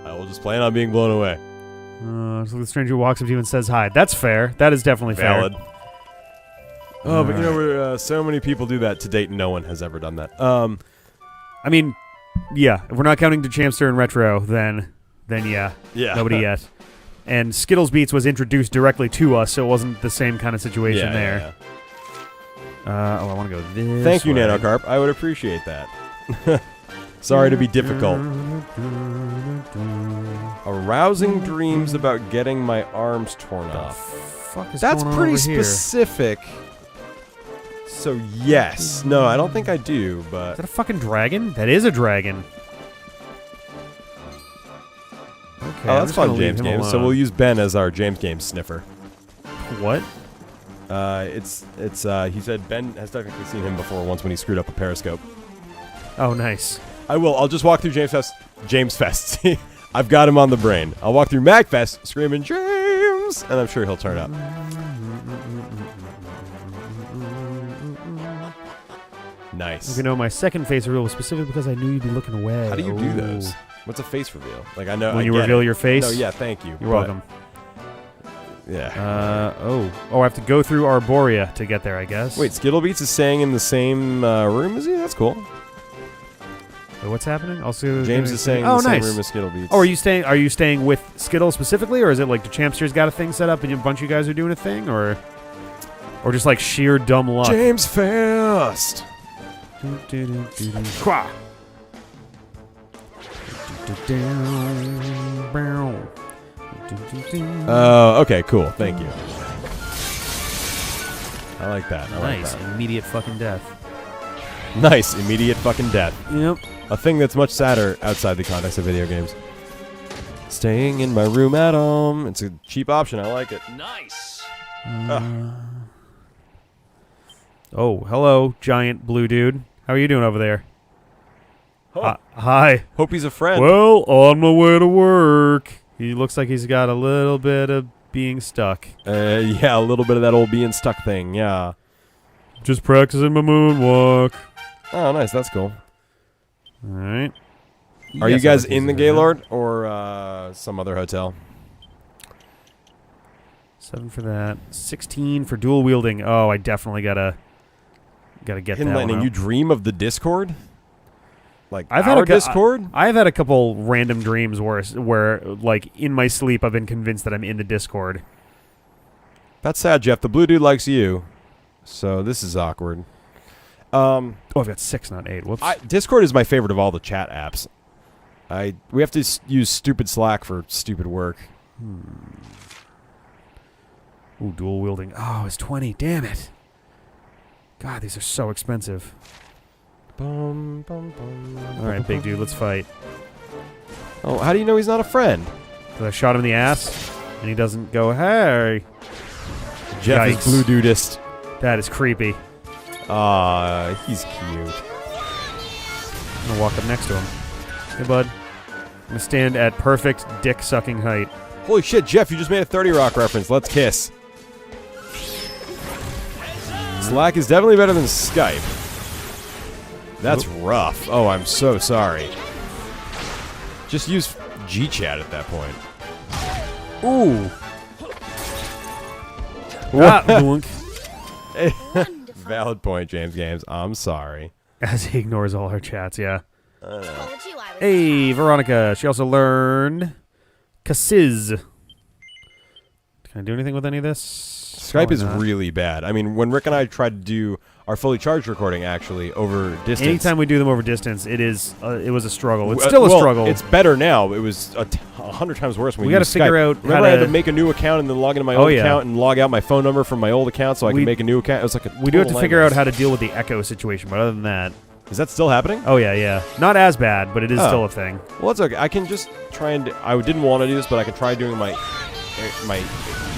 I will just plan on being blown away. So the stranger walks up to you and says hi. That's fair. That is definitely Valid. fair. Oh, but you know, so many people do that. To date, no one has ever done that. I mean, yeah. If we're not counting DeChampster and Retro, then yeah. Yeah. Nobody yet. And skittleSbeats was introduced directly to us, so it wasn't the same kind of situation there. Yeah. I want to go this Thank you, way. Nanocarp. I would appreciate that. Sorry to be difficult. Arousing dreams about getting my arms torn off. Fuck is That's going on pretty over here? specific. So yes. No, I don't think I do, Is but that a fucking dragon? That is a dragon. Okay, oh, I'm that's just fun, gonna leave James him Games. So alone. we'll use Ben as our James Games sniffer. What? It's he said Ben has technically seen him before once when he screwed up a periscope. Oh, nice. I will. I'll just walk through James Fest. I've got him on the brain. I'll walk through Magfest screaming James, and I'm sure he'll turn up. Nice. You know, my second face reveal was specifically because I knew you'd be looking away. How do you do Oh. those? What's a face reveal? Like I know When I you get reveal it. your face? No, yeah, thank you. You're but- welcome. Yeah. I have to go through Arborea to get there, I guess. Wait, skittleBeats is staying in the same room as you? That's cool. Wait, what's happening? Also, James is staying in oh, the same nice. room as skittleBeats. Oh, are you staying with Skittle specifically, or is it like the Champster's got a thing set up and a bunch of you guys are doing a thing, or just like sheer dumb luck? James Fest. Qua. Oh, okay, cool. Thank you. I like that. I like Nice. that. Immediate fucking death. Nice. Immediate fucking death. Yep. A thing that's much sadder outside the context of video games. Staying in my room, Adam. It's a cheap option. I like it. Nice. Oh, hello, giant blue dude. How are you doing over there? Oh. Hi. Hope he's a friend. Well, on my way to work. He looks like he's got a little bit of being stuck. Yeah, a little bit of that old being stuck thing. Yeah. Just practicing my moonwalk. Oh, nice. That's cool. All right. Are you guys in the Gaylord or some other hotel? 7 for that. 16 for dual wielding. Oh, I definitely gotta get Hidden that Lightning, one you up. dream of the Discord? Like I've our had a Discord? I've had a couple random dreams where like in my sleep I've been convinced that I'm in the Discord. That's sad, Jeff. The blue dude likes you. So this is awkward. Oh, I've got 6, not 8. Whoops. Discord is my favorite of all the chat apps. We have to use stupid Slack for stupid work. Ooh, dual wielding. Oh, it's 20. Damn it. God, these are so expensive. Bum, bum, bum, All right, big dude, let's fight. Oh, how do you know he's not a friend? 'Cause I shot him in the ass, and he doesn't go, hey. Jeff Yikes. is blue dudist. That is creepy. He's cute. I'm gonna walk up next to him. Hey, bud. I'm gonna stand at perfect dick-sucking height. Holy shit, Jeff, you just made a 30 Rock reference. Let's kiss. Slack is definitely better than Skype. That's rough. Oh, I'm so sorry. Just use GChat at that point. Ooh. Ah, boink. Valid point, James Games. I'm sorry. As he ignores all her chats, yeah. Told you I was Hey, Veronica. She also learned 𝗙𝗃𝗁. Can I do anything with any of this? Skype is Probably not. really bad. I mean, when Rick and I tried to do our fully charged recording, actually, over distance. Anytime we do them over distance, it was a struggle. It's still a struggle. It's better now. It was 100 times worse when We gotta used figure Skype. out how Remember, I had to- to make a new account and then log into my Oh, old yeah. account and log out my phone number from my old account so I We- can make a new account. It was like a we do have to total figure out nightmare. how to deal with the echo situation, but other than that... Is that still happening? Oh, yeah. Not as bad, but it is Oh. still a thing. Well, it's okay. I can just try and... I didn't want to do this, but I can try doing my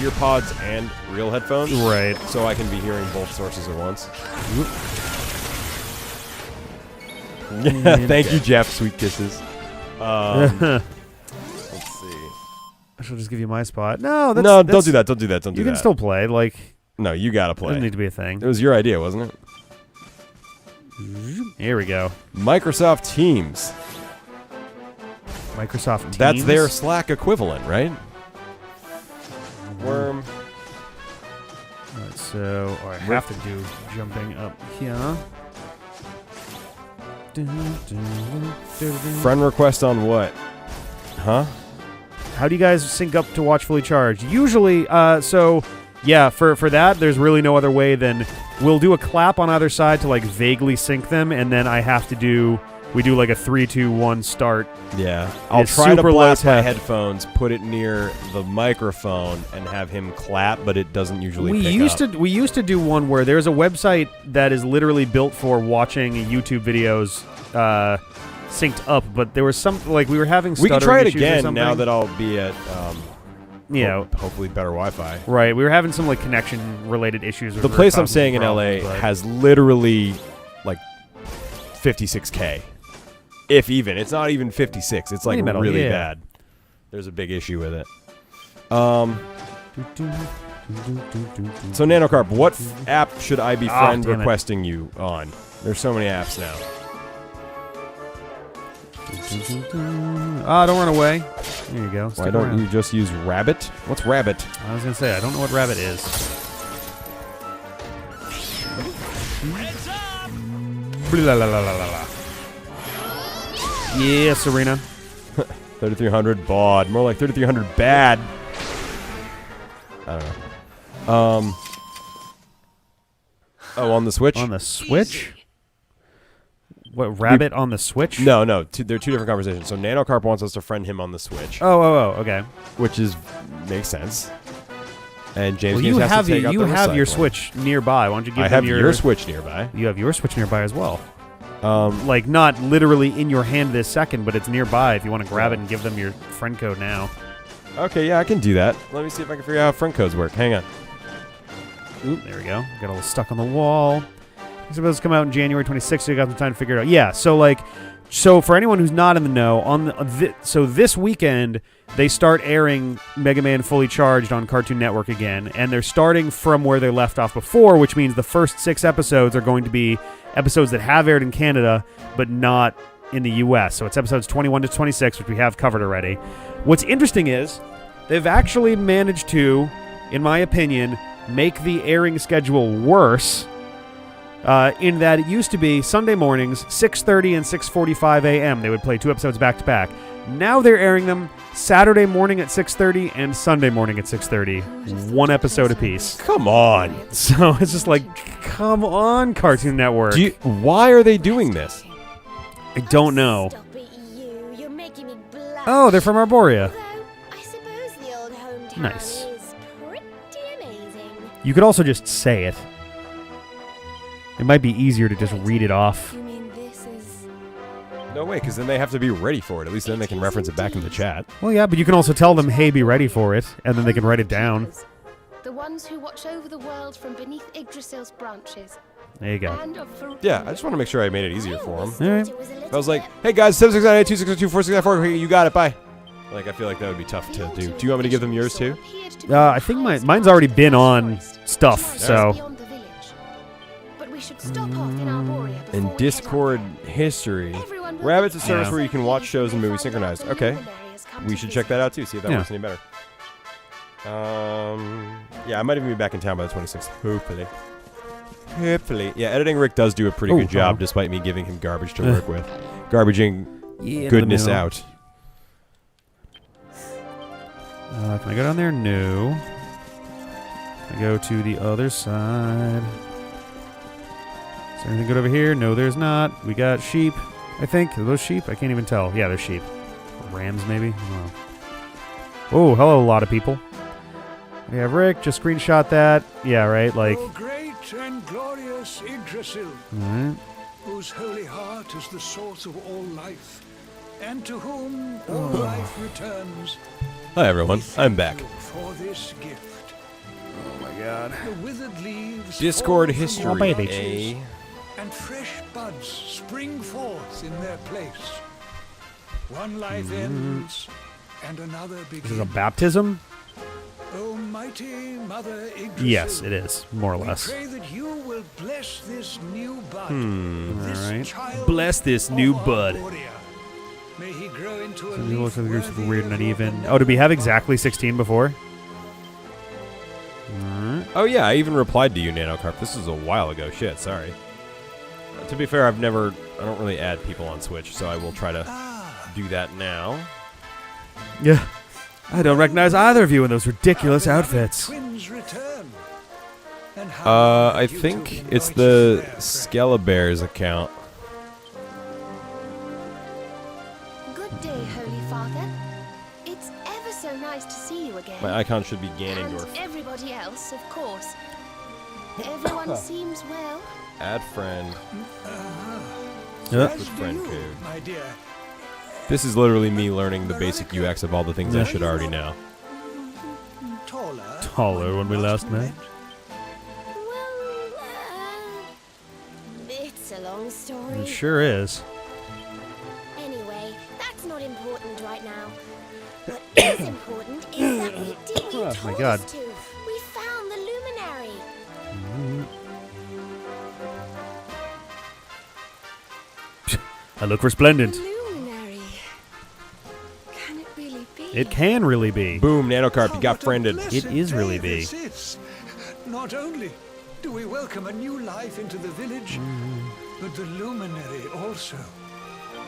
ear pods and real headphones. Right. So I can be hearing both sources at once. Thank you, Jeff. Sweet kisses. Let's see. I should just give you my spot. No, that's... No, that's, don't do that. Don't do that. Don't do You that. can still play. Like, No, you gotta doesn't play. need to be a thing. It was your idea, wasn't it? Here we go. Microsoft Teams. Microsoft Teams. That's their Slack equivalent, right? Worm. All right, so I have to do jumping up here. Friend request on what? Huh? How do you guys sync up to watch Fully Charged? Usually, so yeah, for that, there's really no other way than we'll do a clap on either side to like vaguely sync them, and then we do like a 3, 2, 1 start. Yeah, I'll It's try to super blast my low-tech. headphones, put it near the microphone, and have him clap, but it doesn't usually. We used to do one where there's a website that is literally built for watching YouTube videos synced up, but there was some like we were having. We can try it issues or again something. now that I'll be at. Hopefully better Wi-Fi. Right, we were having some like connection related issues. The place I'm staying in LA has literally like 56K. If even. It's not even 56. It's like really bad. There's a big issue with it. So Nanocarp, what app should I be friend requesting you on? There's so many apps now. Don't run away. There you go. Why don't you just use Rabbit? What's Rabbit? I was gonna say I don't know what Rabbit is. Blah, la, la, la, la, la. Yeah, Serena. 3300 baud. More like 3300 bad. I don't know. On the Switch? On the Switch? What, Rabbit on the Switch? No. They're two different conversations. So Nanocarp wants us to friend him on the Switch. Oh, okay. Which makes sense. And James Well, Games you has have to take out you the have your recycling. Switch nearby. Why don't you give I them have your Switch nearby. You have your Switch nearby as well. Like not literally in your hand this second, but it's nearby if you want to grab it and give them your friend code now. Okay, yeah, I can do that. Let me see if I can figure out how friend codes work. Hang on. Oop, there we go. Got a little stuck on the wall. These are supposed to come out in January 26th, so you got some time to figure it out. Yeah, so for anyone who's not in the know, so this weekend they start airing Mega Man Fully Charged on Cartoon Network again, and they're starting from where they left off before, which means the first 6 episodes are going to be episodes that have aired in Canada, but not in the U.S. So it's episodes 21 to 26, which we have covered already. What's interesting is they've actually managed to, in my opinion, make the airing schedule worse. In that it used to be Sunday mornings, 6:30 and 6:45 a.m. They would play 2 episodes back to back. Now they're airing them Saturday morning at 6:30 and Sunday morning at 6:30, 1 episode apiece. Come on. So it's just like, come on, Cartoon Network. Why are they doing this? I don't know. Stop it, you. You're making me blush. Oh, they're from Arborea. Although, I suppose the old hometown Nice. is pretty amazing. You could also just say it. It might be easier to just read it off. You mean this is... No way, because then they have to be ready for it. At least then they can reference it back in the chat. Well, yeah, but you can also tell them, hey, be ready for it, and then they can write it down. The ones who watch over the world from beneath Yggdrasil's branches. There you go. And of Yeah, I just want to make sure I made it easier for them. All right. I was like, hey guys, 76982624694, you got it, bye. Like, I feel like that would be tough to do. Do you want me to give them yours too? I think mine's already been on stuff, so... Beyond the village. But we should stop off in Arborea before And we Discord head on. history. Everyone will Rabbit's a be service Yeah. where you can watch shows and movies synchronized. Okay. We should check that out too, see if that Yeah. works any better. Yeah, I might even be back in town by the 26th. Hopefully. Yeah, Editing Rick does do a pretty good job, despite me giving him garbage to work with. Garbaging goodness out. Can I go down there? No. Can I go to the other side? Is there anything good over here? No, there's not. We got sheep, I think. Are those sheep? I can't even tell. Yeah, they're sheep. Rams, maybe? I don't know. Oh, hello, a lot of people. We have Rick. Just screenshot that. Yeah, right? Like... O great and glorious Yggdrasil, Alright. whose holy heart is the source of all life, and to whom all life returns. Hi everyone, I'm back. For this gift. Oh my god. The withered leaves Discord fall from history, all baby. branches, and fresh buds spring forth in their place. One life ends, and another begins. This is a baptism? O mighty Mother Yggdrasil. Yes, it is, more or We less. pray that you will bless this new bud. This Alright. child Bless this new of bud. Arborea. May he grow into a So you look leaf for the groups with worthy weird and of your uneven. holy Oh, did we have father. exactly 16 before? Oh yeah, I even replied to you, NanoCarp. This was a while ago. Shit, sorry. To be fair, I don't really add people on Switch, so I will try to do that now. Yeah. I don't recognize either of you in those ridiculous outfits. Twins return. And I think it's the 𝗙𝗶𝗿𝗀 account. Good day, Holy Father. It's ever so nice to see you again. My icon should be And Ganondorf. everybody else, of course. Everyone seems well. Add friend. Yeah. With friend code. my dear. This is literally me learning the basic UX of all the things I should already know. Taller when we last met. Well, it's a long story. It sure is. Anyway, that's not important right now. What is important is that we did meet Oh my God. Taurus 2. We found the luminary. I look resplendent. Luminary. Can it really be? It can really be. Boom, NanoCarp, you Oh, got what a friended. blessed It is really day big. this is. Not only do we welcome a new life into the village, but the luminary also.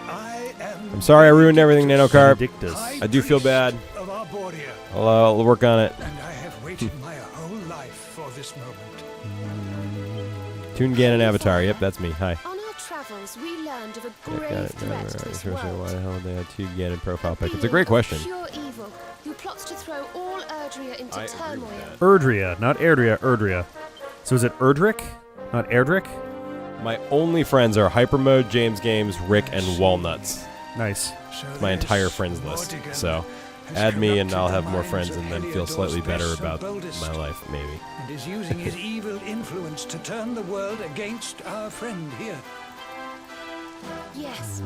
I'm sorry I ruined everything, NanoCarp. Benedictus. I do feel bad. Of Arborea, I'll work on it. and I have waited my whole life for this moment. Toon Ganon Avatar. Yep, that's me. Hi. On our travels, we learned of a Yeah, grave got it. threat to this Why world. the hell they had Toon Ganon profile pic? It's a being great of question. Pure evil, who plots to throw all Erdrea into I agree turmoil. with that. Erdrea, not Erdrea, Erdrea. So is it Erdrick? Not Erdrick? My only friends are Hypermode, James Games, Rick, and Walnuts. Nice. So My this entire friends list. Mordegon So has add me and corrupted I'll the have more minds friends of and then feel Heliodor's slightly better best about and boldest, my life, maybe. and is using his evil influence to turn the world against our friend here. Yes.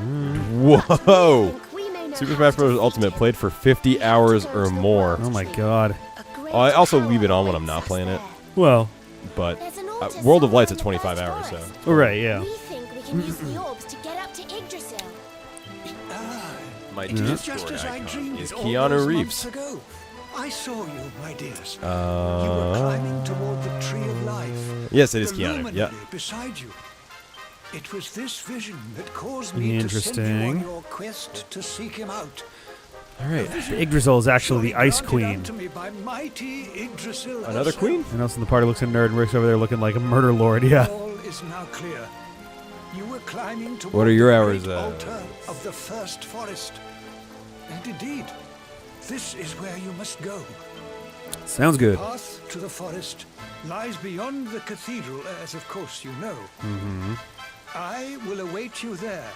Whoa! Think we may know Super how Smash to Bros. defeat Ultimate him. played for 50 hours or more. Oh my god. A great Oh, I also power leave it on when I'm awaits not us playing it. there. Well, But There's an altar World of Light's at somewhere in 25 the hours, first so. oh, right, yeah. We think we can use the orbs to get up to Yggdrasil. My It is Discord just as I icon dreamed is it all Keanu those Reeves. months ago. I saw you, my dears. You were climbing toward the tree of life. Yes, it is the Keanu. luminary Yeah. beside you. It was this vision that caused me to send you Interesting. on your quest to seek him out. All right. Yggdrasil is actually the Ice Granted Queen. unto me by mighty Yggdrasil Another herself. queen? And else in the party looks a nerd, and Rick's over there looking like a murder lord, yeah. All is now clear. You were climbing toward What are your the hours, great altar of the first forest. And indeed, this is where you must go. Sounds good. The path to the forest lies beyond the cathedral, as of course you know. I will await you there.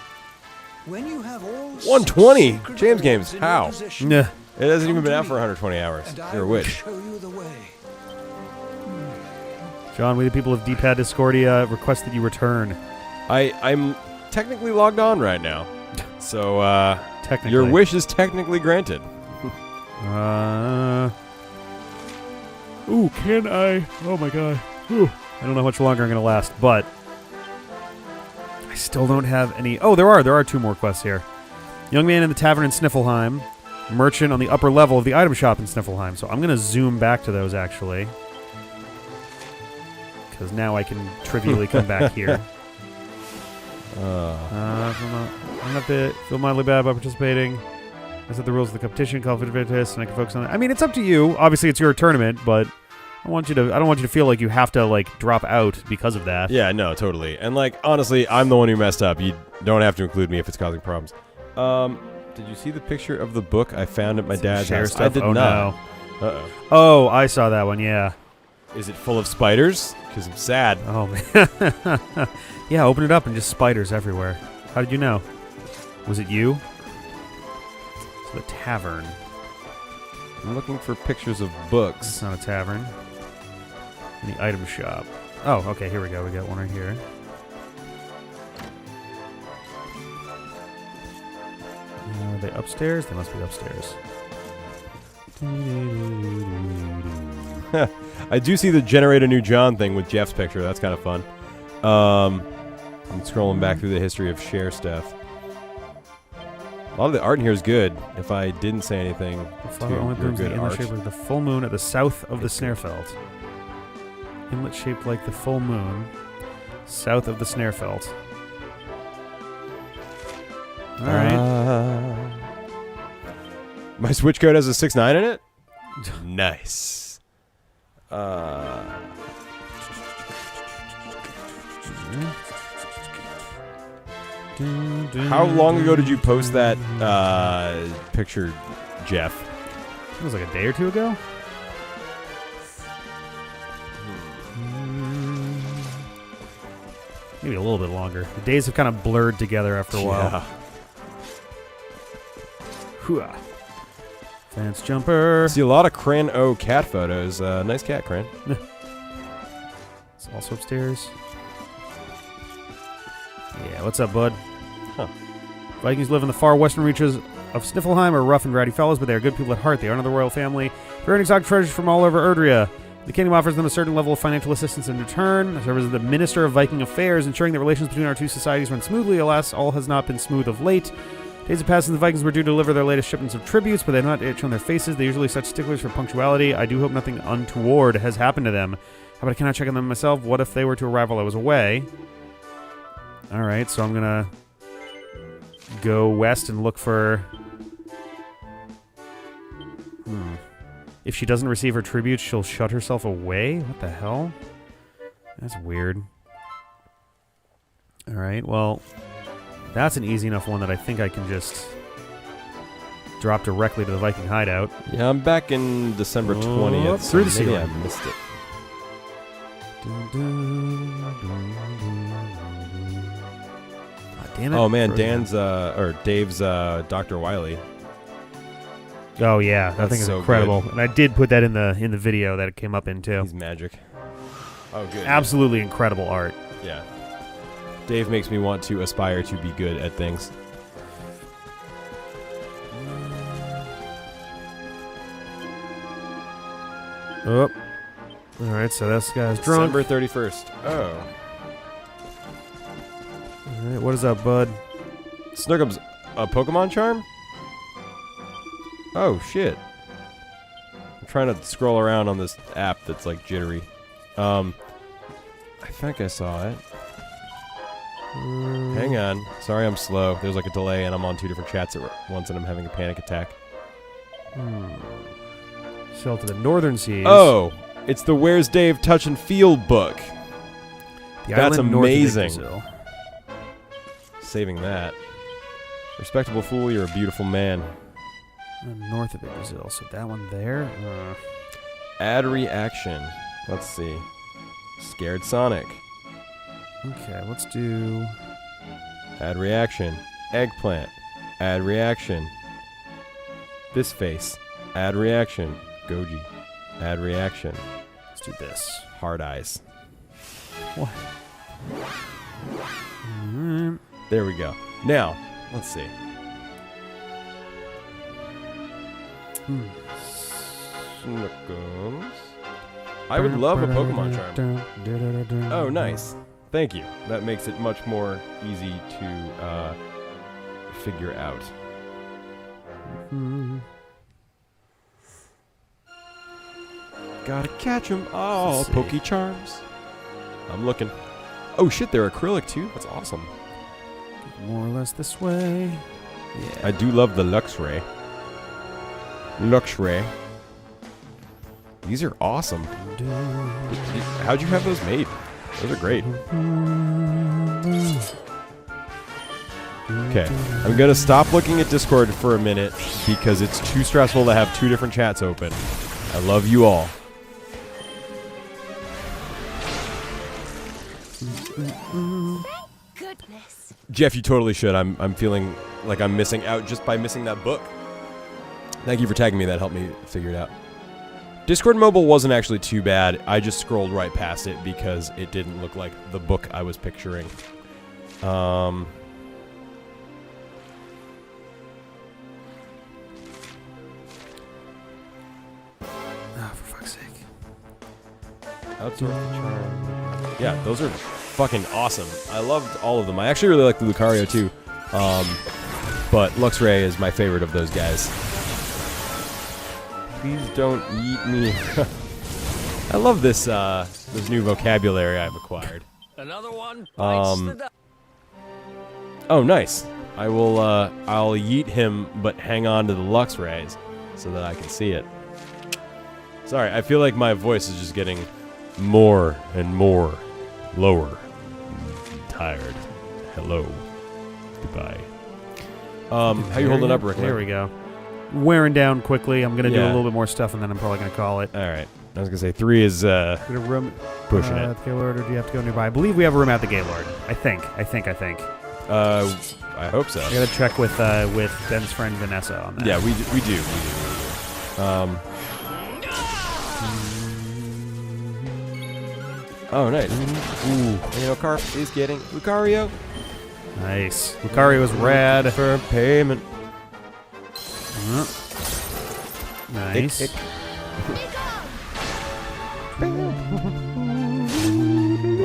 When you have all 120? sacred James orbs Games, in your how? possession, Nah. It hasn't even come been to out for me, 120 hours. and I You're a will witch. show you the way. John, we the people of D-Pad Discordia request that you return. I'm technically logged on right now. So, Technically. your wish is technically granted. Ooh, can I? Oh my god. Ooh. I don't know how much longer I'm going to last, but I still don't have any. Oh, there are two more quests here. Young man in the tavern in Sniffelheim. Merchant on the upper level of the item shop in Sniffelheim. So I'm going to zoom back to those, actually. Because now I can trivially come back here. I don't have to feel mildly bad about participating. I set the rules of the competition, call for test, and I can focus on it. I mean, it's up to you. Obviously, it's your tournament, but I don't want you to feel like you have to like drop out because of that. Yeah, no, totally. And like, honestly, I'm the one who messed up. You don't have to include me if it's causing problems. Did you see the picture of the book I found at my dad's Share house? stuff? I did Oh, not. no. Uh-oh. Oh, I saw that one. Yeah. Is it full of spiders? Because I'm sad. Oh man. Yeah, open it up and just spiders everywhere. How did you know? Was it you? It's the tavern. I'm looking for pictures of books. It's not a tavern. In the item shop. Oh, okay. Here we go. We got one right here. Are they upstairs? They must be upstairs. I do see the generate a new John thing with Jeff's picture. That's kind of fun. I'm scrolling back through the history of share stuff. A lot of the art in here is good. If I didn't say anything, The flower only blooms in the inner shape of the full moon at the south of the Snarefelt. Inlet shaped like the full moon, south of the Snarefelt. All right. My Switch code has a 6.9 in it? Nice. How long ago did you post that picture, Jeff? It was like a day or two ago. Maybe a little bit longer. The days have kind of blurred together after a while. Hooah. Fence jumper. See a lot of Cran O cat photos. Nice cat, Cran. It's also upstairs. Yeah, what's up, bud? Huh. Vikings live in the far western reaches of Sniffelheim, are rough and rowdy fellows, but they are good people at heart. They honor the royal family. They're earning exotic treasures from all over Erdrea. The kingdom offers them a certain level of financial assistance in return. I serve as the Minister of Viking Affairs, ensuring that relations between our two societies run smoothly. Alas, all has not been smooth of late. Days have passed since the Vikings were due to deliver their latest shipments of tributes, but they have not yet shown their faces. They're usually such sticklers for punctuality. I do hope nothing untoward has happened to them. How about I cannot check on them myself? What if they were to arrive while I was away? All right, so I'm going to go west and look for... If she doesn't receive her tribute, she'll shut herself away? What the hell? That's weird. All right, well, that's an easy enough one that I think I can just drop directly to the Viking hideout. Yeah, I'm back in December 20th. Through the maybe ceiling. I missed it. Damn it. Oh man, Dave's Dr. Wily. Oh yeah, that That's thing is so incredible, good. and I did put that in the video that it came up in too. He's magic. Oh good. Absolutely incredible art. Yeah. Dave makes me want to aspire to be good at things. Oh. All right, so this guy's drunk. December 31st. Oh. All right, what is up, bud? Snurgum's a Pokemon charm? Oh, shit. I'm trying to scroll around on this app that's, like, jittery. I think I saw it. Hang on. Sorry I'm slow. There's, like, a delay, and I'm on 2 different chats at once, and I'm having a panic attack. Sail to the northern seas. Oh! It's the Where's Dave Touch and Feel book. The That's island north of amazing. Yggdrasil. Saving that. Respectable fool, you're a beautiful man. North of Yggdrasil, so that one there. Add reaction. Let's see. Scared Sonic. Okay, let's do... Add reaction. Eggplant. Add reaction. This face. Add reaction. Goji. Add reaction. Let's do this. Hard eyes. What? There we go. Now, let's see. Snookums. I would love a Pokemon charm. Oh, nice. Thank you. That makes it much more easy to figure out. Gotta catch 'em all. Poke charms. I'm looking. Oh shit, they're acrylic too? That's awesome. More or less this way. Yeah. I do love the Luxray. Luxray. These are awesome. How'd you have those made? Those are great. Okay, I'm gonna stop looking at Discord for a minute because it's too stressful to have 2 different chats open. I love you all. Goodness. Jeff, you totally should. I'm feeling like I'm missing out just by missing that book. Thank you for tagging me. That helped me figure it out. Discord Mobile wasn't actually too bad. I just scrolled right past it because it didn't look like the book I was picturing. Oh, for fuck's sake. Outdoor charm. Yeah, those are fucking awesome. I loved all of them. I actually really like the Lucario too. But Luxray is my favorite of those guys. Please don't eat me. I love this this new vocabulary I've acquired. Another one bites the dust. Oh, nice. I will. I'll yeet him, but hang on to the Lux rays so that I can see it. Sorry, I feel like my voice is just getting more and more lower. I'm tired. Hello. Goodbye. How you holding up, Rick? There we go. Wearing down quickly. I'm gonna do a Yeah. little bit more stuff, and then I'm probably gonna call it. All right. I was gonna say 3 is Get a room. pushing it. At the Gaylord, or do you have to go nearby? I believe we have a room at the Gaylord. I think. I hope so. I gotta check with Ben's friend Vanessa on that. Yeah, we do. Oh, nice. Ooh. Carp is getting Lucario. Nice. Lucario was rad. For payment. Nice. Ick.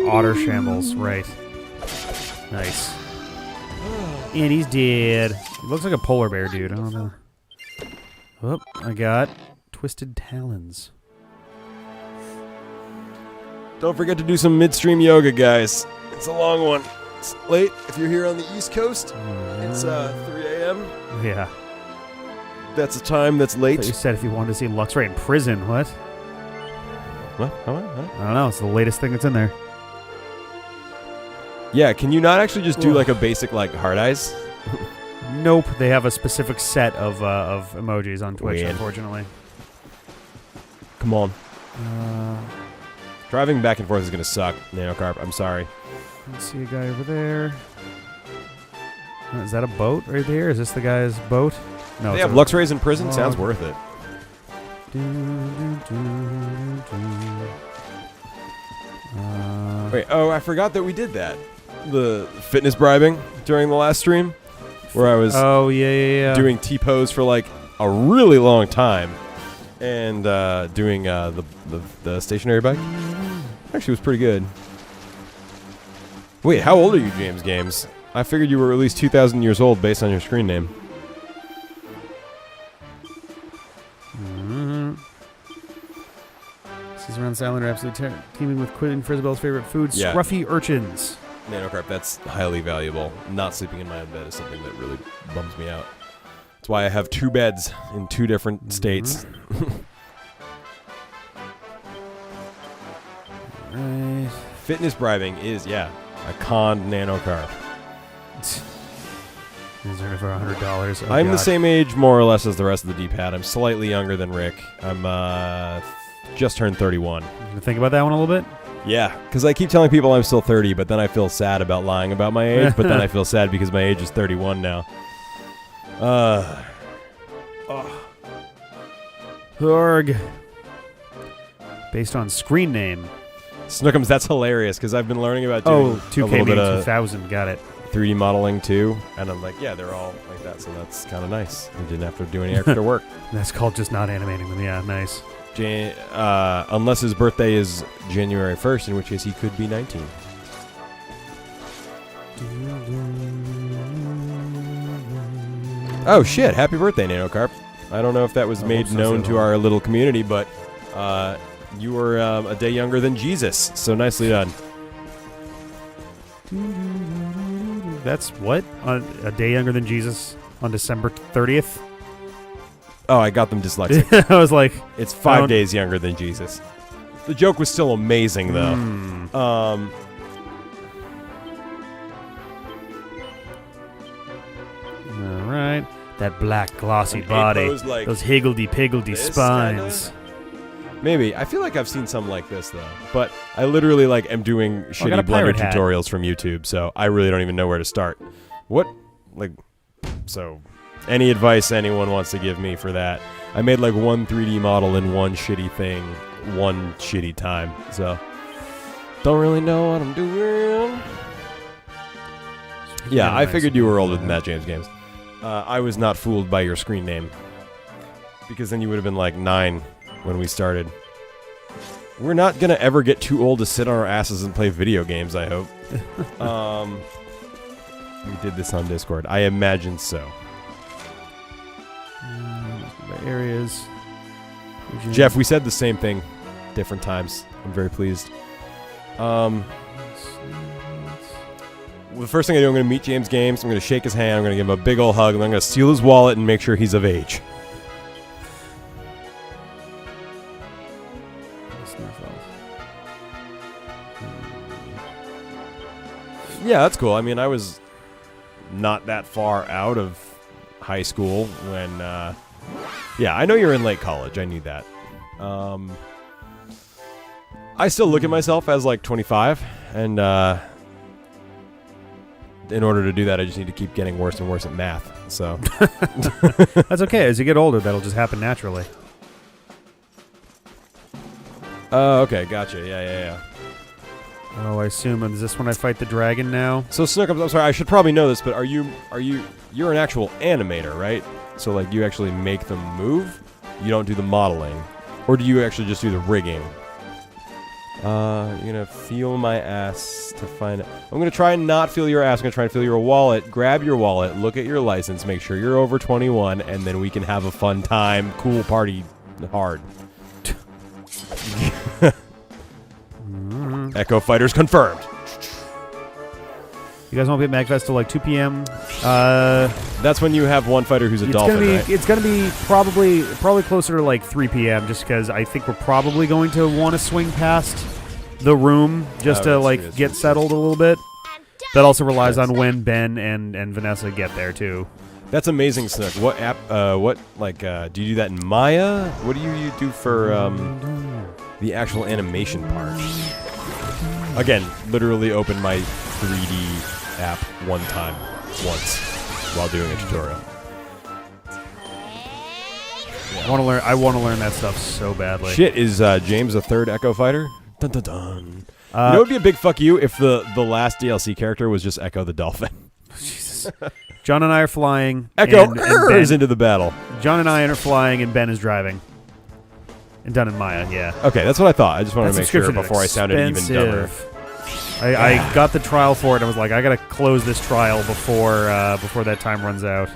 Otter shambles, right. Nice. And he's dead. He looks like a polar bear, dude. I don't know. Oh, I got twisted talons. Don't forget to do some midstream yoga, guys. It's a long one. It's late if you're here on the East Coast. It's 3 a.m. Yeah. That's a time that's late. You said if you wanted to see Luxray in prison. What? What? I don't know. It's the latest thing that's in there. Yeah, can you not actually just do like a basic like hard eyes? Nope. They have a specific set of emojis on Twitch, Weird. unfortunately. Come on. Driving back and forth is gonna suck, Nanocarp. I'm sorry. Let's see a guy over there. Is that a boat right there? Is this the guy's boat? No. They it's have a- Luxrays in prison? Sounds worth it. Wait, I forgot that we did that. The fitness bribing during the last stream, where I was doing T-pose for like a really long time, and doing the stationary bike. Actually, was pretty good. Wait, how old are you, James Games? I figured you were at least 2,000 years old based on your screen name. Seas around Silent are absolutely teeming with Quinn and Frisbell's favorite food, Yeah. scruffy urchins. Nanocarp, that's highly valuable. Not sleeping in my own bed is something that really bums me out. That's why I have 2 beds in 2 different states. Right. Fitness bribing is, I conned Nanocarp. These are for $100. Oh, I'm the God. same age, more or less, as the rest of the D-pad. I'm slightly younger than Rick. I'm just turned 31. You think about that one a little bit? Yeah, because I keep telling people I'm still 30, but then I feel sad about lying about my age, but then I feel sad because my age is 31 now. Horg. Based on screen name. Snookums, that's hilarious, because I've been learning about doing 2K 2000, got it. 3D modeling too, and I'm like, yeah, they're all like that, so that's kind of nice. I didn't have to do any extra work. That's called just not animating them. Yeah, nice. Unless his birthday is January 1st, in which case he could be 19. Oh shit! Happy birthday, Nanocarp. I don't know if that was made known to our little community, but you were a day younger than Jesus, so nicely done. That's what? A day younger than Jesus on December 30th? Oh, I got them dyslexic. I was like... It's 5 days younger than Jesus. The joke was still amazing, though. All right. That black glossy body. Like those higgledy-piggledy spines. Maybe. I feel like I've seen some like this, though. But I literally am doing shitty Blender tutorials from YouTube, so I really don't even know where to start. What? So, any advice anyone wants to give me for that? I made one 3D model in one shitty thing, one shitty time, so don't really know what I'm doing. Yeah, I figured you were older than that, James Games. I was not fooled by your screen name, because then you would have been 9 when we started. We're not gonna ever get too old to sit on our asses and play video games, I hope. We did this on Discord. I imagine so. Areas. Jeff, we said the same thing different times. I'm very pleased. The first thing I do, I'm going to meet James Games. I'm going to shake his hand. I'm going to give him a big old hug. And I'm going to steal his wallet and make sure he's of age. Yeah, that's cool. I mean, I was not that far out of high school when... yeah, I know you're in late college. I knew that. I still look at myself as like 25, and in order to do that, I just need to keep getting worse and worse at math. So that's okay. As you get older, that'll just happen naturally. Okay, gotcha. Yeah. Oh, I assume is this when I fight the dragon now? So Snook, I'm sorry, I should probably know this, but you're an actual animator, right? So like you actually make them move. You don't do the modeling, or do you actually just do the rigging? You're gonna feel my ass to find it. I'm gonna try and not feel your ass. I'm gonna try and feel your wallet. Grab your wallet. Look at your license. Make sure you're over 21, and then we can have a fun time. Cool party, hard. Echo Fighters confirmed. You guys won't be at MagFest till like 2 p.m. That's when you have one fighter who's a dolphin, right? It's gonna be probably closer to like 3 p.m. just because I think we're probably going to want to swing past the room just to like get settled a little bit. That also relies on when Ben and Vanessa get there too. That's amazing, Snook. What app? Do you do that in Maya? What do you do for the actual animation part? Again, literally open my 3D app once while doing a tutorial. Yeah. I want to learn that stuff so badly. Shit, is James a third Echo Fighter? Dun dun dun. You know, it would be a big fuck you if the last DLC character was just Echo the Dolphin. Jesus. John and I are flying. Echo is into the battle. John and I are flying, and Ben is driving. And done in Maya, yeah. Okay, that's what I thought. I just wanted to make sure before I sounded even dumber. I got the trial for it. I was like, I gotta close this trial before that time runs out.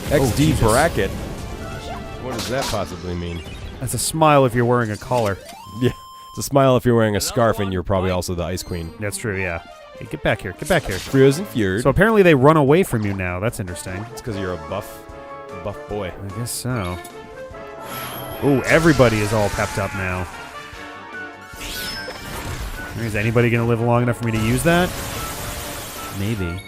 XD bracket. What does that possibly mean? That's a smile if you're wearing a collar. Yeah, it's a smile if you're wearing a scarf and you're probably also the Ice Queen. That's true. Yeah. Hey, get back here. Get back here. Frozen Fjord. So apparently they run away from you now. That's interesting. It's because you're a buff boy. I guess so. Ooh, everybody is all pepped up now. Is anybody going to live long enough for me to use that? Maybe.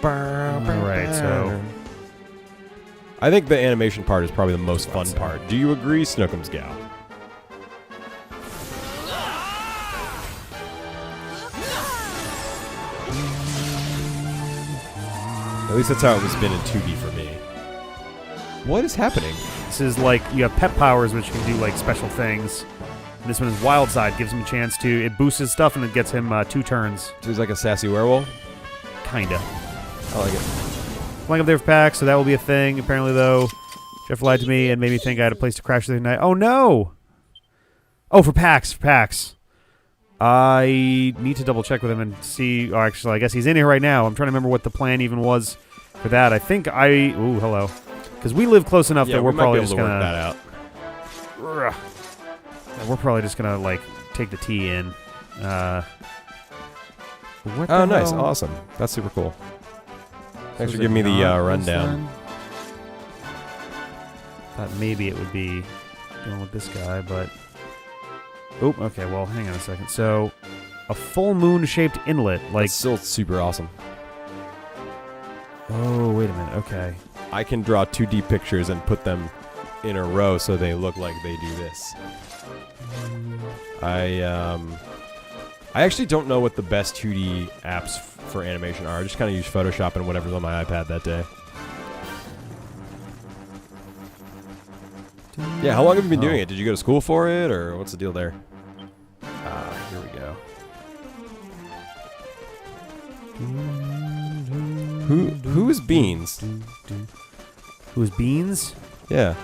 Alright, so... I think the animation part is probably the most fun part. Do you agree, Snookums Gal? At least that's how it was been in 2D for me. What is happening? This is like, you have pet powers which can do like special things. And this one is Wild Side, gives him a chance to, it boosts his stuff and it gets him 2 turns. So he's like a sassy werewolf? Kinda. I like it. Flying up there for PAX, so that will be a thing. Apparently though, Jeff lied to me and made me think I had a place to crash the other night. Oh no! Oh, for PAX. I need to double check with him and see. Oh, actually, I guess he's in here right now. I'm trying to remember what the plan even was for that. I think Ooh, hello. Because we live close enough that we're probably just gonna work that out. We're probably just gonna like take the T in. What oh, nice, awesome. That's super cool. Thanks for giving me the rundown. Thought maybe it would be going with this guy, but. Oh, okay, well, hang on a second. So, a full moon-shaped inlet, like... That's still super awesome. Oh, wait a minute, okay. I can draw 2D pictures and put them in a row so they look like they do this. I actually don't know what the best 2D apps for animation are. I just kind of use Photoshop and whatever's on my iPad that day. Yeah, how long have you been doing it? Did you go to school for it, or what's the deal there? Here we go. Who is Beans? Who is Beans? Yeah.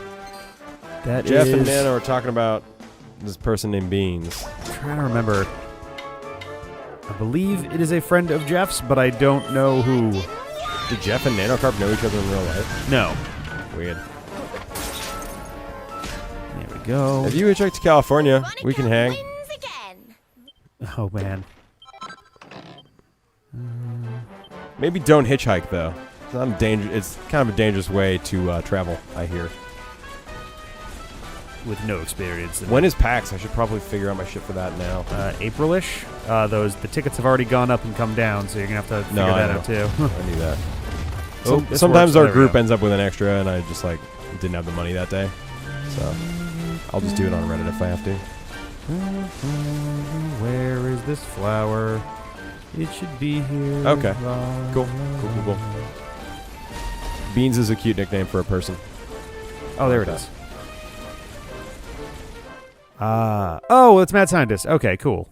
That Jeff is... and Nana were talking about this person named Beans. I'm trying to remember. I believe it is a friend of Jeff's, but I don't know who. Did Jeff and Nanocarp know each other in real life? No. Weird. There we go. If you hitchhike to California, we can hang. Wins again. Oh, man. Maybe don't hitchhike though. It's not a danger. It's kind of a dangerous way to travel. I hear. With no experience. When is PAX? I should probably figure out my shit for that now. April-ish. The tickets have already gone up and come down, so you're gonna have to figure that out too. I knew that. This Sometimes works. our There we group go. ends up with an extra, and I just like didn't have the money that day, so I'll just do it on Reddit if I have to. Where is this flower? It should be here. Okay. Cool. Beans is a cute nickname for a person. Oh, there it is. Oh, it's Mad Scientist. Okay, cool.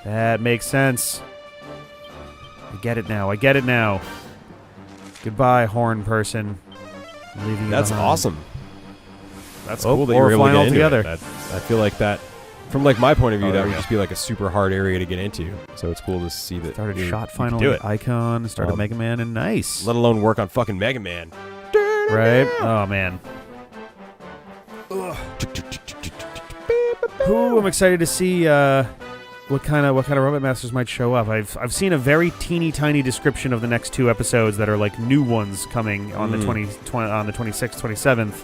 That makes sense. I get it now. Goodbye, horn person. I'm leaving you That's behind. awesome. That's Oh, cool that or you're able to flying get into altogether. it. I feel like that, from like my point of view, Oh, there that we would go. just be like a super hard area to get into. So it's cool to see that Started you shot can final do it. icon. Started Mega Man and nice. Let alone work on fucking Mega Man. Right? Oh man. Ooh, I'm excited to see what kind of Robot Masters might show up. I've seen a very teeny tiny description of the next 2 episodes that are like new ones coming on the 26th, 27th,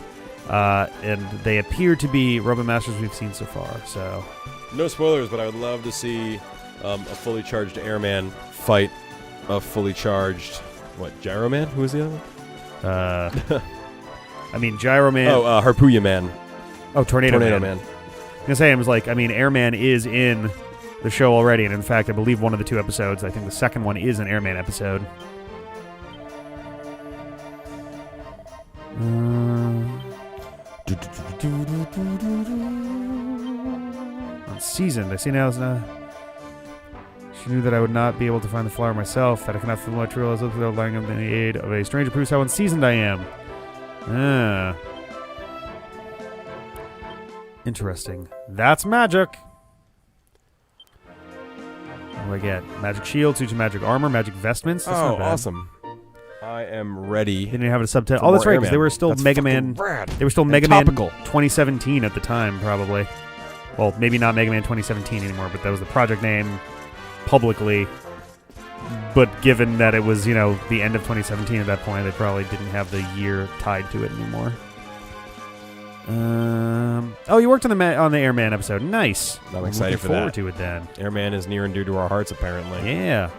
and they appear to be Robot Masters we've seen so far. So No spoilers, but I would love to see a fully charged Airman fight a fully charged Gyro Man? Who was the other one? I mean Gyro Man. Oh, Harpooya Man. Oh, Tornado Man. Man. I'm gonna say Airman is in the show already, and in fact, I believe one of the 2 episodes. I think the second one is an Airman episode. Unseasoned. I see now. She knew that I would not be able to find the flower myself. That I cannot fill my trails without relying on the aid of a stranger proves how unseasoned I am. Interesting. That's magic. What do I get? Magic shield, 2 magic armor, magic vestments. That's not bad. Awesome. I am ready. They didn't have a subtitle. for Oh, that's more right, because they Airman. were still That's Mega fucking Man. rad. They were still And Mega Man topical. 2017 at the time, probably. Well, maybe not Mega Man 2017 anymore, but that was the project name publicly. But given that it was, the end of 2017 at that point, they probably didn't have the year tied to it anymore. Oh, you worked on the Airman episode. Nice. I'm excited for looking forward that. to it then. Airman is near and dear to our hearts, apparently. Yeah.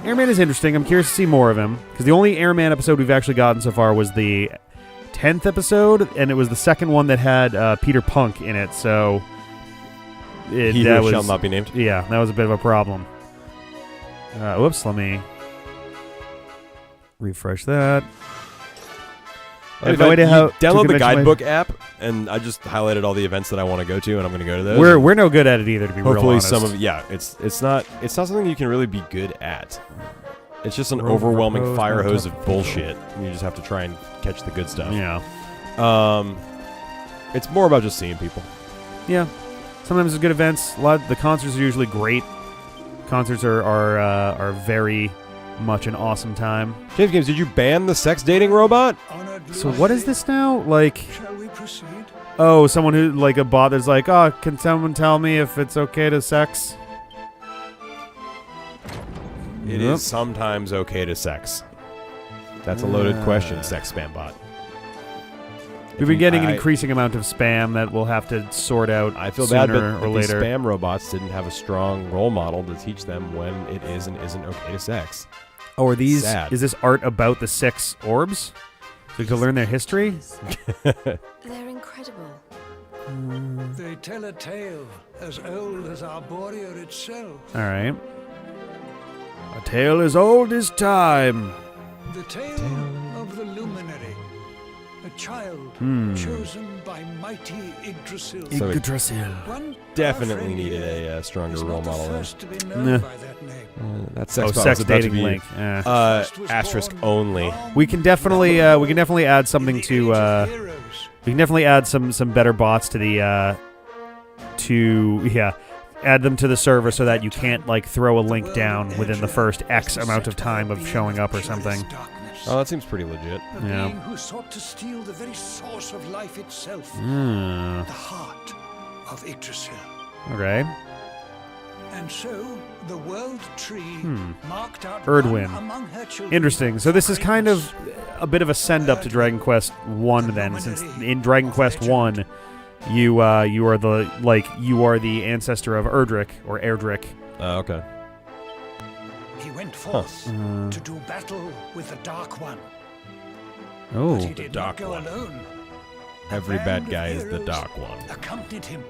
Airman is interesting. I'm curious to see more of him, because the only Airman episode we've actually gotten so far was the 10th episode, and it was the second one that had Peter Punk in it, so He who shall not be named. Yeah, that was a bit of a problem. Whoops, let me refresh that. I have no idea how to download the convention my- guidebook app, and I just highlighted all the events that I want to go to, and I'm going to go to those. We're no good at it either, to be real Hopefully, honest. some of it's not something you can really be good at. It's just an Rover overwhelming hose, fire not hose tough. of bullshit. You just have to try and catch the good stuff. Yeah. It's more about just seeing people. Yeah. Sometimes there's good events. The concerts are usually great. Concerts are very much an awesome time. James Games, did you ban the sex dating robot? So what is this now? Like, Shall we proceed? oh, someone who, like a bot that's like, oh, can someone tell me if it's okay to sex? It Yep. is sometimes okay to sex. That's a loaded question, sex spam bot. We've been getting an increasing amount of spam that we'll have to sort out I feel bad, sooner but or these later. spam robots didn't have a strong role model to teach them when it is and isn't okay to sex. Oh, are these? Sad. Is this art about the 6 orbs? So to learn their history? They're incredible. They tell a tale as old as Arborea itself. All right. A tale as old as time. The tale of the luminary. A child chosen by mighty Yggdrasil. So it Yggdrasil. One definitely our friend needed here a stronger is role not the model there. first to be known Nah. by that name. That sex bot sex was about to dating be, link. Eh. asterisk only. We can definitely add something to we can definitely add some better bots to the add them to the server so that you can't like throw a link down within the first X amount of time of showing up or something. Oh, that seems pretty legit. A being who sought to steal the very source of life itself. Hmm. The heart of Yggdrasil. Okay. And so, the world tree marked out Erdwin. one among her children. Interesting. So this is kind of a bit of a send up to Dragon Quest 1 then, since in Dragon Quest 1 you are the ancestor of Erdrick or Erdrick. Oh, okay. He went forth to do battle with the Dark One. Oh, But he did not go alone. Every A bad band guy of is the heroes Dark One. Accompanied him.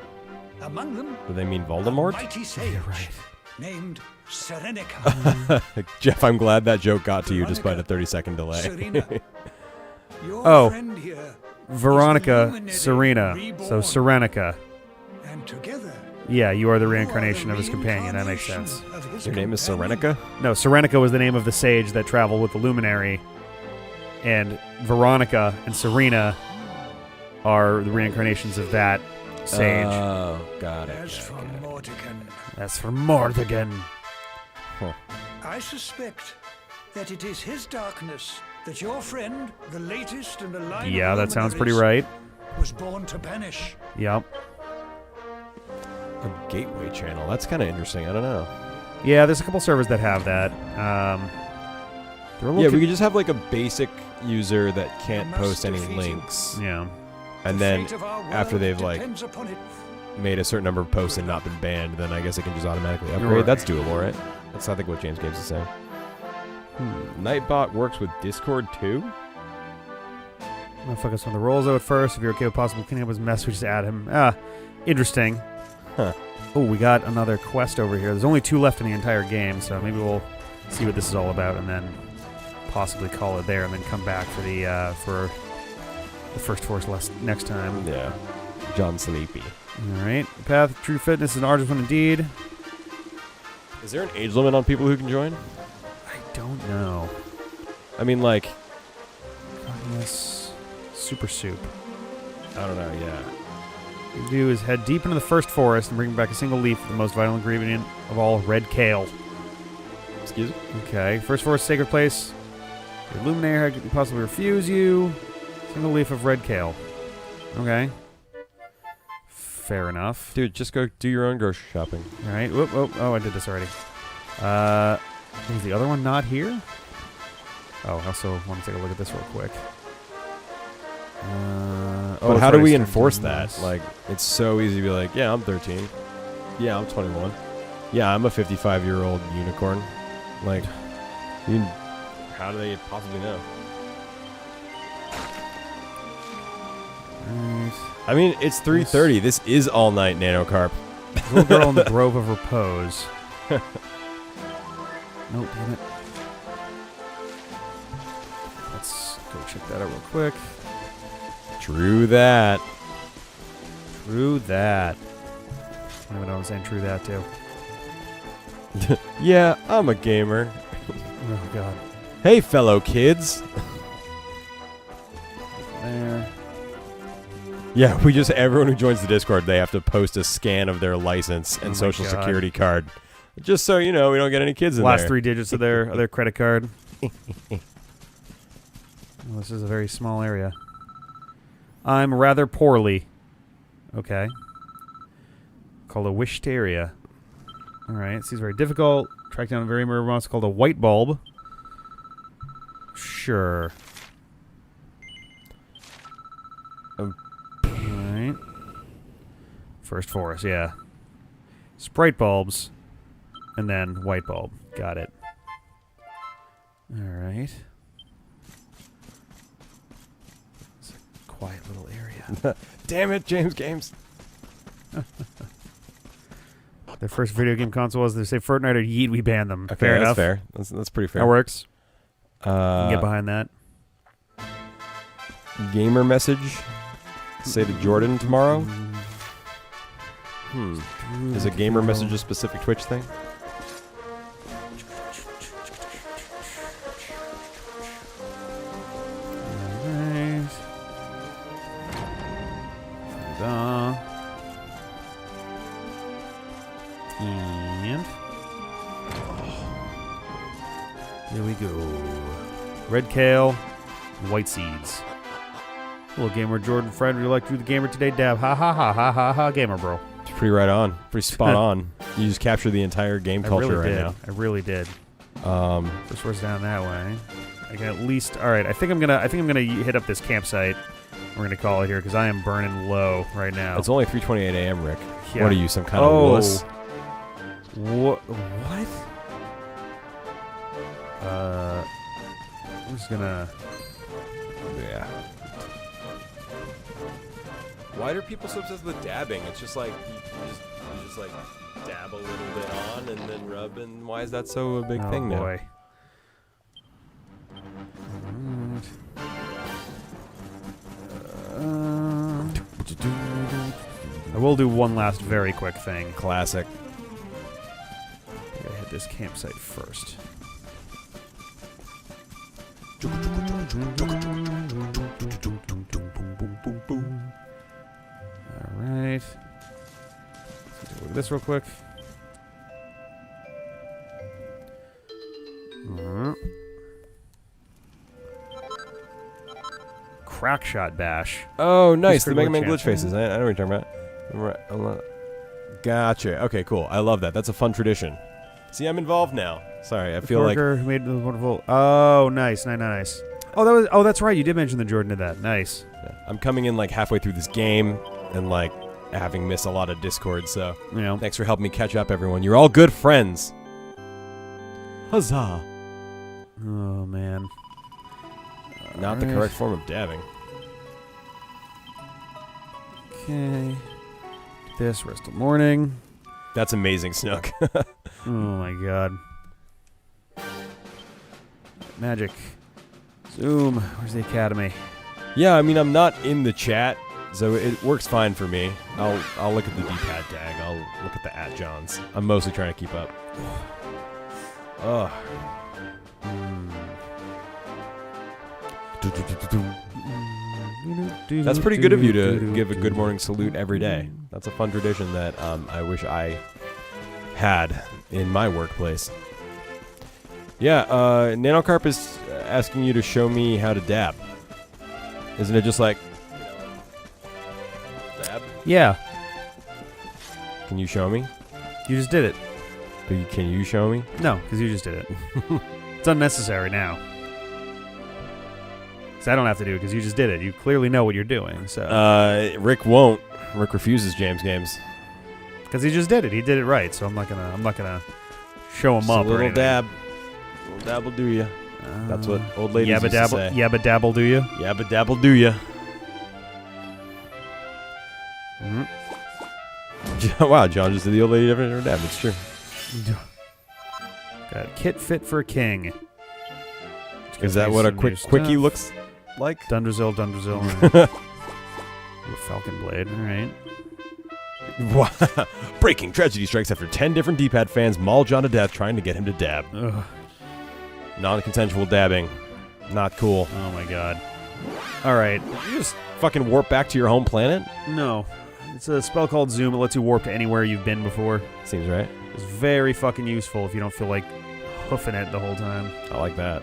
Among them, Do they mean a Voldemort? mighty sage named Serenica. Jeff, I'm glad that joke got to you despite a 30-second delay. Serena, your Oh. friend here, Veronica, illuminated, Serena. So reborn. Serenica. and together, Yeah, you are the you are reincarnation the of his companion. That makes reincarnation sense. of his Your name is companion. Serenica? No, Serenica was the name of the sage that traveled with the Luminary, and Veronica and Serena are the reincarnations of that sage. Oh, got it. As for Mordegon, That's for Mordegon. I suspect that it is his darkness that your friend, the latest in the line Yeah, of that sounds pretty luminaries, right. was born to banish. Yep. A gateway channel. That's kind of interesting. I don't know. Yeah, there's a couple servers that have that. They're a little Yeah, we could just have like a basic user that can't must post any defeat him. links. Yeah. And The then fate of our after world they've like depends upon it. made a certain number of posts and not been banned, then I guess it can just automatically upgrade. Right. That's doable, right? That's I think what James Games is saying. Nightbot works with Discord too? I'm gonna focus on the rolls though at first. If you're okay with possible cleaning up his mess, we just add him. Interesting. Huh. Oh, we got another quest over here. There's only 2 left in the entire game, so maybe we'll see what this is all about and then possibly call it there and then come back for the first force next time. Yeah. John Sleepy. All right. The path of true fitness is an arduous one indeed. Is there an age limit on people who can join? I don't know. I mean, like, Yes. Super soup. I don't know, yeah. What you do is head deep into the first forest and bring back a single leaf of the most vital ingredient of all, red kale. Excuse me? Okay. First forest, sacred place. The Illuminator could possibly refuse you. Single leaf of red kale. Okay. Fair enough. Dude, just go do your own grocery shopping. All right. Whoop, whoop. Oh, I did this already. Is the other one not here? Oh, I also want to take a look at this real quick. But it's how do already we started enforce doing that? this. Like, it's so easy to be like, yeah, I'm 13. Yeah, I'm 21. Yeah, I'm a 55-year-old unicorn. Like, how do they possibly know? Right. I mean, it's 3:30. This is all night, Nanocarp. Little girl in the Grove of Repose. Nope, damn it. Let's go check that out real quick. True that. True that. I don't even know what I'm saying true that to. Yeah, I'm a gamer. Oh, God. Hey, fellow kids. There. Yeah, everyone who joins the Discord, they have to post a scan of their license and Oh my social God. security card. Just so you know, we don't get any kids in Last there. 3 digits of their credit card. Well, this is a very small area. I'm rather poorly. Okay. Called a Wishteria. Alright, seems very difficult. Track down a very rare monster called a white bulb. Sure. Alright. First forest, yeah. Sprite bulbs. And then white bulb. Got it. Alright. It's a quiet little area. Damn it, James Games. Their first video game console was, they say Fortnite or Yeet, we banned them. Okay, Fair that's enough. fair. That's pretty fair. That works. You can get Uh, behind that. gamer message. Say to Jordan tomorrow. Is a gamer message a specific Twitch thing? Alright. red kale, and white seeds. Hello, gamer Jordan friend. Would you like to do the gamer today? Dab. Ha ha ha ha ha ha. Gamer bro. It's pretty right on. Pretty spot on. You just captured the entire game culture right now. I really did. First word's down that way. I can at least. All right. I think I'm gonna hit up this campsite. We're gonna call it here because I am burning low right now. It's only 3:28 a.m. Rick. Yeah. What are you, some kind of wuss? What? I'm just gonna. Yeah. Why are people so obsessed with dabbing? It's just like you just like dab a little bit on and then rub, and why is that so a big thing now? Boy. I will do one last very quick thing. Classic. I gotta hit this campsite first. Alright. Let's take a look at this real quick. Crackshot Bash. Oh, nice. The Mega Man Champion. glitch faces. I know what you're talking about. Gotcha. Okay, cool. I love that. That's a fun tradition. See, I'm involved now. Sorry, I feel like... Who made the wonderful... Oh, nice. Oh, that's right. You did mention the Jordan did that. Nice. Yeah. I'm coming in like halfway through this game and like having missed a lot of Discord, so thanks for helping me catch up, everyone. You're all good friends. Huzzah. Oh, man. Not the correct form of dabbing. Okay. This, rest till morning. That's amazing, Snook. Oh, my God. Magic. Zoom. Where's the Academy? Yeah, I mean, I'm not in the chat, so it works fine for me. I'll look at the D-pad tag. I'll look at the @Johns. I'm mostly trying to keep up. Ugh. That's pretty good of you to give a good morning salute every day. That's a fun tradition that I wish I had in my workplace. Yeah, Nanocarp is asking you to show me how to dab. Isn't it just like dab? Yeah. Can you show me? You just did it. Can you show me? No, because you just did it. It's unnecessary now. So I don't have to do it because you just did it. You clearly know what you're doing. So Rick won't. Rick refuses James games because he just did it. He did it right. So I'm not gonna show him just up. A little or anything. dab. A little dabble do ya. That's what old ladies used to say. Yabba dabble do you? Yabba dabble do ya. Wow, John just did the old lady never dab. It's true. Got kit fit for a king. Is that what a quickie looks like? Dundrazil. Falcon Blade. All right. Breaking tragedy strikes after 10 different D-pad fans maul John to death trying to get him to dab. Ugh. Non-consensual dabbing. Not cool. Oh my God. All right. Did you just fucking warp back to your home planet? No. It's a spell called Zoom. It lets you warp to anywhere you've been before. Seems right. It's very fucking useful if you don't feel like hoofing it the whole time. I like that.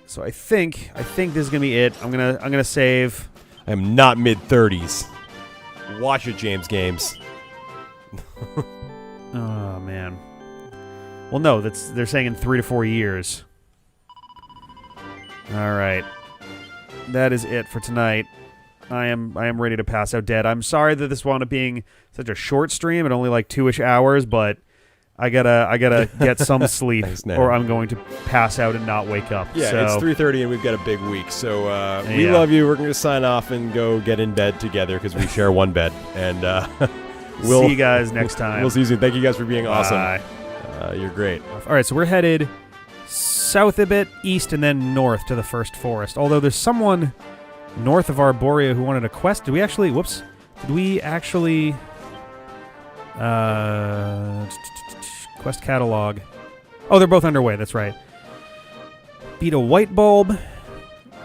So I think this is gonna be it. I'm gonna save. I am not mid-30s. Watch it, James Games. Oh man. Well, no, they're saying in 3 to 4 years. All right. That is it for tonight. I am ready to pass out dead. I'm sorry that this wound up being such a short stream at only like 2-ish hours, but I gotta get some sleep, Thanks, or I'm going to pass out and not wake up. Yeah, so. it's 3:30 and we've got a big week, so we love you. We're going to sign off and go get in bed together because we share one bed, and we'll see you guys next time. We'll see you soon. Thank you guys for being awesome. Bye. You're great. All right, so we're headed south a bit, east, and then north to the first forest. Although there's someone north of Arborea who wanted a quest. Did we actually? Whoops. Did we actually? Quest catalog. Oh, they're both underway. That's right. Beat a white bulb.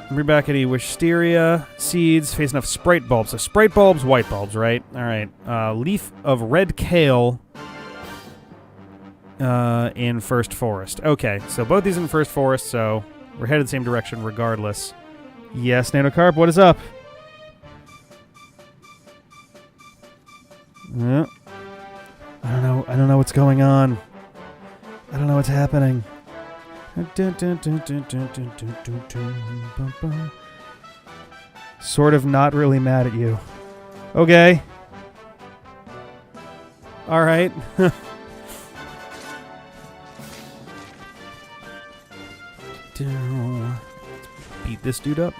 Bring back any wisteria seeds. Face enough sprite bulbs. So sprite bulbs, white bulbs, right? All right. Leaf of red kale. in First Forest. Okay, so both these in First Forest, so we're headed the same direction regardless. Yes, Nanocarp, what is up? I don't know what's going on. I don't know what's happening. Sort of not really mad at you. Okay. All right. Beat this dude up.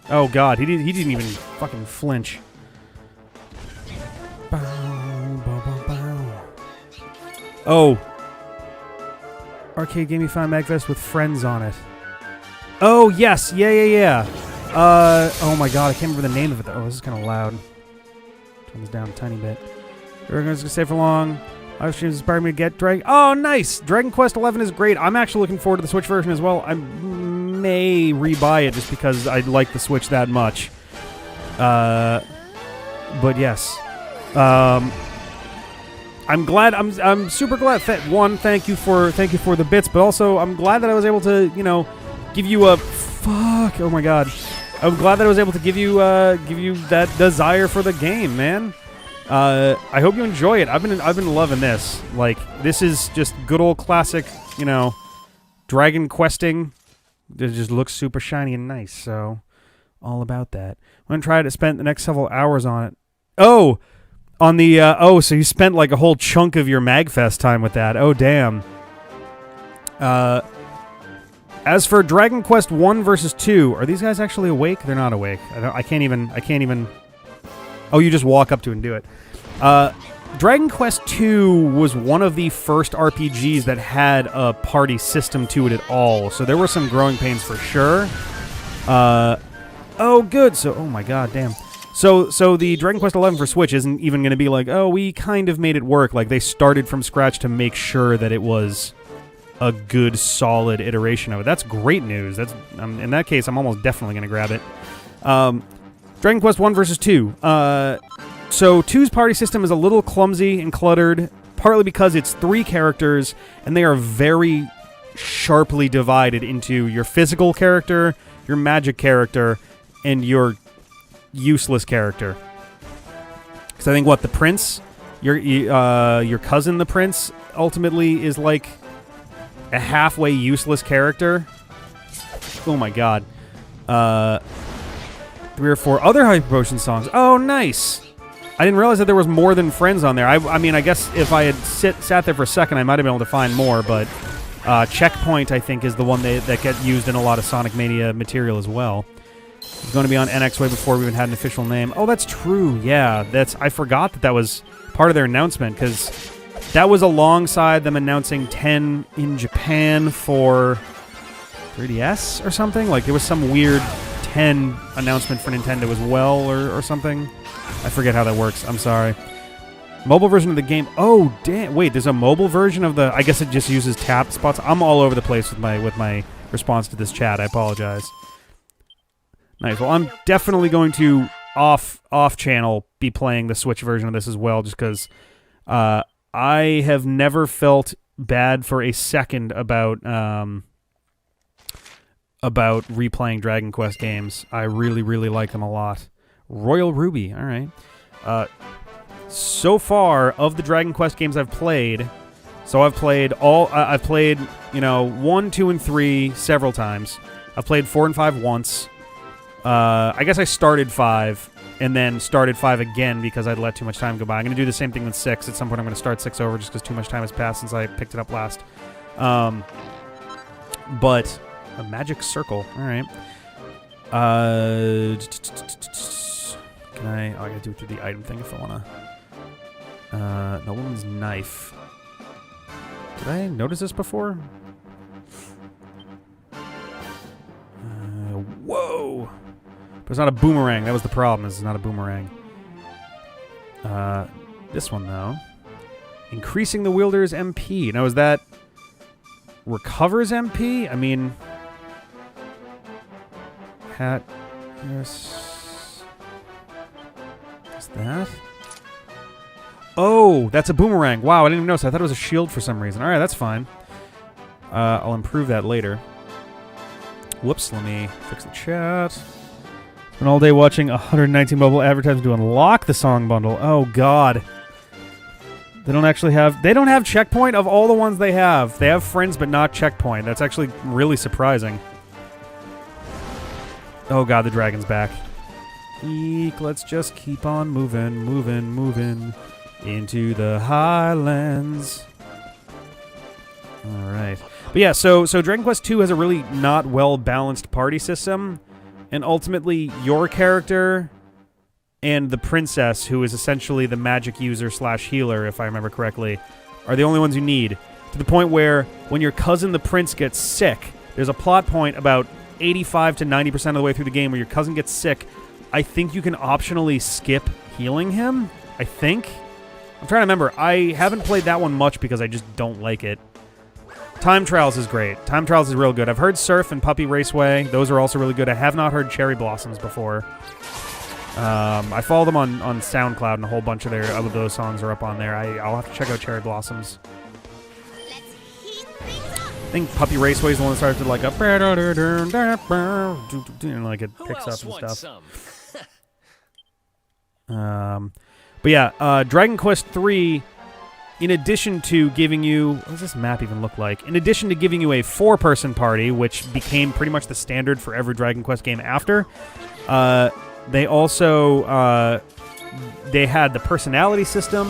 Oh god, he didn't even fucking flinch. Oh. Arcade GameFi Magfest with friends on it. Oh, yes. Yeah. Oh my god, I can't remember the name of it. Oh, this is kind of loud. Turn this down a tiny bit. We're going to stay for long. Live streams inspired me to get Dragon. Oh, nice! Dragon Quest XI is great. I'm actually looking forward to the Switch version as well. I may rebuy it just because I like the Switch that much. But yes. I'm glad. I'm super glad. One, thank you for the bits, but also I'm glad that I was able to, give you a fuck. Oh my god, I'm glad that I was able to give you that desire for the game, man. I hope you enjoy it. I've been loving this. Like, this is just good old classic, Dragon Questing. It just looks super shiny and nice. So, all about that. I'm gonna try to spend the next several hours on it. Oh. On the, so you spent like a whole chunk of your MagFest time with that. Oh, damn. As for Dragon Quest 1 versus 2, are these guys actually awake? They're not awake. I can't even... Oh, you just walk up to it and do it. Dragon Quest 2 was one of the first RPGs that had a party system to it at all, so there were some growing pains for sure. Oh, good. So, oh my god, damn. So the Dragon Quest XI for Switch isn't even going to be like, oh, we kind of made it work. Like, they started from scratch to make sure that it was a good, solid iteration of it. That's great news. That's in that case, I'm almost definitely going to grab it. Dragon Quest 1 versus 2. So 2's party system is a little clumsy and cluttered, partly because it's 3 characters, and they are very sharply divided into your physical character, your magic character, and your useless character. Because I think the prince, your cousin, the prince, ultimately is like a halfway useless character. Oh my god. 3 or 4 other Hyper Potion songs. Oh, nice. I didn't realize that there was more than friends on there. I mean, I guess if I had sat there for a second, I might have been able to find more, but Checkpoint, I think, is the one that get used in a lot of Sonic Mania material as well. It's going to be on NX way before we even had an official name. Oh, that's true. Yeah, I forgot that was part of their announcement, because that was alongside them announcing 10 in Japan for 3DS or something. Like, there was some weird 10 announcement for Nintendo as well or something. I forget how that works. I'm sorry. Mobile version of the game. Oh, damn. Wait, there's a mobile version of the... I guess it just uses tap spots. I'm all over the place with my response to this chat. I apologize. Nice. Well, I'm definitely going to off-channel be playing the Switch version of this as well, just because I have never felt bad for a second about replaying Dragon Quest games. I really, really like them a lot. Royal Ruby. All right. So far, of the Dragon Quest games I've played, I've played 1, 2, and 3 several times. I've played 4 and 5 once. I guess I started 5 and then started 5 again because I'd let too much time go by. I'm going to do the same thing with 6. At some point, I'm going to start 6 over just because too much time has passed since I picked it up last. But a magic circle. All right. Can I... Oh, I got to do it through the item thing if I want to... Nobleman's Knife. Did I notice this before? Whoa! But it's not a boomerang. That was the problem. It's not a boomerang. This one, though. Increasing the wielder's MP. Now, is that... recovers MP? I mean... Hat... Yes... Is that... Oh, that's a boomerang. Wow, I didn't even notice. I thought it was a shield for some reason. All right, that's fine. I'll improve that later. Whoops, let me fix the chat. Spent all day watching 119 mobile advertisements to unlock the song bundle. Oh, God. They don't actually have... They don't have Checkpoint of all the ones they have. They have Friends, but not Checkpoint. That's actually really surprising. Oh, God, the dragon's back. Eek, let's just keep on moving into the highlands. All right. But yeah, so Dragon Quest II has a really not well-balanced party system, and ultimately your character and the princess, who is essentially the magic user / healer, if I remember correctly, are the only ones you need. To the point where when your cousin the prince gets sick, there's a plot point about 85 to 90% of the way through the game where your cousin gets sick. I think you can optionally skip healing him, I think. I'm trying to remember. I haven't played that one much because I just don't like it. Time Trials is great. Time Trials is real good. I've heard Surf and Puppy Raceway. Those are also really good. I have not heard Cherry Blossoms before. I follow them on SoundCloud, and a whole bunch of those songs are up on there. I'll have to check out Cherry Blossoms. I think Puppy Raceway is the one that starts with like a... and like it picks up and stuff. But yeah, Dragon Quest III... In addition to giving you... What does this map even look like? In addition to giving you a 4-person party, which became pretty much the standard for every Dragon Quest game after, they also... they had the personality system,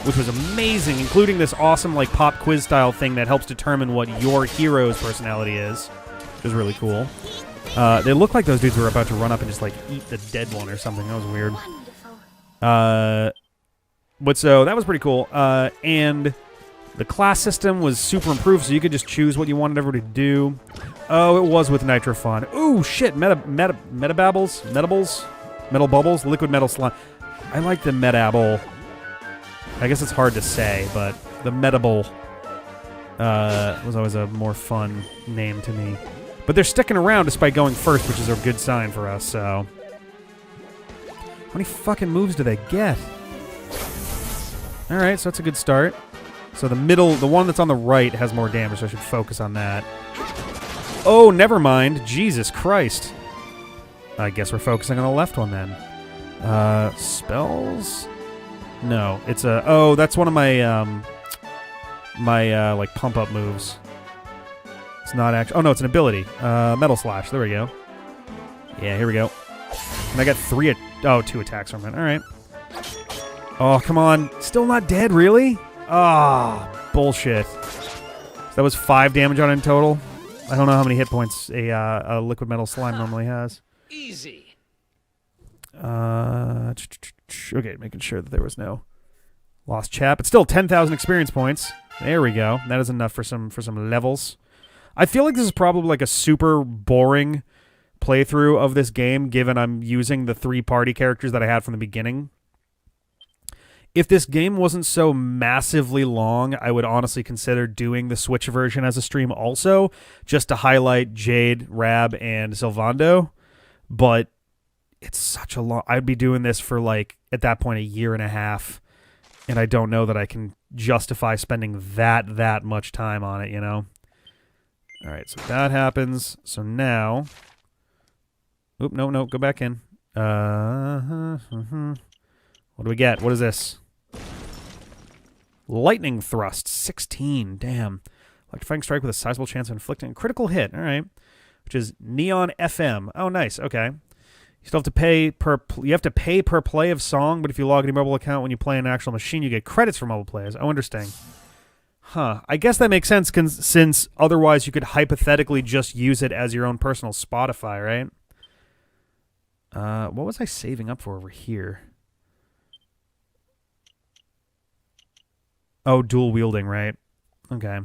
which was amazing, including this awesome like pop quiz style thing that helps determine what your hero's personality is, which is really cool. They look like those dudes were about to run up and just like eat the dead one or something. That was weird. But so that was pretty cool. And the class system was super improved, so you could just choose what you wanted everybody to do. Oh, it was with Nitrofun. Ooh, shit. Metababbles? Metal Bubbles? Liquid Metal Slime. I like the Metabble. I guess it's hard to say, but the Metabble was always a more fun name to me. But they're sticking around despite going first, which is a good sign for us, so... How many fucking moves do they get? Alright, so that's a good start. So the middle, the one that's on the right has more damage, so I should focus on that. Oh, never mind. Jesus Christ. I guess we're focusing on the left one then. Spells? No, it's a... Oh, that's one of my, like, pump-up moves. It's not actually... Oh, no, it's an ability. Metal Slash. There we go. Yeah, here we go. And I got 2 attacks from it. Alright. Oh, come on. Still not dead, really? Ah, bullshit. So that was 5 damage on it in total. I don't know how many hit points a liquid metal slime normally has. Easy. Okay, making sure that there was no lost chat, but still 10,000 experience points. There we go. That is enough for some levels. I feel like this is probably like a super boring playthrough of this game, given I'm using the 3 party characters that I had from the beginning. If this game wasn't so massively long, I would honestly consider doing the Switch version as a stream also, just to highlight Jade, Rab, and Sylvando. But it's such a long... I'd be doing this for, like, at that point, 1.5 years, and I don't know that I can justify spending that much time on it, you know? All right, so that happens. So now... Oop, no, go back in. What do we get? What is this? Lightning Thrust, 16. Damn. Electrifying strike with a sizable chance of inflicting a critical hit. All right. Which is Neon FM. Oh, nice. Okay. You still have to pay per... You have to pay per play of song, but if you log in your mobile account when you play an actual machine, you get credits for mobile players. Oh, interesting. Huh. I guess that makes sense since otherwise you could hypothetically just use it as your own personal Spotify, right? What was I saving up for over here? Oh, dual wielding, right? Okay.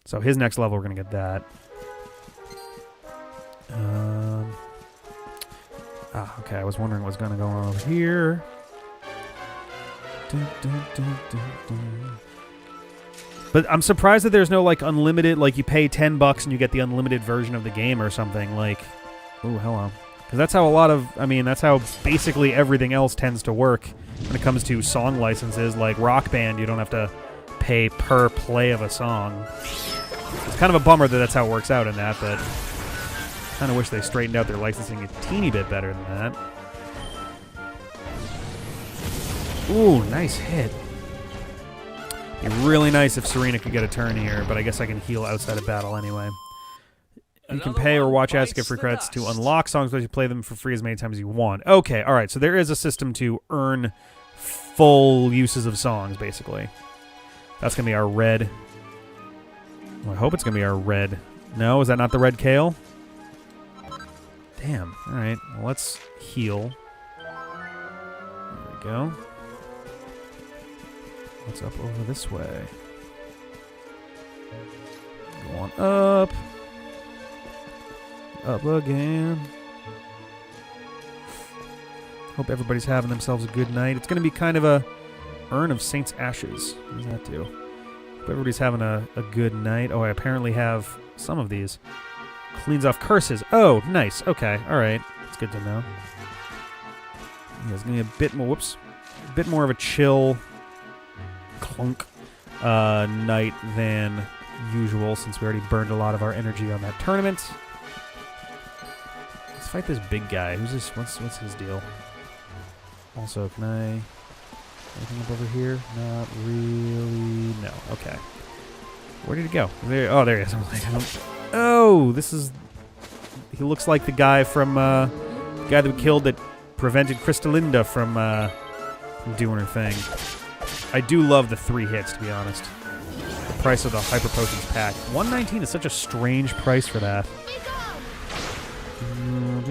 So his next level, we're going to get that. Okay. I was wondering what's going to go on over here. But I'm surprised that there's no, like, unlimited, like, you pay $10 and you get the unlimited version of the game or something. Like, oh, hello. Because that's how a lot of, I mean, that's how basically everything else tends to work when it comes to song licenses. Like Rock Band, you don't have to pay per play of a song. It's kind of a bummer that that's how it works out in that, but I kind of wish they straightened out their licensing a teeny bit better than that. Ooh, nice hit. Be really nice if Serena could get a turn here, but I guess I can heal outside of battle anyway. You can pay or watch ads to get free credits to unlock songs, but you play them for free as many times as you want. Okay, all right. So there is a system to earn full uses of songs, basically. That's going to be our red. Well, I hope it's going to be our red. No, is that not the red kale? Damn. All right. Well, let's heal. There we go. What's up over this way? Go on up. Up again. Hope everybody's having themselves a good night. It's going to be kind of a urn of Saint's ashes. What does that do? Hope everybody's having a good night. Oh, I apparently have some of these. Cleans off curses. Oh, nice. Okay. All right. That's good to know. Yeah, it's going to be a bit more. Whoops. A bit more of a chill clunk night than usual, since we already burned a lot of our energy on that tournament. Let's fight this big guy. Who's this? What's his deal? Also, can I... anything up over here? Not really. No. Okay. Where did he go? There. Oh, there he is. I was like, oh, this is... he looks like the guy from... the guy that we killed that prevented Crystalinda from doing her thing. I do love the 3 hits, to be honest. The price of the Hyper Potions pack. $119 is such a strange price for that. And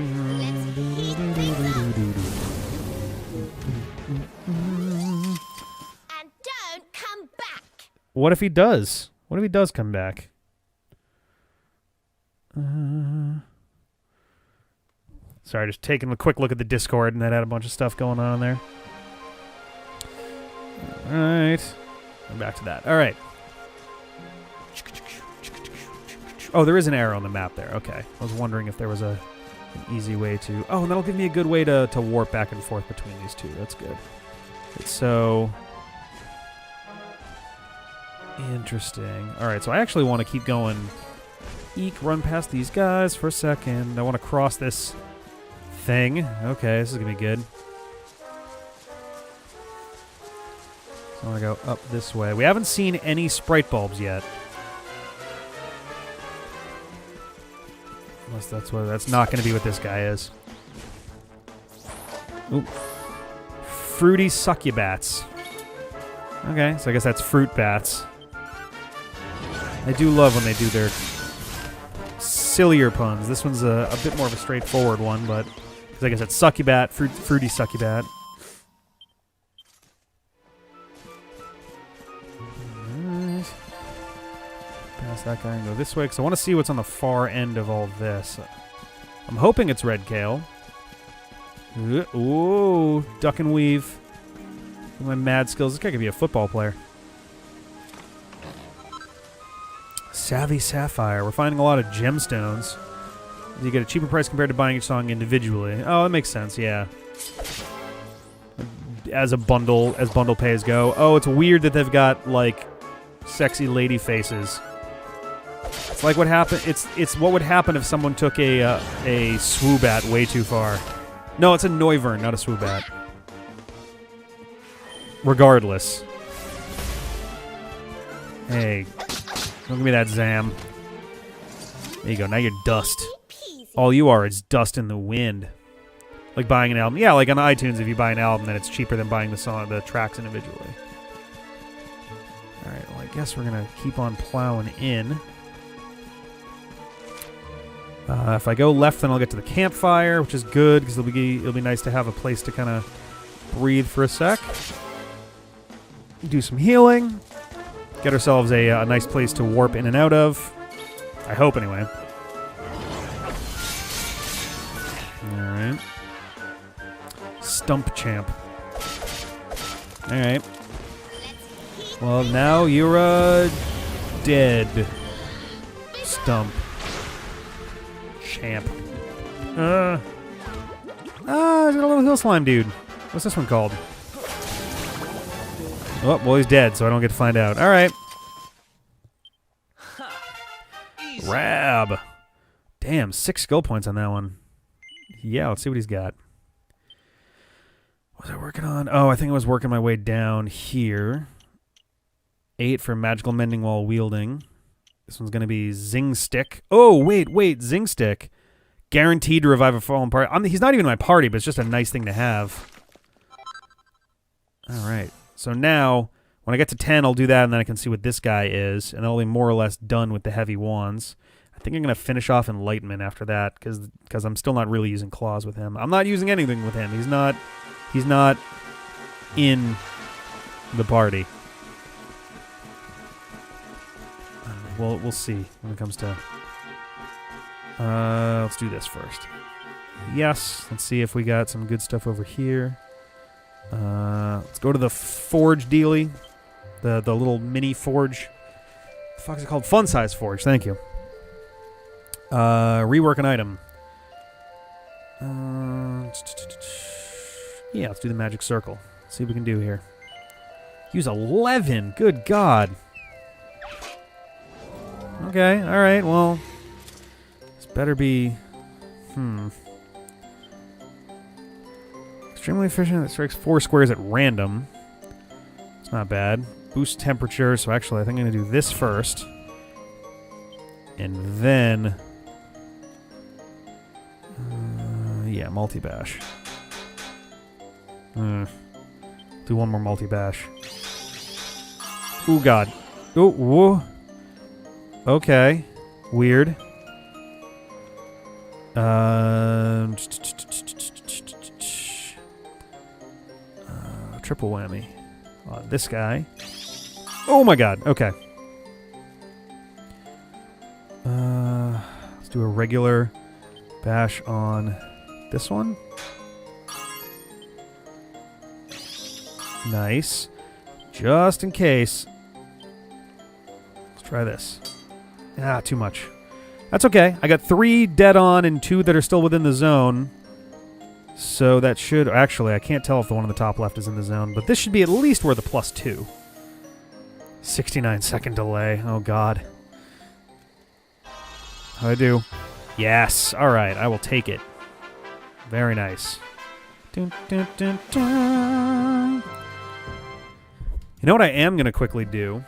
don't come back. What if he does? What if he does come back? Sorry, just taking a quick look at the Discord, and that had a bunch of stuff going on there. Alright. I'm back to that. Alright. Oh, there is an arrow on the map there. Okay. I was wondering if there was an easy way to... oh, and that'll give me a good way to warp back and forth between these two. That's good. So... interesting. Alright, so I actually want to keep going. Eek, run past these guys for a second. I want to cross this thing. Okay, this is going to be good. So I want to go up this way. We haven't seen any sprite bulbs yet. Unless that's not going to be what this guy is. Ooh. Fruity succubats. Okay, so I guess that's fruit bats. I do love when they do their sillier puns. This one's a bit more of a straightforward one, but because I guess it's succubat, fruity succubat. Pass that guy and go this way, because I want to see what's on the far end of all this. I'm hoping it's red kale. Ooh, duck and weave. With my mad skills. This guy could be a football player. Savvy Sapphire. We're finding a lot of gemstones. You get a cheaper price compared to buying each song individually. Oh, that makes sense, yeah. As bundle pays go. Oh, it's weird that they've got, like, sexy lady faces. It's like what happened. It's what would happen if someone took a swoobat way too far. No, it's a Noivern, not a swoobat. Regardless. Hey, don't give me that Zam. There you go. Now you're dust. All you are is dust in the wind. Like buying an album. Yeah, like on iTunes, if you buy an album, then it's cheaper than buying the tracks individually. All right. Well, I guess we're gonna keep on plowing in. If I go left, then I'll get to the campfire, which is good because it'll be nice to have a place to kind of breathe for a sec. Do some healing. Get ourselves a nice place to warp in and out of. I hope, anyway. Alright. Stump champ. Alright. Well, now you're a dead stump champ. Ah, there's a little hill slime dude. What's this one called? Oh, well, he's dead, so I don't get to find out. All right. Rab. Damn, 6 skill points on that one. Yeah, let's see what he's got. What was I working on? Oh, I think I was working my way down here. 8 for magical mending while wielding. This one's going to be Zing Stick. Oh, wait, Zing Stick. Guaranteed to revive a fallen party. He's not even in my party, but it's just a nice thing to have. All right. So now, when I get to 10, I'll do that, and then I can see what this guy is, and then I'll be more or less done with the heavy wands. I think I'm going to finish off Enlightenment after that, because I'm still not really using claws with him. I'm not using anything with him. He's not in the party. Well, we'll see when it comes to... let's do this first. Yes, let's see if we got some good stuff over here. Let's go to the forge dealie. The little mini forge. What the fuck is it called? Fun size forge, thank you. Rework an item. Yeah, let's do the magic circle. See what we can do here. Use 11. Good God. Okay, alright, well. This better be... Extremely efficient. That strikes 4 squares at random. It's not bad. Boost temperature. So actually, I think I'm going to do this first. And then... yeah, multi-bash. Do one more multi-bash. Ooh, God. Ooh, whoa. Okay. Weird. Triple whammy on this guy. Oh my God. Okay. Let's do a regular bash on this one. Nice. Just in case. Let's try this. Ah, too much. That's okay. I got 3 dead on and 2 that are still within the zone. So that should... Actually, I can't tell if the one on the top left is in the zone, but this should be at least worth a +2. 69-second delay. Oh, God. How'd I do? Yes. All right. I will take it. Very nice. Dun, dun, dun, dun. You know what I am going to quickly do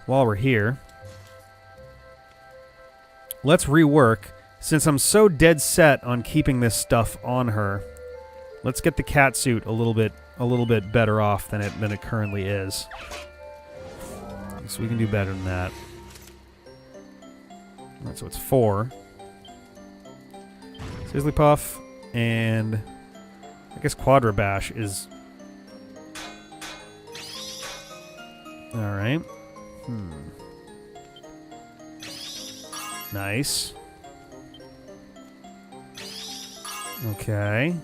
while we're here? Let's rework. Since I'm so dead set on keeping this stuff on her, let's get the cat suit a little bit better off than it currently is. So we can do better than that. All right, so it's 4. Sizzly Puff and I guess Quadra Bash is... All right. Nice. Okay.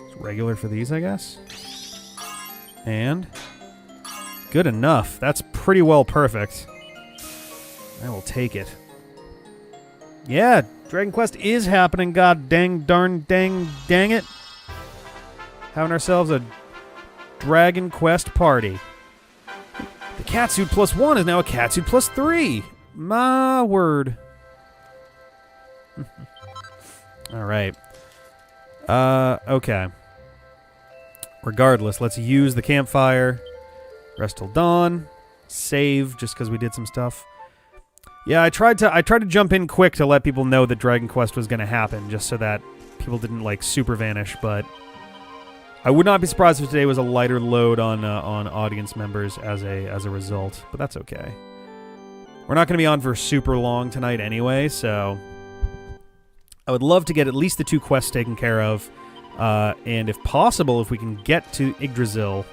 It's regular for these, I guess. And good enough. That's pretty well perfect. I will take it. Yeah, Dragon Quest is happening. God dang, darn, dang it. Having ourselves a Dragon Quest party. The catsuit +1 is now a catsuit +3. My word. All right. Okay. Regardless, let's use the campfire. Rest till dawn. Save, just because we did some stuff. Yeah, I tried to jump in quick to let people know that Dragon Quest was going to happen, just so that people didn't like super vanish. But I would not be surprised if today was a lighter load on audience members as a result. But that's okay. We're not going to be on for super long tonight anyway, so I would love to get at least the 2 quests taken care of, and if possible, if we can get to Yggdrasil.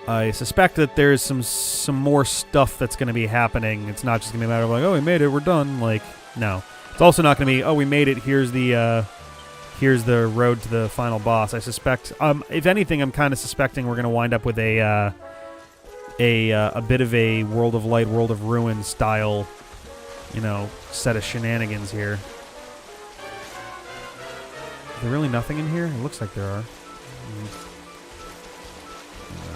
I suspect that there's some more stuff that's going to be happening. It's not just going to be a matter of like, oh, we made it, we're done. Like, no. It's also not going to be, oh, we made it, here's the road to the final boss. I suspect, if anything, I'm kind of suspecting we're going to wind up with a bit of a World of Light, World of Ruin style, set of shenanigans here. Is there really nothing in here? It looks like there are.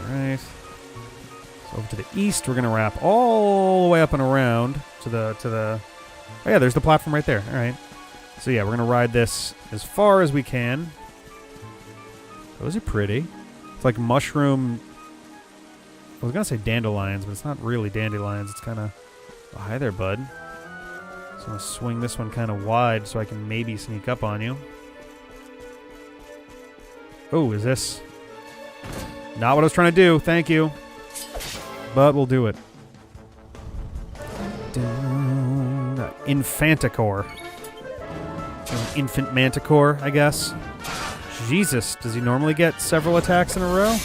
Alright. So over to the east, we're going to wrap all the way up and around to the... Oh yeah, there's the platform right there. Alright. So yeah, we're going to ride this as far as we can. Those are pretty. It's like mushroom... I was going to say dandelions, but it's not really dandelions. It's kind of... Oh, hi there, bud. So I'm going to swing this one kind of wide so I can maybe sneak up on you. Oh, is this... Not what I was trying to do. Thank you. But we'll do it. Infanticore. Infant Manticore, I guess. Jesus, does he normally get several attacks in a row?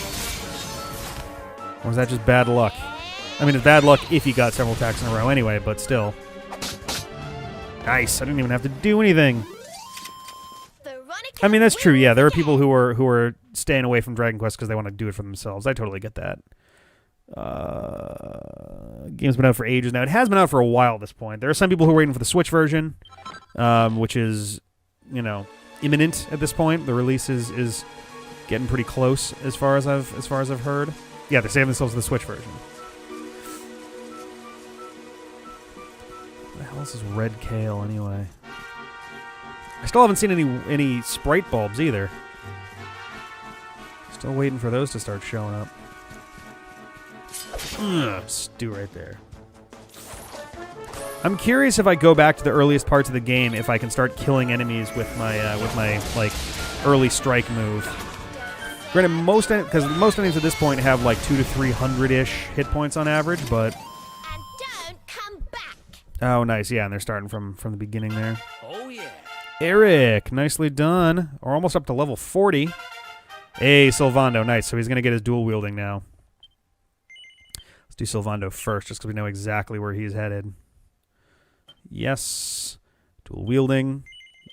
Or is that just bad luck? I mean, it's bad luck if he got several attacks in a row anyway, but still. Nice, I didn't even have to do anything. I mean, that's true, yeah. There are people who are staying away from Dragon Quest because they want to do it for themselves. I totally get that. Game's been out for ages now. It has been out for a while at this point. There are some people who are waiting for the Switch version, which is, you know, imminent at this point. The release is getting pretty close as far as I've heard. Yeah, they're saving themselves for the Switch version. What the hell is this red kale anyway? I still haven't seen any sprite bulbs either. Still waiting for those to start showing up. Stew right there. I'm curious if I go back to the earliest parts of the game, if I can start killing enemies with my like early strike move. Granted, most enemies at this point have like 200 to 300-ish hit points on average, but. And don't come back. Oh, nice. Yeah, and they're starting from the beginning there. Oh yeah. Eric, nicely done. We're almost up to level 40. Hey, Sylvando, nice. So he's gonna get his dual wielding now. Let's do Sylvando first, just because we know exactly where he's headed. Yes. Dual wielding.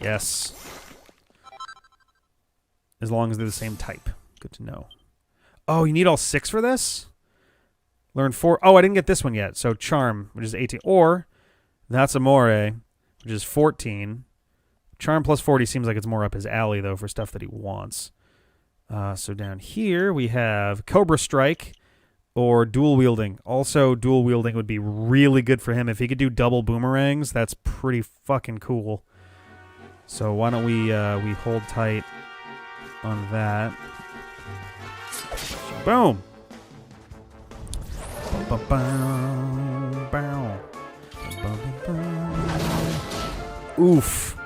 Yes. As long as they're the same type. Good to know. Oh, you need all 6 for this? Learn 4. Oh, I didn't get this one yet. So Charm, which is 18. Or That's Amore, which is 14. Charm plus 40 seems like it's more up his alley, though, for stuff that he wants. So down here we have Cobra Strike or Dual Wielding. Also, Dual Wielding would be really good for him. If he could do double boomerangs, that's pretty fucking cool. So why don't we hold tight on that. Boom! Oof.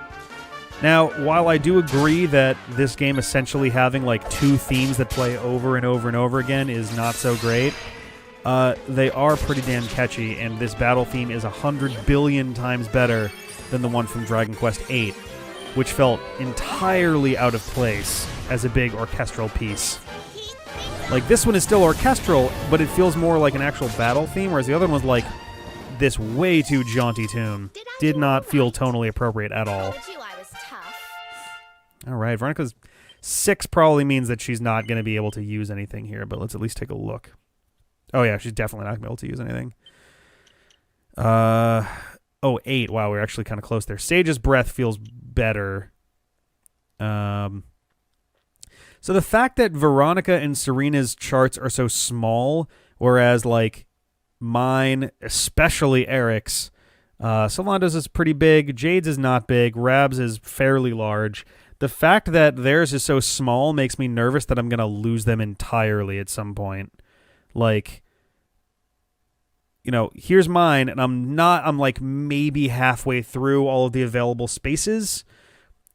Now, while I do agree that this game essentially having like 2 themes that play over and over and over again is not so great, they are pretty damn catchy, and this battle theme is 100 billion times better than the one from Dragon Quest VIII, which felt entirely out of place as a big orchestral piece. Like, this one is still orchestral, but it feels more like an actual battle theme, whereas the other one was like this way too jaunty tune. Did not feel tonally appropriate at all. Alright, Veronica's 6 probably means that she's not going to be able to use anything here, but let's at least take a look. Oh yeah, she's definitely not going to be able to use anything. 8. Wow, we're actually kind of close there. Sage's Breath feels better. So the fact that Veronica and Serena's charts are so small, whereas like mine, especially Eric's, Sylvando's is pretty big, Jade's is not big, Rab's is fairly large. The fact that theirs is so small makes me nervous that I'm going to lose them entirely at some point. Like, you know, here's mine, and I'm like maybe halfway through all of the available spaces.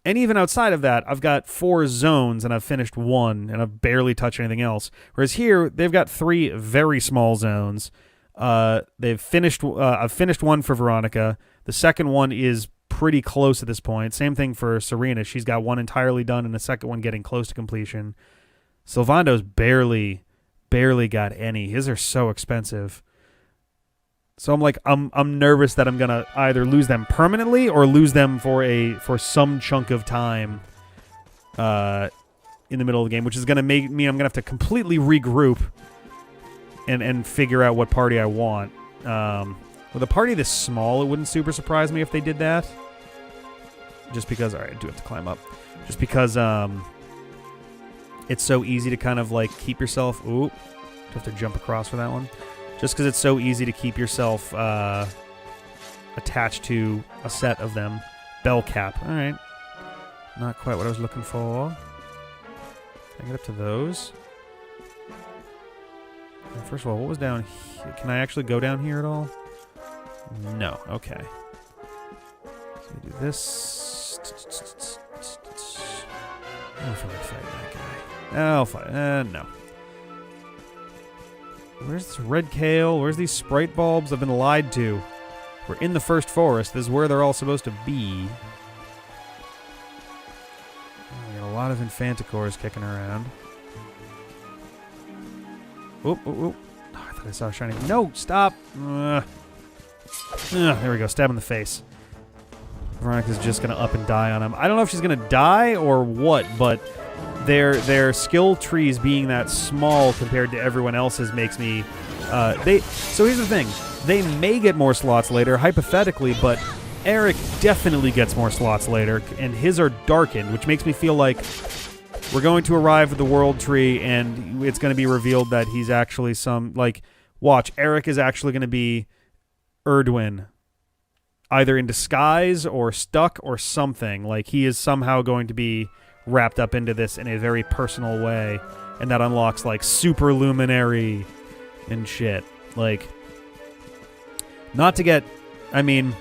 And even outside of that, I've got 4 zones, and I've finished 1, and I've barely touched anything else. Whereas here, they've got 3 very small zones. I've finished 1 for Veronica. The second one is pretty close at this point. Same thing for Serena. She's got 1 entirely done, and the second one getting close to completion. Sylvando's barely got any. His are so expensive. So I'm nervous that I'm gonna either lose them permanently or lose them for some chunk of time in the middle of the game, which is gonna mean I'm gonna have to completely regroup and figure out what party I want. With a party this small, it wouldn't super surprise me if they did that. just because, all right, I do have to climb up. Just because it's so easy to kind of like keep yourself, ooh, have to jump across for that one. Just because it's so easy to keep yourself attached to a set of them. Bell cap, all right. Not quite what I was looking for. Can I get up to those? First of all, what was down here? Can I actually go down here at all? No. Okay. So we do this. I don't know if I fight that guy. I'll fight. No. Where's this red kale? Where's these sprite bulbs? I've been lied to. We're in the first forest. This is where they're all supposed to be. We got a lot of Infanticores kicking around. Oop, oop, oop. Oh, I thought I saw a shiny. No, stop. There we go. Stab in the face. Veronica's just going to up and die on him. I don't know if she's going to die or what, but their skill trees being that small compared to everyone else's makes me... So here's the thing. They may get more slots later, hypothetically, but Eric definitely gets more slots later, and his are darkened, which makes me feel like we're going to arrive at the world tree, and it's going to be revealed that he's actually some... Like, watch, Eric is actually going to be Erdwin, either in disguise or stuck or something. Like, he is somehow going to be wrapped up into this in a very personal way, and that unlocks, like, super luminary and shit. Like, not to get... I mean...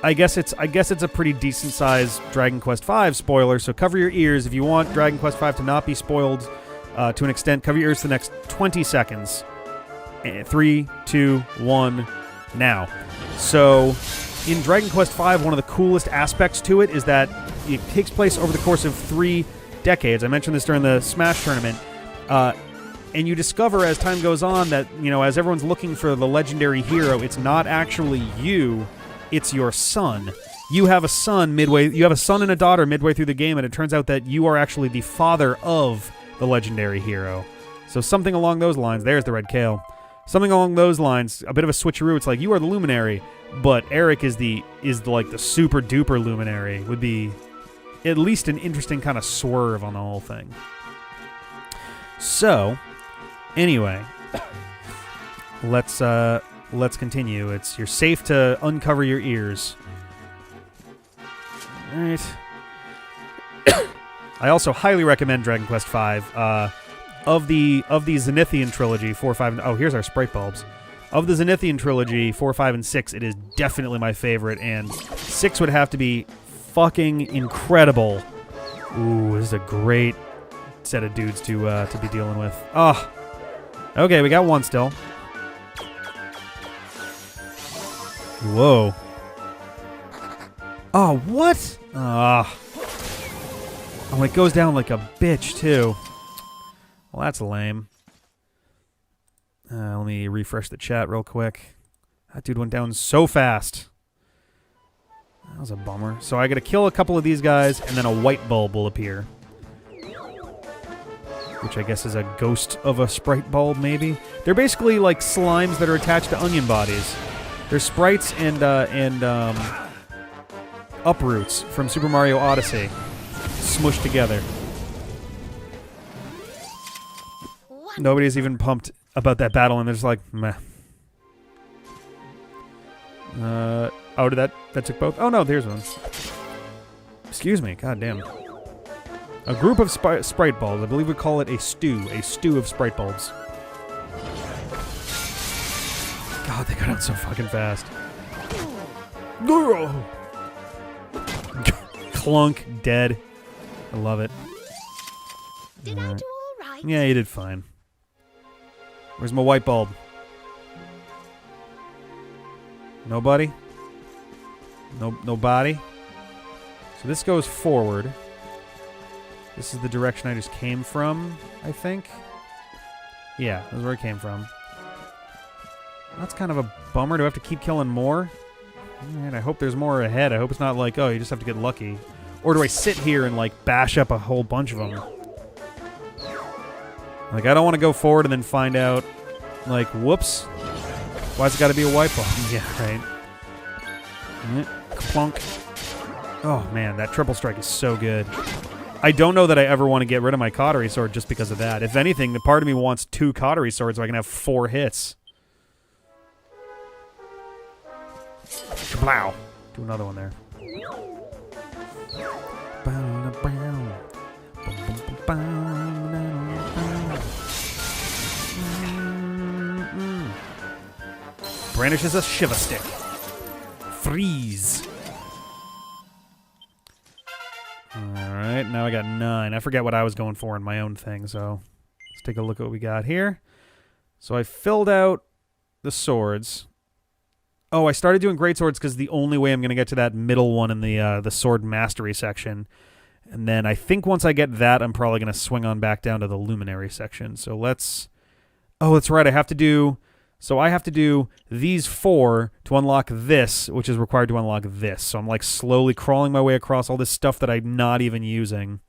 I guess it's a pretty decent sized Dragon Quest V spoiler, so cover your ears if you want Dragon Quest V to not be spoiled to an extent. Cover your ears for the next 20 seconds. 3, 2, 1, now. So, in Dragon Quest V, one of the coolest aspects to it is that it takes place over the course of 3 decades. I mentioned this during the Smash tournament. And you discover as time goes on that, you know, as everyone's looking for the legendary hero, it's not actually you. It's your son. You have a son and a daughter midway through the game, and it turns out that you are actually the father of the legendary hero. So something along those lines. There's the red kale. Something along those lines. A bit of a switcheroo. It's like you are the luminary, but Eric is the super duper luminary. Would be at least an interesting kind of swerve on the whole thing. So, anyway, let's continue. You're safe to uncover your ears. All right. I also highly recommend Dragon Quest V. Of the Zenithian trilogy, 4, 5, and... Oh, here's our sprite bulbs. Of the Zenithian trilogy, 4, 5, and 6, it is definitely my favorite, and 6 would have to be fucking incredible. Ooh, this is a great set of dudes to be dealing with. Oh. Okay, we got one still. Whoa. Oh, what? Oh, it goes down like a bitch, too. Well, that's lame. Let me refresh the chat real quick. That dude went down so fast. That was a bummer. So I gotta kill a couple of these guys, and then a white bulb will appear. Which I guess is a ghost of a sprite bulb, maybe? They're basically like slimes that are attached to onion bodies. They're sprites and uproots from Super Mario Odyssey, smushed together. Nobody's even pumped about that battle, and they're just like, meh. Oh, did that took both? Oh no, there's one. Excuse me, goddamn. A group of sprite bulbs. I believe we call it a stew of sprite bulbs. God, they got out so fucking fast. Clunk, dead. I love it. Did I do all right? Yeah, you did fine. Where's my white bulb? Nobody? Nobody? So this goes forward. This is the direction I just came from, I think. Yeah, that's where I came from. That's kind of a bummer. Do I have to keep killing more? Alright, I hope there's more ahead. I hope it's not like, oh, you just have to get lucky. Or do I sit here and, like, bash up a whole bunch of them? Like, I don't want to go forward and then find out, like, whoops. Why's it got to be a white bulb? Yeah, right. Clunk. Oh, man, that triple strike is so good. I don't know that I ever want to get rid of my cautery sword just because of that. If anything, the part of me wants 2 cautery swords so I can have 4 hits. Plow. Do another one there. Brandishes a Shiva stick. Freeze. Alright, now I got 9. I forget what I was going for in my own thing, so let's take a look at what we got here. So I filled out the swords. Oh, I started doing great swords because the only way I'm going to get to that middle one in the sword mastery section. And then I think once I get that, I'm probably going to swing on back down to the luminary section. So let's... Oh, that's right. I have to do these 4 to unlock this, which is required to unlock this. So I'm like slowly crawling my way across all this stuff that I'm not even using.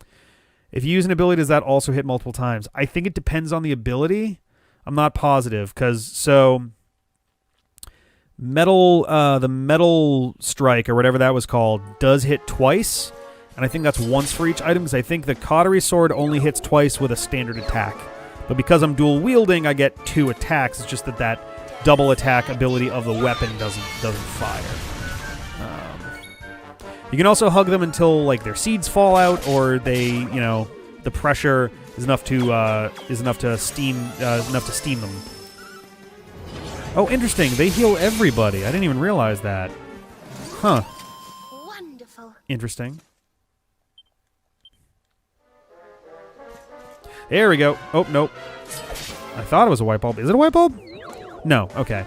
If you use an ability, does that also hit multiple times? I think it depends on the ability. I'm not positive the metal strike or whatever that was called does hit twice. And I think that's once for each item because I think the cautery sword only hits twice with a standard attack. But because I'm dual wielding, I get 2 attacks. It's just that double attack ability of the weapon doesn't fire. You can also hug them until like their seeds fall out, or they, the pressure is enough to steam them. Oh, interesting. They heal everybody. I didn't even realize that. Huh. Wonderful. Interesting. There we go. Oh, nope. I thought it was a white bulb. Is it a white bulb? No. Okay.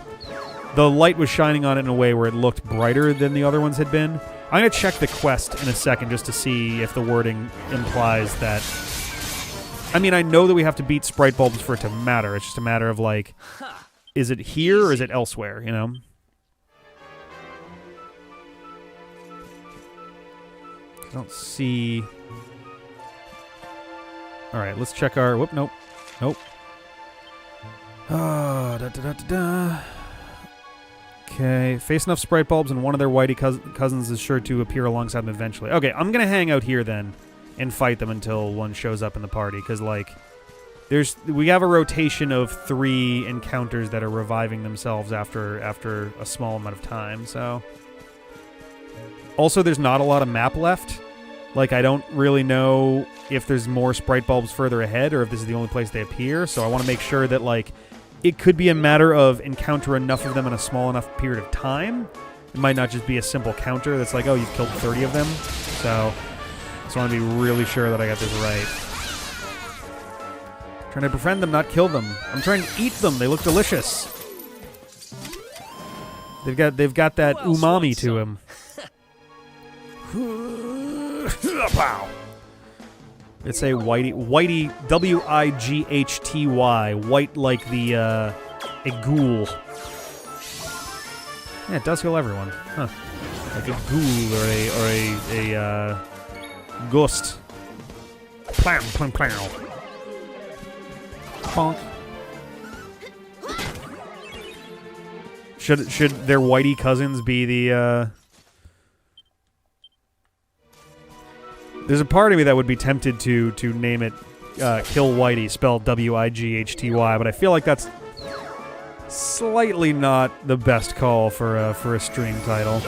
The light was shining on it in a way where it looked brighter than the other ones had been. I'm going to check the quest in a second just to see if the wording implies that... I mean, I know that we have to beat sprite bulbs for it to matter. It's just a matter of, like, is it here or is it elsewhere, I don't see... All right, let's check our... Whoop, nope. Nope. Okay, face enough sprite bulbs and one of their whitey cousins is sure to appear alongside them eventually. Okay, I'm going to hang out here then and fight them until one shows up in the party, because, like, we have a rotation of 3 encounters that are reviving themselves after a small amount of time, so... Also, there's not a lot of map left. Like, I don't really know if there's more sprite bulbs further ahead or if this is the only place they appear, so I want to make sure that, like, it could be a matter of encounter enough of them in a small enough period of time. It might not just be a simple counter that's like, oh, you've killed 30 of them. So, I just want to be really sure that I got this right. Trying to befriend them, not kill them. I'm trying to eat them. They look delicious. They've got that umami to them. Pow. It's a whitey, W-I-G-H-T-Y, white like the, a ghoul. Yeah, it does heal everyone. Huh. Like a ghoul or a ghost. Plam, plam, plam. Bonk. Should their whitey cousins be the, There's a part of me that would be tempted to name it Kill Whitey, spelled W-I-G-H-T-Y, but I feel like that's slightly not the best call for a stream title.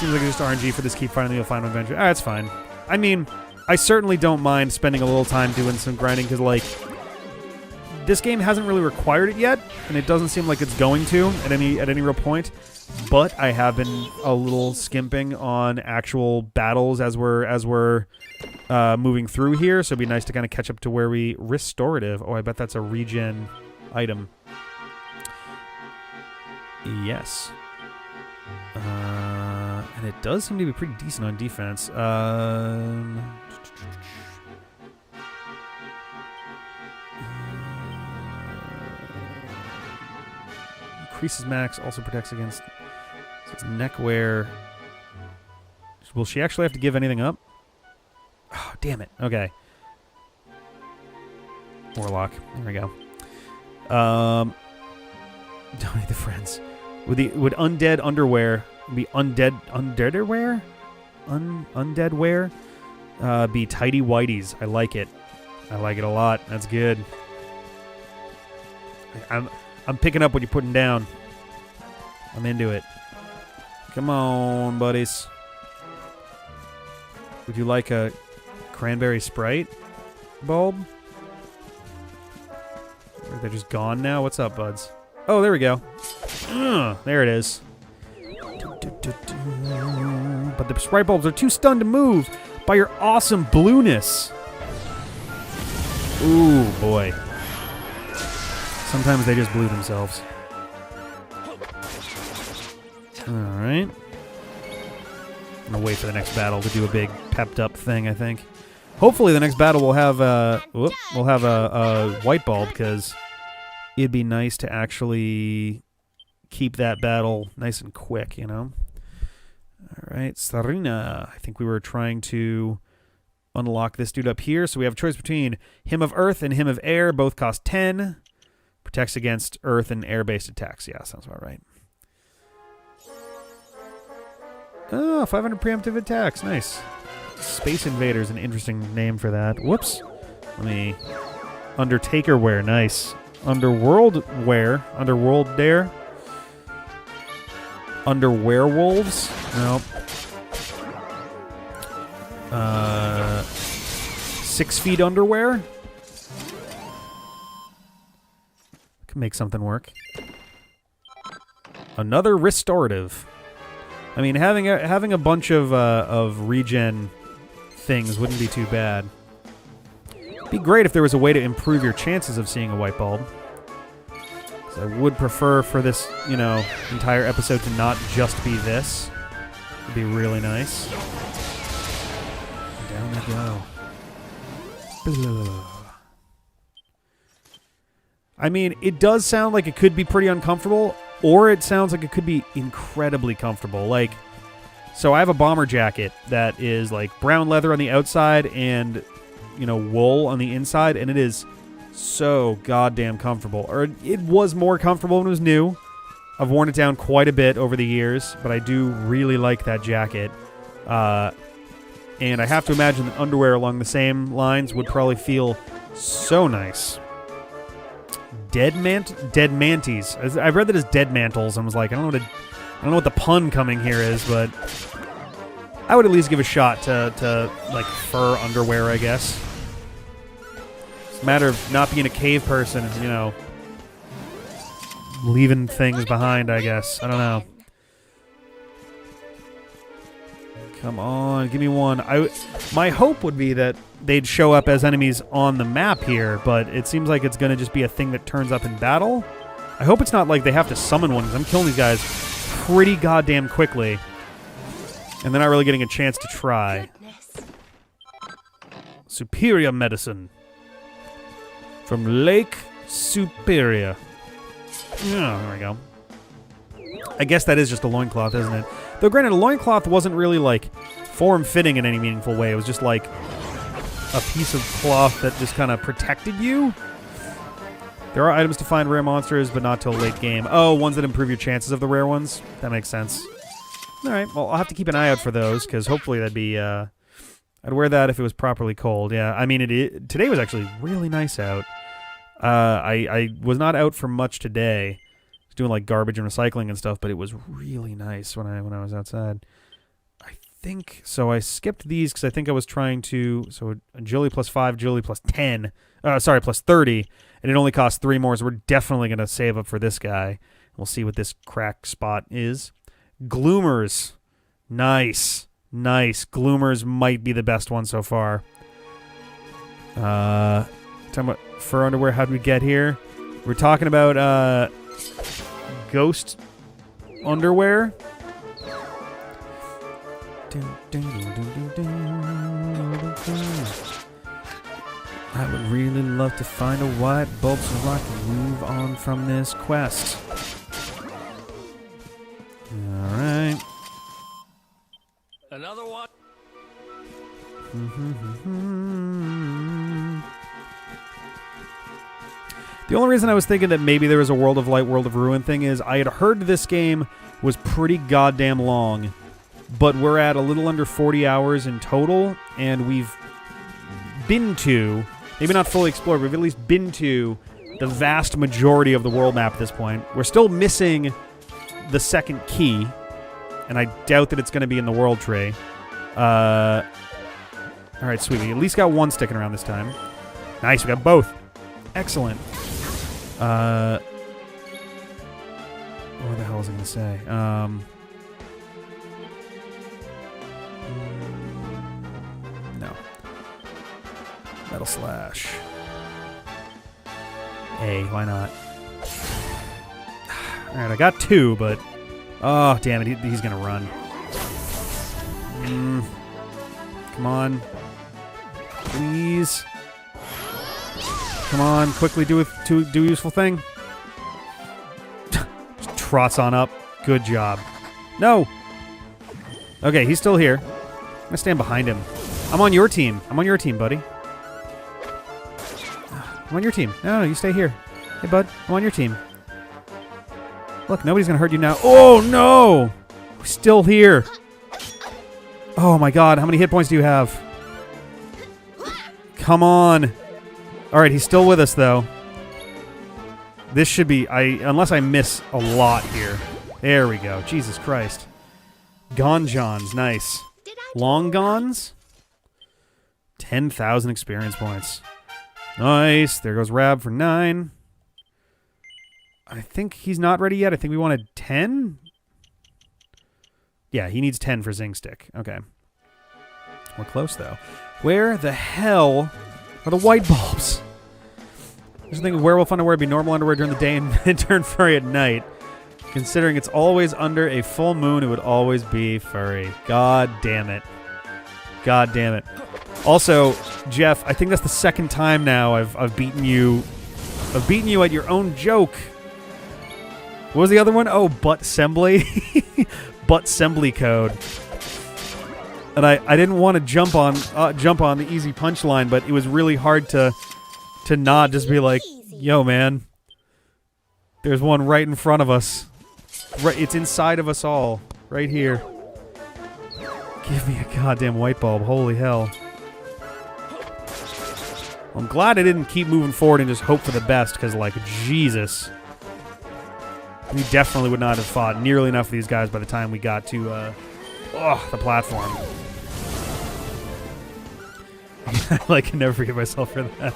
Seems like it's just RNG for this keep finding the final adventure. Ah, that's fine. I mean, I certainly don't mind spending a little time doing some grinding, because, like, this game hasn't really required it yet, and it doesn't seem like it's going to at any real point. But I have been a little skimping on actual battles as we're moving through here, so it'd be nice to kind of catch up to where we... Restorative. Oh, I bet that's a regen item. Yes. And it does seem to be pretty decent on defense. Increases max, also protects against... So it's neckwear. Will she actually have to give anything up? Oh, damn it. Okay. Warlock. There we go. Donate the friends. Would undead underwear Be undeadware? Undeadware? Be tidy whities. I like it. I like it a lot. That's good. I'm picking up what you're putting down. I'm into it. Come on, buddies. Would you like a cranberry Sprite bulb? Or they're just gone now? What's up, buds? Oh, there we go. There it is. But the Sprite bulbs are too stunned to move by your awesome blueness. Ooh, boy. Sometimes they just blew themselves. Alright. I'm gonna wait for the next battle to do a big pepped up thing, I think. Hopefully the next battle will have a white bulb, because it'd be nice to actually keep that battle nice and quick, you know? Alright, Sarina. I think we were trying to unlock this dude up here, so we have a choice between Hymn of Earth and Hymn of Air. Both cost 10. Protects against earth and air-based attacks. Yeah, sounds about right. Oh, 500 preemptive attacks. Nice. Space Invader is an interesting name for that. Whoops. Let me... Undertaker wear. Nice. Underworld wear. Underworld dare. Underwerewolves. Nope. 6 feet underwear. Can make something work. Another restorative. I mean, having a bunch of regen things wouldn't be too bad. It'd be great if there was a way to improve your chances of seeing a white bulb. 'Cause I would prefer for this, you know, entire episode to not just be this. It'd be really nice. Down they go. I mean, it does sound like it could be pretty uncomfortable, or it sounds like it could be incredibly comfortable. Like, so I have a bomber jacket that is like brown leather on the outside and, you know, wool on the inside, and it is so goddamn comfortable. Or it was more comfortable when it was new. I've worn it down quite a bit over the years, but I do really like that jacket. And I have to imagine that underwear along the same lines would probably feel so nice. Dead manties. I've read that as dead mantles. I was like, I don't know what the pun coming here is, but I would at least give a shot to like fur underwear, I guess. It's a matter of not being a cave person, you know, leaving things behind, I guess. I don't know. Come on, give me one. My hope would be that they'd show up as enemies on the map here, but it seems like it's going to just be a thing that turns up in battle. I hope it's not like they have to summon one, because I'm killing these guys pretty goddamn quickly, and they're not really getting a chance to try. Superior medicine. From Lake Superior. Yeah, there we go. I guess that is just a loincloth, isn't it? Though granted, a loincloth wasn't really, like, form-fitting in any meaningful way. It was just, like, a piece of cloth that just kind of protected you. There are items to find rare monsters, but not till late game. Oh, ones that improve your chances of the rare ones? That makes sense. Alright, well, I'll have to keep an eye out for those, because hopefully that'd be, I'd wear that if it was properly cold. Yeah, I mean, today was actually really nice out. I was not out for much today. Doing like garbage and recycling and stuff, but it was really nice when I was outside. I think so. I skipped these because I think I was trying to. So agility plus 5, agility plus 10. Sorry, plus 30, and it only costs 3 more. So we're definitely gonna save up for this guy. We'll see what this crack spot is. Gloomers, nice. Gloomers might be the best one so far. Talking about fur underwear. How did we get here? We're talking about ghost underwear. I would really love to find a white bulb so I can move on from this quest. Alright. Another one. The only reason I was thinking that maybe there was a World of Light, World of Ruin thing is I had heard this game was pretty goddamn long, but we're at a little under 40 hours in total, and we've been to, maybe not fully explored, we've at least been to the vast majority of the world map at this point. We're still missing the second key, and I doubt that it's going to be in the world tree. All right, sweet. We at least got one sticking around this time. Nice, we got both. Excellent. What the hell was I going to say? No. Metal Slash. Hey, why not? Alright, I got two, but... Oh, damn it, he's going to run. Come on. Please. Come on, quickly do a useful thing. Just trots on up. Good job. No! Okay, he's still here. I'm gonna stand behind him. I'm on your team. I'm on your team, buddy. I'm on your team. No, you stay here. Hey, bud, I'm on your team. Look, nobody's gonna hurt you now. Oh, no! We're still here. Oh, my God. How many hit points do you have? Come on. All right, he's still with us, though. This should be... unless I miss a lot here. There we go. Jesus Christ. Gonjons. Nice. Long Gons? 10,000 experience points. Nice. There goes Rab for 9. I think he's not ready yet. I think we wanted 10? Yeah, he needs 10 for Zing Stick. Okay. We're close, though. Where the hell are the white bulbs? I was thinking werewolf underwear would be normal underwear during the day and turn furry at night. Considering it's always under a full moon, it would always be furry. God damn it. God damn it. Also, Jeff, I think that's the second time now I've beaten you. I've beaten you at your own joke. What was the other one? Oh, butt assembly. Butt assembly code. And I didn't want to jump on the easy punchline, but it was really hard to not just be like, yo, man, there's one right in front of us. Right, it's inside of us all. Right here. Give me a goddamn white bulb. Holy hell. I'm glad I didn't keep moving forward and just hope for the best, because, like, Jesus. We definitely would not have fought nearly enough of these guys by the time we got to the platform. I can never forgive myself for that.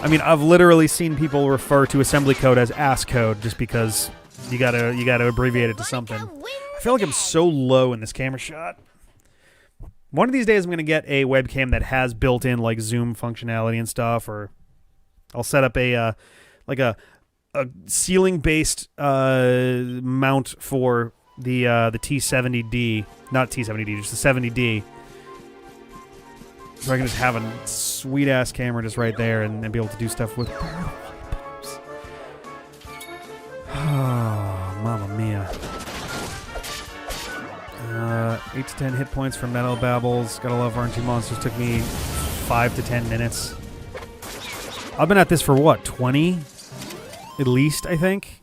I mean, I've literally seen people refer to assembly code as ass code just because you gotta abbreviate it to something. I feel like I'm so low in this camera shot. One of these days I'm gonna get a webcam that has built-in like zoom functionality and stuff, or I'll set up a ceiling-based mount for the T70D, not T70D, just the 70D. So I can just have a sweet-ass camera just right there and be able to do stuff with... Where are the white bulbs? Oh, mamma mia. 8 to 10 hit points for Metal Babbles. Gotta love RNG Monsters. Took me 5 to 10 minutes. I've been at this for, what, 20? At least, I think?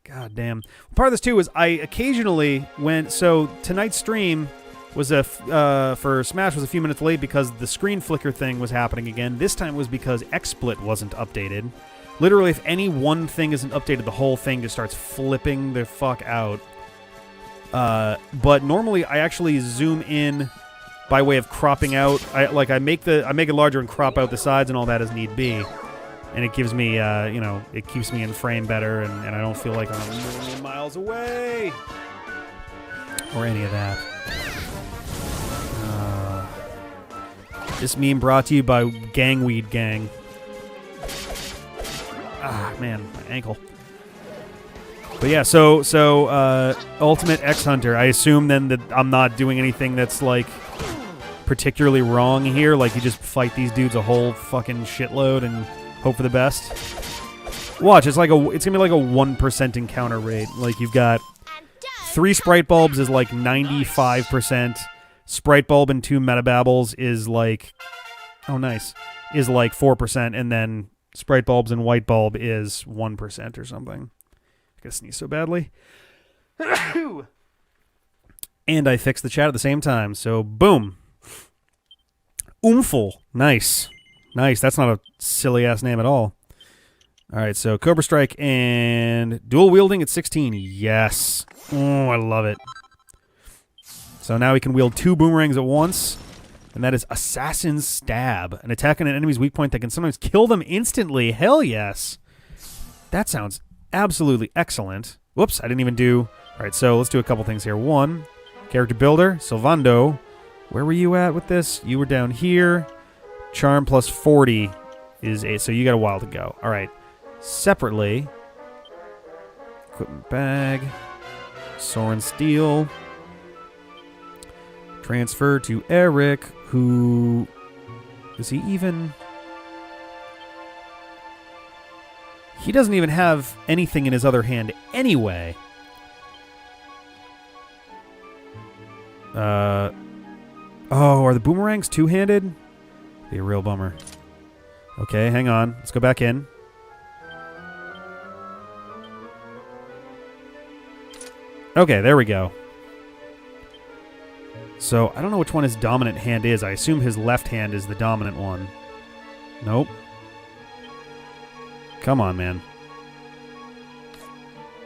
God damn. Part of this, too, is I occasionally went... So, tonight's stream... was for Smash was a few minutes late because the screen flicker thing was happening again. This time was because XSplit wasn't updated. Literally, if any one thing isn't updated, the whole thing just starts flipping the fuck out. But normally, I actually zoom in by way of cropping out. I make it larger and crop out the sides and all that as need be, and it gives me it keeps me in frame better, and I don't feel like I'm a million miles away or any of that. This meme brought to you by Gangweed Gang. Ah, man, my ankle. But yeah, so Ultimate X Hunter. I assume then that I'm not doing anything that's like particularly wrong here. Like you just fight these dudes a whole fucking shitload and hope for the best. Watch, it's gonna be like a 1% encounter rate. Like you've got 3 Sprite Bulbs is like 95%. Sprite Bulb and 2 Metababbles is like... Oh, nice. is like 4%, and then Sprite Bulbs and White Bulb is 1% or something. I gotta sneeze so badly. And I fixed the chat at the same time, so boom. 𝗬𝗩. Nice. Nice. That's not a silly-ass name at all. All right, so Cobra Strike and dual wielding at 16. Yes. Oh, I love it. So now we can wield 2 boomerangs at once, and that is Assassin's Stab, an attack on an enemy's weak point that can sometimes kill them instantly. Hell yes. That sounds absolutely excellent. Whoops, I didn't even do... All right, so let's do a couple things here. 1, character builder, Sylvando. Where were you at with this? You were down here. Charm plus 40 is 8, so you got a while to go. All right. Separately, equipment bag, Soren Steel, transfer to Eric, who is he even? He doesn't even have anything in his other hand anyway. Oh, are the boomerangs two-handed? Be a real bummer. Okay, hang on. Let's go back in. Okay, there we go. So, I don't know which one his dominant hand is. I assume his left hand is the dominant one. Nope. Come on, man.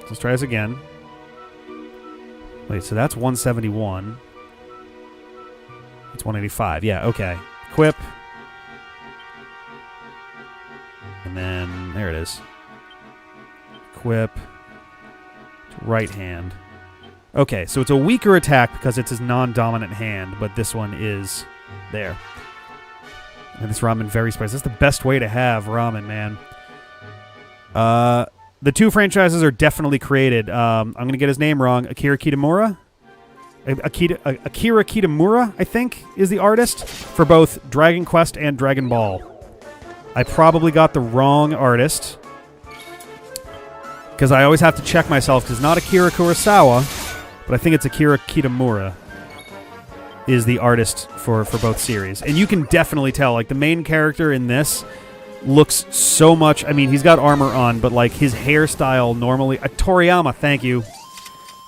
Let's try this again. Wait, so that's 171. It's 185. Yeah, okay. Equip. And then, there it is. Equip. Right hand. Okay, so it's a weaker attack because it's his non-dominant hand, but this one is there. And this ramen very spicy. That's the best way to have ramen, man. The 2 franchises are definitely created. I'm going to get his name wrong. Akira Kitamura? Akira Kitamura, I think, is the artist for both Dragon Quest and Dragon Ball. I probably got the wrong artist, because I always have to check myself, because not Akira Kurosawa, but I think it's Akira Kitamura is the artist for both series. And you can definitely tell, like, the main character in this looks so much... I mean, he's got armor on, but, like, his hairstyle normally... Toriyama, thank you.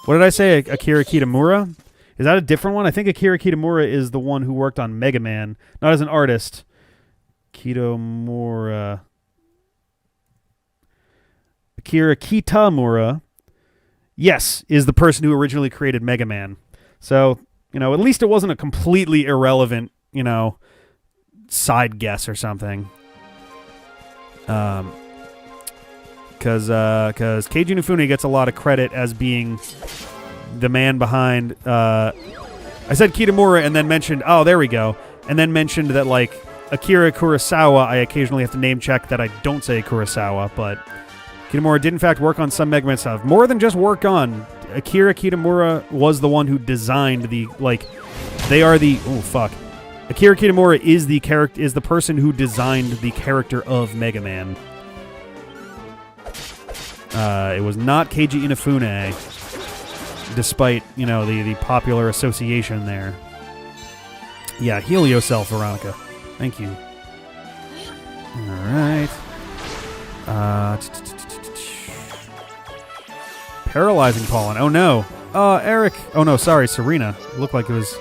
What did I say? Akira Kitamura? Is that a different one? I think Akira Kitamura is the one who worked on Mega Man. Not as an artist. Kitamura... Akira Kitamura, yes, is the person who originally created Mega Man. So, you know, at least it wasn't a completely irrelevant, you know, side guess or something. Because Keiji Inafune gets a lot of credit as being the man behind... I said Kitamura and then mentioned... Oh, there we go. And then mentioned that, like, Akira Kurosawa, I occasionally have to name check that I don't say Kurosawa, but... Kitamura did in fact work on some Mega Man stuff. More than just work on. Akira Kitamura was the one who designed the, like, they are the, oh fuck. Akira Kitamura is the character, is the person who designed the character of Mega Man. It was not Keiji Inafune, despite, you know, the popular association there. Yeah, heal yourself, Veronica. Thank you. Alright. Paralyzing pollen. Oh no. Eric. Oh no, sorry, Serena. It looked like it was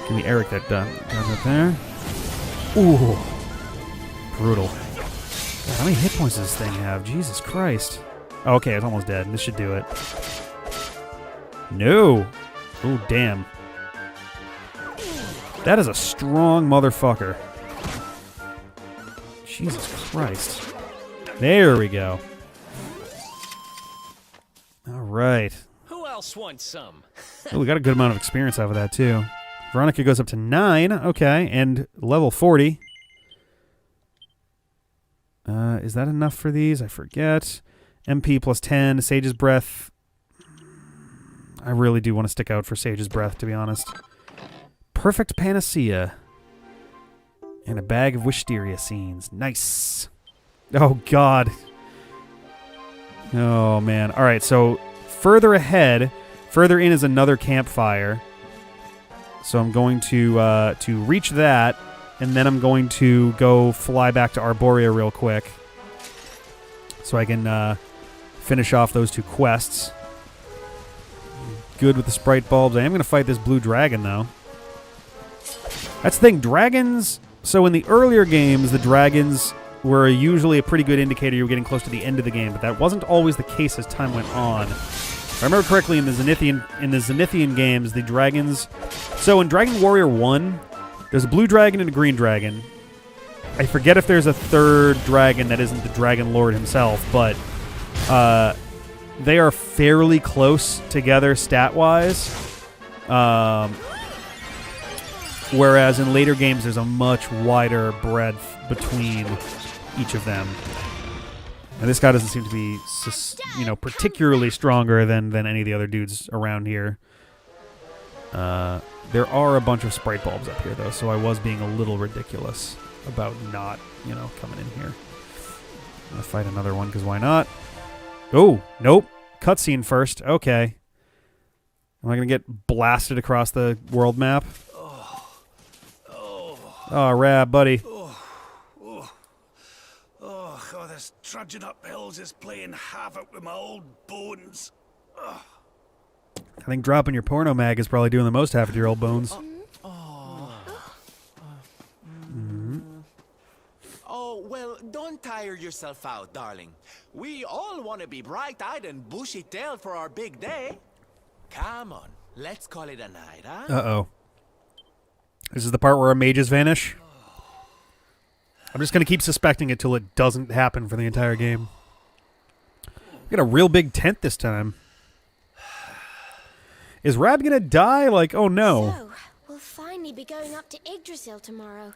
gonna be Eric that done that there. Ooh. Brutal. God, how many hit points does this thing have? Jesus Christ. Oh, okay, it's almost dead. This should do it. No. Oh, damn. That is a strong motherfucker. Jesus Christ. There we go. All right. Who else wants some? Oh, we got a good amount of experience out of that, too. Veronica goes up to 9. Okay, and level 40. Is that enough for these? I forget. MP plus 10. Sage's Breath. I really do want to stick out for Sage's Breath, to be honest. Perfect Panacea. And a bag of Wisteria scenes. Nice. Oh, God. Oh, man. All right, so further ahead, further in is another campfire. So I'm going to reach that, and then I'm going to go fly back to Arborea real quick so I can finish off those 2 quests. Good with the sprite bulbs. I am going to fight this blue dragon, though. That's the thing. Dragons... So in the earlier games, the dragons were usually a pretty good indicator you were getting close to the end of the game, but that wasn't always the case as time went on. If I remember correctly, in the Zenithian games, the dragons... So in Dragon Warrior 1, there's a blue dragon and a green dragon. I forget if there's a third dragon that isn't the Dragon Lord himself, but they are fairly close together stat-wise. Whereas in later games, there's a much wider breadth between each of them. And this guy doesn't seem to be, particularly stronger than any of the other dudes around here. There are a bunch of sprite bulbs up here, though, so I was being a little ridiculous about not, coming in here. I'm going to fight another one, because why not? Oh, nope. Cutscene first. Okay. Am I going to get blasted across the world map? Oh, rab, buddy. This trudging up hills is playing havoc with my old bones. I think dropping your porno mag is probably doing the most havoc to your old bones. Oh, well, don't tire yourself out, darling. We all want to be bright-eyed and bushy-tailed for our big day. Come on, let's call it a night, huh? Uh-oh. This is the part where our mages vanish. I'm just going to keep suspecting it till it doesn't happen for the entire game. We got a real big tent this time. Is Rab going to die? Like, oh no. So, we'll finally be going up to Yggdrasil tomorrow.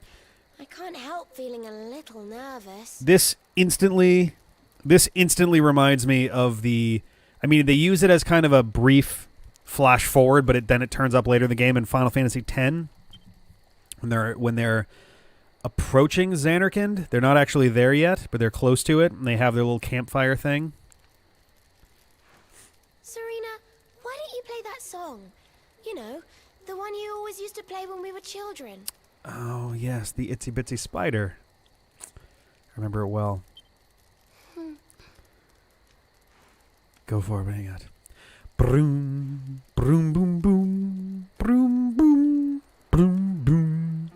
I can't help feeling a little nervous. This instantly reminds me of the... I mean, they use it as kind of a brief flash forward, but then it turns up later in the game in Final Fantasy X. When they're approaching Zanarkand, they're not actually there yet, but they're close to it, and they have their little campfire thing. Serena, why don't you play that song? You know, the one you always used to play when we were children. Oh, yes, the itsy-bitsy spider. I remember it well. Go for it, what do you got? Broom, broom, boom, boom, broom, boom, broom, boom.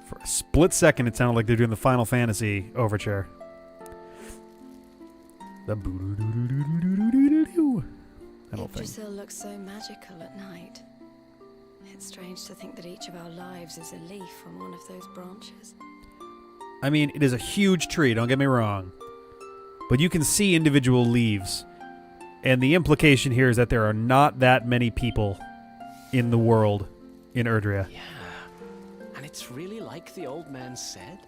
For a split second, it sounded like they're doing the Final Fantasy overture. The boo-doo-doo-doo-doo-doo-doo-doo. That whole thing. Yggdrasil looks so magical at night. It's strange to think that each of our lives is a leaf on one of those branches. I mean, it is a huge tree, don't get me wrong. But you can see individual leaves. And the implication here is that there are not that many people in the world in Erdrea. Yeah. And it's really like the old man said.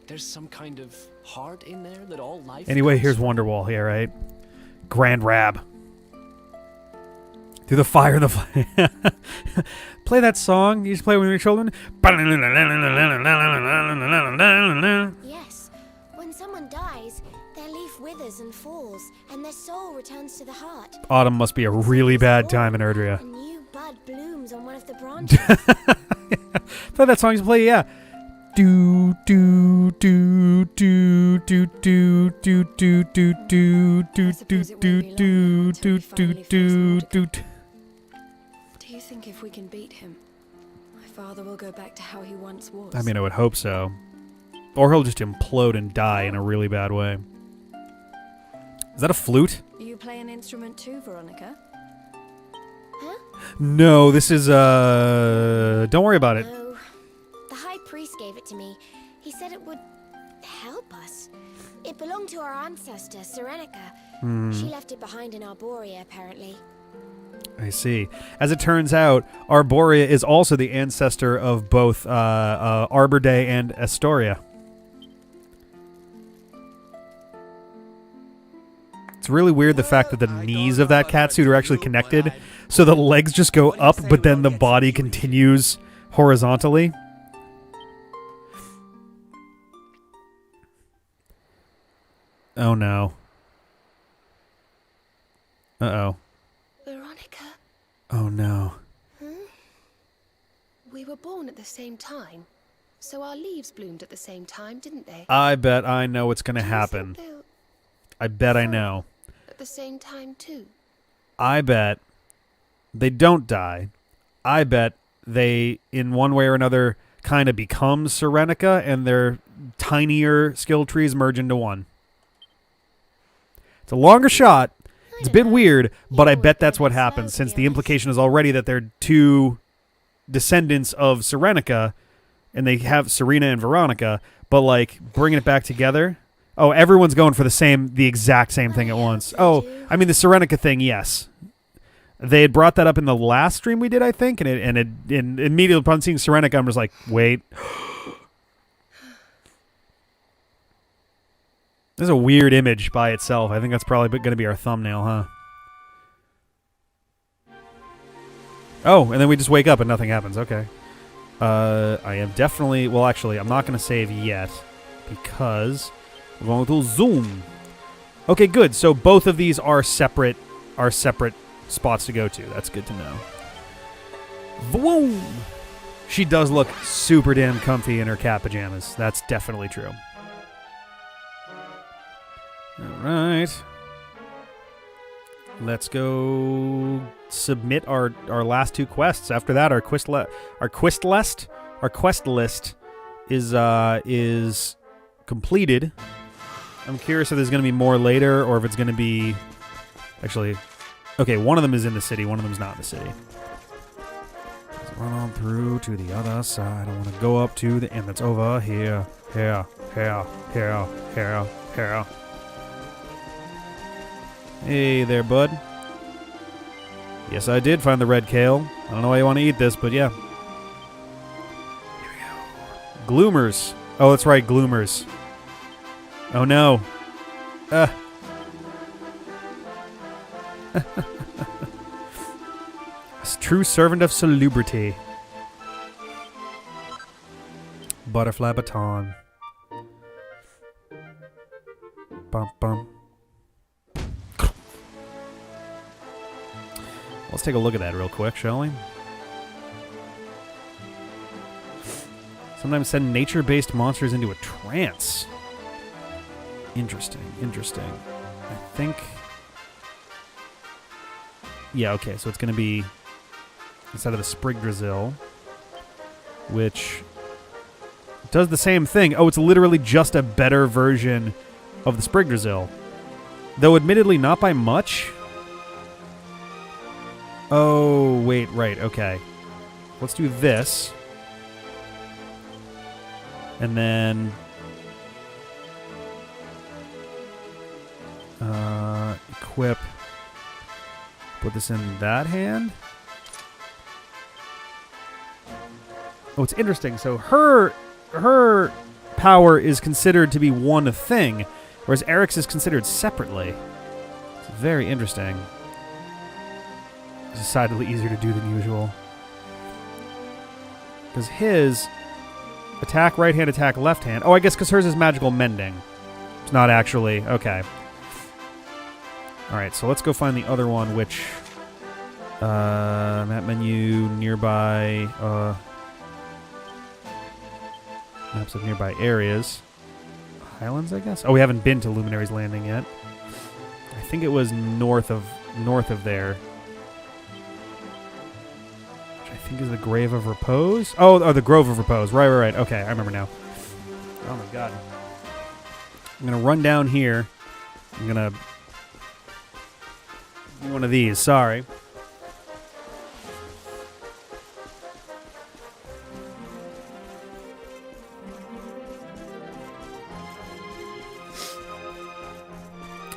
There's some kind of heart in there that all life... Anyway, here's Wonderwall here, right? Grand Rab. Through the fire, the fire. Play that song you used to play when you were children. Yes, when someone dies, their leaf withers and falls, and their soul returns to the heart. Autumn must be a really bad time in Erdrea. A new bud blooms on one of the branches. Play that song you used to play, yeah. Do do do do do do do do do do do do do do do do. Do you think if we can beat him, my father will go back to how he once was? I mean, I would hope so. Or he'll just implode and die in a really bad way. Is that a flute? You play an instrument too, Veronica? Huh? No, this is, don't worry about it. No. The High Priest gave it to me. He said it would help us. It belonged to our ancestor, Serenica. She left it behind in Arborea, apparently. I see. As it turns out, Arborea is also the ancestor of both Arbor Day and Astoria. It's really weird the fact that the knees of that catsuit are actually connected, so the legs just go up, but then the body continues horizontally. Oh no. Uh-oh. Veronica? Oh no. Huh? born at the same time. So our leaves bloomed at the same time, didn't they? I bet I know what's going to happen. I bet I know. At the same time, too. I bet they don't die. I bet they, in one way or another, kind of become 𝗬nica, and their tinier skill trees merge into one. It's a longer shot. It's a bit weird, but I bet that's what happens, since the implication is already that they're two descendants of 𝗬nica, and they have Serena and Veronica, but like bringing it back together. Oh, everyone's going for the exact same thing at once. Oh, I mean the 𝗬nica thing, yes. They had brought that up in the last stream we did, I think, and immediately upon seeing 𝗬nica, I'm just like, wait. This is a weird image by itself. I think that's probably going to be our thumbnail, huh? Oh, and then we just wake up and nothing happens. Okay. I am definitely... Well, actually, I'm not going to save yet because we're going to zoom. Okay, good. So both of these are separate spots to go to. That's good to know. Boom! She does look super damn comfy in her cat pajamas. That's definitely true. All right. Let's go submit our last two quests. After that, our quest list is completed. I'm curious if there's going to be more later, or if it's going to be actually. Okay, one of them is in the city. One of them's not in the city. Let's run on through to the other side. I want to go up to the end that's over here. Here. Hey there, bud. Yes, I did find the red kale. I don't know why you want to eat this, but yeah. Here we go. Gloomers. Oh, that's right, gloomers. Oh, no. A true servant of salubrity. Butterfly baton. Bum, bum. Let's take a look at that real quick, shall we? Sometimes send nature-based monsters into a trance. Interesting. I think... Yeah, okay, so it's going to be instead of the 𝗏𝗏𝗏, which does the same thing. Oh, it's literally just a better version of the 𝗏𝗏𝗏, though admittedly not by much. Oh, wait, right, okay. Let's do this. And then... equip... Put this in that hand. Oh, it's interesting. So her power is considered to be one thing, whereas Eric's is considered separately. It's very interesting. It's decidedly easier to do than usual. Because his attack right hand, attack left hand. Oh, I guess because hers is magical mending. It's not actually. Okay. Alright, so let's go find the other one, which... map menu, nearby... maps of nearby areas. Highlands, I guess? Oh, we haven't been to Luminary's Landing yet. I think it was north of there. Which I think is the Grave of Repose? Oh, the Grove of Repose. Right. Okay, I remember now. Oh my god. I'm going to run down here. I'm going to... one of these, sorry.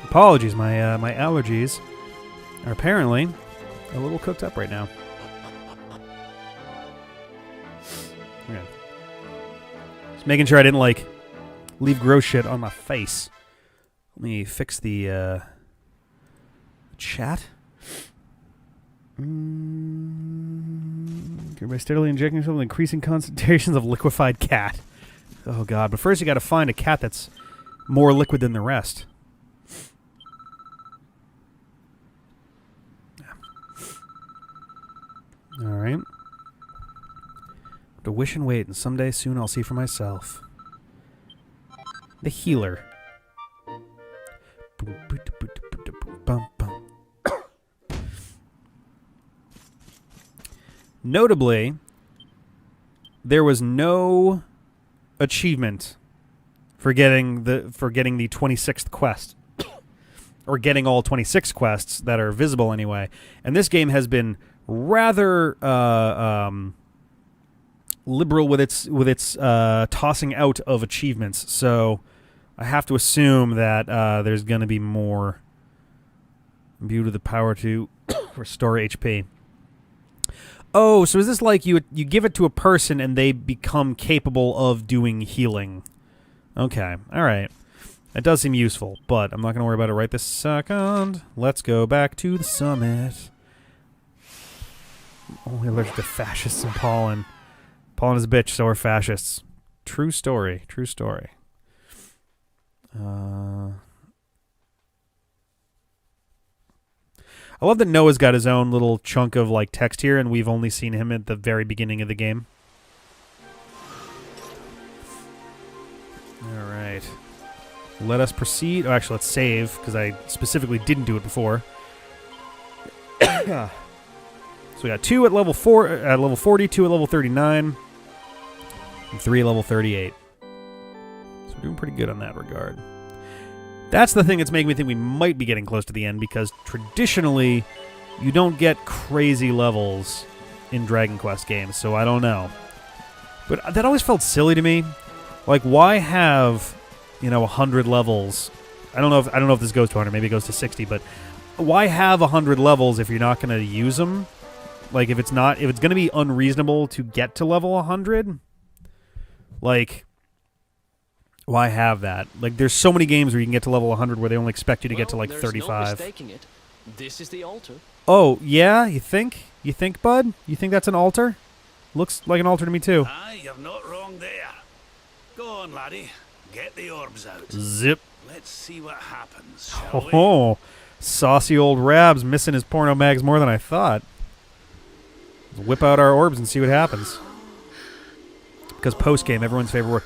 Apologies, my allergies are apparently a little cooked up right now. Okay. Just making sure I didn't, like, leave gross shit on my face. Let me fix the, chat. By steadily injecting yourself with increasing concentrations of liquefied cat. Oh, God. But first you got to find a cat that's more liquid than the rest. All right. To wish and wait, and someday soon I'll see for myself. The healer. Notably, there was no achievement for getting the 26th quest, or getting all 26 quests that are visible anyway. And this game has been rather liberal with its tossing out of achievements. So I have to assume that there's going to be more. Imbue with the power to restore HP. Oh, so is this like you give it to a person and they become capable of doing healing? Okay, all right. That does seem useful, but I'm not going to worry about it right this second. Let's go back to the summit. Only allergic to fascists and pollen. Pollen is a bitch, so are fascists. True story. True story. I love that Noah's got his own little chunk of like text here, and we've only seen him at the very beginning of the game. All right. Let us proceed. Oh, actually, let's save, because I specifically didn't do it before. So we got 2 at level 4, at level 40, 2 at level 39, and 3 at level 38. So we're doing pretty good on that regard. That's the thing that's making me think we might be getting close to the end, because traditionally you don't get crazy levels in Dragon Quest games, so I don't know. But that always felt silly to me. Like, why have, 100 levels? I don't know if this goes to 100, maybe it goes to 60, but why have 100 levels if you're not going to use them? Like, if it's going to be unreasonable to get to level 100, like, why have that? Like, there's so many games where you can get to level 100 where they only expect you to get to, like, 35. No mistaking it. This is the altar. Oh, yeah? You think? You think, bud? You think that's an altar? Looks like an altar to me, too. Aye, you're not wrong there. Go on, laddie. Get the orbs out. Zip. Let's see what happens, shall we? Oh, saucy old Rab's missing his porno mags more than I thought. Let's whip out our orbs and see what happens. Because post-game, everyone's favorite word.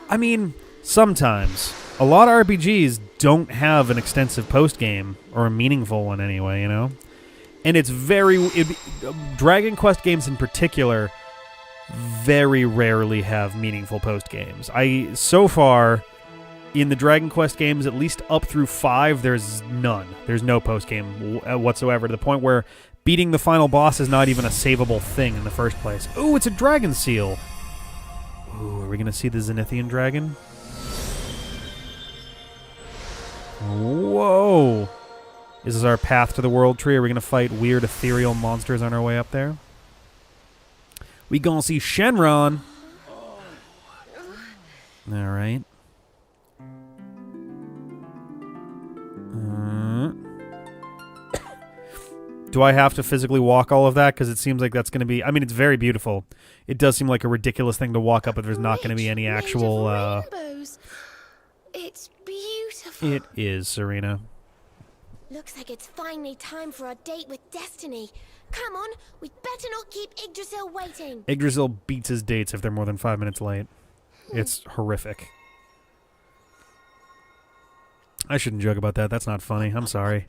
I mean, sometimes. A lot of RPGs don't have an extensive post-game, or a meaningful one anyway, And it's Dragon Quest games in particular very rarely have meaningful post-games. So far, in the Dragon Quest games, at least up through 5, there's none. There's no post-game whatsoever, to the point where beating the final boss is not even a savable thing in the first place. Ooh, it's a dragon seal. Ooh, are we going to see the Zenithian dragon? Whoa. Is this our path to the world tree? Are we going to fight weird ethereal monsters on our way up there? We gonna see Shenron. All right. Do I have to physically walk all of that? Because it seems like that's going to be... I mean, it's very beautiful. It does seem like a ridiculous thing to walk up if there's not going to be any actual... It's beautiful. It is, Serena. Looks like it's finally time for our date with Destiny. Come on, we'd better not keep Yggdrasil waiting. Yggdrasil beats his dates if they're more than 5 minutes late. It's horrific. I shouldn't joke about that. That's not funny. I'm sorry.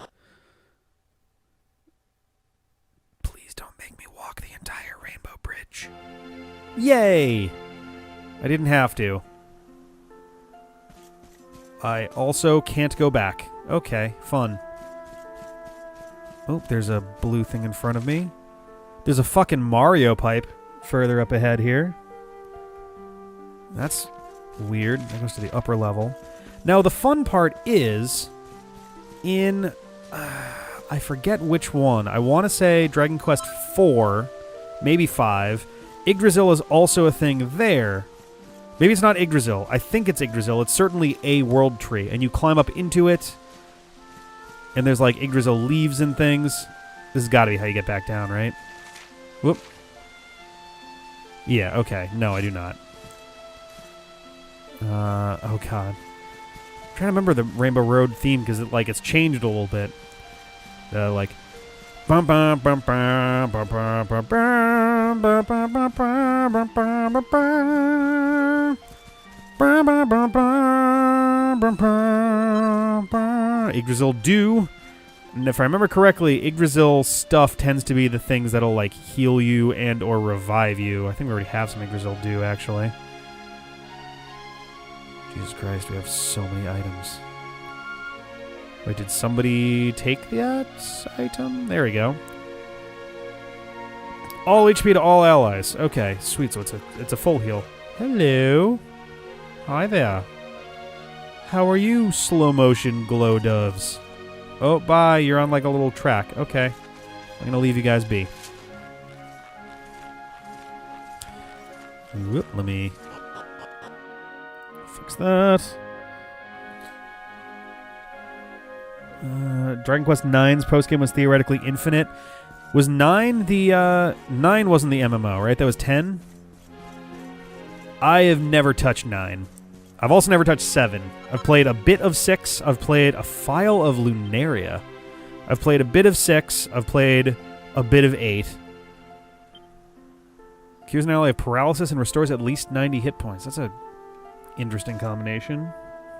Please don't make me walk the entire Rainbow Bridge. Yay! I didn't have to. I also can't go back. Okay, fun. Oh, there's a blue thing in front of me. There's a fucking Mario pipe further up ahead here. That's weird. That goes to the upper level. Now, the fun part is in... I forget which one. I want to say Dragon Quest 4, maybe 5. Yggdrasil is also a thing there. Maybe it's not Yggdrasil. I think it's Yggdrasil. It's certainly a world tree. And you climb up into it. And there's like Yggdrasil leaves and things. This has got to be how you get back down, right? Whoop. Yeah, okay. No, I do not. Oh, God. I'm trying to remember the Rainbow Road theme because it's changed a little bit. Like, Yggdrasil do. And if I remember correctly, Yggdrasil stuff tends to be the things that'll like heal you and or revive you. I think we already have some Yggdrasil do actually. Jesus Christ, we have so many items. Wait, did somebody take that item? There we go. All HP to all allies. Okay, sweet. So it's a full heal. Hello. Hi there. How are you, slow motion glow doves? Oh, bye. You're on like a little track. Okay. I'm gonna leave you guys be. Whoop, let me fix that. Dragon Quest IX's postgame was theoretically infinite. Was 9 the 9 wasn't the MMO, right? That was 10. I have never touched 9. I've also never touched 7. I've played a bit of 6. I've played a file of Lunaria. I've played a bit of 6. I've played a bit of 8. Cures an ally of paralysis and restores at least 90 hit points. That's a interesting combination.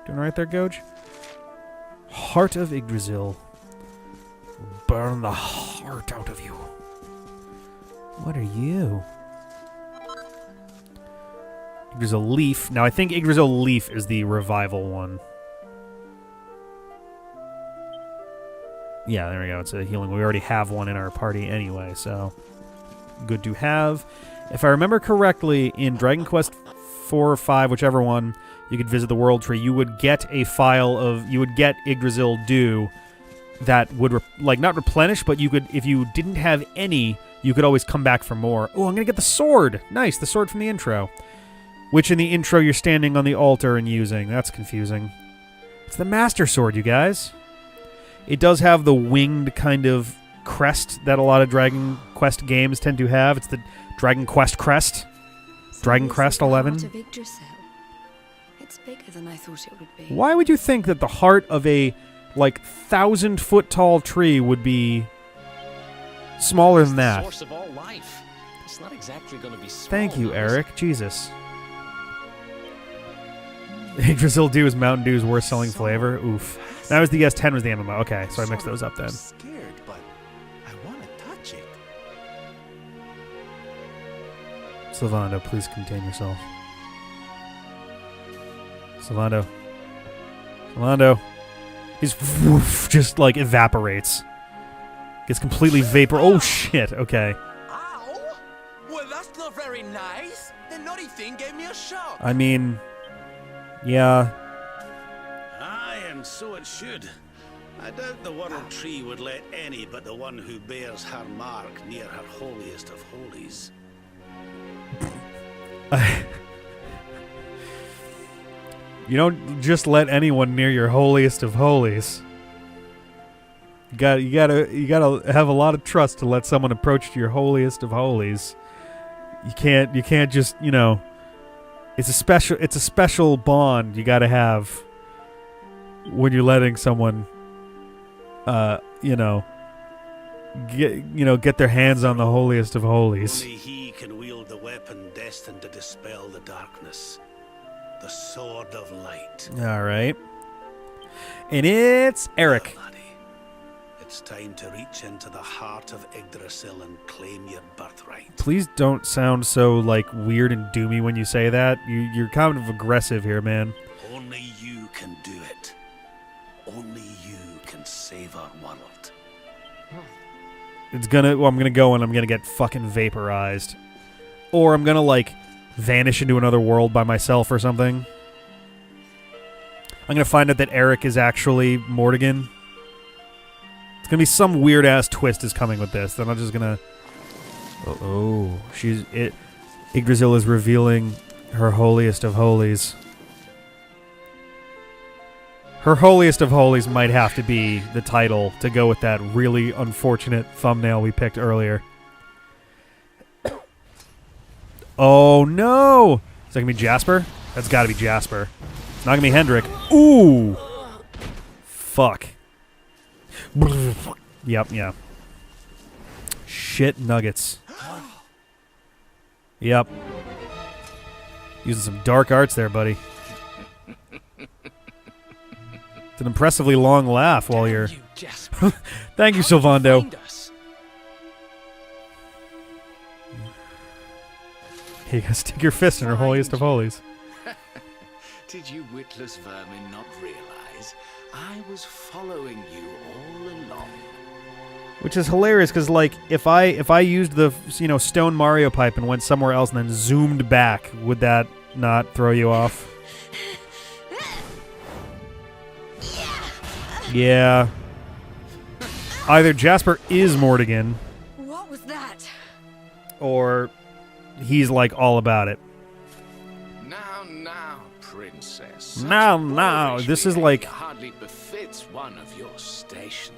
Doing right there, Goj? Heart of Yggdrasil. Burn the heart out of you. What are you? Yggdrasil Leaf. Now, I think Yggdrasil Leaf is the revival one. Yeah, there we go. It's a healing. We already have one in our party anyway, so good to have. If I remember correctly, in Dragon Quest 4 or 5, whichever one, you could visit the World Tree. You would get a file of... You would get Yggdrasil Dew that would, not replenish, but you could... If you didn't have any, you could always come back for more. Oh, I'm going to get the sword. Nice, the sword from the intro. Which in the intro you're standing on the altar and using. That's confusing. It's the Master Sword, you guys. It does have the winged kind of crest that a lot of Dragon Quest games tend to have. It's the Dragon Quest crest. Dragon Crest 11. It's bigger than I thought it would be. Why would you think that the heart of a 1,000-foot tall tree would be smaller than that? Source of all life. It's not exactly going to be small. Thank you, Eric. Jesus. Yggdrasil Dew is Mountain Dew's worst selling flavor. Oof. That was the guess. 10 was the MMO. Okay, so I mixed those up then. I'm scared, but I want to touch it. Sylvando, please contain yourself. Sylvando. Sylvando. He's just evaporates. Gets completely vapor. Oh shit. Okay. Ow! Well, that's not very nice. The naughty thing gave me a shock. I mean, yeah. Aye, and so it should. I doubt the World Tree would let any but the one who bears her mark near her holiest of holies. You don't just let anyone near your holiest of holies. You gotta have a lot of trust to let someone approach your holiest of holies. You can't just, it's a special bond you gotta have when you're letting someone get their hands on the holiest of holies. Only he can wield the weapon destined to dispel the darkness. The Sword of Light. All right. And it's Eric. Well, laddie, it's time to reach into the heart of Yggdrasil and claim your birthright. Please don't sound so weird and doomy when you say that. You're kind of aggressive here, man. Only you can do it. Only you can save our world. I'm gonna go and I'm gonna get fucking vaporized. Or I'm gonna vanish into another world by myself or something. I'm gonna find out that Eric is actually Mordegon. It's gonna be some weird ass twist is coming with this. Then I'm just gonna. Yggdrasil is revealing her holiest of holies. Her holiest of holies might have to be the title to go with that really unfortunate thumbnail we picked earlier. Oh no! Is that gonna be Jasper? That's gotta be Jasper. It's not gonna be Hendrik. Ooh! Fuck. Yep, yeah. shit nuggets. Yep. Using some dark arts there, buddy. It's an impressively long laugh while you're... Thank you, 𝗫𝗠𝗱. You gotta stick your fist in her holiest of holies. Did you witless vermin not realize I was following you all along? Which is hilarious because, like, if I used the stone Mario pipe and went somewhere else and then zoomed back, would that not throw you off? Yeah. Either Jasper is Mordegon, What was that? or he's like all about it. Now, princess. Now, this is like hardly befits one of your station.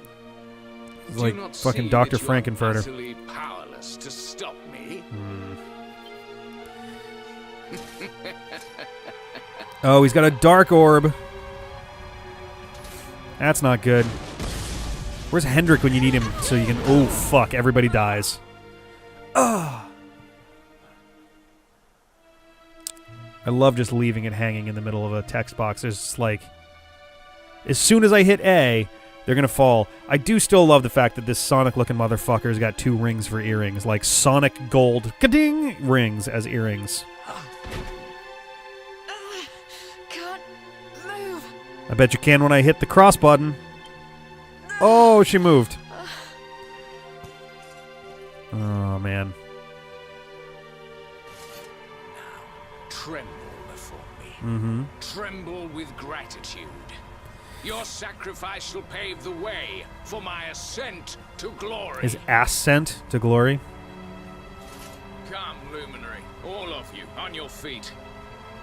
like Do not fucking see Dr. that you are Frankenfurter. utterly powerless to stop me. Oh, he's got a dark orb. That's not good. Where's Hendrik when you need him so you can... Oh, fuck. Everybody dies. Ugh. I love just leaving it hanging in the middle of a text box. It's just like... As soon as I hit A, they're going to fall. I do still love the fact that this Sonic-looking motherfucker's got 2 rings for earrings. Like Sonic Gold ka-ding rings as earrings. Can't move. I bet you can when I hit the cross button. Oh, she moved. Oh, man. Tremble before me. Mm-hmm. Tremble with gratitude. Your sacrifice shall pave the way for my ascent to glory. His ascent to glory. Come, luminary, all of you, on your feet.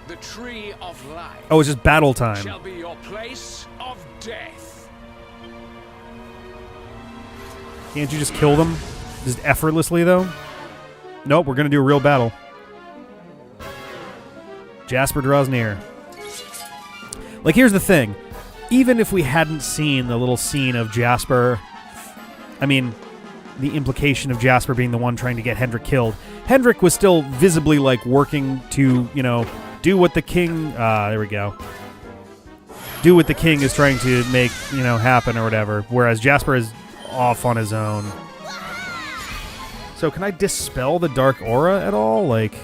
The tree of life. Oh, it's just battle time. Shall be your place of death. Can't you just kill them? Just effortlessly, though? Nope, we're going to do a real battle. Jasper draws near. Like, here's the thing. Even if we hadn't seen the little scene of Jasper... I mean, the implication of Jasper being the one trying to get Hendrik killed. Hendrik was still visibly, like, working to, do what the king... there we go. Do what the king is trying to make, happen or whatever. Whereas Jasper is off on his own. So can I dispel the dark aura at all? Like...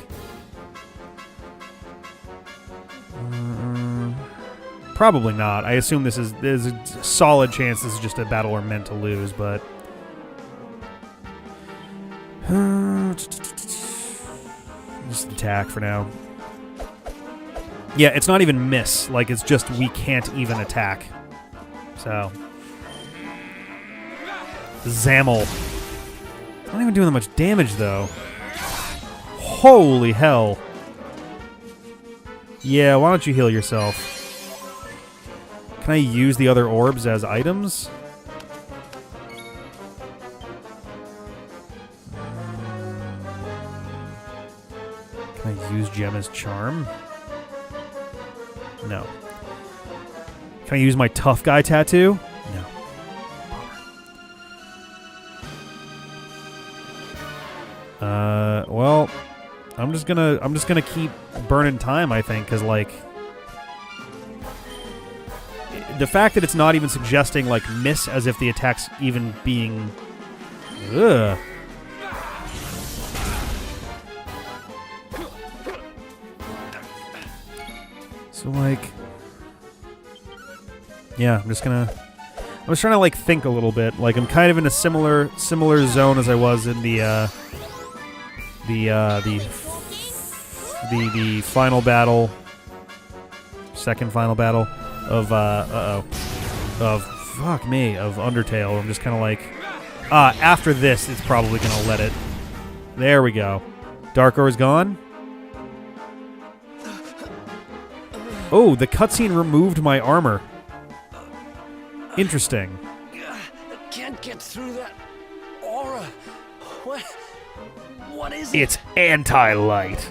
Probably not. I assume there's a solid chance this is just a battle we're meant to lose, but... Just attack for now. Yeah, it's not even miss. Like, it's just we can't even attack. So... Zammel. Not even doing that much damage, though. Holy hell. Yeah, why don't you heal yourself? Can I use the other orbs as items? Can I use Gemma's charm? No. Can I use my tough guy tattoo? No. Well, I'm just gonna keep burning time, I think, because like the fact that it's not even suggesting like miss as if the attack's even being ugh. So like yeah, I was trying to like think a little bit. Like I'm kind of in a similar zone as I was in the final battle, second final battle of fuck me, of Undertale. I'm just kind of like, after this, it's probably gonna let it. There we go. Dark Aura's gone. Oh, the cutscene removed my armor. Interesting. I can't get through that aura. What is it? It's anti-light.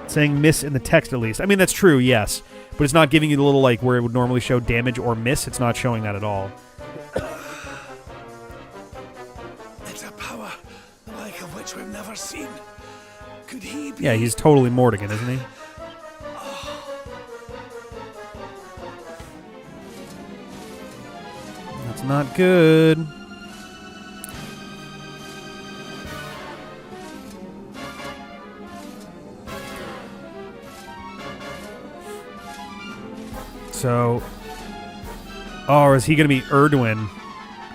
Saying miss in the text at least. I mean, that's true, yes. But it's not giving you the little, like, where it would normally show damage or miss. It's not showing that at all. It's a power the like of which we've never seen. Could he be? Yeah, he's totally Mordegon, isn't he? That's not good. So, or is he going to be Erdwin,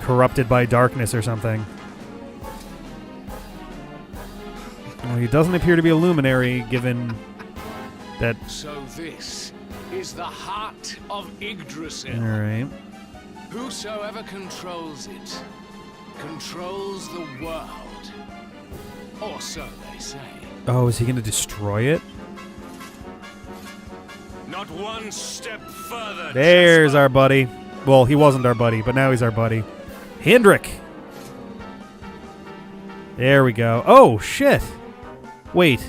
corrupted by darkness or something? Well, he doesn't appear to be a luminary, given that... So this is the heart of Yggdrasil. All right. Whosoever controls it, controls the world. Or so they say. Oh, is he going to destroy it? Not one step further. There's our buddy. Well, he wasn't our buddy, but now he's our buddy. Hendrik. There we go. Oh, shit. Wait.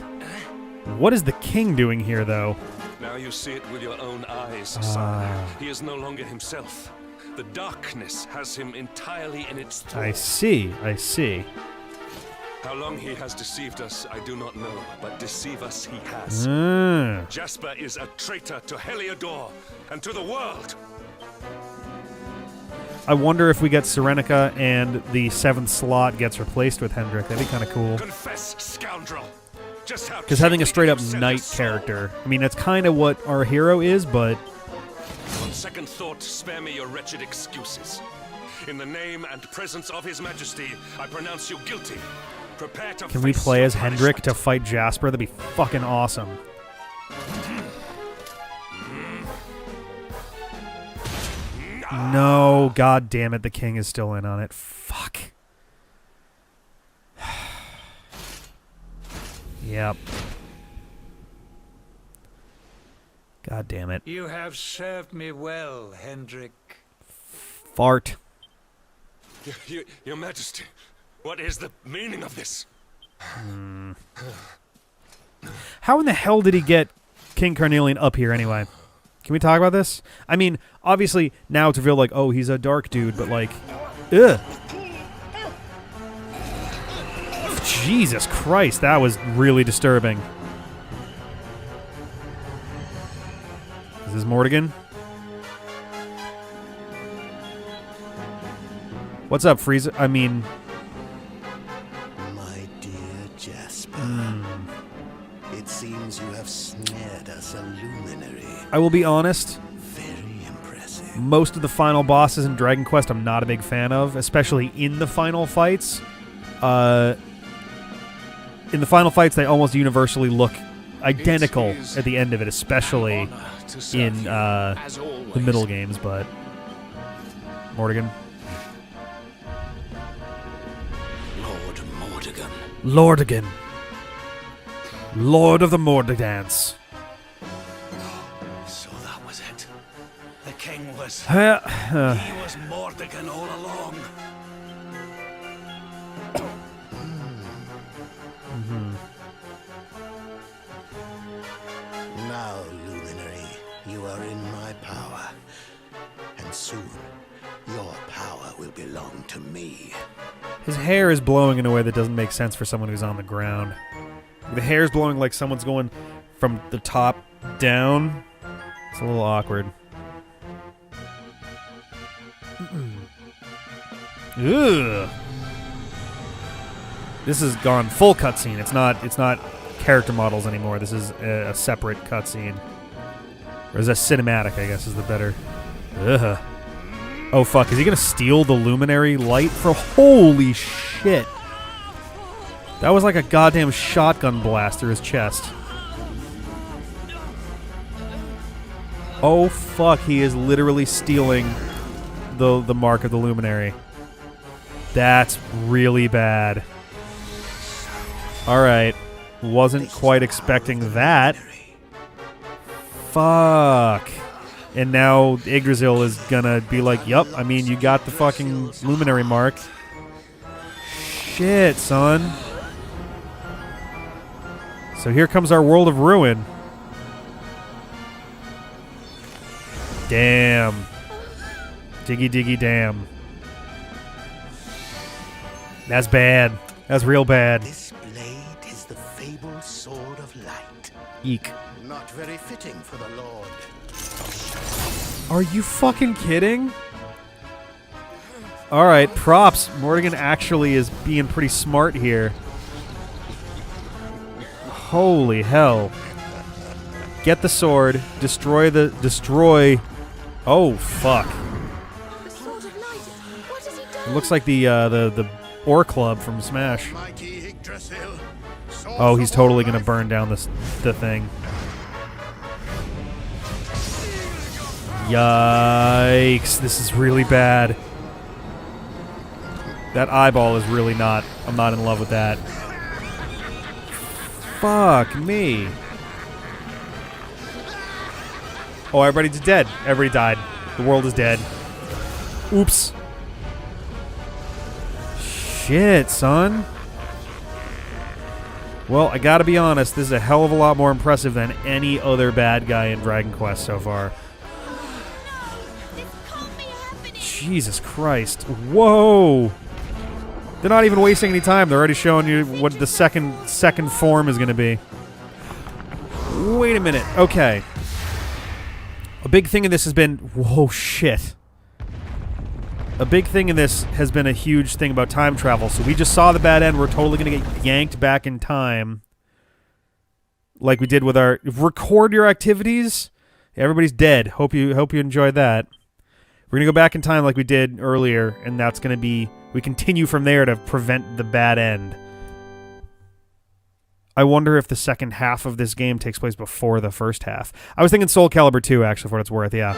What is the king doing here, though? Now you see it with your own eyes, son. He is no longer himself. The darkness has him entirely in its thrall. I see. I see. How long he has deceived us, I do not know, but deceive us he has. Jasper is a traitor to Heliodor and to the world. I wonder if we get Serenica and the 7th slot gets replaced with Hendrik. That'd be kind of cool. Confess, scoundrel. Just how Because having a straight-up knight character, I mean, that's kind of what our hero is, but... On second thought, spare me your wretched excuses. In the name and presence of His Majesty, I pronounce you guilty. Prepare to Can we face play your as Hendrik to fight Jasper? That'd be fucking awesome. No, god damn it, the king is still in on it. Fuck. Yep. God damn it. You have served me well, Hendrik. Fart. Your Majesty, what is the meaning of this? How in the hell did he get King Carnelian up here anyway? Can we talk about this? I mean, obviously, now it's revealed like, oh, he's a dark dude, but like, ugh. Jesus Christ, that was really disturbing. Is this Mordegon? What's up, Frieza? I mean... My dear Jasper, it seems you have snared us a luminary. I will be honest. Very impressive. Most of the final bosses in Dragon Quest I'm not a big fan of, especially in the final fights. In the final fights, they almost universally look identical at the end of it, especially in the middle games, but... Mordegon. Lord Mordegon. Lordegon. Lord of the Mordegans. So that was it. The king was... He was Mordegon all along. Now, luminary, you are in my power. And soon, your power will belong to me. His hair is blowing in a way that doesn't make sense for someone who's on the ground. The hair's blowing like someone's going from the top down. It's a little awkward. Ugh. This has gone full cutscene. It's not character models anymore. This is a separate cutscene. Or is that cinematic, I guess, is the better. Ugh. Oh, fuck. Is he going to steal the luminary light? Holy shit. That was like a goddamn shotgun blast through his chest. Oh, fuck. He is literally stealing the mark of the luminary. That's really bad. Alright. Wasn't quite expecting that. Fuck. And now Yggdrasil is gonna be like, yup, I mean, you got the fucking luminary mark. Shit, son. So here comes our world of ruin. Damn. Diggy diggy damn. That's bad. That's real bad. This blade is the fabled sword of light. Eek. Not very fitting for the Lord. Are you fucking kidding? Alright, props. Mordegon actually is being pretty smart here. Holy hell. Get the sword. Destroy. Oh, fuck. The sword of light. What has he done? It looks like the Ore Club from Smash. Oh, he's totally gonna burn down the thing. Yikes! This is really bad. That eyeball is really not. I'm not in love with that. Fuck me. Oh, everybody's dead. Everybody died. The world is dead. Oops. Shit, son. Well, I gotta be honest, this is a hell of a lot more impressive than any other bad guy in Dragon Quest so far. Jesus Christ. Whoa! They're not even wasting any time. They're already showing you what the second form is gonna be. Wait a minute. Okay. A big thing in this has been... Whoa, shit. A big thing in this has been a huge thing about time travel. So we just saw the bad end. We're totally going to get yanked back in time. Like we did with our... Record your activities. Everybody's dead. Hope you enjoyed that. We're going to go back in time like we did earlier. And that's going to be... We continue from there to prevent the bad end. I wonder if the second half of this game takes place before the first half. I was thinking Soul Calibur 2, actually, for what it's worth, yeah.